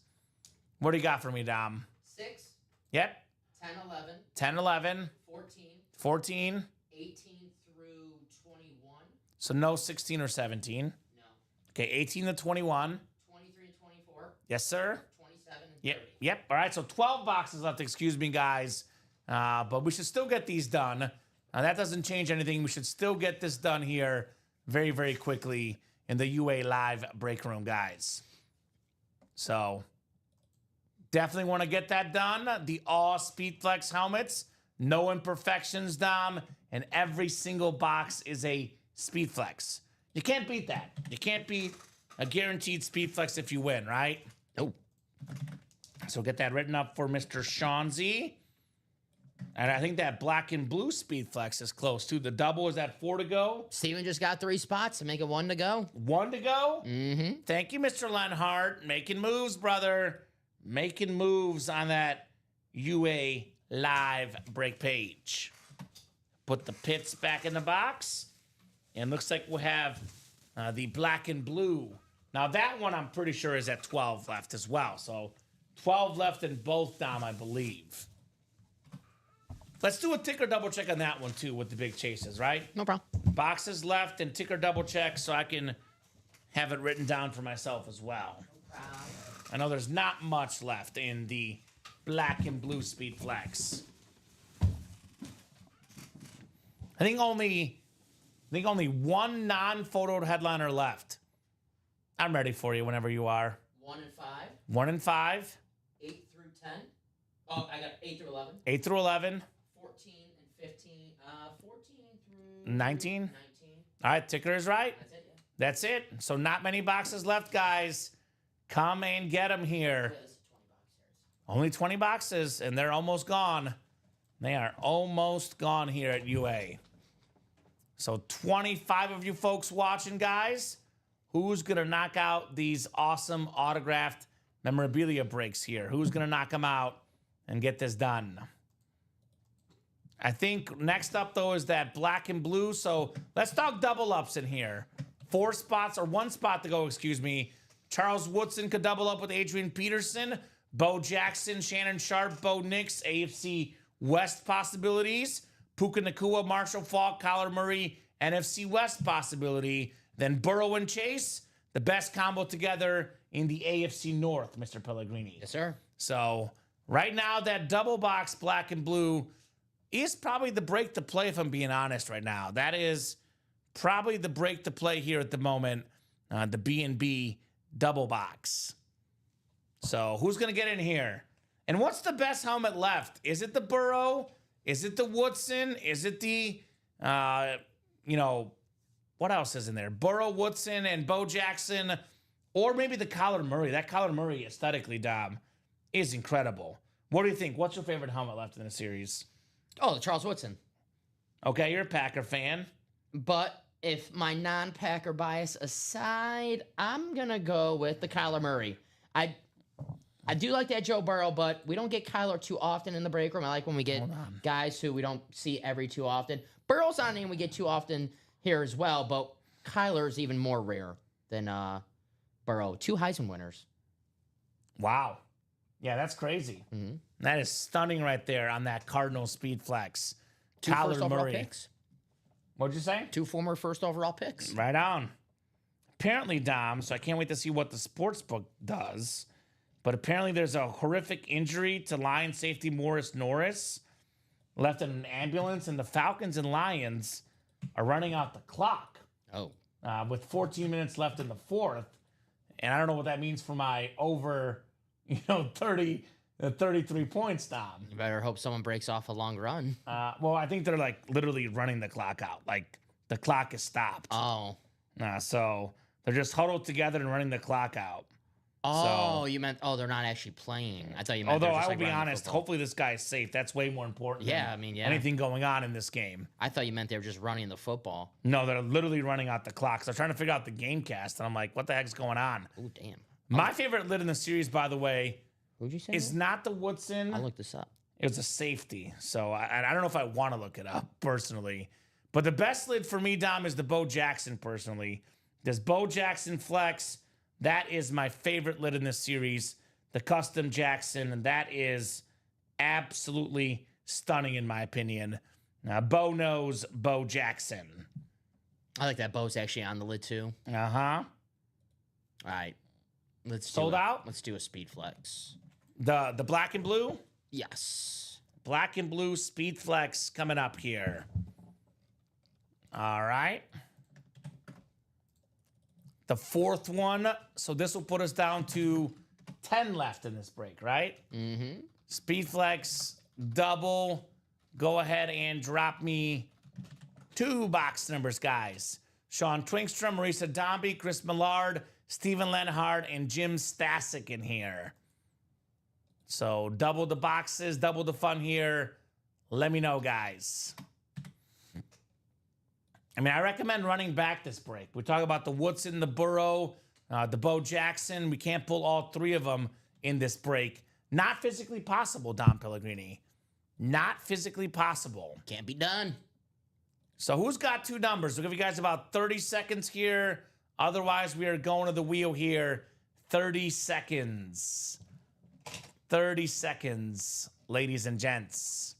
What do you got for me, Dom? 6, Yep. 10, 11, 10, 11, 14, 14. 18 through 21. So no 16 or 17. No. Okay, 18 to 21. 23 and 24. Yes, sir. 27 and 30. Yep. Yep. All right. So 12 boxes left. Excuse me, guys. But we should still get these done. That doesn't change anything. We should still get this done here very, very quickly in the UA Live break room, guys. So definitely want to get that done. The all Speed Flex helmets, no imperfections, Dom, and every single box is a Speed Flex. You can't beat that. You can't beat a guaranteed Speed Flex if you win, right? Oh, So get that written up for Mr. Sean Z. And I think that black and blue Speed Flex is close too. The double is at 4 to go. Steven just got 3 spots to make it 1 to go. 1 to go. Mm-hmm. Thank you, Mr. Lenhart. Making moves, brother. Making moves on that UA Live break page. Put the pits back in the box. And looks like we'll have the black and blue. Now that one I'm pretty sure is at 12 left as well. So 12 left in both, Dom, I believe. Let's do a ticker double check on that one too with the big chases, right? No problem. Boxes left and ticker double check so I can have it written down for myself as well. I know there's not much left in the black and blue Speed Flex. I think only one non-photoed headliner left. I'm ready for you whenever you are. 1 and 5. 1 and 5, 8 through 10. Oh, I got 8 through 11. 8 through 11. 14 and 15. 14 through 19? 19. All right, ticker is right. That's it, yeah. That's it. So not many boxes left, guys. Come and get them here. Yeah, this is 20 bucks. Only 20 boxes, and they're almost gone. They are almost gone here at UA. So 25 of you folks watching, guys. Who's going to knock out these awesome autographed memorabilia breaks here? Who's going to knock them out and get this done? I think next up, though, is that black and blue. So let's talk double ups in here. 4 spots, or 1 spot to go, excuse me. Charles Woodson could double up with Adrian Peterson. Bo Jackson, Shannon Sharp, Bo Nix, AFC West possibilities. Puka Nacua, Marshall Faulk, Kyler Murray, NFC West possibility. Then Burrow and Chase, the best combo together in the AFC North, Mr. Pellegrini. Yes, sir. So right now, that double box black and blue is probably the break to play, if I'm being honest right now. That is probably the break to play here at the moment, the B&B double box. So who's going to get in here? And what's the best helmet left? Is it the Burrow? Is it the Woodson? Is it the, what else is in there? Burrow, Woodson, and Bo Jackson, or maybe the Kyler Murray. That Kyler Murray, aesthetically, Dom, is incredible. What do you think? What's your favorite helmet left in the series? Oh, the Charles Woodson. Okay, you're a Packer fan. But if my non-Packer bias aside, I'm going to go with the Kyler Murray. I do like that Joe Burrow, but we don't get Kyler too often in the break room. I like when we get guys who we don't see every too often. Burrow's not a name we get too often here as well, but Kyler's even more rare than Burrow. 2 Heisman winners. Wow. Yeah, that's crazy. Mm-hmm. That is stunning right there on that Cardinal Speed Flex. 2 first Kyler overall Murray. picks. What'd you say? 2 former first overall picks. Right on. Apparently, Dom, so I can't wait to see what the sports book does, but apparently there's a horrific injury to Lion safety Morris Norris, left in an ambulance, and the Falcons and Lions are running out the clock Oh. with 14 minutes left in the 4th. And I don't know what that means for my over, 33 points, Dom. You better hope someone breaks off a long run. Well, I think they're like literally running the clock out. Like the clock is stopped. Oh. So they're just huddled together and running the clock out. Oh, you meant, they're not actually playing. I thought you meant Although they're just, I will like, be running the honest, football. hopefully this guy is safe. That's way more important. Yeah, than I mean, yeah. anything going on in this game. I thought you meant they were just running the football. No, they're literally running out the clock. So I'm trying to figure out the game cast, and I'm like, what the heck's going on? Oh, damn. My favorite lid in the series, by the way, Who'd you say? is not the Woodson. I'll look this up. It was a safety. So I don't know if I want to look it up personally. But the best lid for me, Dom, is the Bo Jackson personally. This Bo Jackson Flex, that is my favorite lid in this series. The custom Jackson, and that is absolutely stunning in my opinion. Bo knows Bo Jackson. I like that Bo's actually on the lid too. Uh-huh. All right. Let's Sold out? Let's do a speed flex. The black and blue? Yes. Black and blue speed flex coming up here. All right. The 4th one. So this will put us down to 10 left in this break, right? Mm-hmm. Speed flex, double. Go ahead and drop me 2 box numbers, guys. Sean Twinkstrom, Marisa Dombey, Chris Millard, Steven Lenhard, and Jim Stasic in here. So double the boxes, double the fun here. Let me know, guys. I mean, I recommend running back this break. We talk about the Woodson, the Burrow, the Bo Jackson. We can't pull all 3 of them in this break. Not physically possible, Dom Pellegrini. Not physically possible. Can't be done. So who's got 2 numbers? We'll give you guys about 30 seconds here. Otherwise, we are going to the wheel here. 30 seconds. 30 seconds, ladies and gents.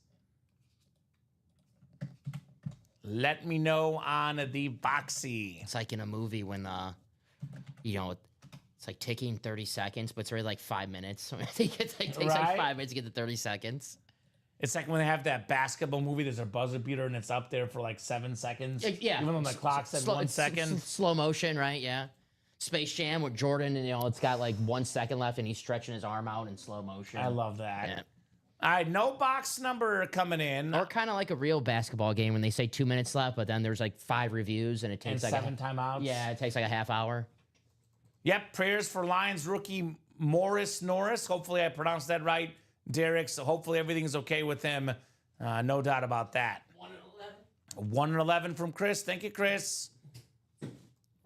Let me know on the boxy. It's like in a movie when, it's like taking 30 seconds, but it's really like 5 minutes. I think it takes like Right? 5 minutes to get to 30 seconds. It's like when they have that basketball movie, there's a buzzer beater and it's up there for like 7 seconds. Yeah. Even though the clock said 1 second. Slow motion, right? Yeah. Space Jam with Jordan, and it's got like 1 second left, and he's stretching his arm out in slow motion. I love that. Yeah. All right, no box number coming in. Or kind of like a real basketball game when they say 2 minutes left, but then there's like 5 reviews and it and takes like 7 timeouts. yeah, it takes like a half hour. Yep, prayers for Lions rookie Morris Norris. Hopefully I pronounced that right, Derek. So hopefully everything's okay with him. No doubt about that. 1 and 11. 1 and 11 from Chris. Thank you, Chris.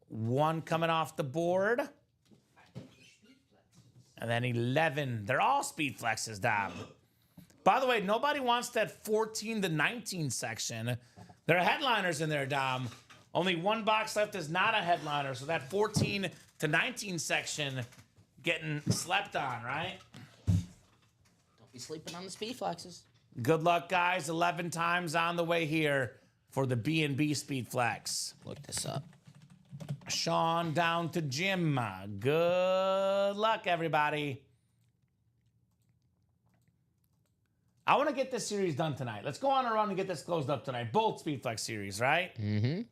1 coming off the board. And then 11. They're all speed flexes, Dom. By the way, nobody wants that 14 to 19 section. There are headliners in there, Dom. Only 1 box left is not a headliner. So that 14 to 19 section getting slept on, right? Don't be sleeping on the speed flexes. Good luck, guys. 11 times on the way here for the B&B Speed Flex. Look this up. Sean down to Jim. Good luck, everybody. I want to get this series done tonight. Let's go on a run and get this closed up tonight. Both Speed Flex series, right? Mm-hmm.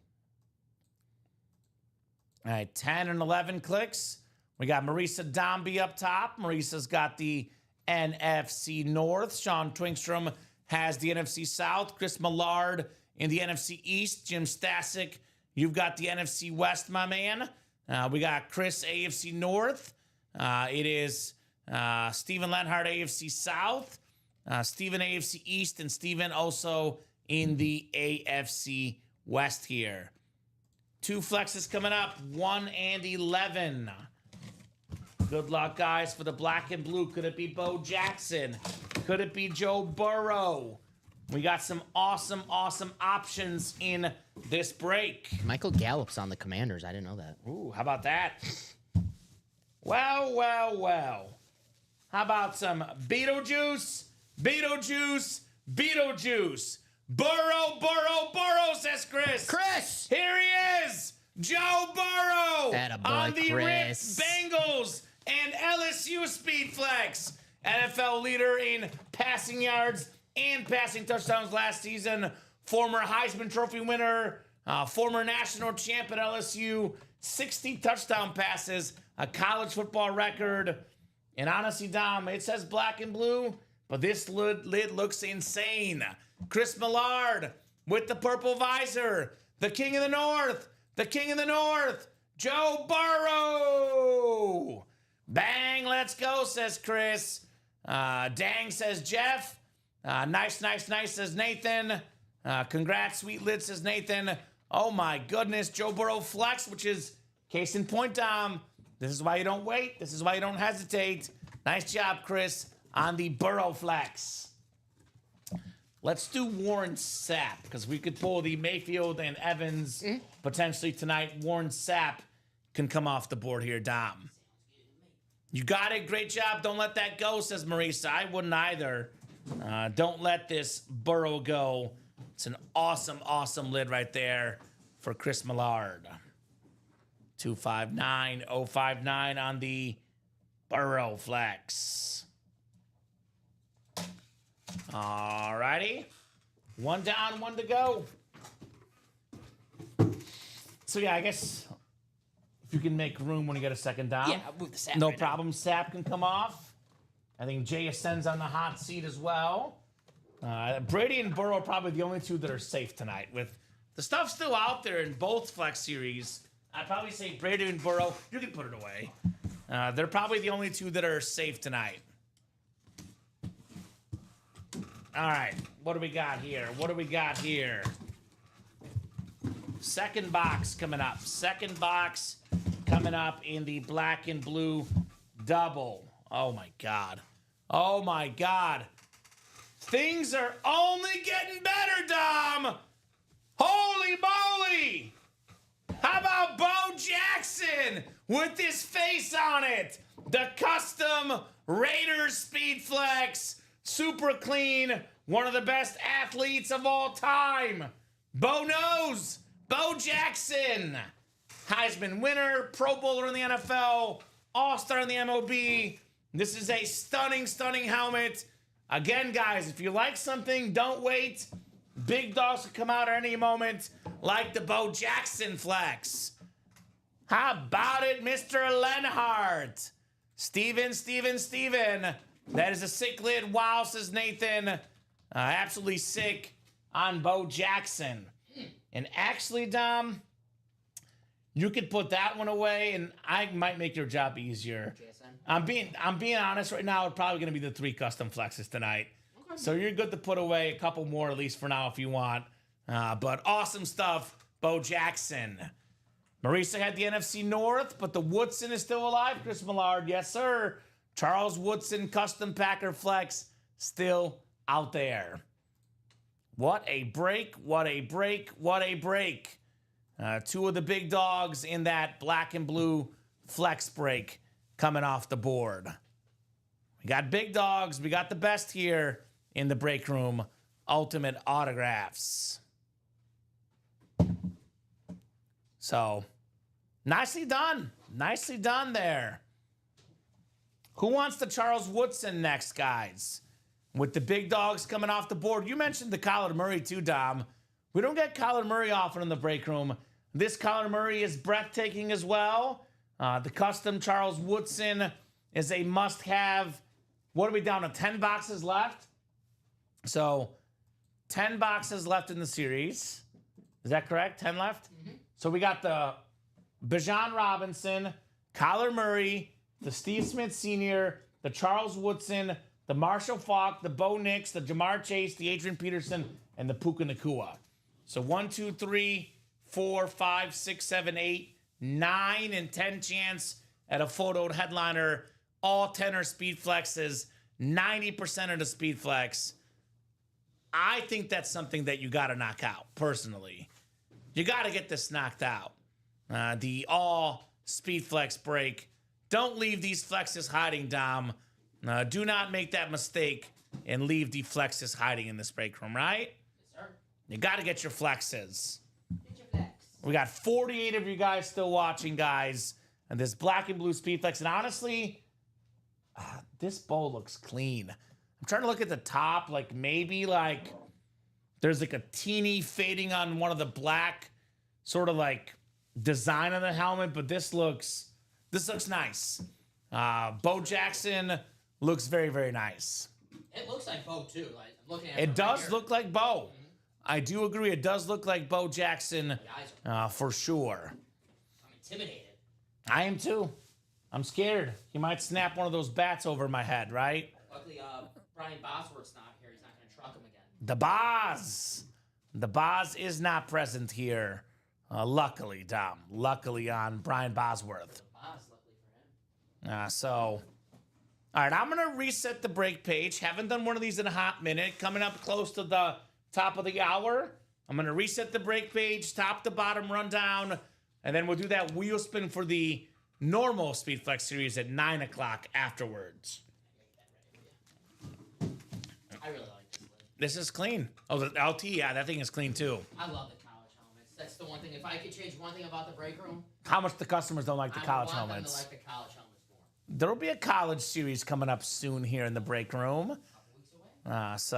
All right, 10 and 11 clicks. We got Marisa Dombey up top. Marisa's got the NFC North. Sean Twinkstrom has the NFC South. Chris Millard in the NFC East. Jim Stasic, you've got the NFC West, my man. We got Chris, AFC North. It is Steven Lenhart, AFC South. Steven, AFC East. And Steven also in the AFC West here. 2 flexes coming up, 1 and 11. Good luck, guys, for the black and blue. Could it be Bo Jackson? Could it be Joe Burrow? We got some awesome, awesome options in this break. Michael Gallup's on the Commanders. I didn't know that. Ooh, how about that? Well, well, well. How about some Beetlejuice? Beetlejuice, Beetlejuice. Burrow, Burrow, Burrow, says Chris. Chris! Here he is, Joe Burrow. Attaboy, on the Chris. Ripped Bengals and LSU Speed Flex. NFL leader in passing yards and passing touchdowns last season. Former Heisman Trophy winner, former national champ at LSU. 60 touchdown passes, a college football record. And honestly, Dom, it says black and blue, but this lid looks insane. Chris Millard with the purple visor. The King of the North. The King of the North. Joe Burrow. Bang, let's go, says Chris. Dang, says Jeff. Nice, nice, nice, says Nathan. Congrats, sweet lid, says Nathan. Oh, my goodness. Joe Burrow flex, which is case in point, Dom. This is why you don't wait. This is why you don't hesitate. Nice job, Chris, on the Burrow flex. Let's do Warren Sapp, because we could pull the Mayfield and Evans potentially tonight. Warren Sapp can come off the board here, Dom. You got it. Great job. Don't let that go, says Marisa. I wouldn't either. Don't let this Burrow go. It's an awesome, awesome lid right there for Chris Millard. 259059 on the Burrow flex. All righty. 1 down, 1 to go. So, yeah, I guess if you can make room when you get a second down. Yeah, I'll move the Sapp No right now. problem. Sapp can come off. I think Jay ascends on the hot seat as well. Brady and Burrow are probably the only 2 that are safe tonight. With the stuff still out there in both flex series, I'd probably say Brady and Burrow, you can put it away. They're probably the only 2 that are safe tonight. All right, what do we got here? What do we got here? Second box coming up. Second box coming up in the black and blue double. Oh, my God. Oh, my God. Things are only getting better, Dom. Holy moly. How about Bo Jackson with his face on it? The custom Raiders Speed Flex. Super clean. One of the best athletes of all time. Bo knows. Bo Jackson. Heisman winner, Pro Bowler in the NFL, All-Star in the MLB. This is a stunning, stunning helmet. Again, guys, if you like something, don't wait. Big dogs will come out at any moment, like the Bo Jackson flex. How about it, Mr. Lenhart? Steven. That is a sick lid. Wow, says Nathan. Absolutely sick on Bo Jackson. And actually, Dom, you could put that one away, and I might make your job easier. JSN? I'm being honest right now. It's probably going to be the 3 custom flexes tonight. Okay. So you're good to put away a couple more, at least for now, if you want. But awesome stuff, Bo Jackson. Marisa had the NFC North, but the Woodson is still alive. Chris Millard, yes, sir. Charles Woodson, custom Packer flex, still out there. What a break, what a break, what a break. 2 of the big dogs in that black and blue flex break coming off the board. We got big dogs. We got the best here in the break room. Ultimate autographs. So, nicely done. Nicely done there. Who wants the Charles Woodson next, guys? With the big dogs coming off the board. You mentioned the Kyler Murray too, Dom. We don't get Kyler Murray often in the break room. This Kyler Murray is breathtaking as well. The custom Charles Woodson is a must-have. What are we down to? 10 boxes left? So, 10 boxes left in the series. Is that correct? 10 left? Mm-hmm. So we got the Bijan Robinson, Kyler Murray, the Steve Smith Sr., the Charles Woodson, the Marshall Faulk, the Bo Nix, the Jamar Chase, the Adrian Peterson, and the Puka Nacua. So 1, 2, 3, 4, 5, 6, 7, 8, 9, and 10 chance at a photoed headliner. All 10 are speed flexes. 90% of the speed flex. I think that's something that you got to knock out, personally. You got to get this knocked out. The all speed flex break. Don't leave these flexes hiding, Dom. Do not make that mistake and leave the flexes hiding in this break room, right? Yes, sir. You got to get your flexes. Get your flex. We got 48 of you guys still watching, guys. And this black and blue speed flex. And honestly, this bowl looks clean. I'm trying to look at the top, like maybe like there's like a teeny fading on one of the black sort of like design of the helmet, but this looks nice. Bo Jackson looks very, very nice. It looks like Bo too. Like I'm looking at It right does here. look like Bo. I do agree. It does look like Bo Jackson The eyes are, for sure. I'm intimidated. I am too. I'm scared. He might snap one of those bats over my head, right? Luckily, Brian Bosworth's not here. He's not going to truck him again. The Boz. The Boz is not present here. Luckily, Dom. Luckily on Brian Bosworth. Boss, luckily for him. All right, I'm going to reset the break page. Haven't done one of these in a hot minute. Coming up close to the top of the hour. I'm going to reset the break page, top to bottom rundown, and then we'll do that wheel spin for the normal Speed Flex series at 9 o'clock afterwards. I really like this lid. This is clean. Oh, the LT, yeah, that thing is clean too. I love the college helmets. That's the one thing. If I could change one thing about the break room, How much the customers don't like the I college want them to helmets. like the college helmets more. There will be a college series coming up soon here in the break room. A couple weeks away.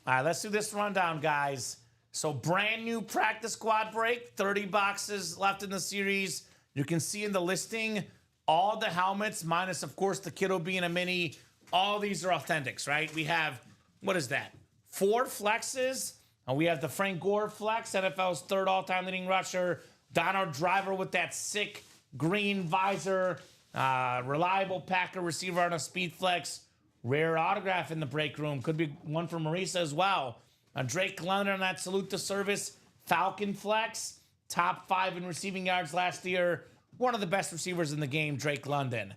All right, let's do this rundown, guys. So brand new practice squad break, 30 boxes left in the series. You can see in the listing all the helmets, minus, of course, the Kittle being a mini. All these are authentics, right? We have, what is that? 4 flexes. We have the Frank Gore flex, NFL's 3rd all-time leading rusher. Donald Driver with that sick green visor. Reliable Packer receiver on a speed flex. Rare autograph in the break room. Could be one for Marisa as well. Drake London on that salute to service. Falcon flex. Top 5 in receiving yards last year. One of the best receivers in the game, Drake London.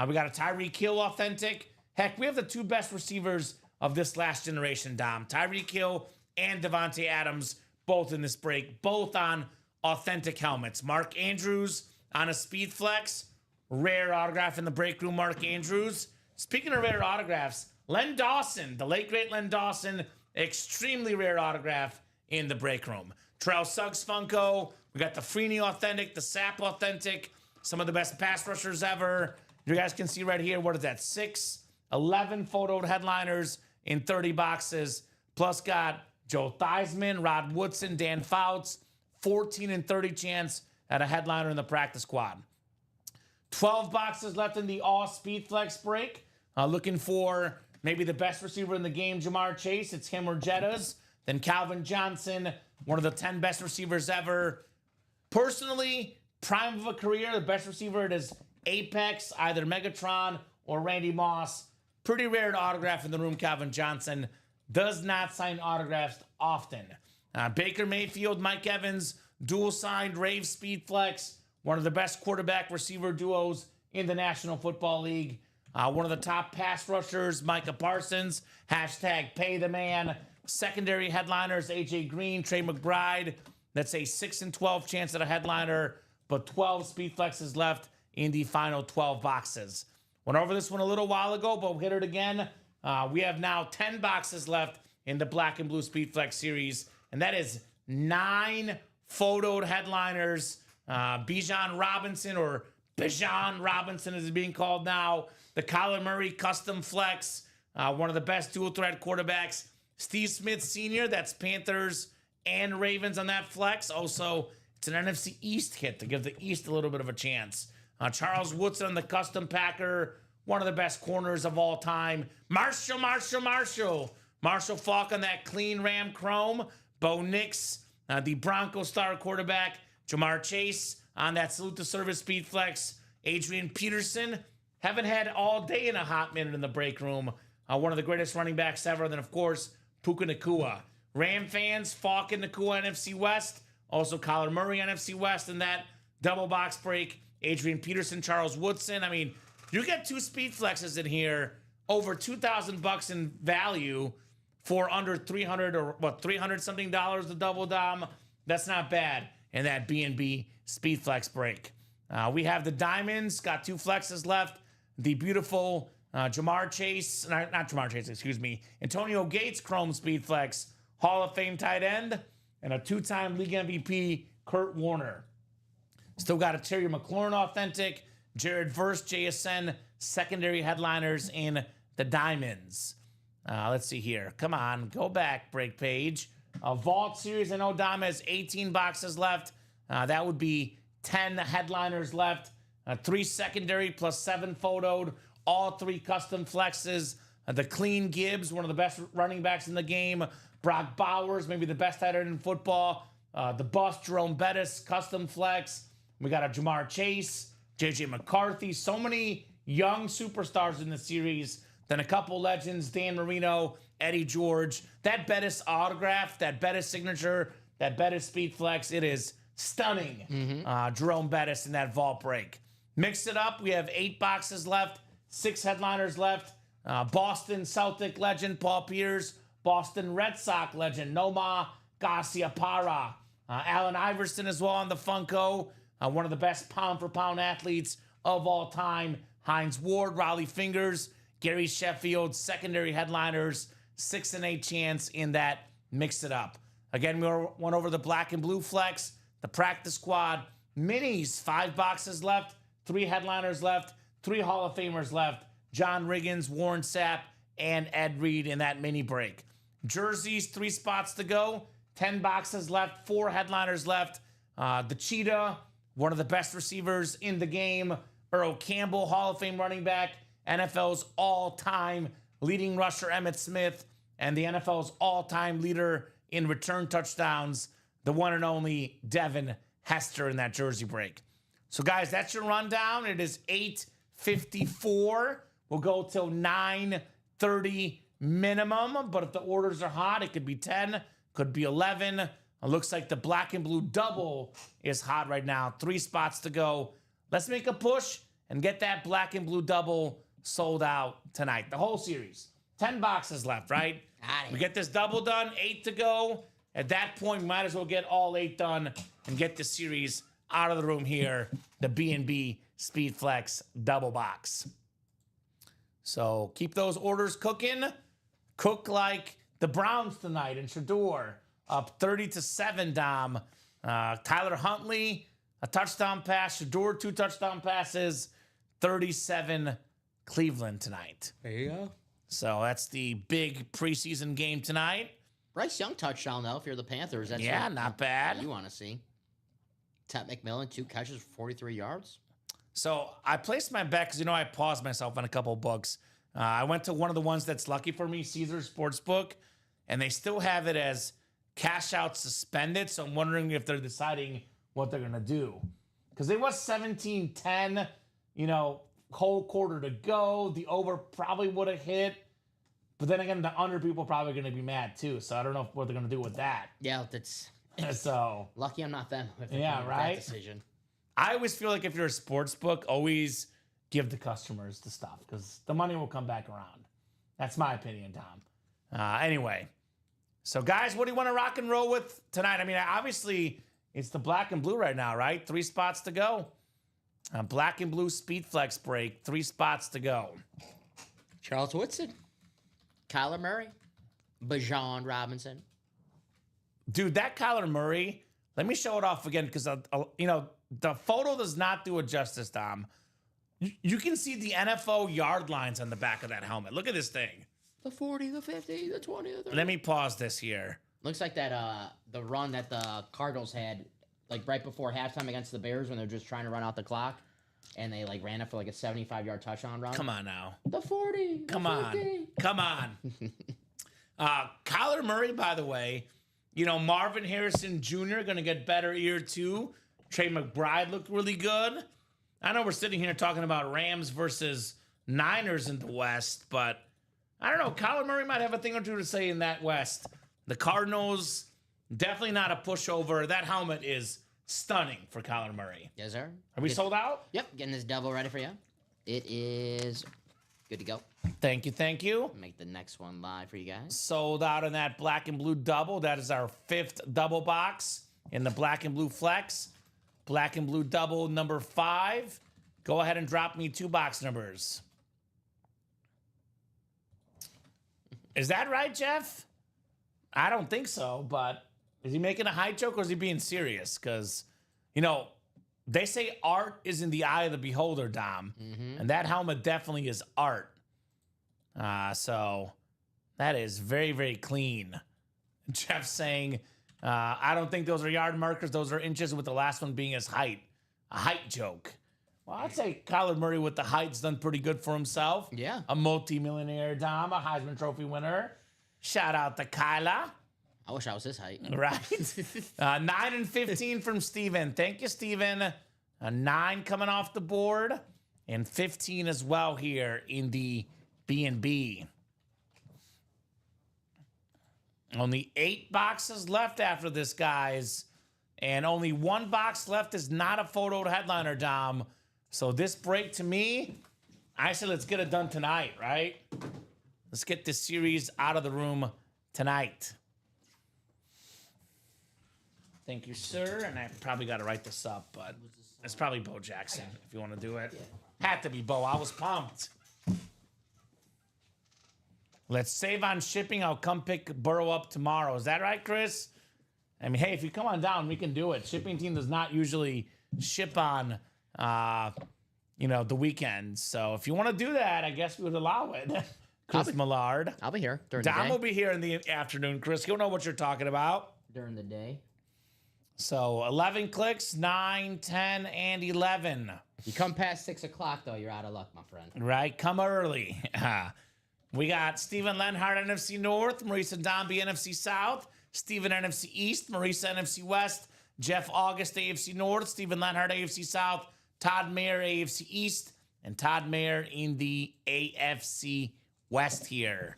We got a Tyreek Hill authentic. Heck, we have the 2 best receivers of this last generation, Dom. Tyreek Hill and Devontae Adams, both in this break. Both on authentic helmets. Mark Andrews on a speed flex. Rare autograph in the break room, Mark Andrews. Speaking of rare autographs, Len Dawson, the late great Len Dawson, extremely rare autograph in the break room. Terrell Suggs Funko. We got the Freeney authentic, the Sapp authentic, some of the best pass rushers ever. You guys can see right here, what is that? 11 photoed headliners in 30 boxes. Plus got Joe Theismann, Rod Woodson, Dan Fouts, 14 and 30 chance at a headliner in the practice squad. 12 boxes left in the all speed flex break. Looking for maybe the best receiver in the game, Jamar Chase. It's him or Jettas. Then Calvin Johnson, one of the 10 best receivers ever. Personally, prime of a career, the best receiver at his apex, either Megatron or Randy Moss. Pretty rare to autograph in the room, Calvin Johnson. Does not sign autographs often. Baker Mayfield, Mike Evans, dual signed Rave Speed Flex. One of the best quarterback receiver duos in the National Football League. One of the top pass rushers, Micah Parsons. Hashtag pay the man. Secondary headliners, A.J. Green, Trey McBride. That's a 6-12 chance at a headliner, but 12 speed flexes left in the final 12 boxes. Went over this one a little while ago, but we'll hit it again. We have now 10 boxes left in the Black and Blue Speed Flex series, and that is 9 photoed headliners. Bijan Robinson, or Bijan Robinson as it's being called now. The Kyler Murray Custom Flex, one of the best dual threat quarterbacks. Steve Smith Sr., that's Panthers and Ravens on that flex. Also, it's an NFC East hit to give the East a little bit of a chance. Charles Woodson, the custom Packer, one of the best corners of all time. Marshall Faulk on that clean Ram Chrome. Bo Nix, the Bronco star quarterback. Jamar Chase on that Salute to Service Speed Flex. Adrian Peterson, haven't had all day in a hot minute in the break room. One of the greatest running backs ever. Then, of course, Puka Nacua. Ram fans, Falk and Nacua NFC West. Also Kyler Murray NFC West in that double box break. Adrian Peterson, Charles Woodson. I mean, you get 2 speed flexes in here, over $2,000 in value for under 300 or what, 300 something dollars the double dom. That's not bad in that B&B speed flex break. We have the diamonds, got 2 flexes left. The beautiful Jamar Chase, not Jamar Chase, excuse me, Antonio Gates Chrome Speed Flex, Hall of Fame tight end, and a 2-time league MVP, Kurt Warner. Still got a Terry McLaurin authentic, Jared Verse, JSN, secondary headliners in the diamonds. Let's see here. Come on, go back, break page. Vault series, I know Dom has 18 boxes left. That would be 10 headliners left. 3 secondary plus 7 photoed. All 3 custom flexes. The clean Gibbs, one of the best running backs in the game. Brock Bowers, maybe the best tight end in football. The bust, Jerome Bettis, custom flex. We got a Jamar Chase, J.J. McCarthy. So many young superstars in the series. Then a couple legends, Dan Marino, Eddie George. That Bettis autograph, that Bettis signature, that Bettis speed flex, it is stunning. Jerome Bettis in that vault break. Mix it up. We have 8 boxes left. 6 headliners left. Boston Celtic legend Paul Pierce. Boston Red Sox legend Nomar Garciaparra. Allen Iverson as well on the Funko. One of the best pound-for-pound athletes of all time. Heinz Ward, Raleigh Fingers, Gary Sheffield, secondary headliners. 6 and 8 chance in that. Mix it up. Again, we went over the Black and Blue Flex, the Practice Squad. Minis, 5 boxes left. 3 headliners left. 3 Hall of Famers left. John Riggins, Warren Sapp, and Ed Reed in that mini break. Jerseys, 3 spots to go. 10 boxes left. 4 headliners left. The Cheetah, one of the best receivers in the game. Earl Campbell, Hall of Fame running back. NFL's all-time leading rusher, Emmitt Smith. And the NFL's all-time leader in return touchdowns, the one and only Devin Hester in that jersey break. So, guys, that's your rundown. It is 8:54. We'll go till 9:30 minimum. But if the orders are hot, it could be 10, could be 11. It looks like the Black and Blue double is hot right now. 3 spots to go. Let's make a push and get that Black and Blue double sold out tonight. The whole series. 10 boxes left, right? We get this double done, 8 to go. At that point, we might as well get all 8 done and get the series out of the room here. The B&B Speed Flex double box. So keep those orders cooking. Cook like the Browns tonight in Shador. Up 30-7, Dom. Tyler Huntley, a touchdown pass. Shador, 2 touchdown passes. 37 Cleveland tonight. There you go. So that's the big preseason game tonight. Bryce Young touchdown, though, if you're the Panthers. That's Yeah, what not bad. you want to see. Ted McMillan, 2 catches for 43 yards. So I placed my bet because, I paused myself on a couple of books. I went to one of the ones that's lucky for me, Caesar Sportsbook, and they still have it as cash out suspended. So I'm wondering if they're deciding what they're going to do. Because it was 17-10, whole quarter to go. The over probably would have hit. But then again, the under people probably going to be mad too. So I don't know what they're going to do with that. Yeah, that's So lucky I'm not them. If Yeah, with right? That decision. I always feel like if you're a sports book, always give the customers the stuff because the money will come back around. That's my opinion, Tom. Anyway, so guys, what do you want to rock and roll with tonight? I mean, obviously, it's the black and blue right now, right? 3 spots to go. Black and blue speed flex break, 3 spots to go. Charles Woodson, Kyler Murray, Bijan Robinson. Dude, that Kyler Murray, let me show it off again because, the photo does not do it justice, Dom. You can see the NFL yard lines on the back of that helmet. Look at this thing. The 40, the 50, the 20, the 30. Let me pause this here. Looks like that the run that the Cardinals had like right before halftime against the Bears when they're just trying to run out the clock and they like ran it for like a 75-yard touchdown run. Come on now. The 40. The Come 50. on. Kyler Murray, by the way, Marvin Harrison Jr. going to get better year 2. Trey McBride looked really good. I know we're sitting here talking about Rams versus Niners in the West, but I don't know. Kyler Murray might have a thing or two to say in that West. The Cardinals, definitely not a pushover. That helmet is stunning for Kyler Murray. Yes, sir. Are we sold out? Yep. Getting this double ready for you. It is good to go. Thank you. Make the next one live for you guys. Sold out on that black and blue double. That is our 5th double box in the black and blue flex. Black and blue double number 5. Go ahead and drop me 2 box numbers. Is that right, Jeff? I don't think so, but is he making a height joke or is he being serious? Because, they say art is in the eye of the beholder, Dom. And that helmet definitely is art. So that is very, very clean. Jeff saying, I don't think those are yard markers. Those are inches, with the last one being his height. A height joke. Well, I'd say Kyler Murray with the height's done pretty good for himself. Yeah. A multi-millionaire, Dom, a Heisman Trophy winner. Shout out to Kyler. I wish I was his height. Right. 9 and 15 from Steven. Thank you, Steven. A 9 coming off the board. And 15 as well here in the B&B. Only 8 boxes left after this, guys. And only 1 box left is not a photoed headliner, Dom. So this break, to me, I said let's get it done tonight, right? Let's get this series out of the room tonight. Thank you, sir. And I probably got to write this up, but it's probably Bo Jackson if you want to do it. Had to be Bo. I was pumped. Let's save on shipping. I'll come pick Burrow up tomorrow. Is that right, Chris? I mean, hey, if you come on down, we can do it. Shipping team does not usually ship on, the weekends. So if you want to do that, I guess we would allow it. Chris Millard. I'll be here during the Dom day. will be here in the afternoon, Chris. He'll know what you're talking about. During the day. So 11 clicks, 9, 10, and 11. You come past 6 o'clock, though, you're out of luck, my friend. Right? Come early. We got Steven Lenhart, NFC North, Marisa Dombey, NFC South, Steven, NFC East, Marisa, NFC West, Jeff August, AFC North, Steven Lenhart, AFC South, Todd Mayer, AFC East, and Todd Mayer in the AFC West here.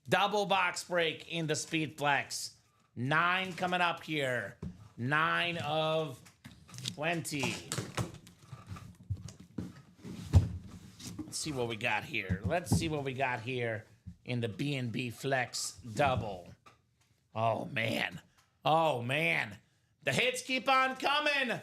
Double box break in the Speed Flex. 9 coming up here. 9 of 20. Let's see what we got here. Let's see what we got here in the B&B Flex double. Oh, man. Oh, man. The hits keep on coming.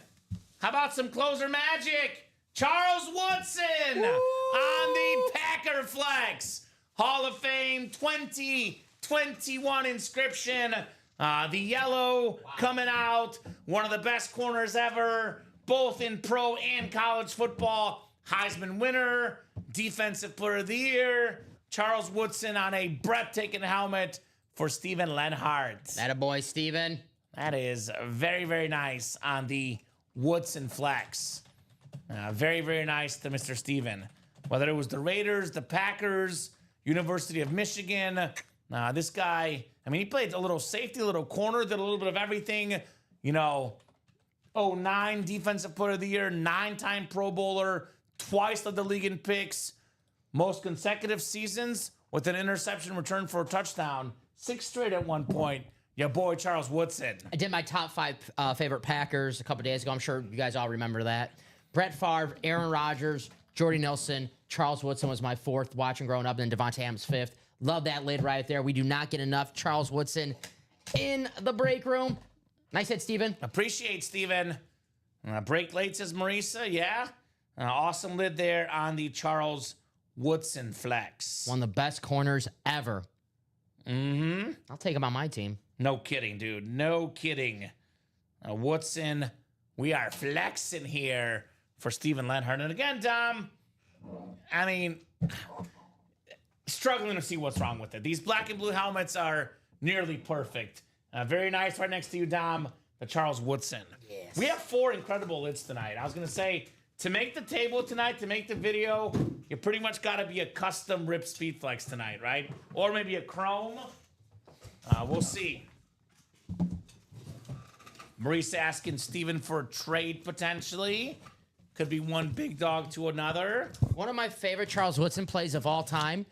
How about some closer magic? Charles Woodson on the Packer Flex. Hall of Fame 2021 inscription. The yellow coming out. One of the best corners ever, both in pro and college football. Heisman winner, Defensive Player of the Year. Charles Woodson on a breathtaking helmet for Steven Lenhart. Attaboy, Steven. That is very, very nice on the Woodson Flex. Very, very nice to Mr. Steven. whether it was the Raiders, the Packers, University of Michigan. This guy, I mean, he played a little safety, a little corner, did a little bit of everything. You know, 09 Defensive Player of the Year, 9-time Pro Bowler, twice led the league in picks, most consecutive seasons with an interception return for a touchdown, 6 straight at one point. Your boy, Charles Woodson. I did my top 5 favorite Packers a couple days ago. I'm sure you guys all remember that. Brett Favre, Aaron Rodgers, Jordy Nelson, Charles Woodson was my 4th watching growing up, and then Devontae Adams 5th. Love that lid right there. We do not get enough Charles Woodson in the break room. Nice hit, Steven. Appreciate Steven. Break late, says Marisa. Yeah. Awesome lid there on the Charles Woodson flex. One of the best corners ever. Mm-hmm. I'll take him on my team. No kidding, dude. No kidding. Woodson, we are flexing here for Steven Lenhart. And again, Dom, I mean, struggling to see what's wrong with it. These black and blue helmets are nearly perfect. Very nice right next to you, Dom, the Charles Woodson. Yes. We have 4 incredible lids tonight. I was going to say, to make the table tonight, to make the video, you pretty much got to be a custom Rip Speed Flex tonight, right? Or maybe a Chrome. We'll see. Maurice asking Steven for a trade potentially. Could be one big dog to another. One of my favorite Charles Woodson plays of all time.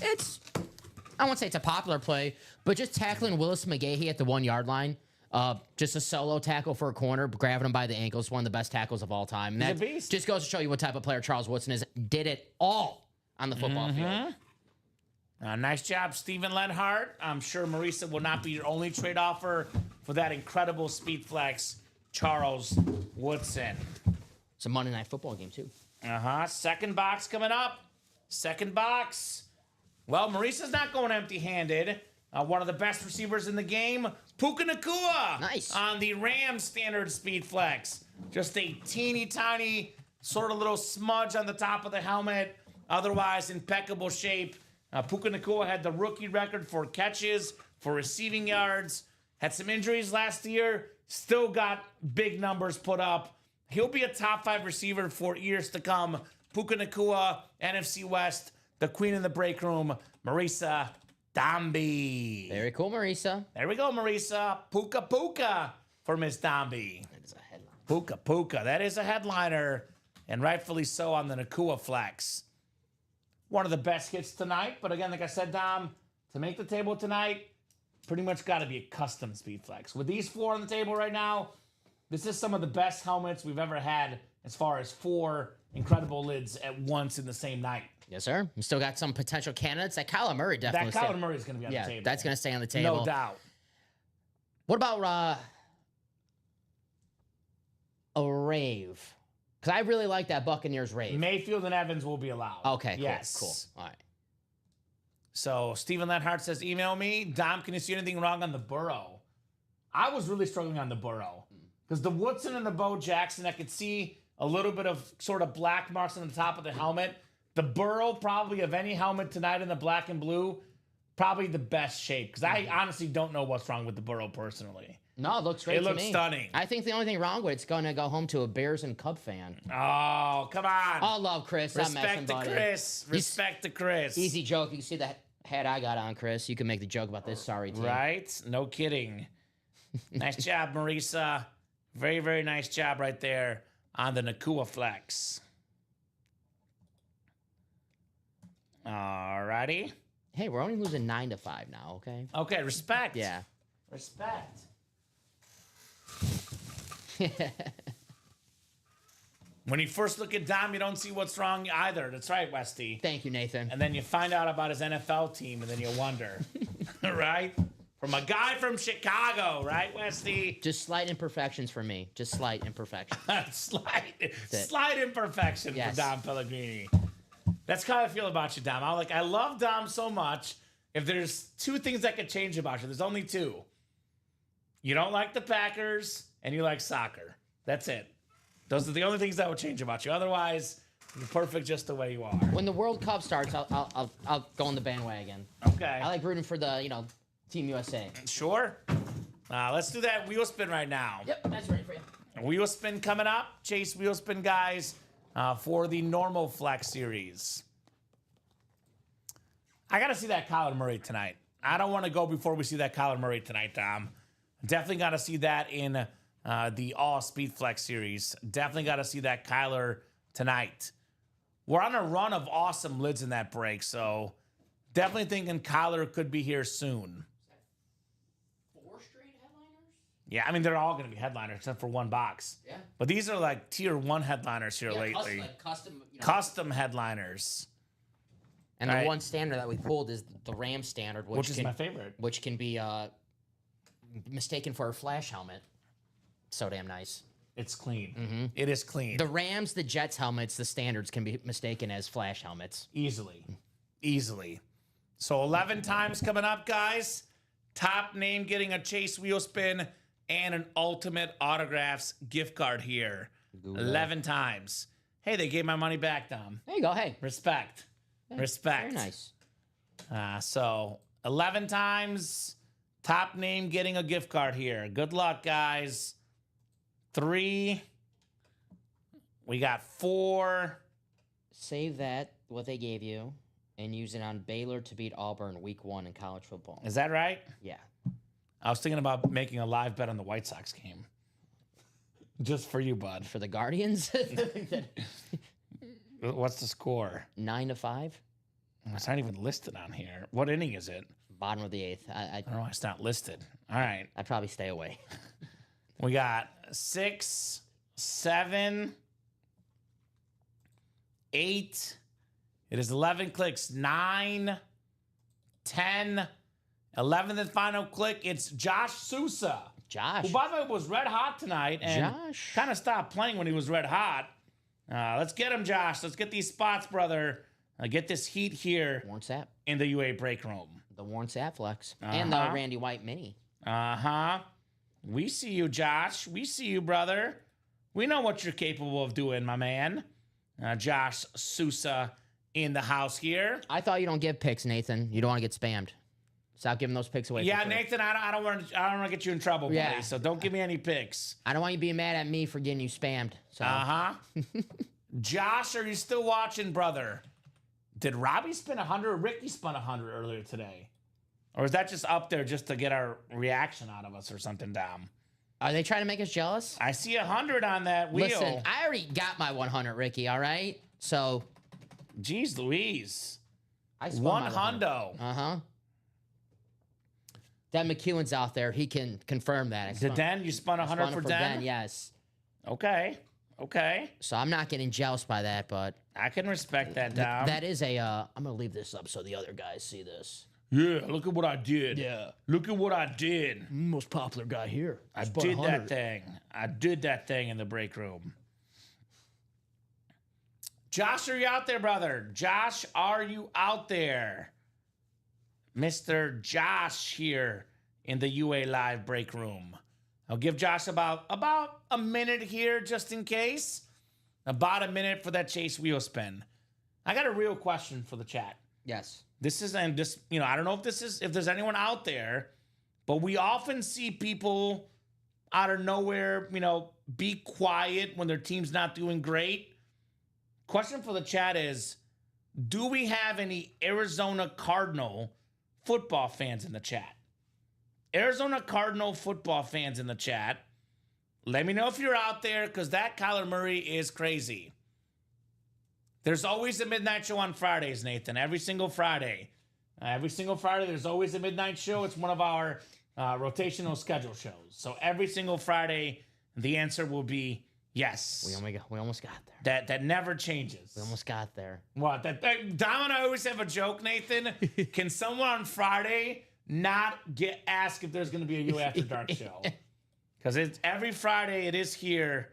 I won't say it's a popular play, but just tackling Willis McGahee at the 1-yard line. Just a solo tackle for a corner, grabbing him by the ankles, one of the best tackles of all time. And He's that a beast. just goes to show you what type of player Charles Woodson is. Did it all on the football field. Nice job, Steven Lenhart. I'm sure Marisa will not be your only trade offer for that incredible speed flex, Charles Woodson. It's a Monday Night Football game, too. Second box coming up. Second box. Well, Marisa's not going empty-handed. One of the best receivers in the game, Puka Nacua. Nice. On the Rams standard speed flex. Just a teeny tiny sort of little smudge on the top of the helmet. Otherwise, impeccable shape. Puka Nacua had the rookie record for catches, for receiving yards. Had some injuries last year. Still got big numbers put up. He'll be a top 5 receiver for years to come. Puka Nacua, NFC West, the queen in the break room, Marisa Domby. Very cool, Marisa. There we go, Marisa. Puka Puka for Miss Domby. That is a headline. Puka Puka. That is a headliner, and rightfully so on the Nacua flex. One of the best hits tonight, but again, like I said, Dom, to make the table tonight, pretty much got to be a custom speed flex. With these 4 on the table right now, this is some of the best helmets we've ever had as far as 4 incredible lids at once in the same night. Yes, sir. We still got some potential candidates. That Kyler Murray definitely. That Kyler Murray is going to be on the table. That's going to stay on the table. No doubt. What about a rave? Because I really like that Buccaneers rave. Mayfield and Evans will be allowed. Okay, cool, yes. cool. All right. So Steven Lenhart says, email me. Dom, can you see anything wrong on the Burrow? I was really struggling on the Burrow. Because the Woodson and the Bo Jackson, I could see a little bit of sort of black marks on the top of the helmet. The Burrow, probably of any helmet tonight in the black and blue, probably the best shape. Because I honestly don't know what's wrong with the Burrow personally. No, it looks great It to looks me. stunning. I think the only thing wrong with it's going to go home to a Bears and Cub fan. Oh, come on. I love Chris. I'm messing, Respect to buddy. Chris. Respect to Chris. Easy joke. You can see the hat I got on, Chris. You can make the joke about this sorry team. Right? No kidding. Nice job, Marisa. Very, very nice job right there on the Nacua flex. All righty. Hey, we're only losing 9-5 now, okay? Okay, respect. Yeah. Respect. When you first look at Dom, you don't see what's wrong either. That's right, Westy. Thank you, Nathan. And then you find out about his NFL team, and then you wonder. Right? From a guy from Chicago, right, Westy? Just slight imperfections for me. Just slight imperfections. slight imperfection Yes. for Dom Pellegrini. That's how I feel about you, Dom. I love Dom so much. If there's 2 things that could change about you, there's only 2. You don't like the Packers, and you like soccer. That's it. Those are the only things that would change about you. Otherwise, you're perfect just the way you are. When the World Cup starts, I'll go on the bandwagon. Okay. I like rooting for the, Team USA. Sure. Let's do that wheel spin right now. Yep, that's ready for you. Wheel spin coming up. Chase wheel spin, guys. for the normal flex series. I got to see that Kyler Murray tonight. I don't want to go before we see that Kyler Murray tonight, Dom. Definitely got to see that in the All Speed Flex series. Definitely got to see that Kyler tonight. We're on a run of awesome lids in that break, so definitely thinking Kyler could be here soon. 4 straight headliners? Yeah, I mean, they're all going to be headliners except for one box. Yeah. But these are like tier 1 headliners here Yeah, lately. custom, Custom headliners, And Right. the one standard that we pulled is the Ram standard, which is my favorite. which can be mistaken for a flash helmet. So damn nice. It's clean. It is clean. The Rams, the Jets helmets, the standards can be mistaken as flash helmets. Easily. So 11 times coming up, guys. Top name getting a Chase wheel spin and an Ultimate Autographs gift card here. 11 times. Hey, they gave my money back, Dom. There you go. Hey, Respect. Respect. very nice. So 11 times. Top name getting a gift card here. Good luck, guys. 3. We got 4. Save that, what they gave you, and use it on Baylor to beat Auburn week 1 in college football. Is that right? Yeah. I was thinking about making a live bet on the White Sox game. Just for you, bud. For the Guardians, What's the score? 9-5, It's not even listed on here. What inning is it? bottom of the 8th. I don't know. It's not listed. All right. I'd probably stay away. We got 6, 7, 8. It is 11 clicks. 9, 10, 11th and final click. It's Josh Sousa, Josh. who, by the way, was red hot tonight and Josh. kind of stopped playing when he was red hot. Let's get him, Josh. Let's get these spots, brother. Get this heat here Warren Sapp. in the UA break room. The Warren Sapp flex. And the Uh-huh. Randy White mini. Uh-huh. We see you, Josh. We see you, brother. We know what you're capable of doing, my man. Josh Sousa in the house here. I thought you don't give picks, Nathan. You don't want to get spammed. Stop giving those picks away. Yeah, for free. Nathan, I don't want to get you in trouble, buddy. Yeah. So don't give me any picks. I don't want you being mad at me for getting you spammed. So Uh-huh. Josh, are you still watching, brother? Did Robbie spin 100 or Ricky spun 100 earlier today? Or is that just up there just to get our reaction out of us or something, Dom? are they trying to make us jealous? I see 100 on that wheel. Listen, I already got my 100, Ricky. All right. So Jeez Louise. I spun One my 100. hundo. Uh-huh. Dan McEwen's out there. He can confirm that. I The spun- Den, you spun I 100 spun it for Den? yes. Okay. So I'm not getting jealous by that, but I can respect that, Dom. that is a. I'm gonna leave this up so the other guys see this. Yeah, look at what I did. Yeah. Look at what I did. Most popular guy here. I did that thing. I did that thing in the break room. Josh, are you out there, brother? Josh, are you out there? Mr. Josh here in the UA Live break room. I'll give Josh about a minute here just in case. About a minute for that Chase wheel spin. I got a real question for the chat. Yes. This is, and this, I don't know if there's anyone out there, but we often see people out of nowhere, be quiet when their team's not doing great. Question for the chat is, do we have any Arizona Cardinal football fans in the chat? Arizona Cardinal football fans in the chat. Let me know if you're out there, because that Kyler Murray is crazy. There's always a midnight show on Fridays, Nathan. Every single Friday. There's always a midnight show. It's one of our rotational schedule shows. So every single Friday, the answer will be yes. We almost got there. That never changes. We almost got there. What? Dom and I always have a joke, Nathan. Can someone on Friday not ask if there's going to be a You After Dark show? Because it's every Friday. It is here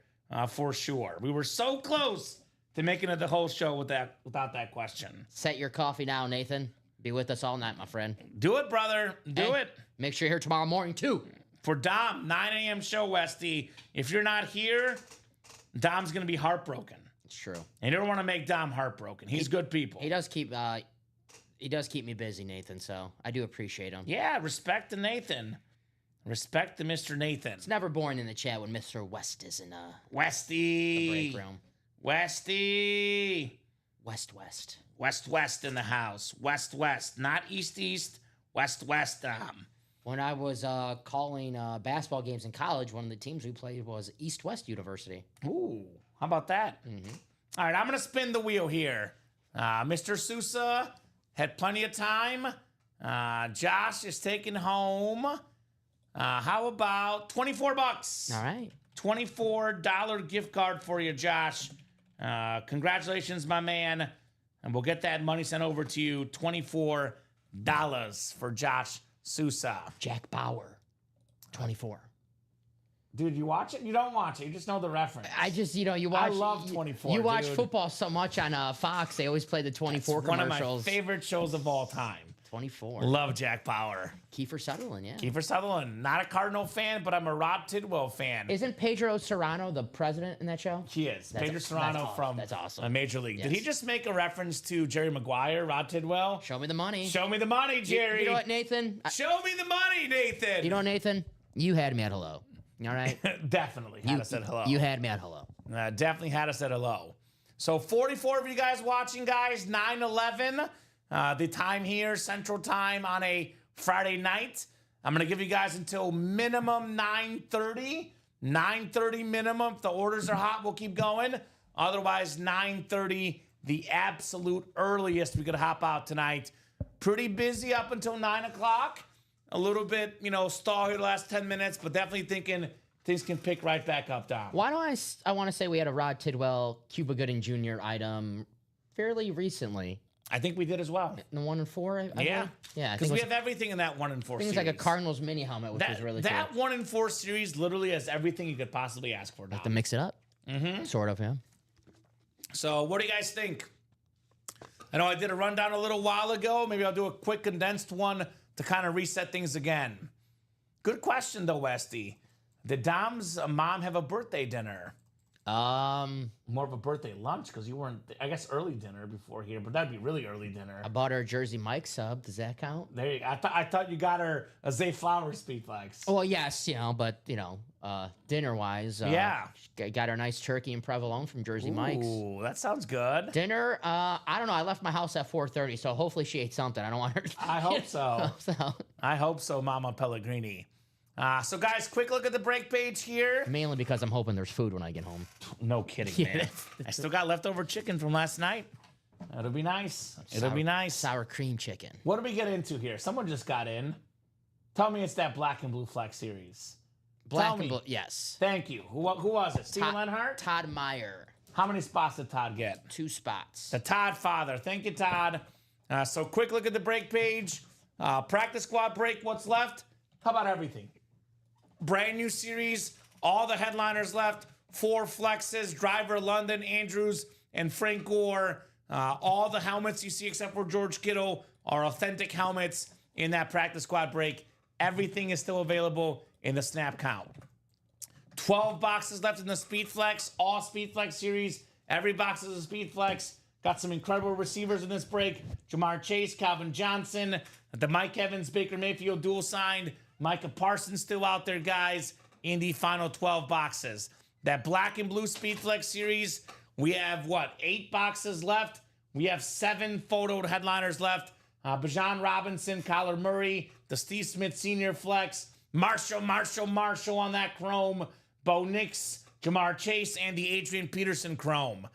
for sure. We were so close to making it the whole show without that question. Set your coffee now, Nathan. Be with us all night, my friend. Do it, brother. Do Hey, it. Make sure you're here tomorrow morning, too. For Dom, 9 a.m. show, Westy. If you're not here, Dom's going to be heartbroken. It's true. And you don't want to make Dom heartbroken. He's good people. He does keep me busy, Nathan, so I do appreciate him. Yeah, respect to Nathan. Respect to Mr. Nathan. It's never boring in the chat when Mr. West is in the Westy. break room. Westy. West. West in the house. West. Not East. West. When I was calling basketball games in college, one of the teams we played was East West University. Ooh, how about that? All right, I'm going to spin the wheel here. Mr. Sousa had plenty of time. Josh is taking home. How about $24? All right. $24 gift card for you, Josh. Congratulations, my man. And we'll get that money sent over to you. $24 for Josh Sousa. Jack Bauer, 24. Dude, you watch it? You don't watch it. You just know the reference. I just, you watch. I love 24. You watch dude. football so much on Fox. They always play the 24 One of commercials. my favorite shows of all time. 24. Love Jack Bauer. Kiefer Sutherland, yeah. Kiefer Sutherland. Not a Cardinal fan, but I'm a Rod Tidwell fan. Isn't Pedro Serrano the president in that show? He is. That's- Pedro Serrano that's from that's awesome. Major League. Did he Yes. just make a reference to Jerry Maguire, Rod Tidwell? Show me the money. Show me the money, Jerry. You know what, Nathan? Show me the money, Nathan. You know what, Nathan? You had me at hello. All right? Definitely had us at hello. You had me at hello. Definitely had us at hello. So 44 of you guys watching, guys. 9/11. The time here, Central Time on a Friday night. I'm going to give you guys until minimum 9:30. 9:30 minimum. If the orders are hot, we'll keep going. Otherwise, 9:30, the absolute earliest we could hop out tonight. Pretty busy up until 9 o'clock. A little bit, stall here the last 10 minutes, but definitely thinking things can pick right back up, Dom. Why do I want to say we had a Rod Tidwell, Cuba Gooding Jr. item fairly recently. I think we did as well. In the 1 and 4, I Yeah. believe? Yeah. I Because think we it have everything in that 1 and 4 was series. like a Cardinals mini helmet, which was really that cool. 1 and 4 series literally has everything you could possibly ask for, Dom. To mix it up. Sort of, yeah. So what do you guys think? I know I did a rundown a little while ago. Maybe I'll do a quick condensed one to kind of reset things again. Good question, though, Westy. Did Dom's mom have a birthday dinner? More of a birthday lunch because you weren't, I guess, early dinner before here, but that'd be really early dinner. I bought her a Jersey Mike sub. Does that count? There you go. I thought you got her a Zay Flowers Speedflex. Well, yes, but dinner-wise, Yeah. got her a nice turkey and provolone from Jersey Mike's. Ooh, that sounds good. Dinner, I don't know. I left my house at 4:30, so hopefully she ate something. I don't want her to. I hope so. So, I hope so, Mama Pellegrini. So, guys, quick look at the break page here. mainly because I'm hoping there's food when I get home. No kidding, Yeah. man. I still got leftover chicken from last night. It'll be nice. It'll be nice. Sour cream chicken. What do we get into here? Someone just got in. Tell me it's that Black and Blue Flex series. Black Tell and me. blue. Yes. Thank you. Who was it? Steven Lenhart? Todd Meyer. How many spots did Todd get? 2 spots. The Todd father. Thank you, Todd. So quick look at the break page. Practice squad break. What's left? How about everything? Brand new series. All the headliners left. 4 flexes. Driver, London, Andrews, and Frank Gore. All the helmets you see except for George Kittle are authentic helmets in that practice squad break. Everything is still available in the snap count. 12 boxes left in the Speed Flex. All Speed Flex series. Every box is a Speed Flex. Got some incredible receivers in this break. Jamar Chase, Calvin Johnson, the Mike Evans, Baker Mayfield dual signed. Micah Parsons still out there, guys, in the final 12 boxes. That Black and Blue Speed Flex series, we have, 8 boxes left? We have 7 photoed headliners left. Bijan Robinson, Kyler Murray, the Steve Smith Senior Flex, Marshall on that chrome, Bo Nix, Jamar Chase, and the Adrian Peterson chrome.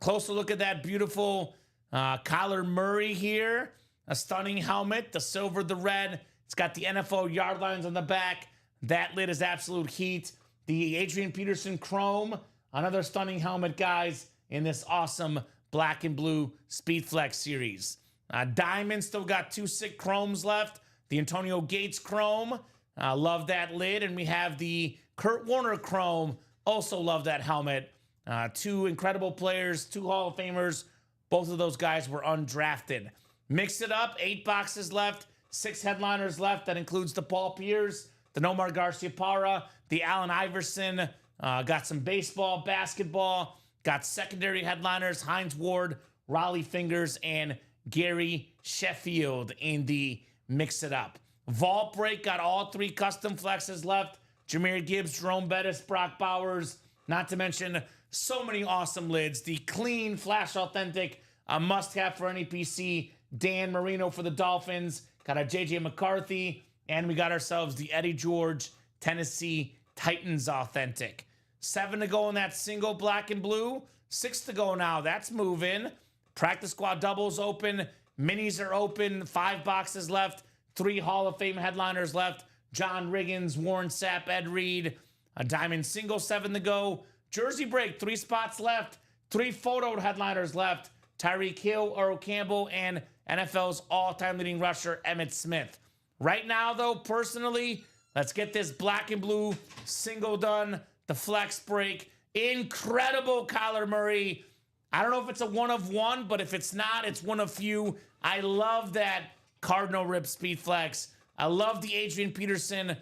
Closer look at that beautiful Kyler Murray here. A stunning helmet, the silver, the red. It's got the NFL yard lines on the back. That lid is absolute heat. The Adrian Peterson chrome, another stunning helmet, guys, in this awesome Black and Blue Speed Flex series. Diamond still got 2 sick chromes left. The Antonio Gates chrome, love that lid. And we have the Kurt Warner chrome, also love that helmet. 2 incredible players, 2 Hall of Famers. Both of those guys were undrafted. Mix it up, 8 boxes left, 6 headliners left. That includes the Paul Pierce, the Nomar Garciaparra, the Allen Iverson. Got some baseball, basketball. Got secondary headliners, Hines Ward, Raleigh Fingers, and Gary Sheffield in the Mix It Up. Vault Break got all 3 custom flexes left. Jahmyr Gibbs, Jerome Bettis, Brock Bowers, not to mention So many awesome lids. The clean, flash authentic, must-have for any PC. Dan Marino for the Dolphins. Got a JJ McCarthy. And we got ourselves the Eddie George Tennessee Titans authentic. 7 to go in that single black and blue. 6 to go now. That's moving. Practice squad doubles open. Minis are open. 5 boxes left. 3 Hall of Fame headliners left. John Riggins, Warren Sapp, Ed Reed. A diamond single, 7 to go. Jersey break, 3 spots left. 3 photo headliners left. Tyreek Hill, Earl Campbell, and NFL's all-time leading rusher, Emmitt Smith. Right now, though, personally, let's get this black and blue single done. The flex break. Incredible Kyler Murray. I don't know if it's a one of one, but if it's not, it's one of few. I love that Cardinal Rip Speed Flex. I love the Adrian Peterson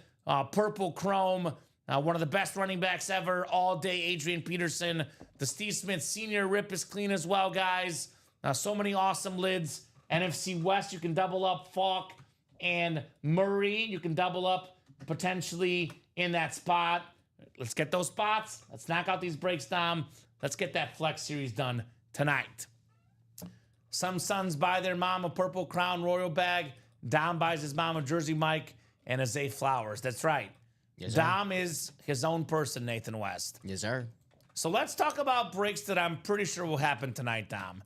purple chrome. One of the best running backs ever. All day Adrian Peterson. The Steve Smith Senior Rip is clean as well, guys. So many awesome lids. NFC West, you can double up Falk and Murray. You can double up potentially in that spot. Let's get those spots. Let's knock out these breaks, Dom. Let's get that flex series done tonight. Some sons buy their mom a Purple Crown Royal bag. Dom buys his mom a Jersey Mike and a Zay Flowers. That's right. Yes, Dom is his own person, Nathan West. Yes, sir. So let's talk about breaks that I'm pretty sure will happen tonight, Dom.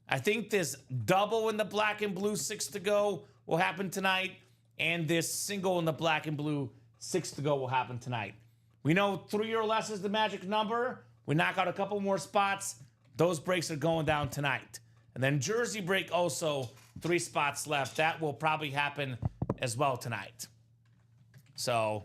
I think this double in the black and blue, 6 to go, will happen tonight. And this single in the black and blue, 6 to go, will happen tonight. We know 3 or less is the magic number. We knock out a couple more spots. Those breaks are going down tonight. And then Jersey break also, 3 spots left. That will probably happen as well tonight. So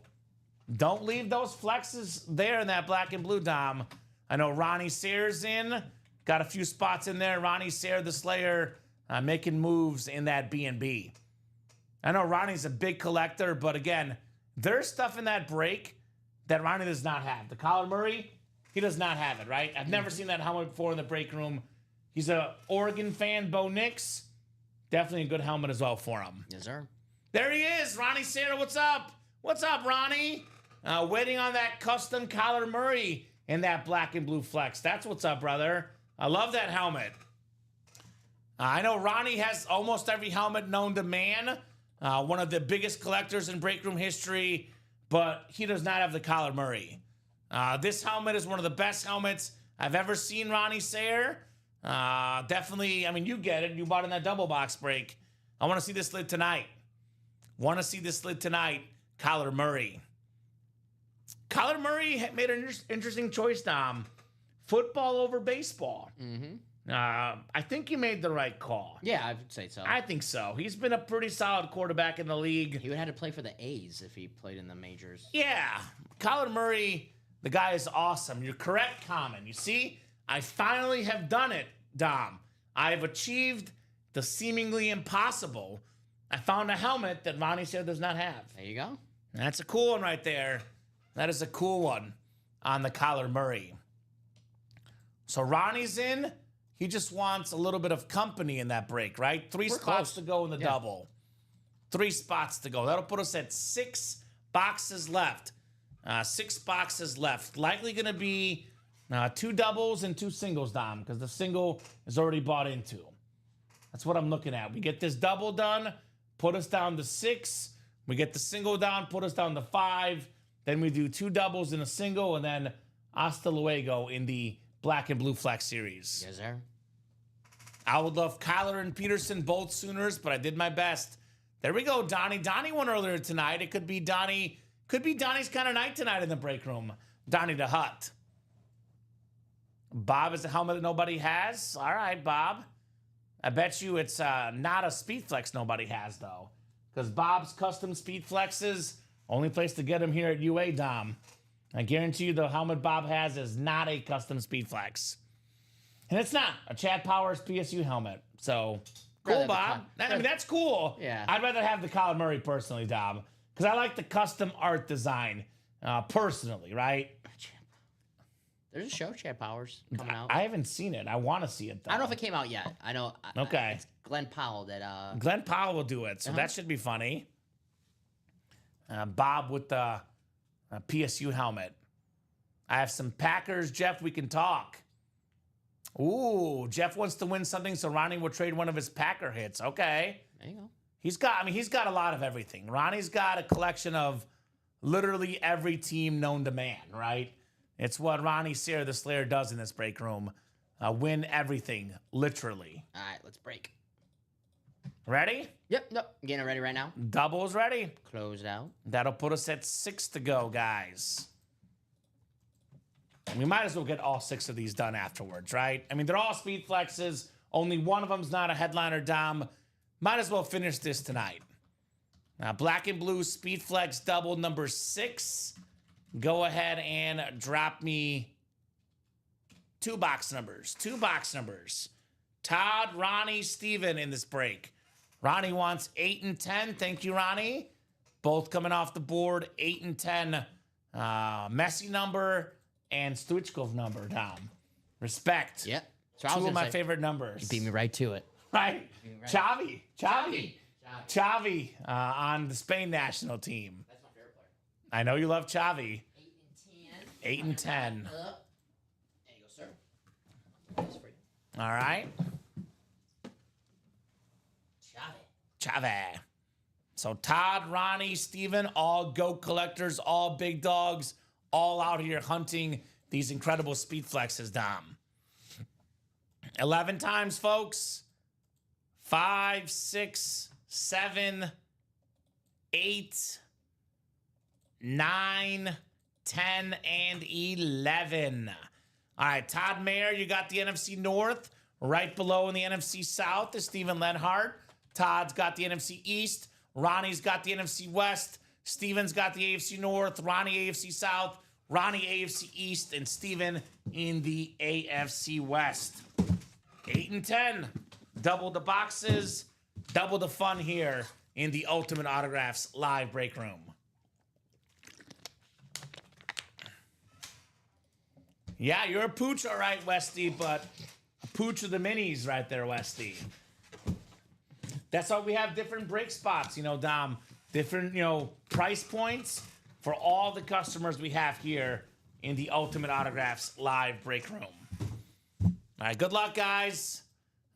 don't leave those flexes there in that black and blue, Dom. I know Ronnie Sayre's in. Got a few spots in there. Ronnie Sayre, the Slayer, making moves in that B&B. I know Ronnie's a big collector, but again, there's stuff in that break that Ronnie does not have. The Kyler Murray, he does not have it, right? I've never seen that helmet before in the break room. He's a Oregon fan, Bo Nix. Definitely a good helmet as well for him. Yes, sir. There he is, Ronnie Sayre. What's up? What's up, Ronnie? Waiting on that custom Kyler Murray in that black and blue flex. That's what's up, brother. I love that helmet. I know Ronnie has almost every helmet known to man. One of the biggest collectors in break room history, but he does not have the Kyler Murray. This helmet is one of the best helmets I've ever seen, Ronnie Sayre. Definitely, I mean, you get it. You bought in that double box break. I want to see this lid tonight. Kyler Murray. Kyler Murray made an interesting choice, Dom. Football over baseball. Mm-hmm. I think he made the right call. Yeah, I would say so. I think so. He's been a pretty solid quarterback in the league. He would have to play for the A's if he played in the majors. Yeah. Kyler Murray, the guy is awesome. You're correct, Common. You see, I finally have done it, Dom. I have achieved the seemingly impossible. I found a helmet that Ronnie Sayre does not have. There you go. That's a cool one right there. That is a cool one on the Kyler Murray. So Ronnie's in. He just wants a little bit of company in that break, right? 3 We're spots close. to go in the double. 3 spots to go. That'll put us at 6 boxes left. 6 boxes left. Likely going to be 2 doubles and 2 singles, Dom, because the single is already bought into. That's what I'm looking at. We get this double done, put us down to 6. We get the single down, put us down to 5. Then we do 2 doubles and a single, and then hasta luego in the black and blue flex series. Yes, sir. I would love Kyler and Peterson, both Sooners, but I did my best. There we go, Donnie. Donnie won earlier tonight. It could be Donnie. Could be Donnie's kind of night tonight in the break room. Donnie the Hut. Bob is a helmet that nobody has. All right, Bob. I bet you it's not a Speed Flex nobody has, though. Because Bob's custom Speed Flexes, only place to get them here at UA, Dom. I guarantee you the helmet Bob has is not a custom Speed Flex. And it's not a Chad Powers PSU helmet. So, cool, Rather Bob. I mean, that's cool. Yeah. I'd rather have the Kyler Murray personally, Dom. Because I like the custom art design personally, right? There's a show, Chad Powers, coming out. I haven't seen it. I want to see it, though. I don't know if it came out yet. I know. Okay. It's Glenn Powell that. Glenn Powell will do it, so that should be funny. Bob with the PSU helmet. I have some Packers. Jeff, we can talk. Ooh, Jeff wants to win something, so Ronnie will trade one of his Packer hits. Okay. There you go. He's got a lot of everything. Ronnie's got a collection of literally every team known to man, right? It's what Ronnie Sayre, the Slayer, does in this break room. Win everything, literally. All right, let's break. Ready? Yep, nope. I'm getting it ready right now. Doubles ready. Close it out. That'll put us at 6 to go, guys. We might as well get all 6 of these done afterwards, right? I mean, they're all speed flexes. Only one of them's not a headliner, Dom. Might as well finish this tonight. Now, black and blue speed flex double number 6. Go ahead and drop me 2 box numbers. 2 box numbers. Todd, Ronnie, Steven in this break. Ronnie wants 8 and 10. Thank you, Ronnie. Both coming off the board. 8 and 10. Messi number and Stoichkov number, Dom. Respect. Yep. So 2 of my favorite numbers. Beat me right to it. Right. Xavi on the Spain national team. That's my favorite player. I know you love Xavi. 8 and 10. 8 and 10. Up. There you go, sir. That's for you. All right. Chave. Xavi. So Todd, Ronnie, Steven, all GOAT collectors, all big dogs, all out here hunting these incredible speed flexes, Dom. 11 times, folks. 5, 6, 7, 8, 9, 10, and 11. All right, Todd Mayer, you got the NFC North. Right below in the NFC South is Steven Lenhart. Todd's got the NFC East. Ronnie's got the NFC West. Steven's got the AFC North. Ronnie AFC South. Ronnie AFC East. And Steven in the AFC West. 8 and 10. Double the boxes. Double the fun here in the Ultimate Autographs live break room. Yeah, you're a pooch, all right, Westy, but a pooch of the minis right there, Westy. That's why we have different break spots, Dom. Different, price points for all the customers we have here in the Ultimate Autographs live break room. All right, good luck, guys.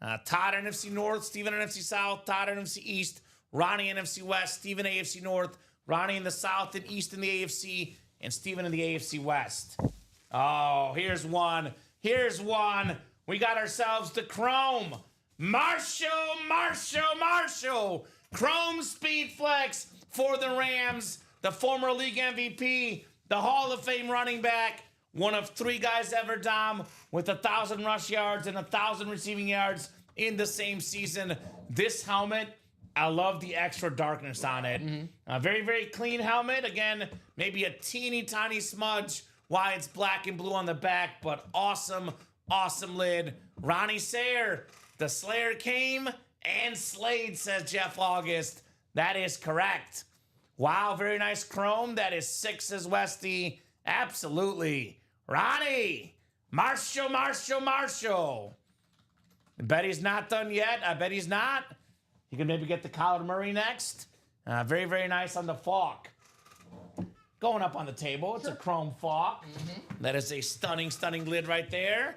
Todd NFC North, Steven NFC South, Todd NFC East, Ronnie NFC West, Steven AFC North, Ronnie in the South and East in the AFC, and Steven in the AFC West. Oh, here's one. Here's one. We got ourselves the Chrome. Marshall. Chrome Speed Flex for the Rams. The former league MVP, the Hall of Fame running back, one of 3 guys ever, Dom, with 1,000 rush yards and 1,000 receiving yards in the same season. This helmet, I love the extra darkness on it. A very, very clean helmet. Again, maybe a teeny tiny smudge why it's black and blue on the back, but awesome, awesome lid. Ronnie Sayre, the Slayer came and slayed, says Jeff August. That is correct. Wow, very nice chrome. That is 6, says Westy. Absolutely. Ronnie, Marshall. I bet he's not done yet. I bet he's not. You can maybe get the Kyler Murray next. Very, very nice on the Falk. Going up on the table. It's a chrome Falk. That is a stunning, stunning lid right there.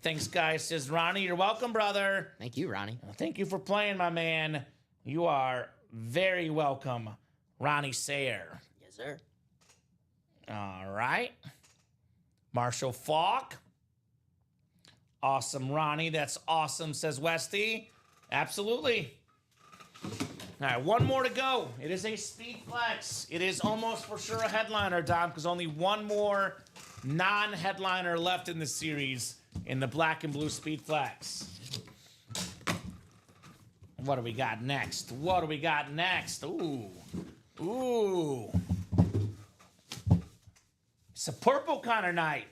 Thanks, guys, says Ronnie. You're welcome, brother. Thank you, Ronnie. Thank you for playing, my man. You are very welcome, Ronnie Sayre. Yes, sir. All right. Marshall Falk. Awesome, Ronnie. That's awesome, says Westy. Absolutely. All right, one more to go. It is a speed flex. It is almost for sure a headliner, Dom, because only one more non-headliner left in the series in the black and blue speed flex. What do we got next? Ooh. It's a purple kind of night.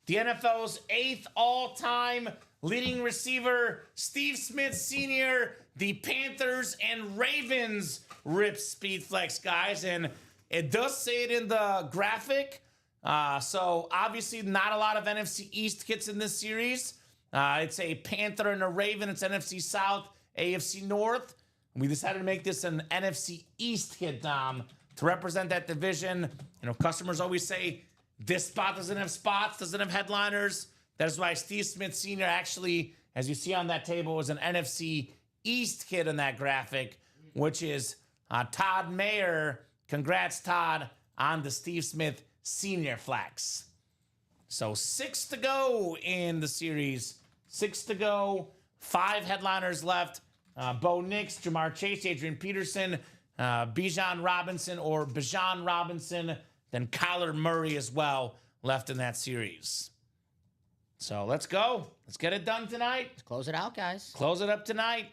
The NFL's 8th all-time leading receiver, Steve Smith Sr., the Panthers and Ravens rip speed flex, guys. And it does say it in the graphic. So obviously not a lot of NFC East hits in this series. It's a Panther and a Raven. It's NFC South, AFC North. We decided to make this an NFC East hit, Dom, to represent that division. You know, customers always say this spot doesn't have spots, doesn't have headliners. That is why Steve Smith Sr. actually, as you see on that table, was an NFC East kid in that graphic, which is Todd Mayer. Congrats, Todd, on the Steve Smith Sr. flex. So 6 to go in the series. 6 to go. 5 headliners left. Bo Nix, Jamar Chase, Adrian Peterson, Bijan Robinson, then Kyler Murray as well left in that series. So let's go. Let's get it done tonight. Let's close it out, guys. Close it up tonight.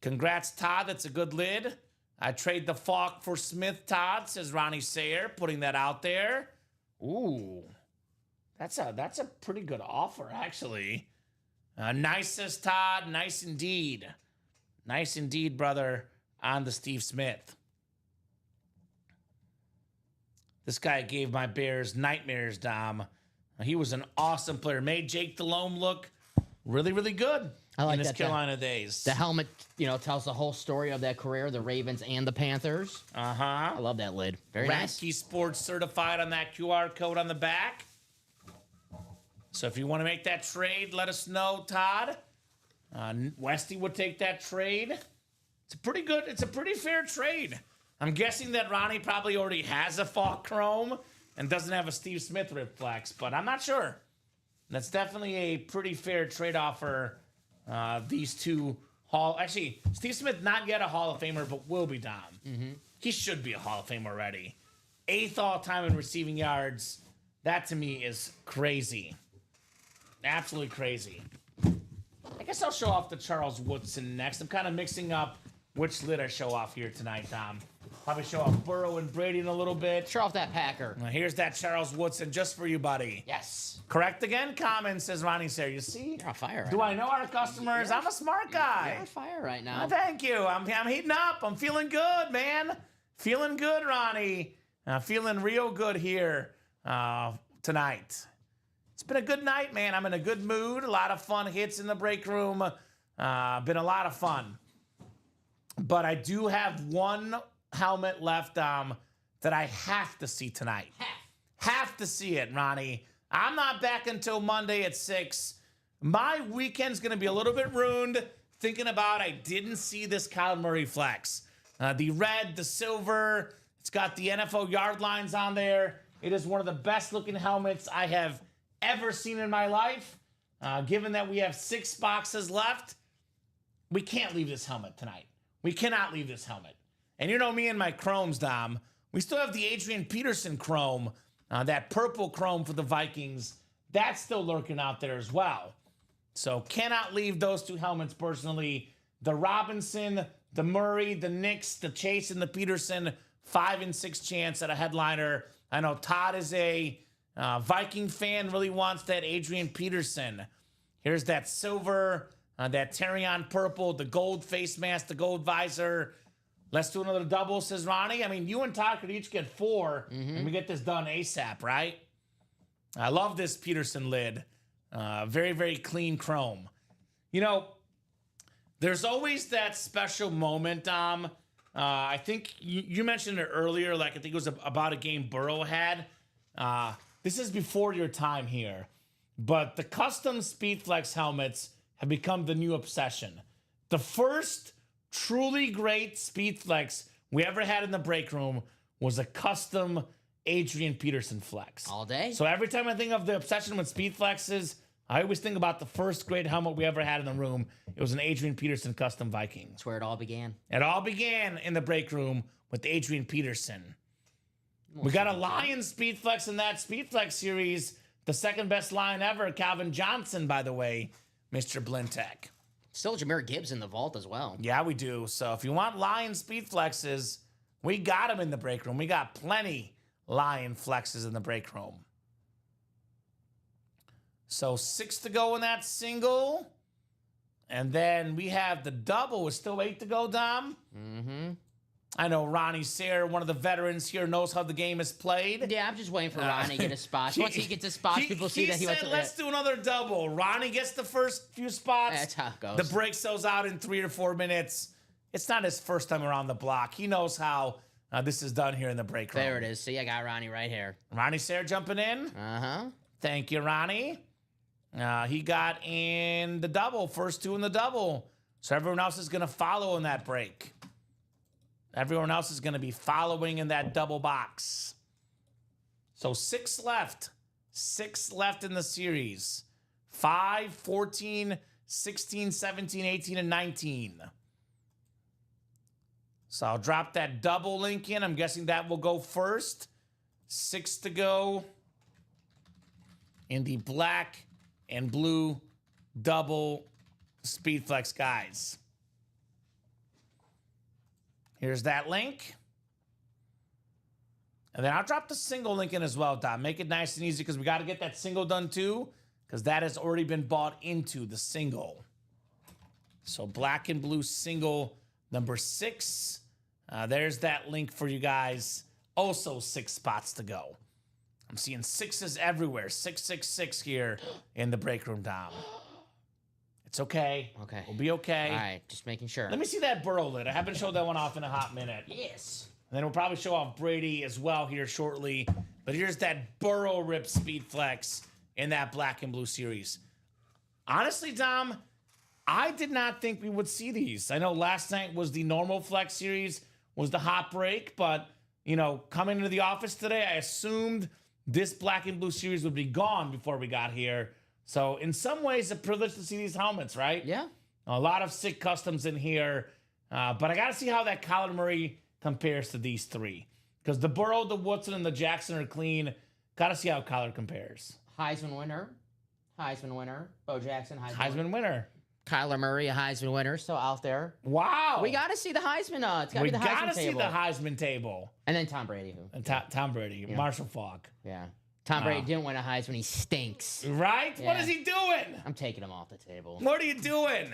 Congrats, Todd. That's a good lid. I trade the Falk for Smith, Todd, says Ronnie Sayer, putting that out there. Ooh, that's a pretty good offer, actually. Nice, says Todd. Nice indeed. Nice indeed, brother, on the Steve Smith. This guy gave my Bears nightmares, Dom. He was an awesome player. Made Jake Delhomme look really, really good I like in his that, Carolina days. The helmet, tells the whole story of that career, the Ravens and the Panthers. I love that lid. Very nice. Radke Sports certified on that QR code on the back. So if you want to make that trade, let us know, Todd. Westy would take that trade. It's a pretty fair trade. I'm guessing that Ronnie probably already has a Falk Chrome and doesn't have a Steve Smith Reflex, but I'm not sure. That's definitely a pretty fair trade offer. These two actually, Steve Smith not yet a Hall of Famer, but will be, Dom. He should be a Hall of Famer already. 8th all-time in receiving yards. That to me is crazy. Absolutely crazy. I guess I'll show off the Charles Woodson next. I'm kind of mixing up which lid I show off here tonight, Dom. Probably show off Burrow and Brady in a little bit. Show off that Packer. Now, here's that Charles Woodson just for you, buddy. Yes. Correct again, comment, says Ronnie Sayer. You see? You're on fire right Do I know our customers? I'm a smart guy. You're on fire right now. Thank you. I'm heating up. I'm feeling good, man. Feeling good, Ronnie. Feeling real good here tonight. It's been a good night, man. I'm in a good mood. A lot of fun hits in the break room. Been a lot of fun. But I do have one helmet left that I have to see tonight. Have to see it, Ronnie. I'm not back until Monday at 6. My weekend's going to be a little bit ruined thinking about I didn't see this Kyler Murray flex. The red, the silver, it's got the NFL yard lines on there. It is one of the best looking helmets I have ever seen in my life. Given that we have 6 boxes left, we can't leave this helmet tonight. We cannot leave this helmet. And you know me and my chromes, Dom. We still have the Adrian Peterson chrome, that purple chrome for the Vikings. That's still lurking out there as well. So cannot leave those 2 helmets personally. The Robinson, the Murray, the Nix, the Chase, and the Peterson, 5 and 6 chance at a headliner. I know Todd is a Viking fan, really wants that Adrian Peterson. Here's that silver, that Terrion purple, the gold face mask, the gold visor. Let's do another double, says Ronnie. I mean, you and Todd could each get 4, and we get this done ASAP, right? I love this Peterson lid. Very, very clean chrome. You know, there's always that special moment, Dom. I think you mentioned it earlier, like I think it was about a game Burrow had. This is before your time here. But the custom Speedflex helmets have become the new obsession. The first truly great Speedflex we ever had in the break room was a custom Adrian Peterson flex. All day. So every time I think of the obsession with Speedflexes, I always think about the first great helmet we ever had in the room. It was an Adrian Peterson custom Viking. That's where it all began. It all began in the break room with Adrian Peterson. We got a Lion Speedflex in that Speedflex series. The second best Lion ever, Calvin Johnson, by the way, Mr. Blintek. Still Jahmyr Gibbs in the vault as well. Yeah, we do. So if you want Lion Speedflexes, we got them in the break room. We got plenty Lion Flexes in the break room. So 6 to go in that single. And then we have the double with still 8 to go, Dom. I know Ronnie Sayer, one of the veterans here, knows how the game is played. Yeah, I'm just waiting for Ronnie to get his spots. Once he gets his spots, people see that he went to... let's do another double. Ronnie gets the first few spots. That's how it goes. The break sells out in 3 or 4 minutes. It's not his first time around the block. He knows how this is done here in the break room. There it is. See, I got Ronnie right here. Ronnie Sayre jumping in. Uh-huh. Thank you, Ronnie. He got in the double, first two in the double. So everyone else is going to follow in that break. Everyone else is going to be following in that double box. So 6 left. 6 left in the series. 5, 14, 16, 17, 18, and 19. So I'll drop that double link in. I'm guessing that will go first. 6 to go in the black and blue double Speedflex guys. Here's that link. And then I'll drop the single link in as well, Dom. Make it nice and easy because we got to get that single done too because that has already been bought into the single. So black and blue single number 6. There's that link for you guys. Also 6 spots to go. I'm seeing 6s everywhere. 666 here in the break room, Dom. It's okay. Okay. We'll be okay. All right, just making sure. Let me see that Burrow lid. I haven't showed that one off in a hot minute. Yes. And then we'll probably show off Brady as well here shortly. But here's that Burrow Rip Speedflex in that black and blue series. Honestly, Dom, I did not think we would see these. I know last night was the normal Flex series, was the hot break. But, you know, coming into the office today, I assumed this black and blue series would be gone before we got here. So in some ways, a privilege to see these helmets, right? Yeah. A lot of sick customs in here. But I got to see how that Kyler Murray compares to these 3. Because the Burrow, the Woodson, and the Jackson are clean. Got to see how Kyler compares. Heisman winner. Bo Jackson, Heisman winner. Kyler Murray, a Heisman winner, still out there. Wow. We got to see the Heisman. It's got to We be the got Heisman to see table. the Heisman table. And then Tom Brady. And Tom Brady, Marshall Falk. Yeah. Tom Brady didn't win a Heisman. He stinks. Right? What Yeah. is he doing? I'm taking him off the table. What are you doing?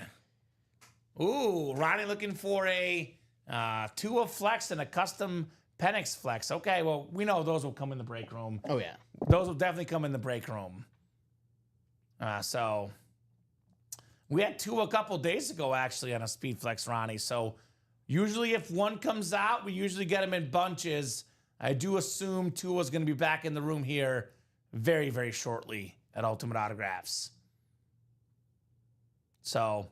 Ooh, Ronnie looking for a Tua Flex and a custom Penix Flex. Okay, well, we know those will come in the break room. Oh, yeah. Those will definitely come in the break room. So we had 2 a couple days ago, actually, on a Speedflex, Ronnie. So usually if one comes out, we usually get them in bunches. I do assume Tua's going to be back in the room here very, very shortly at Ultimate Autographs. So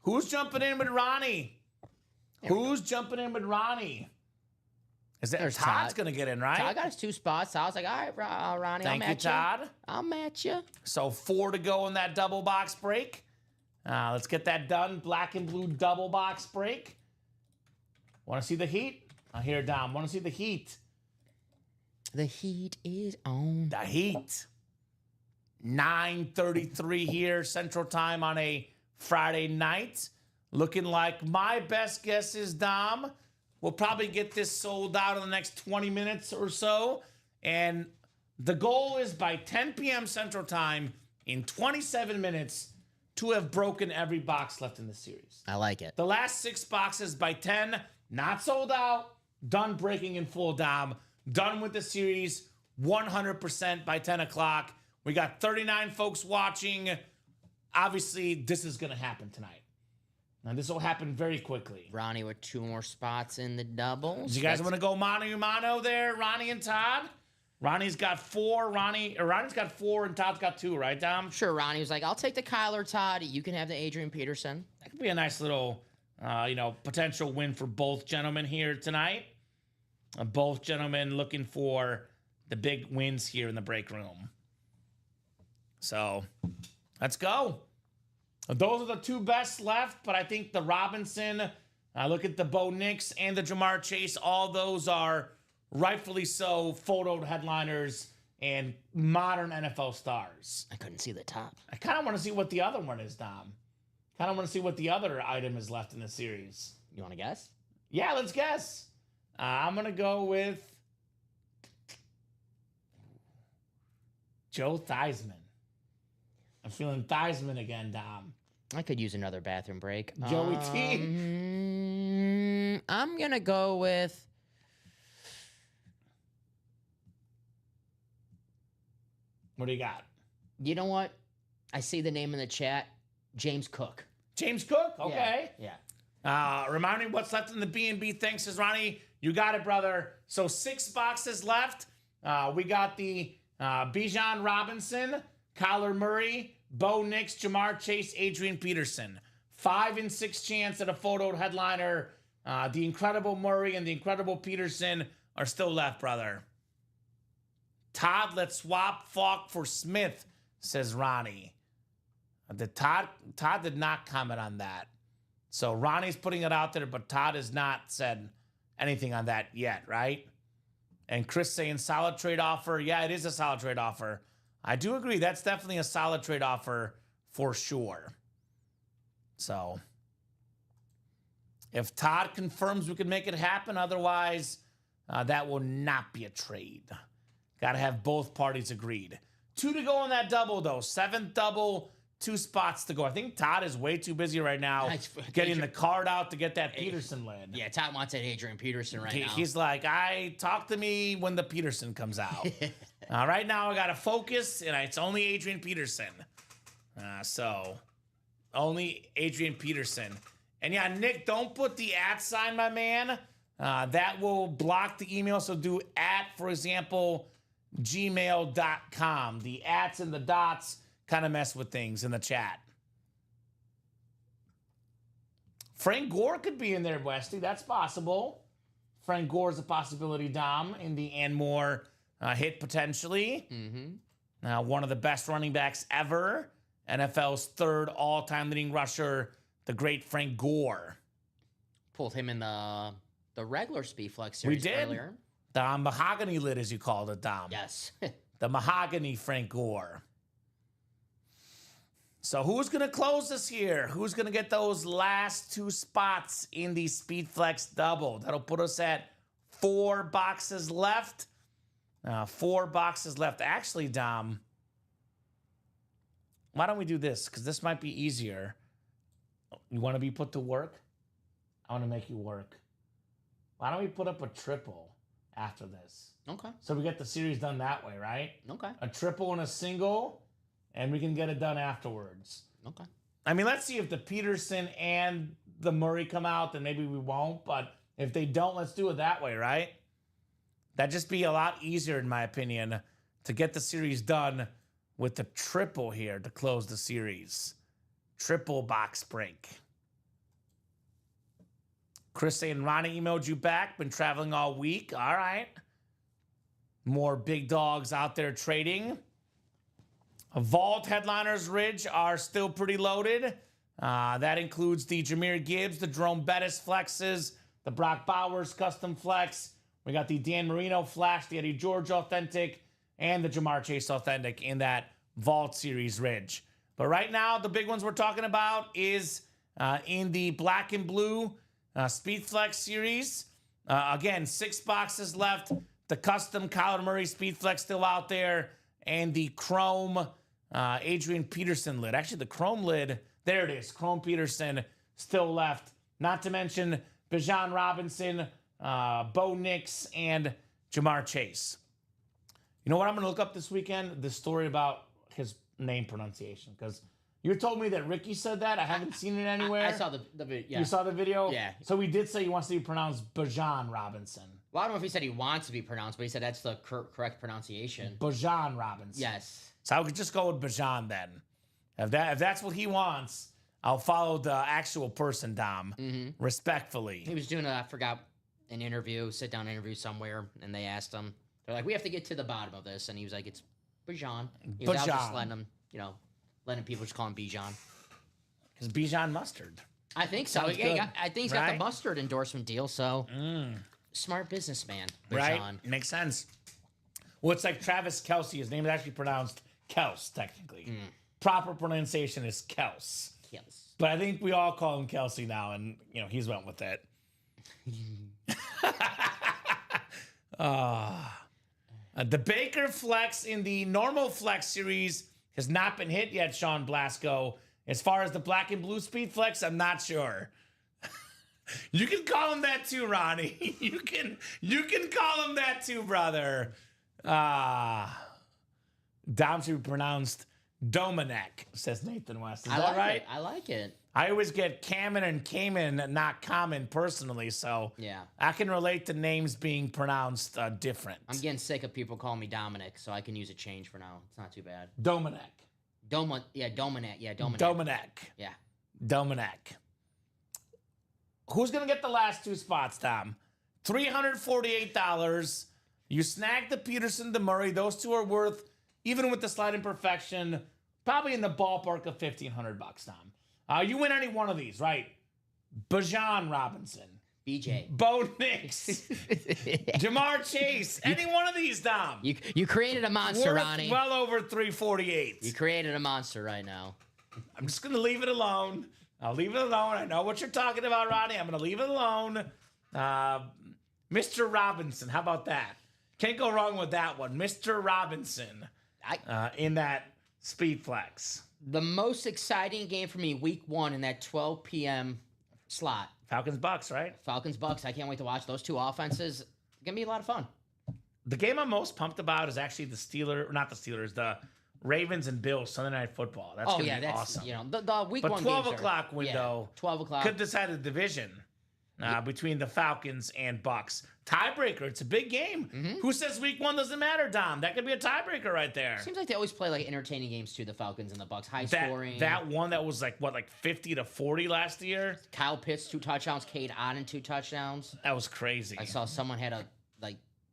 who's jumping in with Ronnie? Who's jumping in with Ronnie? Is that There's Todd's Todd. going to get in, right? Todd got his 2 spots. So I was like, all right, Ronnie, Thank I'll you, match you. Todd. I'll match you. So 4 to go in that double box break. Let's get that done. Black and blue double box break. Want to see the heat? I hear it down. Want to see the heat? The heat is on. The heat. 9:33 here Central Time on a Friday night. Looking like my best guess is, Dom, we'll probably get this sold out in the next 20 minutes or so. And the goal is by 10 p.m. Central Time in 27 minutes to have broken every box left in the series. I like it. The last 6 boxes by 10, not sold out, done breaking in full, Dom. Done with the series, 100% by 10 o'clock. We got 39 folks watching. Obviously, this is going to happen tonight. Now, this will happen very quickly. Ronnie with 2 more spots in the doubles. Do you guys want to go mano a mano there, Ronnie and Todd? Ronnie's got 4. Ronnie's got 4, and Todd's got 2, right, Dom? Sure, Ronnie was like, I'll take the Kyler, Todd. You can have the Adrian Peterson. That could be a nice little, potential win for both gentlemen here tonight. Both gentlemen looking for the big wins here in the break room. So, let's go. Those are the 2 best left, but I think the Robinson, look at the Bo Nix and the Jamar Chase, all those are rightfully so photo headliners and modern NFL stars. I couldn't see the top. I kind of want to see what the other one is, Dom. Kind of want to see what the other item is left in the series. You want to guess? Yeah, let's guess. I'm going to go with Joe Theismann. I'm feeling Theismann again, Dom. I could use another bathroom break. Joey T. I'm going to go with... What do you got? You know what? I see the name in the chat. James Cook. James Cook? Okay. Yeah. Remind me what's left in the B&B. Thanks, says Ronnie. You got it, brother. So 6 boxes left. We got the Bijan Robinson, Kyler Murray, Bo Nix, Jamar Chase, Adrian Peterson. 5 and 6 chance at a photo headliner. The incredible Murray and the incredible Peterson are still left, brother. Todd, let's swap Falk for Smith, says Ronnie. Todd did not comment on that. So Ronnie's putting it out there, but Todd has not said anything on that yet, right? And Chris saying solid trade offer. Yeah, it is a solid trade offer. I do agree. That's definitely a solid trade offer for sure. So if Todd confirms we can make it happen, otherwise that will not be a trade. Got to have both parties agreed. 2 to go on that double, though. 7th double, 2 spots to go. I think Todd is way too busy right now getting the card out to get that Peterson lid. Yeah, Todd wants that Adrian Peterson now. He's like, talk to me when the Peterson comes out. Right now I got to focus, and it's only Adrian Peterson. So only Adrian Peterson. And yeah, Nick, don't put the @ sign, my man. That will block the email. So do @, for example, gmail.com. The @ and the dots kind of mess with things in the chat. Frank Gore could be in there, Westy. That's possible. Frank Gore is a possibility, Dom, in the and more hit potentially. One of the best running backs ever. NFL's 3rd all-time leading rusher, the great Frank Gore. Pulled him in the regular Speed Flex series earlier. The mahogany lid, as you called it, Dom. Yes. The mahogany Frank Gore. So who's going to close this here? Who's going to get those last 2 spots in the Speed Flex double? That'll put us at 4 boxes left. 4 boxes left. Actually, Dom, why don't we do this? Because this might be easier. You want to be put to work? I want to make you work. Why don't we put up a triple after this? Okay. So we get the series done that way, right? Okay. A triple and a single, and we can get it done afterwards. Okay. I mean, let's see if the Peterson and the Murray come out, then maybe we won't. But if they don't, let's do it that way, right? That'd just be a lot easier, in my opinion, to get the series done with the triple here to close the series. Triple box break. Chris saying, Ronnie emailed you back. Been traveling all week. All right. More big dogs out there trading. Vault headliners, Ridge, are still pretty loaded. That includes the Jahmyr Gibbs, the Jerome Bettis flexes, the Brock Bowers custom flex. We got the Dan Marino flash, the Eddie George authentic, and the Jamar Chase authentic in that Vault series, Ridge. But right now, the big ones we're talking about is in the black and blue Speed Flex series. Again, 6 boxes left. The custom Kyler Murray Speed Flex still out there. And the chrome Adrian Peterson lid. Actually, the chrome lid, there it is. Chrome Peterson still left. Not to mention Bijan Robinson, Bo Nix, and Jamar Chase. You know what I'm going to look up this weekend? The story about his name pronunciation. Because you told me that Ricky said that. I haven't seen it anywhere. I saw the video. Yeah. You saw the video? Yeah. So he did say he wants to be pronounced Bijan Robinson. Well, I don't know if he said he wants to be pronounced, but he said that's the correct pronunciation. Bijan Robinson. Yes. So I could just go with Bijan then. If that's what he wants, I'll follow the actual person, Dom. Respectfully. He was doing I forgot, an interview, sit-down interview somewhere, and they asked him, they're like, we have to get to the bottom of this. And he was like, it's Bijan. He was out just letting him, letting people just call him Bijan. Because Bijan mustard. I think so. Sounds Yeah, good. I think he's got the mustard endorsement deal, so smart businessman, Bijan. Right? Makes sense. Well, it's like Travis Kelce. His name is actually pronounced Kels, technically. Proper pronunciation is Kels. Yes. But I think we all call him Kelsey now, and, he's went with it. The Baker Flex in the normal Flex series has not been hit yet, Sean Blasco. As far as the black and blue Speed Flex, I'm not sure. You can call him that too, Ronnie. You can call him that too, brother. Dom should be pronounced Dominic, says Nathan West. Is I that like right? it. I like it. I always get Kamen and Kamen, not common personally, so Yeah. I can relate to names being pronounced different. I'm getting sick of people calling me Dominic, so I can use a change for now. It's not too bad. Dominic. Dominic. Yeah, Dominic. Dominic. Yeah. Dominic. Who's going to get the last two spots, Tom? $348. You snag the Peterson, the Murray. Those two are worth, even with the slight imperfection, probably in the ballpark of $1,500, Tom. You win any one of these, right? Bajan Robinson, BJ. Bo Nix, Jamar Chase, any one of these, Tom. You created a monster, Worth Ronnie. well over $348. You created a monster right now. I'm just going to leave it alone. I'll leave it alone. I know what you're talking about, Ronnie. I'm going to leave it alone. Mr. Robinson, how about that? Can't go wrong with that one. Mr. Robinson in that speed flex. The most exciting game for me, week 1 in that 12 p.m. slot. Falcons Bucks, right? Falcons Bucks. I can't wait to watch those two offenses. It's gonna be a lot of fun. The game I'm most pumped about is actually the Ravens and Bills Sunday Night Football. That's gonna be that's awesome. the week But 1 12 games o'clock window 12 o'clock. could decide the division between the Falcons and Bucks. Tiebreaker. It's a big game. Mm-hmm. Who says week 1 doesn't matter, Dom? That could be a tiebreaker right there. Seems like they always play like entertaining games too. The Falcons and the Bucks, high scoring. That one that was like 50-40 last year. Kyle Pitts 2 touchdowns, Cade Otton 2 touchdowns. That was crazy. I saw someone had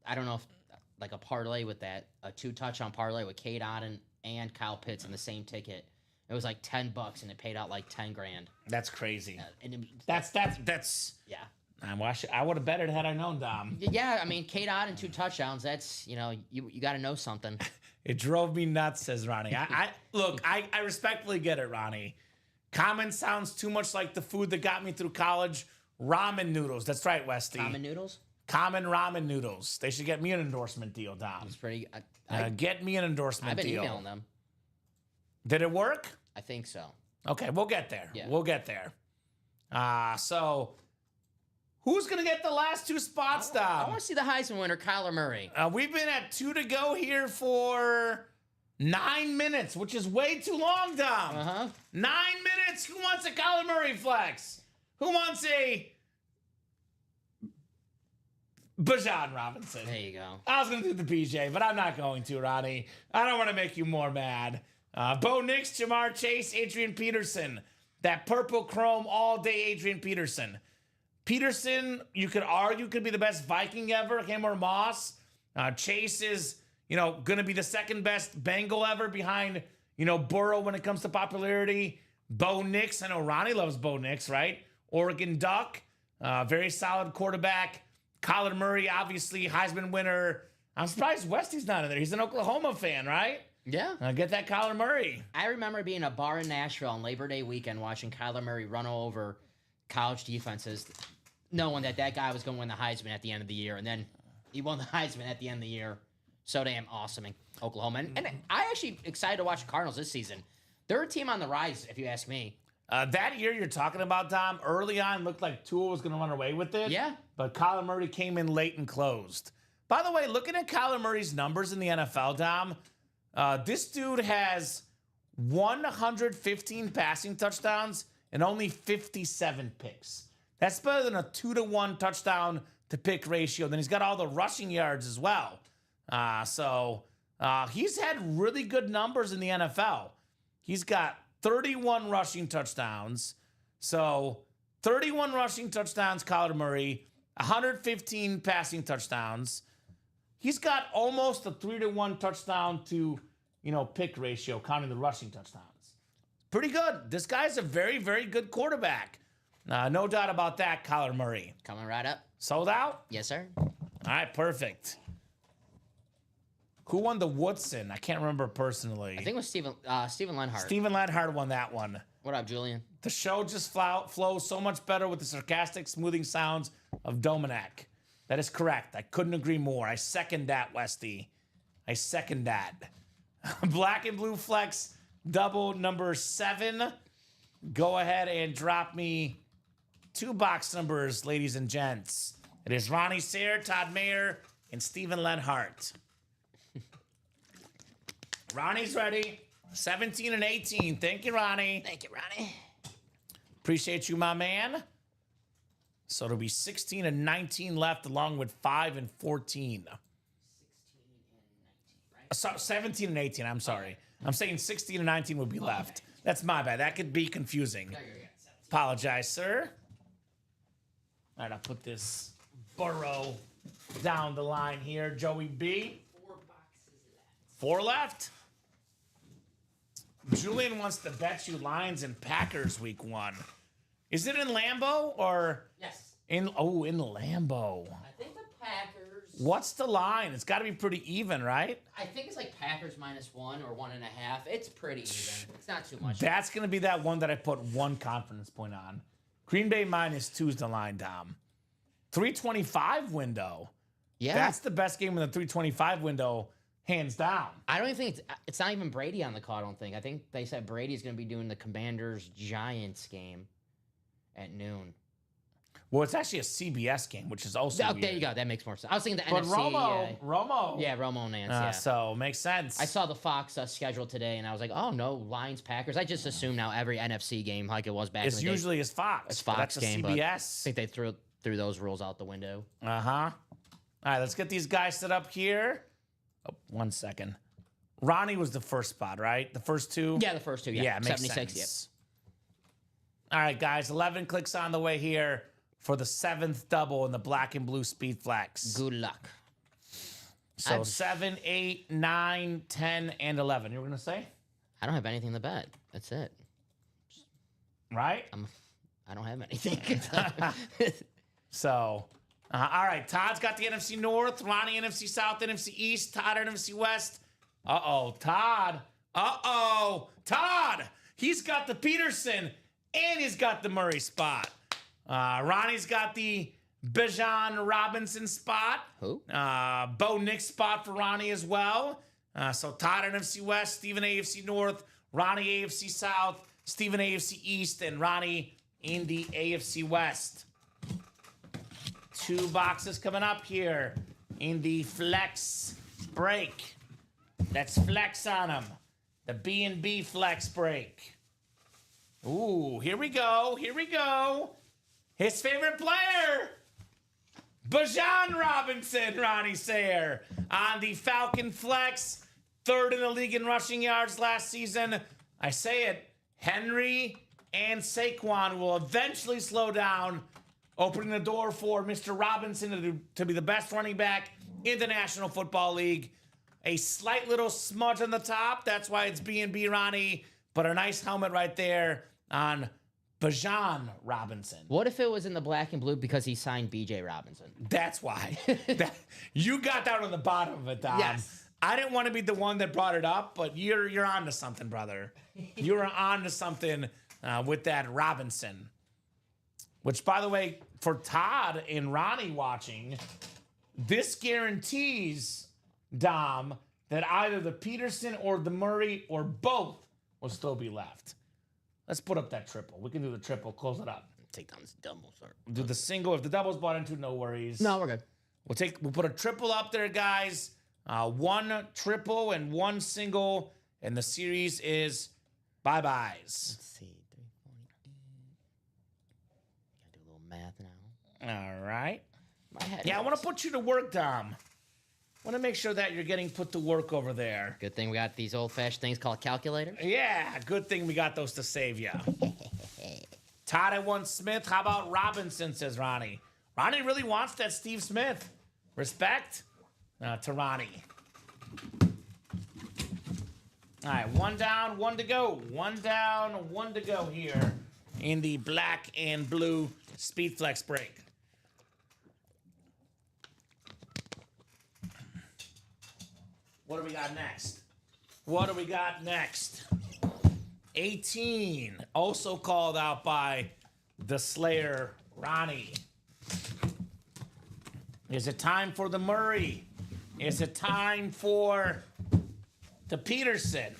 I don't know if a parlay with that, a 2 touchdown parlay with Cade Otton and Kyle Pitts in the same ticket. It was like $10 and it paid out like $10,000. That's crazy. And it, That's. yeah. I would have bet it had I known, Dom. Yeah, I mean, Cade Otton 2 touchdowns. That's you got to know something. It drove me nuts, says Ronnie. I respectfully get it, Ronnie. Common sounds too much like the food that got me through college. Ramen noodles. That's right, Westy. Ramen noodles. Common ramen noodles. They should get me an endorsement deal, Dom. It's pretty. Get me an endorsement I've been deal. emailing them. Did it work? I think so. Okay, we'll get there. Yeah. We'll get there. So, who's going to get the last 2 spots, I Dom? want to see the Heisman winner, Kyler Murray. We've been at 2 to go here for 9 minutes, which is way too long, Dom. 9 minutes. Who wants a Kyler Murray flex? Who wants a Bajan Robinson? There you go. I was going to do the BJ, but I'm not going to, Ronnie. I don't want to make you more mad. Bo Nix, Jamar Chase, Adrian Peterson. That purple chrome all day Adrian Peterson. Peterson, you could argue, could be the best Viking ever, him or Moss. Chase is, going to be the second best Bengal ever behind, Burrow when it comes to popularity. Bo Nix, I know Ronnie loves Bo Nix, right? Oregon Duck, very solid quarterback. Kyler Murray, obviously, Heisman winner. I'm surprised Westy's not in there. He's an Oklahoma fan, right? Yeah. Get that Kyler Murray. I remember being in a bar in Nashville on Labor Day weekend watching Kyler Murray run over college defenses, knowing that guy was going to win the Heisman at the end of the year. And then he won the Heisman at the end of the year. So damn awesome in Oklahoma. And I actually excited to watch the Cardinals this season. They're a team on the rise, if you ask me. That year you're talking about, Dom, early on looked like Tua was going to run away with it. Yeah. But Kyler Murray came in late and closed. By the way, looking at Kyler Murray's numbers in the NFL, Dom, this dude has 115 passing touchdowns and only 57 picks. That's better than a 2-to-1 touchdown to pick ratio. Then he's got all the rushing yards as well. So he's had really good numbers in the NFL. He's got 31 rushing touchdowns. So 31 rushing touchdowns, Kyler Murray, 115 passing touchdowns. He's got almost a 3-to-1 touchdown to, pick ratio, counting the rushing touchdowns. Pretty good. This guy's a very, very good quarterback. No doubt about that, Kyler Murray. Coming right up. Sold out? Yes, sir. All right, perfect. Who won the Woodson? I can't remember personally. I think it was Steven Lenhart. Steven Lenhart won that one. What up, Julian? The show just flows so much better with the sarcastic, smoothing sounds of Dominic. That is correct. I couldn't agree more. I second that, Westy. I second that. Black and Blue Flex, double number 7. Go ahead and drop me 2 box numbers, ladies and gents. It is Ronnie Sayre, Todd Mayer, and Steven Lenhart. Ronnie's ready. 17 and 18. Thank you, Ronnie. Thank you, Ronnie. Appreciate you, my man. So it'll be 16 and 19 left, along with 5 and 14. 16 and 19, right? So 17 and 18. I'm sorry. I'm saying 16 and 19 would be left. That's my bad. That could be confusing. There you go, 17. Apologize, sir. All right, I'll put this Burrow down the line here. Joey B. 4 boxes left. 4 left. Julian wants to bet you Lions and Packers week 1. Is it in Lambeau or Yes. in Lambeau? I think the Packers. What's the line? It's got to be pretty even, right? I think it's like Packers -1 or 1.5. It's pretty even. It's not too much. That's going to be that one that I put 1 confidence point on. Green Bay -2 is the line, Dom. 325 window. Yeah. That's the best game in the 325 window, hands down. I don't even think it's not even Brady on the call, I don't think. I think they said Brady's going to be doing the Commanders-Giants game at noon. Well, it's actually a CBS game, which is also Oh, weird. there you go. That makes more sense. I was thinking the But NFC. Romo. Yeah, Romo and Nance, yeah. So, makes sense. I saw the Fox schedule today, and I was like, oh, no, Lions, Packers. I just assume now every NFC game, like it was back It's in the day. usually his Fox. It's but Fox that's a game, but I CBS. think they threw those rules out the window. Uh-huh. All right, let's get these guys set up here. Oh, 1 second. Ronnie was the first spot, right? The first 2? Yeah, the first 2, yeah. Yeah, it makes 76, sense. All right, guys, 11 clicks on the way here for the 7th double in the black and blue speed flex. Good luck. So I'm- 7, 8, 9, 10, and 11. You were going to say? I don't have anything to bet. That's it. Right? I don't have anything. So, all right, Todd's got the NFC North, Ronnie NFC South, NFC East, Todd NFC West. Uh-oh, Todd. Uh-oh, Todd. He's got the Peterson, and he's got the Murray spot. Ronnie's got the Bijan Robinson spot. Who? Bo Nix spot for Ronnie as well. So Todd NFC West, Steven AFC North, Ronnie AFC South, Steven AFC East, and Ronnie in the AFC West. 2 boxes coming up here in the flex break. Let's flex on them. The B&B flex break. Ooh, here we go. Here we go. His favorite player, Bijan Robinson, Ronnie Sayer, on the Falcon flex. 3rd in the league in rushing yards last season. I say it, Henry and Saquon will eventually slow down, opening the door for Mr. Robinson to be the best running back in the National Football League. A slight little smudge on the top. That's why it's B&B Ronnie. But a nice helmet right there on Bijan Robinson. What if it was in the black and blue because he signed B.J. Robinson? That's why. You got down on the bottom of it, Dom. Yes. I didn't want to be the one that brought it up, but you're on to something, brother. You're on to something with that Robinson. Which, by the way, for Todd and Ronnie watching, this guarantees, Dom, that either the Peterson or the Murray or both will still be left. Let's put up that triple. We can do the triple. Close it up. Take down this double, sir. Do the single. If the double's bought into, no worries. No, we're good. We'll put a triple up there, guys. 1 triple and 1 single, and the series is bye-byes. Let's see. 348. Gotta do a little math now. All right. My head Yeah, I want hurts. to put you to work, Dom. I want to make sure that you're getting put to work over there. Good thing we got these old-fashioned things called calculators. Yeah, good thing we got those to save you. Todd at 1 Smith. How about Robinson, says Ronnie. Ronnie really wants that Steve Smith. Respect to Ronnie. All right, 1 down, 1 to go. 1 down, 1 to go here in the black and blue speed flex break. What do we got next? What do we got next? 18, also called out by the Slayer, Ronnie. Is it time for the Murray? Is it time for the Peterson?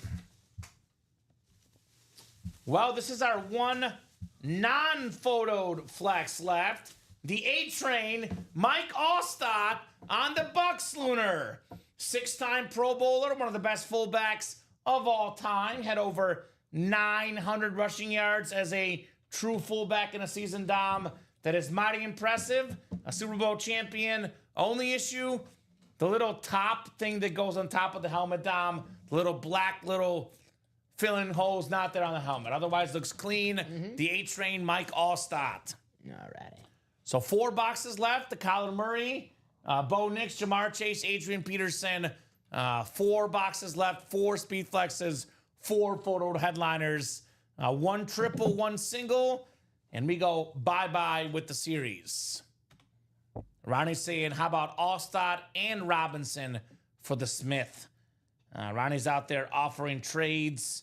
Well, this is our 1 non-photoed flex left. The A-Train, Mike Allstott on the Bucks Lunar. 6-time Pro Bowler, one of the best fullbacks of all time. Had over 900 rushing yards as a true fullback in a season, Dom. That is mighty impressive. A Super Bowl champion. Only issue, the little top thing that goes on top of the helmet, Dom. The little black filling holes not there on the helmet. Otherwise, looks clean. The A-Train Mike Allstott. Alrighty. So 4 boxes left. The Kyler Murray, Bo Nix, Jamar Chase, Adrian Peterson. 4 boxes left. 4 speed flexes. 4 photo headliners. 1 triple, 1 single. And we go bye-bye with the series. Ronnie's saying, how about Allstott and Robinson for the Smith? Ronnie's out there offering trades.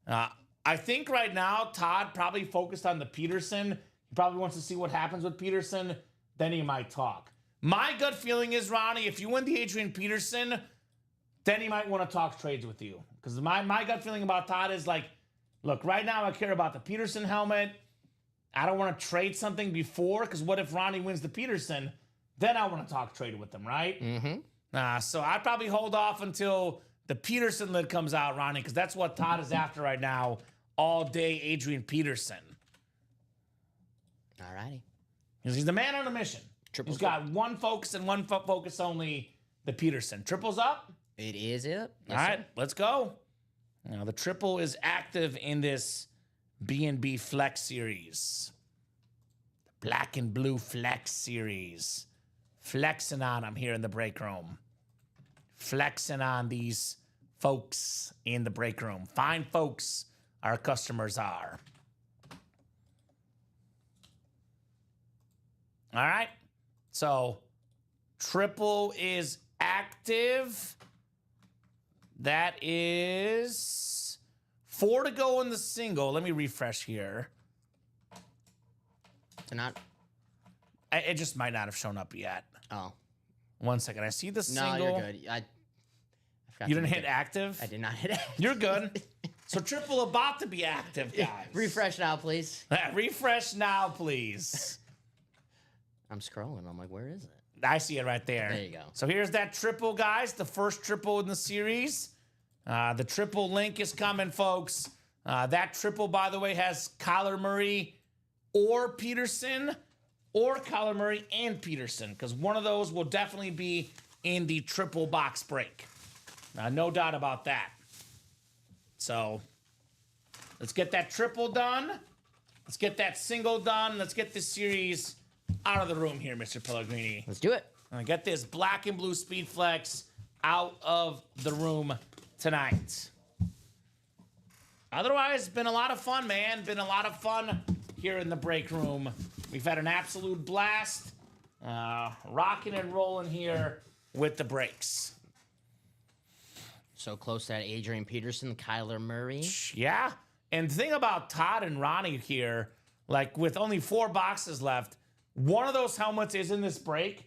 I think right now, Todd probably focused on the Peterson. He probably wants to see what happens with Peterson. Then he might talk. My gut feeling is, Ronnie, if you win the Adrian Peterson, then he might want to talk trades with you. Because my gut feeling about Todd is like, look, right now I care about the Peterson helmet. I don't want to trade something before, because what if Ronnie wins the Peterson? Then I want to talk trade with him, right? Mm-hmm. So I'd probably hold off until the Peterson lid comes out, Ronnie, because that's what Todd is after right now. All day Adrian Peterson. Alrighty. He's the man on a mission. Triples He's got one focus and one focus only, the Peterson. Triples up? It is it. All right, let's go. Now, the triple is active in this B&B Flex series. The Black and Blue Flex series. Flexing on them here in the break room. Flexing on these folks in the break room. Fine folks our customers are. All right. So, triple is active. That is 4 to go in the single. Let me refresh here. To not. It just might not have shown up yet. Oh. 1 second. I see the No, single. you're good. I forgot You to didn't make hit it. active? I did not hit it. You're good. So triple about to be active, guys. Refresh now, please. Refresh now, please. I'm scrolling. I'm like, where is it? I see it right there. There you go. So here's that triple, guys. The first triple in the series. The triple link is coming, folks. That triple, by the way, has Kyler Murray or Peterson, or Kyler Murray and Peterson, because one of those will definitely be in the triple box break. No doubt about that. So let's get that triple done. Let's get that single done. Let's get this series out of the room here, Mr. Pellegrini. Let's do it. And get this black and blue speed flex out of the room tonight. Otherwise, been a lot of fun, man. Been a lot of fun here in the break room. We've had an absolute blast, rocking and rolling here with the breaks. So close to that Adrian Peterson, Kyler Murray. Yeah. And the thing about Todd and Ronnie here, like with only 4 boxes left, one of those helmets is in this break.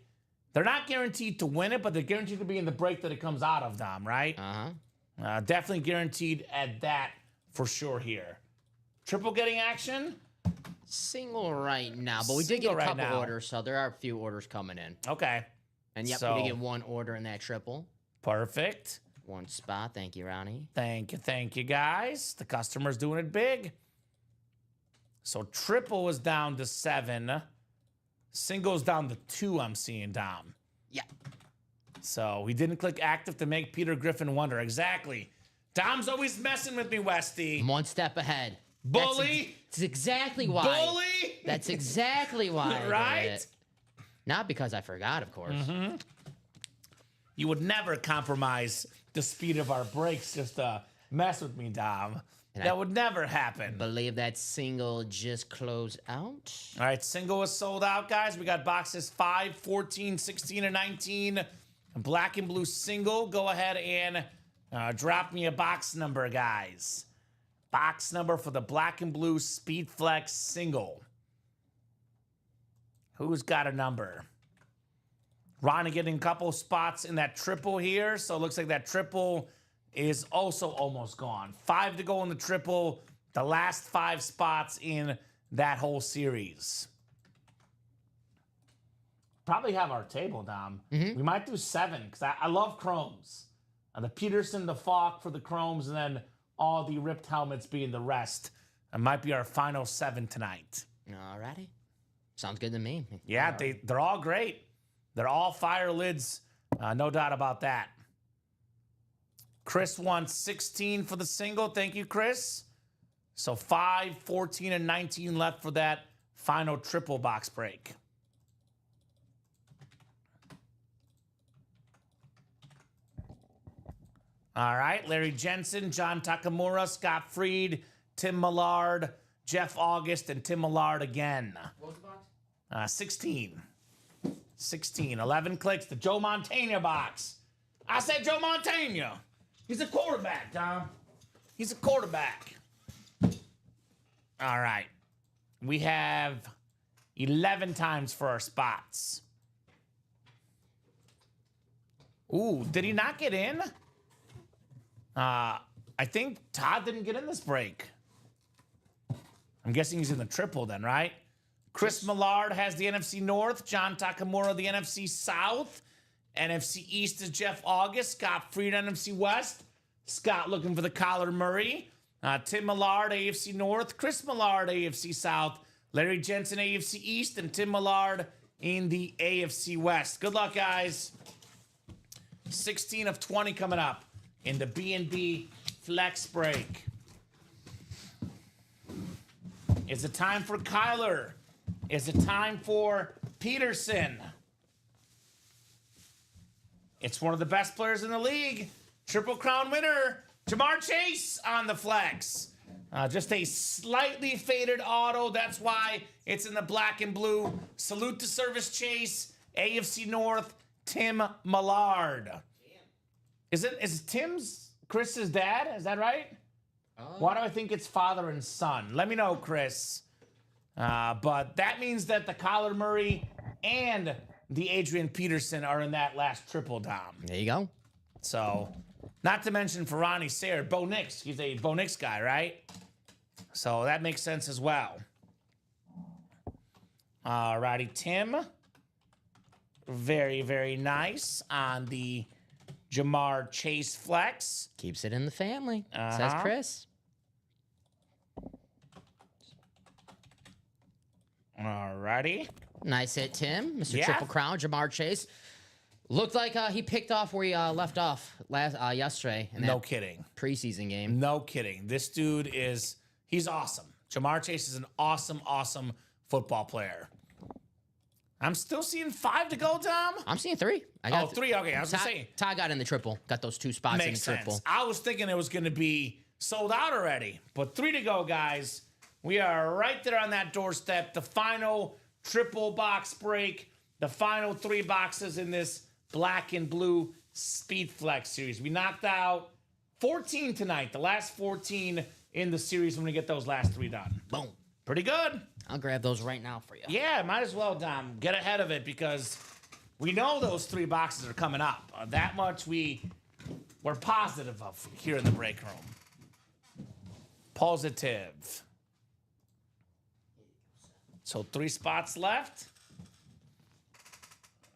They're not guaranteed to win it, but they're guaranteed to be in the break that it comes out of, Dom, right? Uh-huh. Definitely guaranteed at that for sure here. Triple getting action? Single right now, but we did Single get a right couple now. orders, so there are a few orders coming in. Okay. And yep, So- we did get 1 order in that triple. Perfect. 1 spot. Thank you, Ronnie. Thank you, guys. The customer's doing it big. So triple is down to 7. Single's down to 2, I'm seeing, Dom. Yeah. So we didn't click active to make Peter Griffin wonder. Exactly. Dom's always messing with me, Westy. I'm 1 step ahead. Bully. That's exactly why. Bully. That's exactly why. I did Right? it. Not because I forgot, of course. You would never compromise the speed of our breaks just to mess with me, Dom. And That I- would never happen. Believe that single just closed out. All right, single is sold out, guys. We got boxes 5, 14, 16, and 19. Black and blue single. Go ahead and drop me a box number, guys. Box number for the black and blue Speed Flex single. Who's got a number? Ronnie getting a couple spots in that triple here. So it looks like that triple is also almost gone. 5 to go in the triple. The last 5 spots in that whole series. Probably have our table, Dom. We might do 7 because I love chromes. The Peterson, the Falk for the Chromes, and then all the ripped helmets being the rest. It might be our final 7 tonight. Alrighty. Sounds good to me. Yeah, they're all great. They're all fire lids. No doubt about that. Chris won 16 for the single. Thank you, Chris. So 5, 14, and 19 left for that final triple box break. All right, Larry Jensen, John Takamura, Scott Freed, Tim Millard, Jeff August, and Tim Millard again. What was the box? 16. 16. 11 clicks. The Joe Montana box. I said Joe Montana. He's a quarterback, Tom. He's a quarterback. All right. We have 11 times for our spots. Ooh, did he not get in? I think Todd didn't get in this break. I'm guessing he's in the triple then, right? Chris Millard has the NFC North. John Takamura, the NFC South. NFC East is Jeff August. Scott Freed, NFC West. Scott looking for the Kyler Murray. Tim Millard, AFC North. Chris Millard, AFC South. Larry Jensen, AFC East. And Tim Millard in the AFC West. Good luck, guys. 16 of 20 coming up in the B&B Flex Break. Is it time for Kyler? Is it time for Peterson? It's one of the best players in the league. Triple Crown winner, Jamar Chase on the flex. Just a slightly faded auto. That's why it's in the black and blue. Salute to Service Chase, AFC North, Tim Millard. Is Tim's Chris's dad? Is that right? Why do I think it's father and son? Let me know, Chris. But that means that the Kyler Murray and the Adrian Peterson are in that last triple, Dom. There you go. So, not to mention for Ronnie Sayre, Bo Nix. He's a Bo Nix guy, right? So that makes sense as well. All righty, Tim. Very, very nice on the Jamar Chase flex. Keeps it in the family, says Chris. All righty. Nice hit, Tim. Mr. Yeah. Triple Crown, Jamar Chase. Looked like he picked off where he left off yesterday in No that kidding. preseason game. No kidding. This dude he's awesome. Jamar Chase is an awesome, awesome football player. I'm still seeing 5 to go, Tom. I'm seeing 3. I got 3. Okay, I was going to say. Ty got in the triple. Got those 2 spots in the Makes triple. sense. I was thinking it was going to be sold out already, but 3 to go, guys. We are right there on that doorstep. The final triple box break. The final 3 boxes in this black and blue Speed Flex series. We knocked out 14 tonight. The last 14 in the series when we get those last 3 done. Boom. Pretty good. I'll grab those right now for you. Yeah, might as well, Dom. Get ahead of it because we know those 3 boxes are coming up. That much we're positive of here in the break room. Positive. So 3 spots left.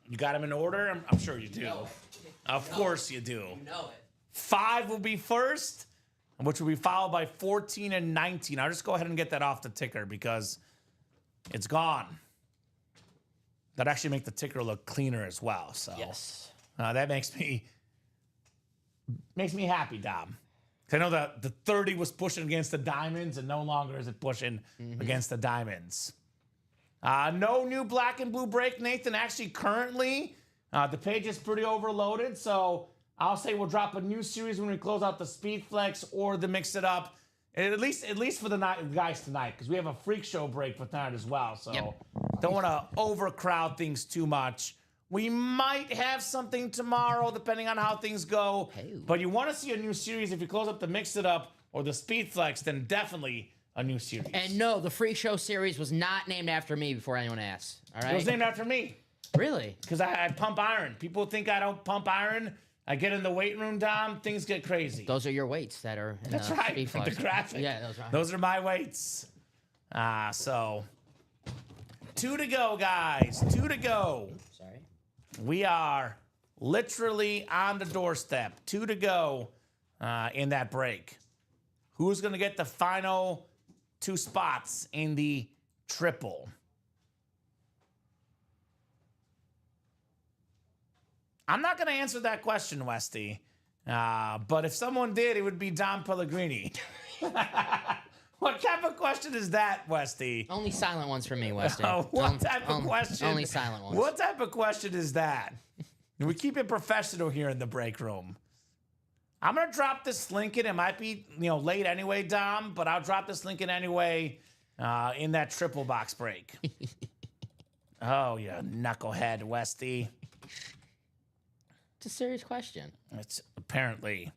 You got them in order? I'm sure you do. know Of course you do. You know it. 5 will be first, which will be followed by 14 and 19. I'll just go ahead and get that off the ticker because it's gone. That'd actually make the ticker look cleaner as well. So Yes. that makes me happy, Dom. 'Cause I know that the 30 was pushing against the diamonds, and no longer is it pushing against the diamonds. No new black and blue break, Nathan. Actually, currently, the page is pretty overloaded, so I'll say we'll drop a new series when we close out the Speed Flex or the Mix It Up, at least for the guys tonight, because we have a freak show break for tonight as well. So don't want to overcrowd things too much. We might have something tomorrow, depending on how things go. Hey. But you want to see a new series if you close up the Mix It Up or the Speed Flex, then definitely a new series. And no, the Freak Show series was not named after me before anyone asks. All right? It was named after me. Really? Because I pump iron. People think I don't pump iron. I get in the weight room, Dom, things get crazy. Those are your weights that are in That's the right. Speed The Flex. graphic. Yeah, those are. Those are my weights. So 2 to go, guys. 2 to go. Sorry. We are literally on the doorstep. 2 to go in that break. Who's going to get the final 2 spots in the triple? I'm not going to answer that question, Westy. But if someone did, it would be Dom Pellegrini. What type of question is that, Westy? Only silent ones for me, Westy. What type of question? Only silent ones. What type of question is that? We keep it professional here in the break room. I'm gonna drop this link in. It might be late anyway, Dom, but I'll drop this link in anyway in that triple box break. Oh, you knucklehead, Westy. It's a serious question. It's apparently.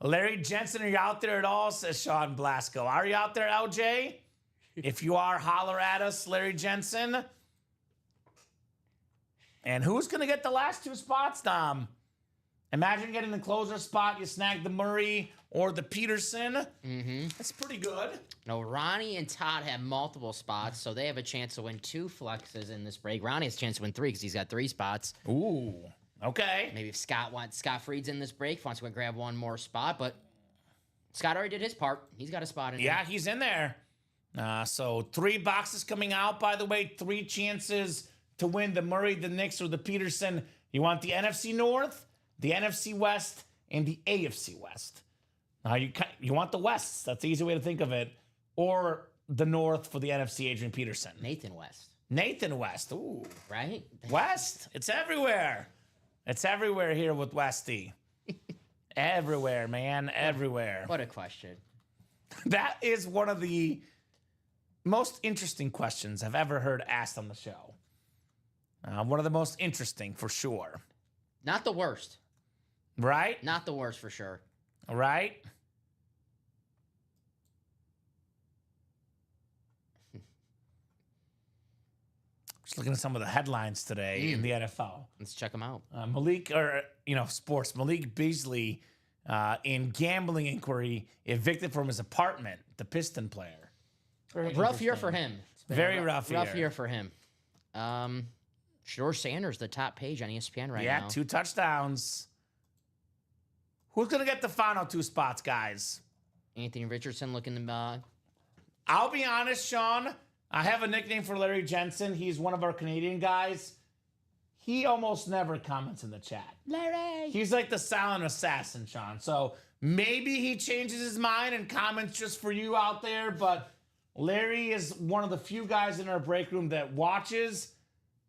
Larry Jensen, are you out there at all? Says Sean Blasco. Are you out there, LJ? If you are, holler at us, Larry Jensen. And who's going to get the last 2 spots, Dom? Imagine getting the closer spot. You snag the Murray or the Peterson. Mm-hmm. That's pretty good. No, Ronnie and Todd have multiple spots, so they have a chance to win 2 flexes in this break. Ronnie has a chance to win 3 because he's got 3 spots. Ooh, okay. Maybe if Scott Freed's in this break, wants to go grab one more spot, but Scott already did his part. He's got a spot in there. Yeah, he's in there. So 3 boxes coming out, by the way. 3 chances to win the Murray, the Knicks, or the Peterson. You want the NFC North, the NFC West, and the AFC West. You want the West. That's the easy way to think of it. Or the North for the NFC, Adrian Peterson. Nathan West. Nathan West. Ooh. Right? West. It's everywhere. It's everywhere here with Westy. Everywhere, man. Everywhere. What a question. That is one of the most interesting questions I've ever heard asked on the show. One of the most interesting, for sure. Not the worst. Right? Not the worst, for sure. Right? Just looking at some of the headlines today in the NFL. Let's check them out. Sports. Malik Beasley in gambling inquiry evicted from his apartment, the Piston player. Rough year for him. Very rough year. Rough year for him. George Sanders, the top page on ESPN right now. Yeah, 2 touchdowns. Who's going to get the final 2 spots, guys? Anthony Richardson looking to... I'll be honest, Sean. I have a nickname for Larry Jensen. He's one of our Canadian guys. He almost never comments in the chat. Larry! He's like the silent assassin, Sean. So maybe he changes his mind and comments just for you out there, but Larry is one of the few guys in our break room that watches,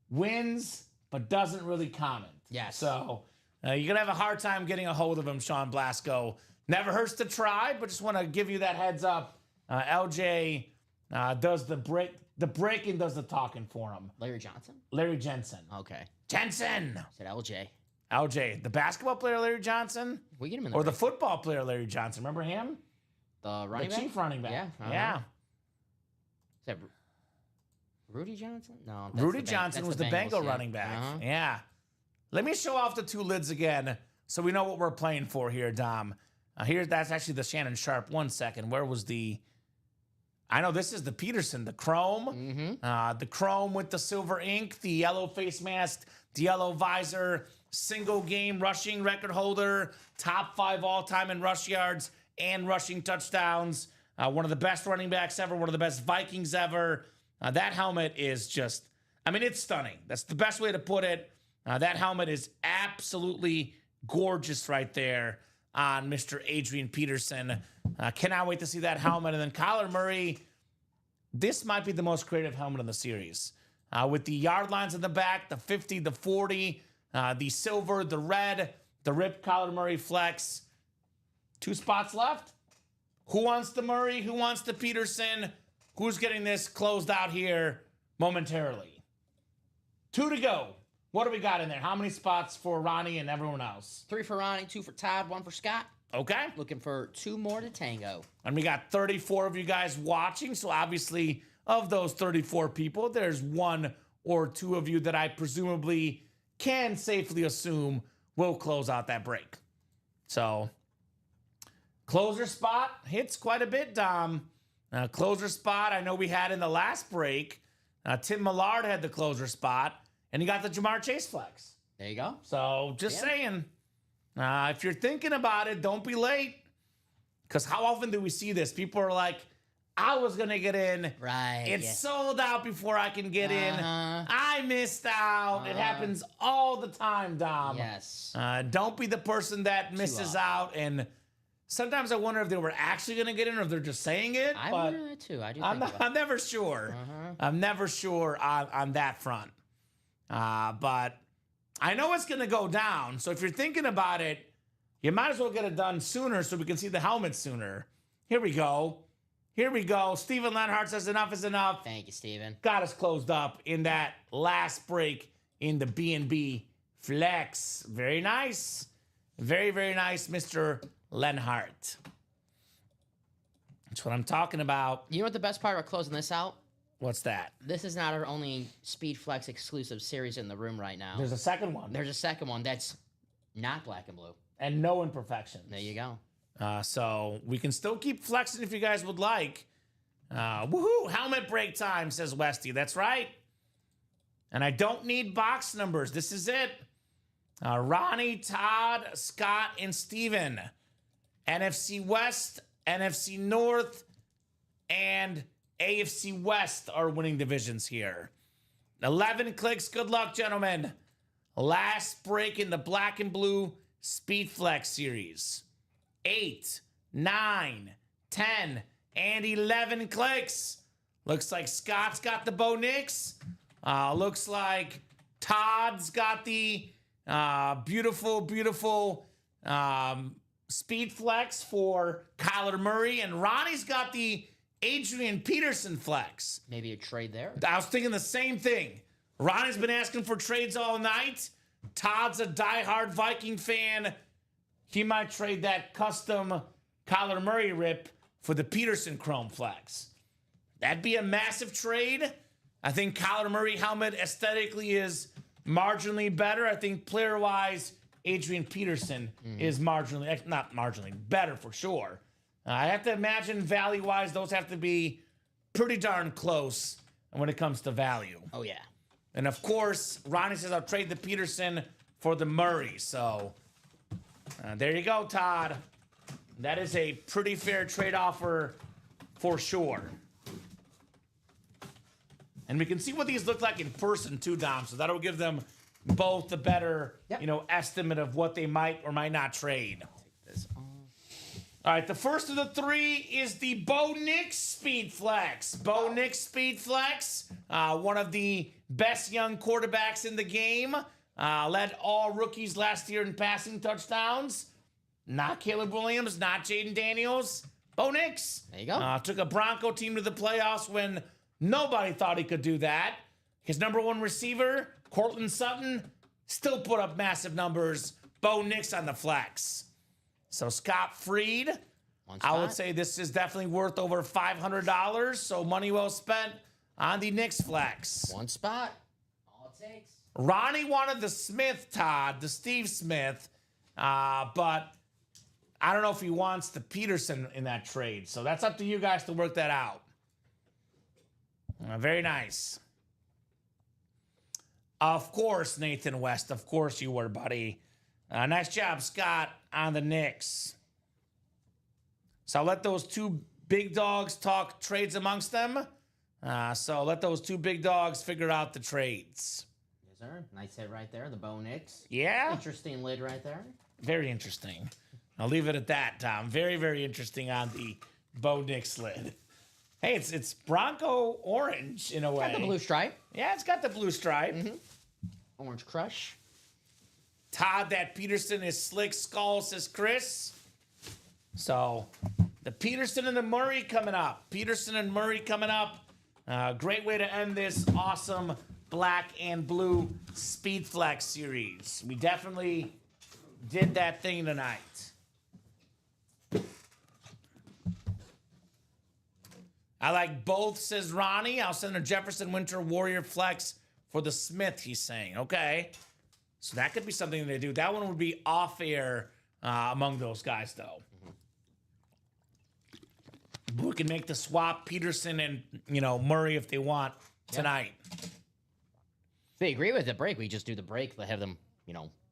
wins, but doesn't really comment. Yes. So you're going to have a hard time getting a hold of him, Sean Blasco. Never hurts to try, but just want to give you that heads up. LJ does the breaking does the talking for him. Larry Johnson? Larry Jensen. Okay. Jensen! Said LJ. LJ. The basketball player Larry Johnson? We get him in the Or the football player Larry Johnson. Remember him? The running the back? chief running back. Yeah. Yeah. Is that Rudy Johnson? No. That's Rudy the Johnson that's was the Bengals, Bengal yeah. running back. Uh-huh. Yeah. Let me show off the 2 lids again so we know what we're playing for here, Dom. That's actually the Shannon Sharp. 1 second. Where was the... I know this is the Peterson, the chrome. Mm-hmm. The chrome with the silver ink, the yellow face mask, the yellow visor, single game rushing record holder, top 5 all-time in rush yards and rushing touchdowns. One of the best running backs ever, one of the best Vikings ever. That helmet is just, it's stunning. That's the best way to put it. That helmet is absolutely gorgeous right there on Mr. Adrian Peterson. Cannot wait to see that helmet. And then Kyler Murray, this might be the most creative helmet in the series. With the yard lines in the back, the 50, the 40, the silver, the red, the ripped Kyler Murray flex. 2 spots left. Who wants the Murray? Who wants the Peterson? Who's getting this closed out here momentarily? 2 to go. What do we got in there? How many spots for Ronnie and everyone else? 3 for Ronnie, 2 for Todd, 1 for Scott. Okay. Looking for 2 more to tango. And we got 34 of you guys watching. So obviously, of those 34 people, there's 1 or 2 of you that I presumably can safely assume will close out that break. So, closer spot hits quite a bit, Dom. Closer spot, I know we had in the last break. Tim Millard had the closer spot, and he got the Jamar Chase flex. There you go. So just saying, if you're thinking about it, don't be late. Because how often do we see this? People are like, I was going to get in. Right. It's sold out before I can get in. I missed out. It happens all the time, Dom. Yes. Don't be the person that misses out. And sometimes I wonder if they were actually going to get in or if they're just saying it. I but wonder that too. I do. I'm never sure. I'm never sure on that front. But I know it's going to go down. So if you're thinking about it, you might as well get it done sooner so we can see the helmet sooner. Here we go. Here we go. Steven Lenhart says enough is enough. Thank you, Steven. Got us closed up in that last break in the B&B Flex. Very nice. Very, very nice, Mr. Lenhart. That's what I'm talking about. You know what the best part about closing this out? What's that? This is not our only Speed Flex exclusive series in the room right now. There's a second one. There's a second one that's not black and blue. And no imperfections. There you go. So we can still keep flexing if you guys would like. Woohoo! Helmet break time, says Westy. That's right. And I don't need box numbers. This is it. Ronnie, Todd, Scott, and Steven. NFC West, NFC North, and AFC West are winning divisions here. 11 clicks. Good luck, gentlemen. Last break in the black and blue Speed Flex series. 8, 9, 10, and 11 clicks. Looks like Scott's got the Bo Nix. Looks like Todd's got the beautiful, beautiful Speed Flex for Kyler Murray. And Ronnie's got the Adrian Peterson Flex. Maybe a trade there. I was thinking the same thing. Ronnie's been asking for trades all night. Todd's a diehard Viking fan. He might trade that custom Kyler Murray rip for the Peterson Chrome Flex. That'd be a massive trade. I think Kyler Murray helmet aesthetically is marginally better. I think player-wise, Adrian Peterson is not marginally, better for sure. I have to imagine value-wise, those have to be pretty darn close when it comes to value. Oh, yeah. And of course, Ronnie says I'll trade the Peterson for the Murray. So there you go, Todd. That is a pretty fair trade offer for sure. And we can see what these look like in person too, Dom. So that'll give them both a better, estimate of what they might or might not trade. Take this off. All right, the first of the three is the Bo Nix Speed Flex. Bo Nix Speed Flex, one of the best young quarterbacks in the game. Led all rookies last year in passing touchdowns. Not Caleb Williams, not Jaden Daniels. Bo Nix. There you go. Took a Bronco team to the playoffs when nobody thought he could do that. His number one receiver, Cortland Sutton, still put up massive numbers. Bo Nix on the flex. So Scott Freed, I would say this is definitely worth over $500. So money well spent on the Knicks flex. One spot. All it takes. Ronnie wanted the Smith, Todd, the Steve Smith, but I don't know if he wants the Peterson in that trade. So that's up to you guys to work that out. Very nice. Of course, Nathan West. Of course you were, buddy. Nice job, Scott, on the Knicks. So I'll let those two big dogs talk trades amongst them. So let those two big dogs figure out the trades. Yes, sir. Nice hit right there. The Bo Nix. Yeah? Interesting lid right there. Very interesting. I'll leave it at that, Tom. Very, very interesting on the Bo Nix lid. Hey, it's Bronco orange in a way. Got the blue stripe. Yeah, it's got the blue stripe. Orange Crush. Todd, that Peterson is slick skull, says Chris. So the Peterson and the Murray coming up. Peterson and Murray coming up. Great way to end this awesome black and blue Speed Flex series. We definitely did that thing tonight. I like both, says Ronnie. I'll send a Jefferson Winter Warrior Flex for the Smith, he's saying. Okay. So that could be something they do. That one would be off air among those guys, though. we can make the swap Peterson and, Murray if they want tonight. If they agree with the break, we just do the break. Let have them,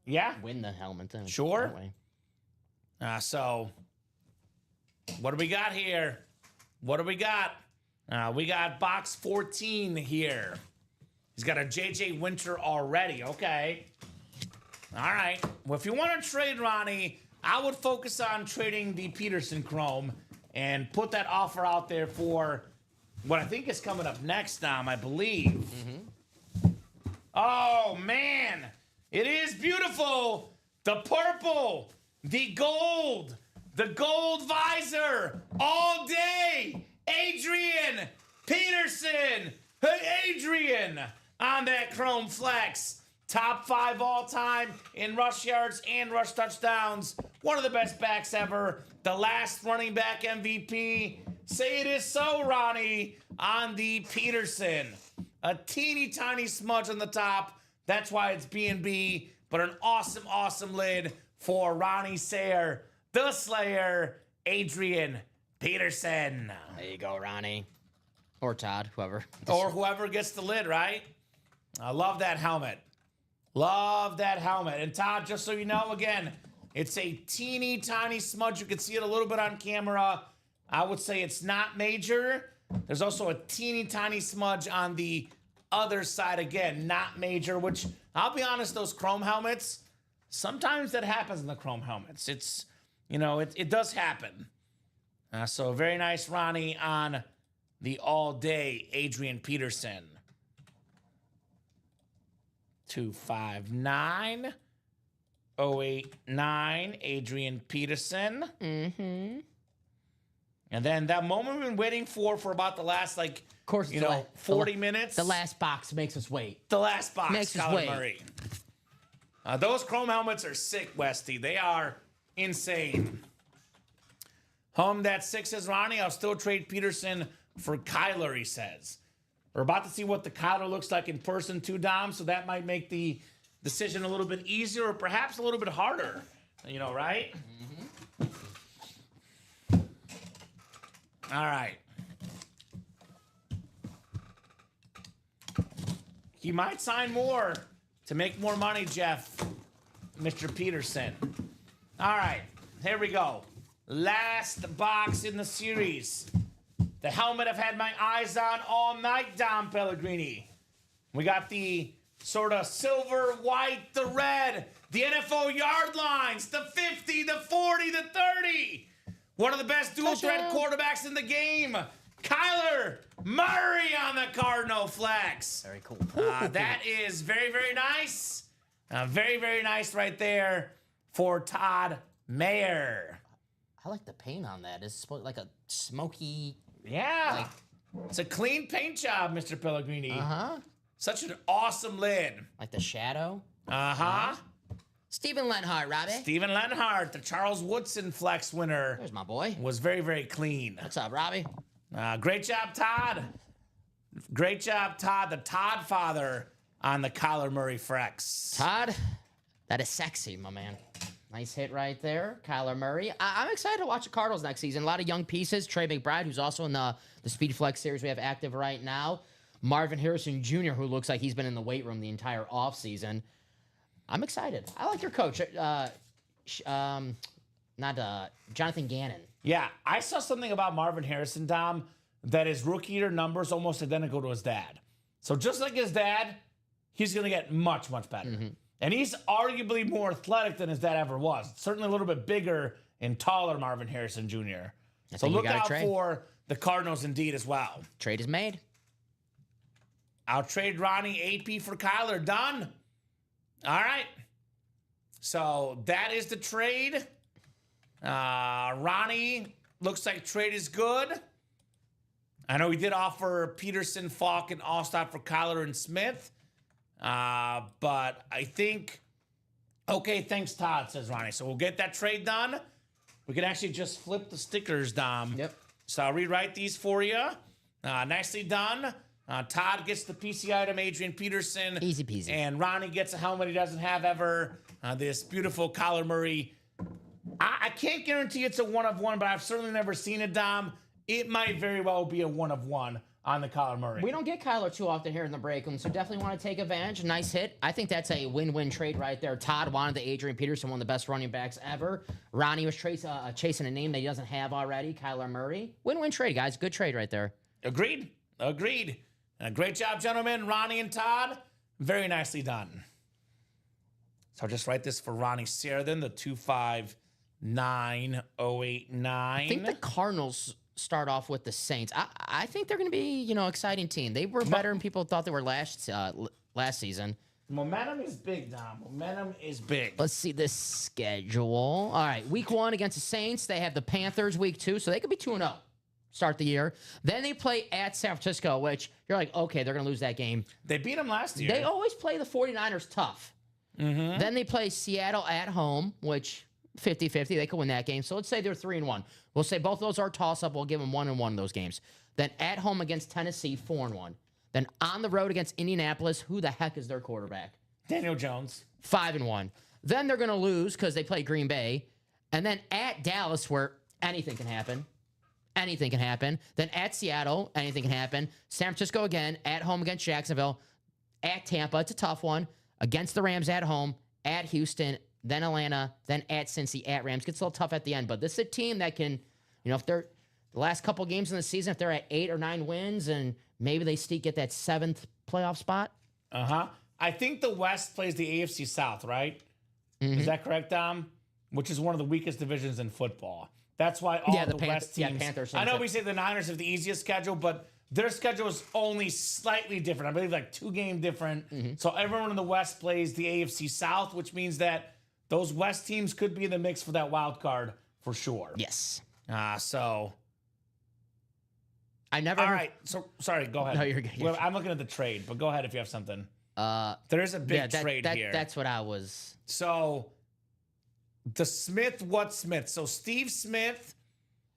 Yeah. win the helmet. Sure. that way. So, what do we got here? What do we got? We got box 14 here. He's got a JJ Winter already. Okay. All right. Well, if you want to trade Ronnie, I would focus on trading the Peterson Chrome and put that offer out there for what I think is coming up next, Dom, I believe. Oh, man. It is beautiful. The purple, the gold visor, all day. Adrian Peterson. Hey, Adrian, on that Chrome Flex. Top 5 all time in rush yards and rush touchdowns. One of the best backs ever. The last running back MVP. Say it is so, Ronnie, on the Peterson. A teeny tiny smudge on the top. That's why it's B&B, but an awesome, awesome lid for Ronnie Sayer, the Slayer, Adrian Peterson. There you go, Ronnie. Or Todd, whoever. Or whoever gets the lid, right? I love that helmet. Love that helmet. And Todd, just so you know, again, it's a teeny tiny smudge. You can see it a little bit on camera. I would say it's not major. There's also a teeny tiny smudge on the other side. Again, not major, which I'll be honest, those Chrome helmets, sometimes that happens in the Chrome helmets. It's, it does happen. So very nice, Ronnie, on the all-day Adrian Peterson. 259 089 Adrian Peterson. And then that moment we've been waiting for about the last, Of course, 40 minutes. The last box makes us wait. The last box, Makes us Kyler wait. Murray. Those Chrome helmets are sick, Westy. They are insane. Home that 6 says, Ronnie, I'll still trade Peterson for Kyler, he says. We're about to see what the Kyler looks like in person too, Dom, so that might make the decision a little bit easier or perhaps a little bit harder. Right? All right. He might sign more to make more money, Jeff. Mr. Peterson. All right. Here we go. Last box in the series. The helmet I've had my eyes on all night, Dom Pellegrini. We got the sort of silver, white, the red, the NFL yard lines, the 50, the 40, the 30. One of the best dual threat quarterbacks in the game. Kyler Murray on the Cardinal Flex. Very cool. That is very, very nice. Very, very nice right there for Todd Mayer. I like the paint on that. It's like a smoky. Yeah. It's a clean paint job, Mr. Pellegrini. Uh-huh. Such an awesome lid. Like the shadow. Uh-huh. Steven Lenhart, Robbie. Steven Lenhart, the Charles Woodson Flex winner, There's my boy. was very, very clean. What's up, Robbie? Great job, Todd. Great job, Todd, the Todd father on the Kyler Murray Flex. Todd, that is sexy, my man. Nice hit right there, Kyler Murray. I'm excited to watch the Cardinals next season. A lot of young pieces. Trey McBride, who's also in the Speed Flex series we have active right now. Marvin Harrison Jr., who looks like he's been in the weight room the entire offseason. I'm excited. I like your coach. Jonathan Gannon. Yeah, I saw something about Marvin Harrison, Dom, that his rookie year numbers almost identical to his dad. So just like his dad, he's going to get much, much better. And he's arguably more athletic than his dad ever was. Certainly a little bit bigger and taller Marvin Harrison Jr. So think we look got a out trade. for the Cardinals indeed as well. Trade is made. I'll trade Ronnie AP for Kyler. Done. All right. So that is the trade. Ronnie, looks like trade is good. I know he did offer Peterson, Falk, and Allstott for Kyler and Smith. But I think, okay, thanks, Todd, says Ronnie. So we'll get that trade done. We can actually just flip the stickers, Dom. Yep. So I'll rewrite these for you. Nicely done. Todd gets the PC item, Adrian Peterson. Easy peasy. And Ronnie gets a helmet he doesn't have ever. This beautiful Kyler Murray. I can't guarantee it's a one-of-one, but I've certainly never seen it, Dom. it might very well be a 1 of 1 on the Kyler Murray. We don't get Kyler too often here in the break room, so definitely want to take advantage. Nice hit. I think that's a win-win trade right there. Todd wanted the Adrian Peterson, one of the best running backs ever. Ronnie was chasing a name that he doesn't have already, Kyler Murray. Win-win trade, guys. Good trade right there. Agreed. Great job, gentlemen. Ronnie and Todd. Very nicely done. So I'll just write this for Ronnie Sheridan, the 259089. I think the Cardinals start off with the Saints. I think they're going to be, exciting team. They were better than people thought they were last season. Momentum is big, Dom. Momentum is big. Let's see this schedule. All right, week 1 against the Saints. They have the Panthers week 2, so they could be 2-0. Start the year. Then they play at San Francisco, which you're like, okay, they're going to lose that game. They beat them last year. They always play the 49ers tough. Mm-hmm. Then they play Seattle at home, which 50-50. They could win that game. So let's say they're 3-1. We'll say both of those are toss-up. We'll give them 1-1 in those games. Then at home against Tennessee, 4-1. Then on the road against Indianapolis, who the heck is their quarterback? Daniel Jones. 5-1. Then they're going to lose because they play Green Bay. And then at Dallas, where anything can happen. Anything can happen. Then at Seattle, anything can happen. San Francisco again, at home against Jacksonville. At Tampa, it's a tough one. Against the Rams at home. At Houston, then Atlanta, then at Cincy, at Rams. Gets a little tough at the end. But this is a team that can, if they're the last couple games in the season, if they're at 8 or 9 wins and maybe they get that 7th playoff spot. Uh-huh. I think the West plays the AFC South, right? Mm-hmm. Is that correct, Dom? Which is one of the weakest divisions in football. That's why all the West teams. Panthers. I know we say the Niners have the easiest schedule, but their schedule is only slightly different. I believe like 2 game different. Mm-hmm. So everyone in the West plays the AFC South, which means that those West teams could be in the mix for that wild card for sure. Yes. So. I never. All right. So sorry. Go ahead. No, you're good. Well, I'm looking at the trade, but go ahead if you have something. There is a big trade here. That's what I was. So. The Smith, what Smith? So Steve Smith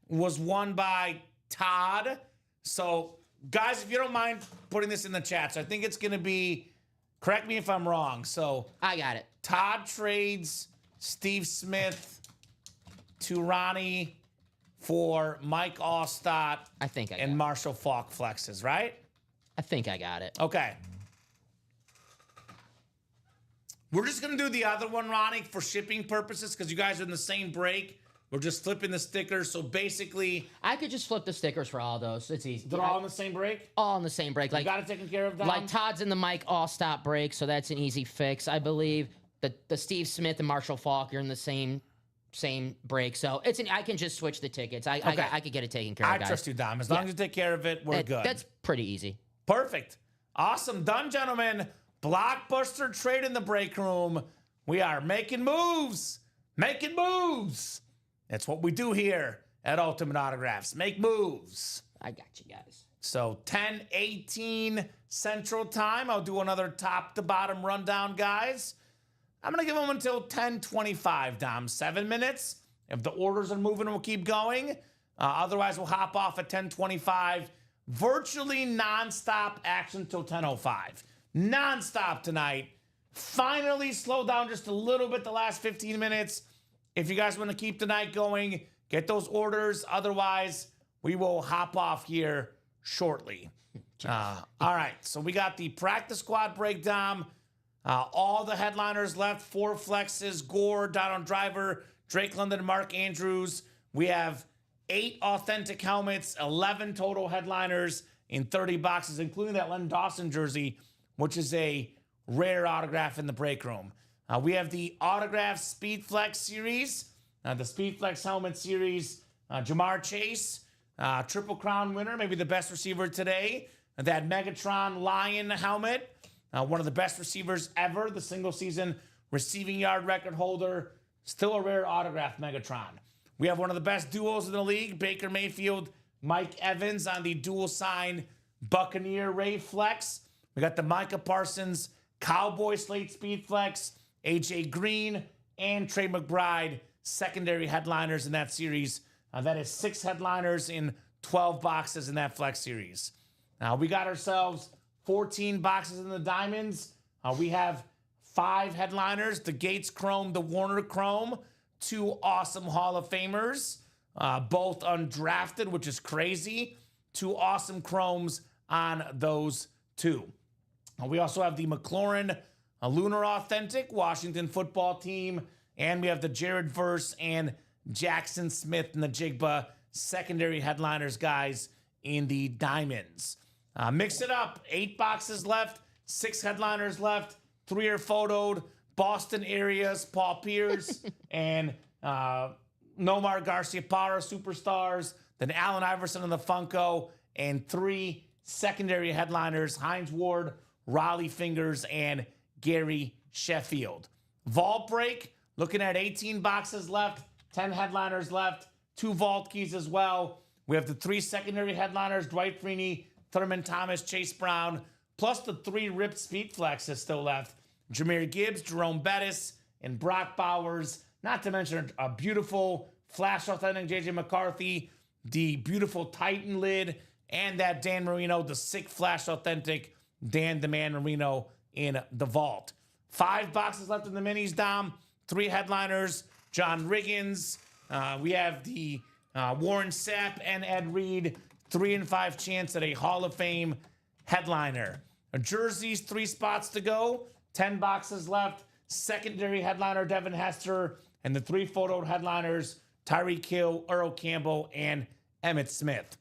was won by Todd. So, guys, if you don't mind putting this in the chat, so I think it's going to be, correct me if I'm wrong. So I got it. Todd trades Steve Smith to Ronnie for Mike Allstott. I think I got and it. Marshall Faulk flexes, right? I think I got it. Okay. We're just going to do the other one, Ronnie, for shipping purposes because you guys are in the same break. We're just flipping the stickers. So basically, I could just flip the stickers for all those. It's easy. They're all in the same break? All in the same break. You got it taken care of, Dom? Like Todd's in the Mike Allstott break, so that's an easy fix. I believe the Steve Smith and Marshall Faulk are in the same break. So I can just switch the tickets. I could get it taken care of, guys. I trust you, Dom. As long as you take care of it, we're good. That's pretty easy. Perfect. Awesome. Done, gentlemen. Blockbuster trade in the break room. We are making moves. Making moves. That's what we do here at Ultimate Autographs. Make moves. I got you guys. So 10:18 Central Time. I'll do another top to bottom rundown, guys. I'm going to give them until 10:25, Dom. 7 minutes. If the orders are moving, we'll keep going. Otherwise, we'll hop off at 10:25. Virtually nonstop action till 10:05. Nonstop tonight. Finally slow down just a little bit the last 15 minutes. If you guys want to keep the night going, get those orders. Otherwise, we will hop off here shortly. All right, so we got the practice squad breakdown. All the headliners left, 4 flexes, Gore, Donald Driver, Drake London, Mark Andrews. We have 8 authentic helmets, 11 total headliners in 30 boxes, including that Len Dawson jersey, which is a rare autograph in the break room. We have the Autograph Speed Flex series, the Speed Flex helmet series, Jamar Chase, Triple Crown winner, maybe the best receiver today. That Megatron Lion helmet, one of the best receivers ever, the single season receiving yard record holder, still a rare autograph Megatron. We have one of the best duos in the league, Baker Mayfield, Mike Evans on the dual sign Buccaneer Ray Flex. We got the Micah Parsons Cowboy Slate Speed Flex, AJ Green, and Trey McBride, secondary headliners in that series. That is 6 headliners in 12 boxes in that Flex series. We got ourselves 14 boxes in the Diamonds. We have 5 headliners, the Gates Chrome, the Warner Chrome, 2 awesome Hall of Famers. both undrafted, which is crazy. 2 awesome chromes on those 2. We also have the McLaurin Lunar Authentic Washington football team, and we have the Jared Verse and Jackson Smith and the Jigba secondary headliners guys in the diamonds. Mix it up. 8 boxes left, 6 headliners left, 3 are photoed. Boston Arias, Paul Pierce, and Nomar Garciaparra superstars. Then Allen Iverson and the Funko, and 3 secondary headliners: Hines Ward, Raleigh Fingers, and Gary Sheffield. Vault break, looking at 18 boxes left, 10 headliners left, 2 vault keys as well. We have the 3 secondary headliners: Dwight Freeney, Thurman Thomas, Chase Brown, plus the 3 ripped speed flexes still left: Jahmyr Gibbs, Jerome Bettis, and Brock Bowers. Not to mention a beautiful Flash Authentic JJ McCarthy, the beautiful Titan lid, and that Dan Marino, the sick Flash Authentic Dan the Man Marino in the vault. 5 boxes left in the minis, Dom. 3 headliners: John Riggins. We have the Warren Sapp and Ed Reed. 3 and 5 chance at a Hall of Fame headliner. Jerseys, 3 spots to go. 10 boxes left. Secondary headliner Devin Hester, and the 3 photo headliners Tyreek Hill, Earl Campbell, and Emmitt Smith.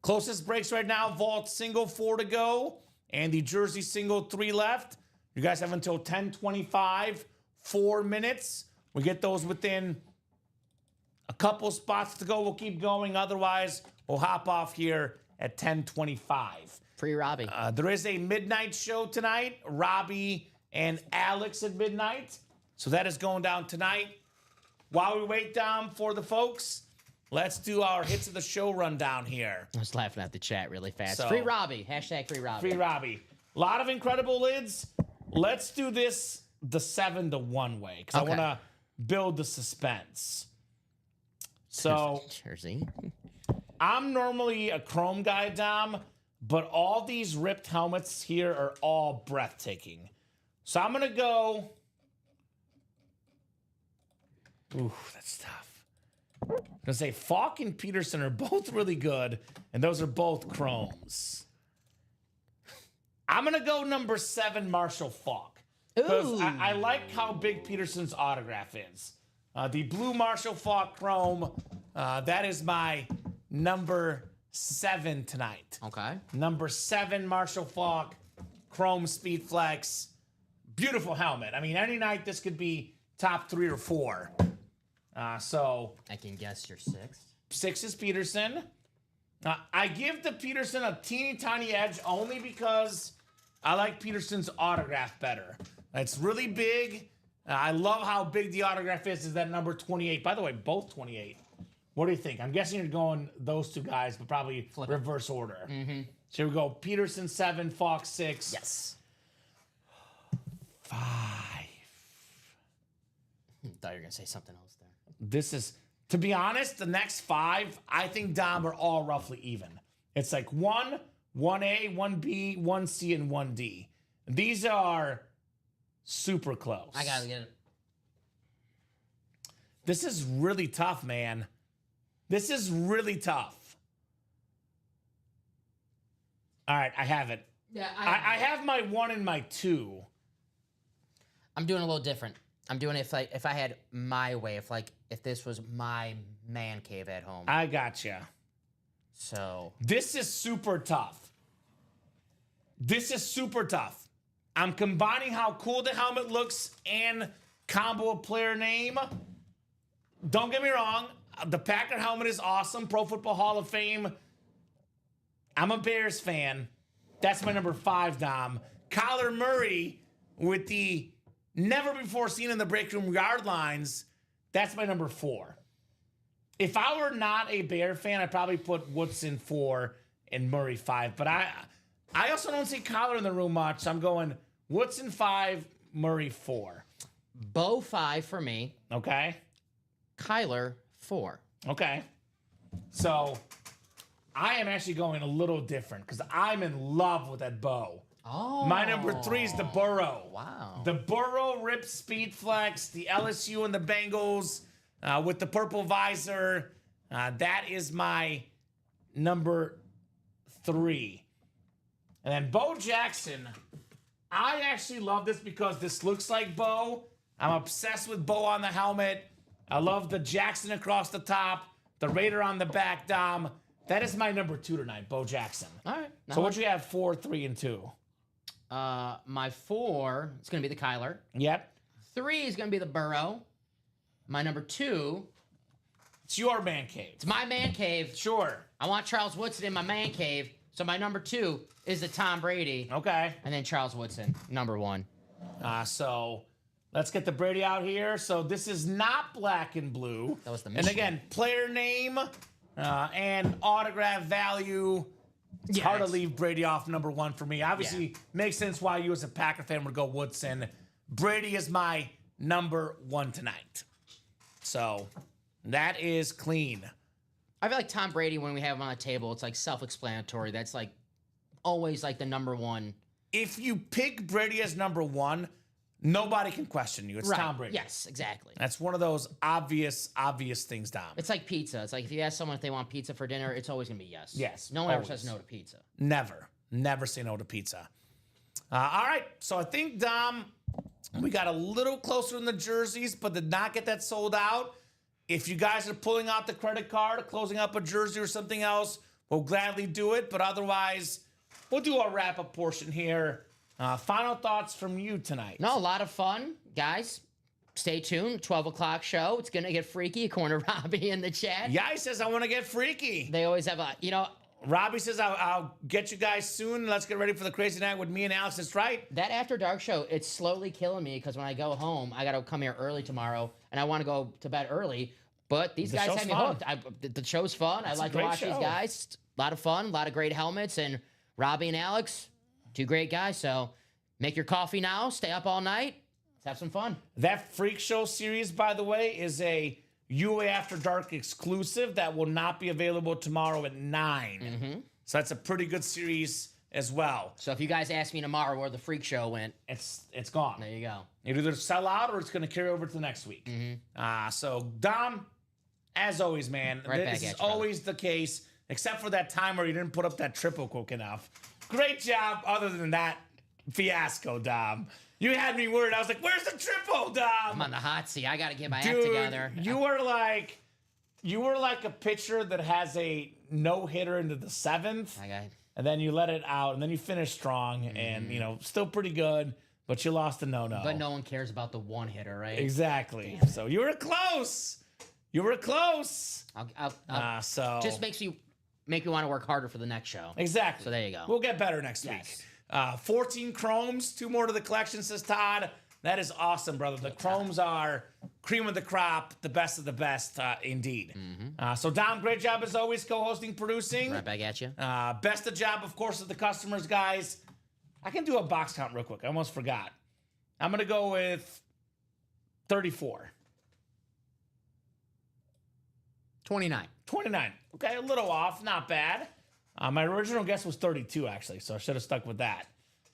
Closest breaks right now: vault single 4 to go, and the jersey single 3 left. You guys have until 10:25, 4 minutes. We get those within a couple spots to go. We'll keep going. Otherwise, we'll hop off here at 10:25. Free Robbie. There is a midnight show tonight. Robbie and Alex at midnight. So that is going down tonight. While we wait down for the folks, let's do our hits of the show rundown here. I was laughing at the chat really fast. So- Free Robbie. Hashtag Free Robbie. Free Robbie. A lot of incredible lids. Let's do this the 7-1 way, because I Okay. want to build the suspense. So Jersey. I'm normally a chrome guy, Dom, but all these ripped helmets here are all breathtaking. So I'm going to go... Ooh, that's tough. I'm going to say Falk and Peterson are both really good, and those are both chromes. I'm going to go number 7, Marshall Falk. Because I like how big Peterson's autograph is. The blue Marshall Falk chrome, that is my number 7 tonight. Okay. Number 7, Marshall Falk, chrome speed flex. Beautiful helmet. I mean, any night this could be top 3 or 4. So I can guess your 6th. 6 is Peterson. I give the Peterson a teeny tiny edge only because I like Peterson's autograph better. It's really big. I love how big the autograph is that number 28. By the way, both 28. What do you think? I'm guessing you're going those 2 guys, but probably reverse order. Mm-hmm. So we go Peterson 7, Falk 6. Yes. 5. Thought you were going to say something else there. This is, to be honest, the next 5, I think, Dom, are all roughly even. It's like 1, 1A, 1B, 1C, and 1D. These are super close. I got to get it. This is really tough, man. This is really tough. All right, I have it. Yeah, I have my 1 and my 2. I'm doing a little different. I'm doing it if I had my way, if this was my man cave at home. I gotcha. So This is super tough. This is super tough. I'm combining how cool the helmet looks and combo a player name. Don't get me wrong. The Packer helmet is awesome. Pro Football Hall of Fame. I'm a Bears fan. That's my number 5, Dom. Kyler Murray with the never before seen in the break room yard lines. That's my number 4. If I were not a Bear fan, I'd probably put Woodson 4 and Murray 5. But I also don't see Kyler in the room much. So I'm going Woodson 5, Murray 4. Bo 5 for me. Okay? Kyler 4. Okay. So I am actually going a little different because I'm in love with that bow. Oh. My number 3 is the Burrow. Wow. The Burrow ripped speed flex, the LSU and the Bengals. with the purple visor. That is my number 3. And then Bo Jackson. I actually love this because this looks like Bo. I'm obsessed with Bo on the helmet. I love the Jackson across the top, the Raider on the back, Dom. That is my number 2 tonight, Bo Jackson. All right. So what you have 4, 3, and 2? My 4 is going to be the Kyler. Yep. 3 is going to be the Burrow. My number 2, It's your man cave. it's my man cave. Sure. I want Charles Woodson in my man cave. So my number 2 is the Tom Brady. Okay. And then Charles Woodson, number 1. So let's get the Brady out here. So this is not black and blue. That was the And mission. again, player name and autograph value. It's Yeah, hard to it's- leave Brady off number 1 for me. Obviously, makes sense why you as a Packer fan would go Woodson. Brady is my number 1 tonight. So that is clean. I feel like Tom Brady, when we have him on the table, it's like self-explanatory. That's like always like the number 1. If you pick Brady as number 1, nobody can question you. It's Tom Brady. Yes, exactly. That's one of those obvious things, Dom. It's like pizza. It's like if you ask someone if they want pizza for dinner, it's always gonna be yes. Yes, No one ever always. says no to pizza. Never say no to pizza. All right, so I think, Dom, we got a little closer in the jerseys, but did not get that sold out. If you guys are pulling out the credit card, closing up a jersey or something else, we'll gladly do it. But otherwise, we'll do our wrap-up portion here. Final thoughts from you tonight. No, a lot of fun, guys. Stay tuned. 12 o'clock show. It's gonna get freaky. According to Robbie in the chat. Yeah, he says, I want to get freaky. They always have a, Robbie says, I'll get you guys soon. Let's get ready for the crazy night with me and Alex. That's right. that After Dark show. It's slowly killing me because when I go home, I gotta come here early tomorrow, and I want to go to bed early. But these The guys show's have me fun. hooked. The show's fun. I It's a like to great watch these show. guys. A lot of fun. A lot of great helmets. And Robbie and Alex, 2 great guys. So make your coffee now. Stay up all night. Let's have some fun. That Freak Show series, by the way, is a UA After Dark exclusive that will not be available tomorrow at 9. Mm-hmm. So that's a pretty good series as well. So if you guys ask me tomorrow where the freak show went, It's gone. there you go. It either sell out or it's going to carry over to the next week. So Dom, as always, man, Right back this is at you, brother. always the case, except for that time where you didn't put up that triple quick enough. Great job. Other than that fiasco, Dom. You had me worried. I was like, "Where's the triple, Dom?" I'm on the hot seat. I got to get my act Dude, together. you were like a pitcher that has a no hitter into the 7th, I got and then you let it out, and then you finish strong, and still pretty good, but you lost a no. But no one cares about the one hitter, right? Exactly. So you were close. You were close. I'll So just make me want to work harder for the next show. exactly. So there you go. We'll get better next Yes. week. 14 chromes, 2 more to the collection, says Todd. That is awesome, brother. The chromes are cream of the crop, the best of the best, indeed. So Dom, great job as always, co-hosting, producing. Right back at you. Best of job, of course, of the customers, guys. I can do a box count real quick. I almost forgot. I'm gonna go with 34. 29. 29. Okay, a little off, not bad. My original guess was 32, actually, so I should have stuck with that.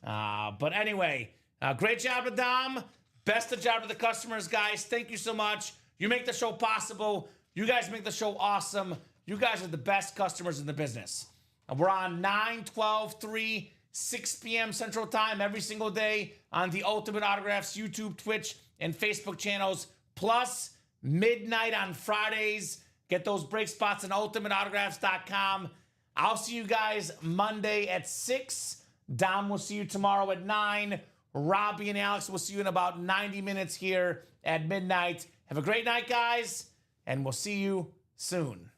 But anyway, great job to Dom. Best of job to the customers, guys. Thank you so much. You make the show possible. You guys make the show awesome. You guys are the best customers in the business. And we're on 9, 12, 3, 6 p.m. Central Time every single day on the Ultimate Autographs YouTube, Twitch, and Facebook channels, plus midnight on Fridays. Get those break spots on ultimateautographs.com. I'll see you guys Monday at 6. Dom will see you tomorrow at 9. Robbie and Alex will see you in about 90 minutes here at midnight. Have a great night, guys, and we'll see you soon.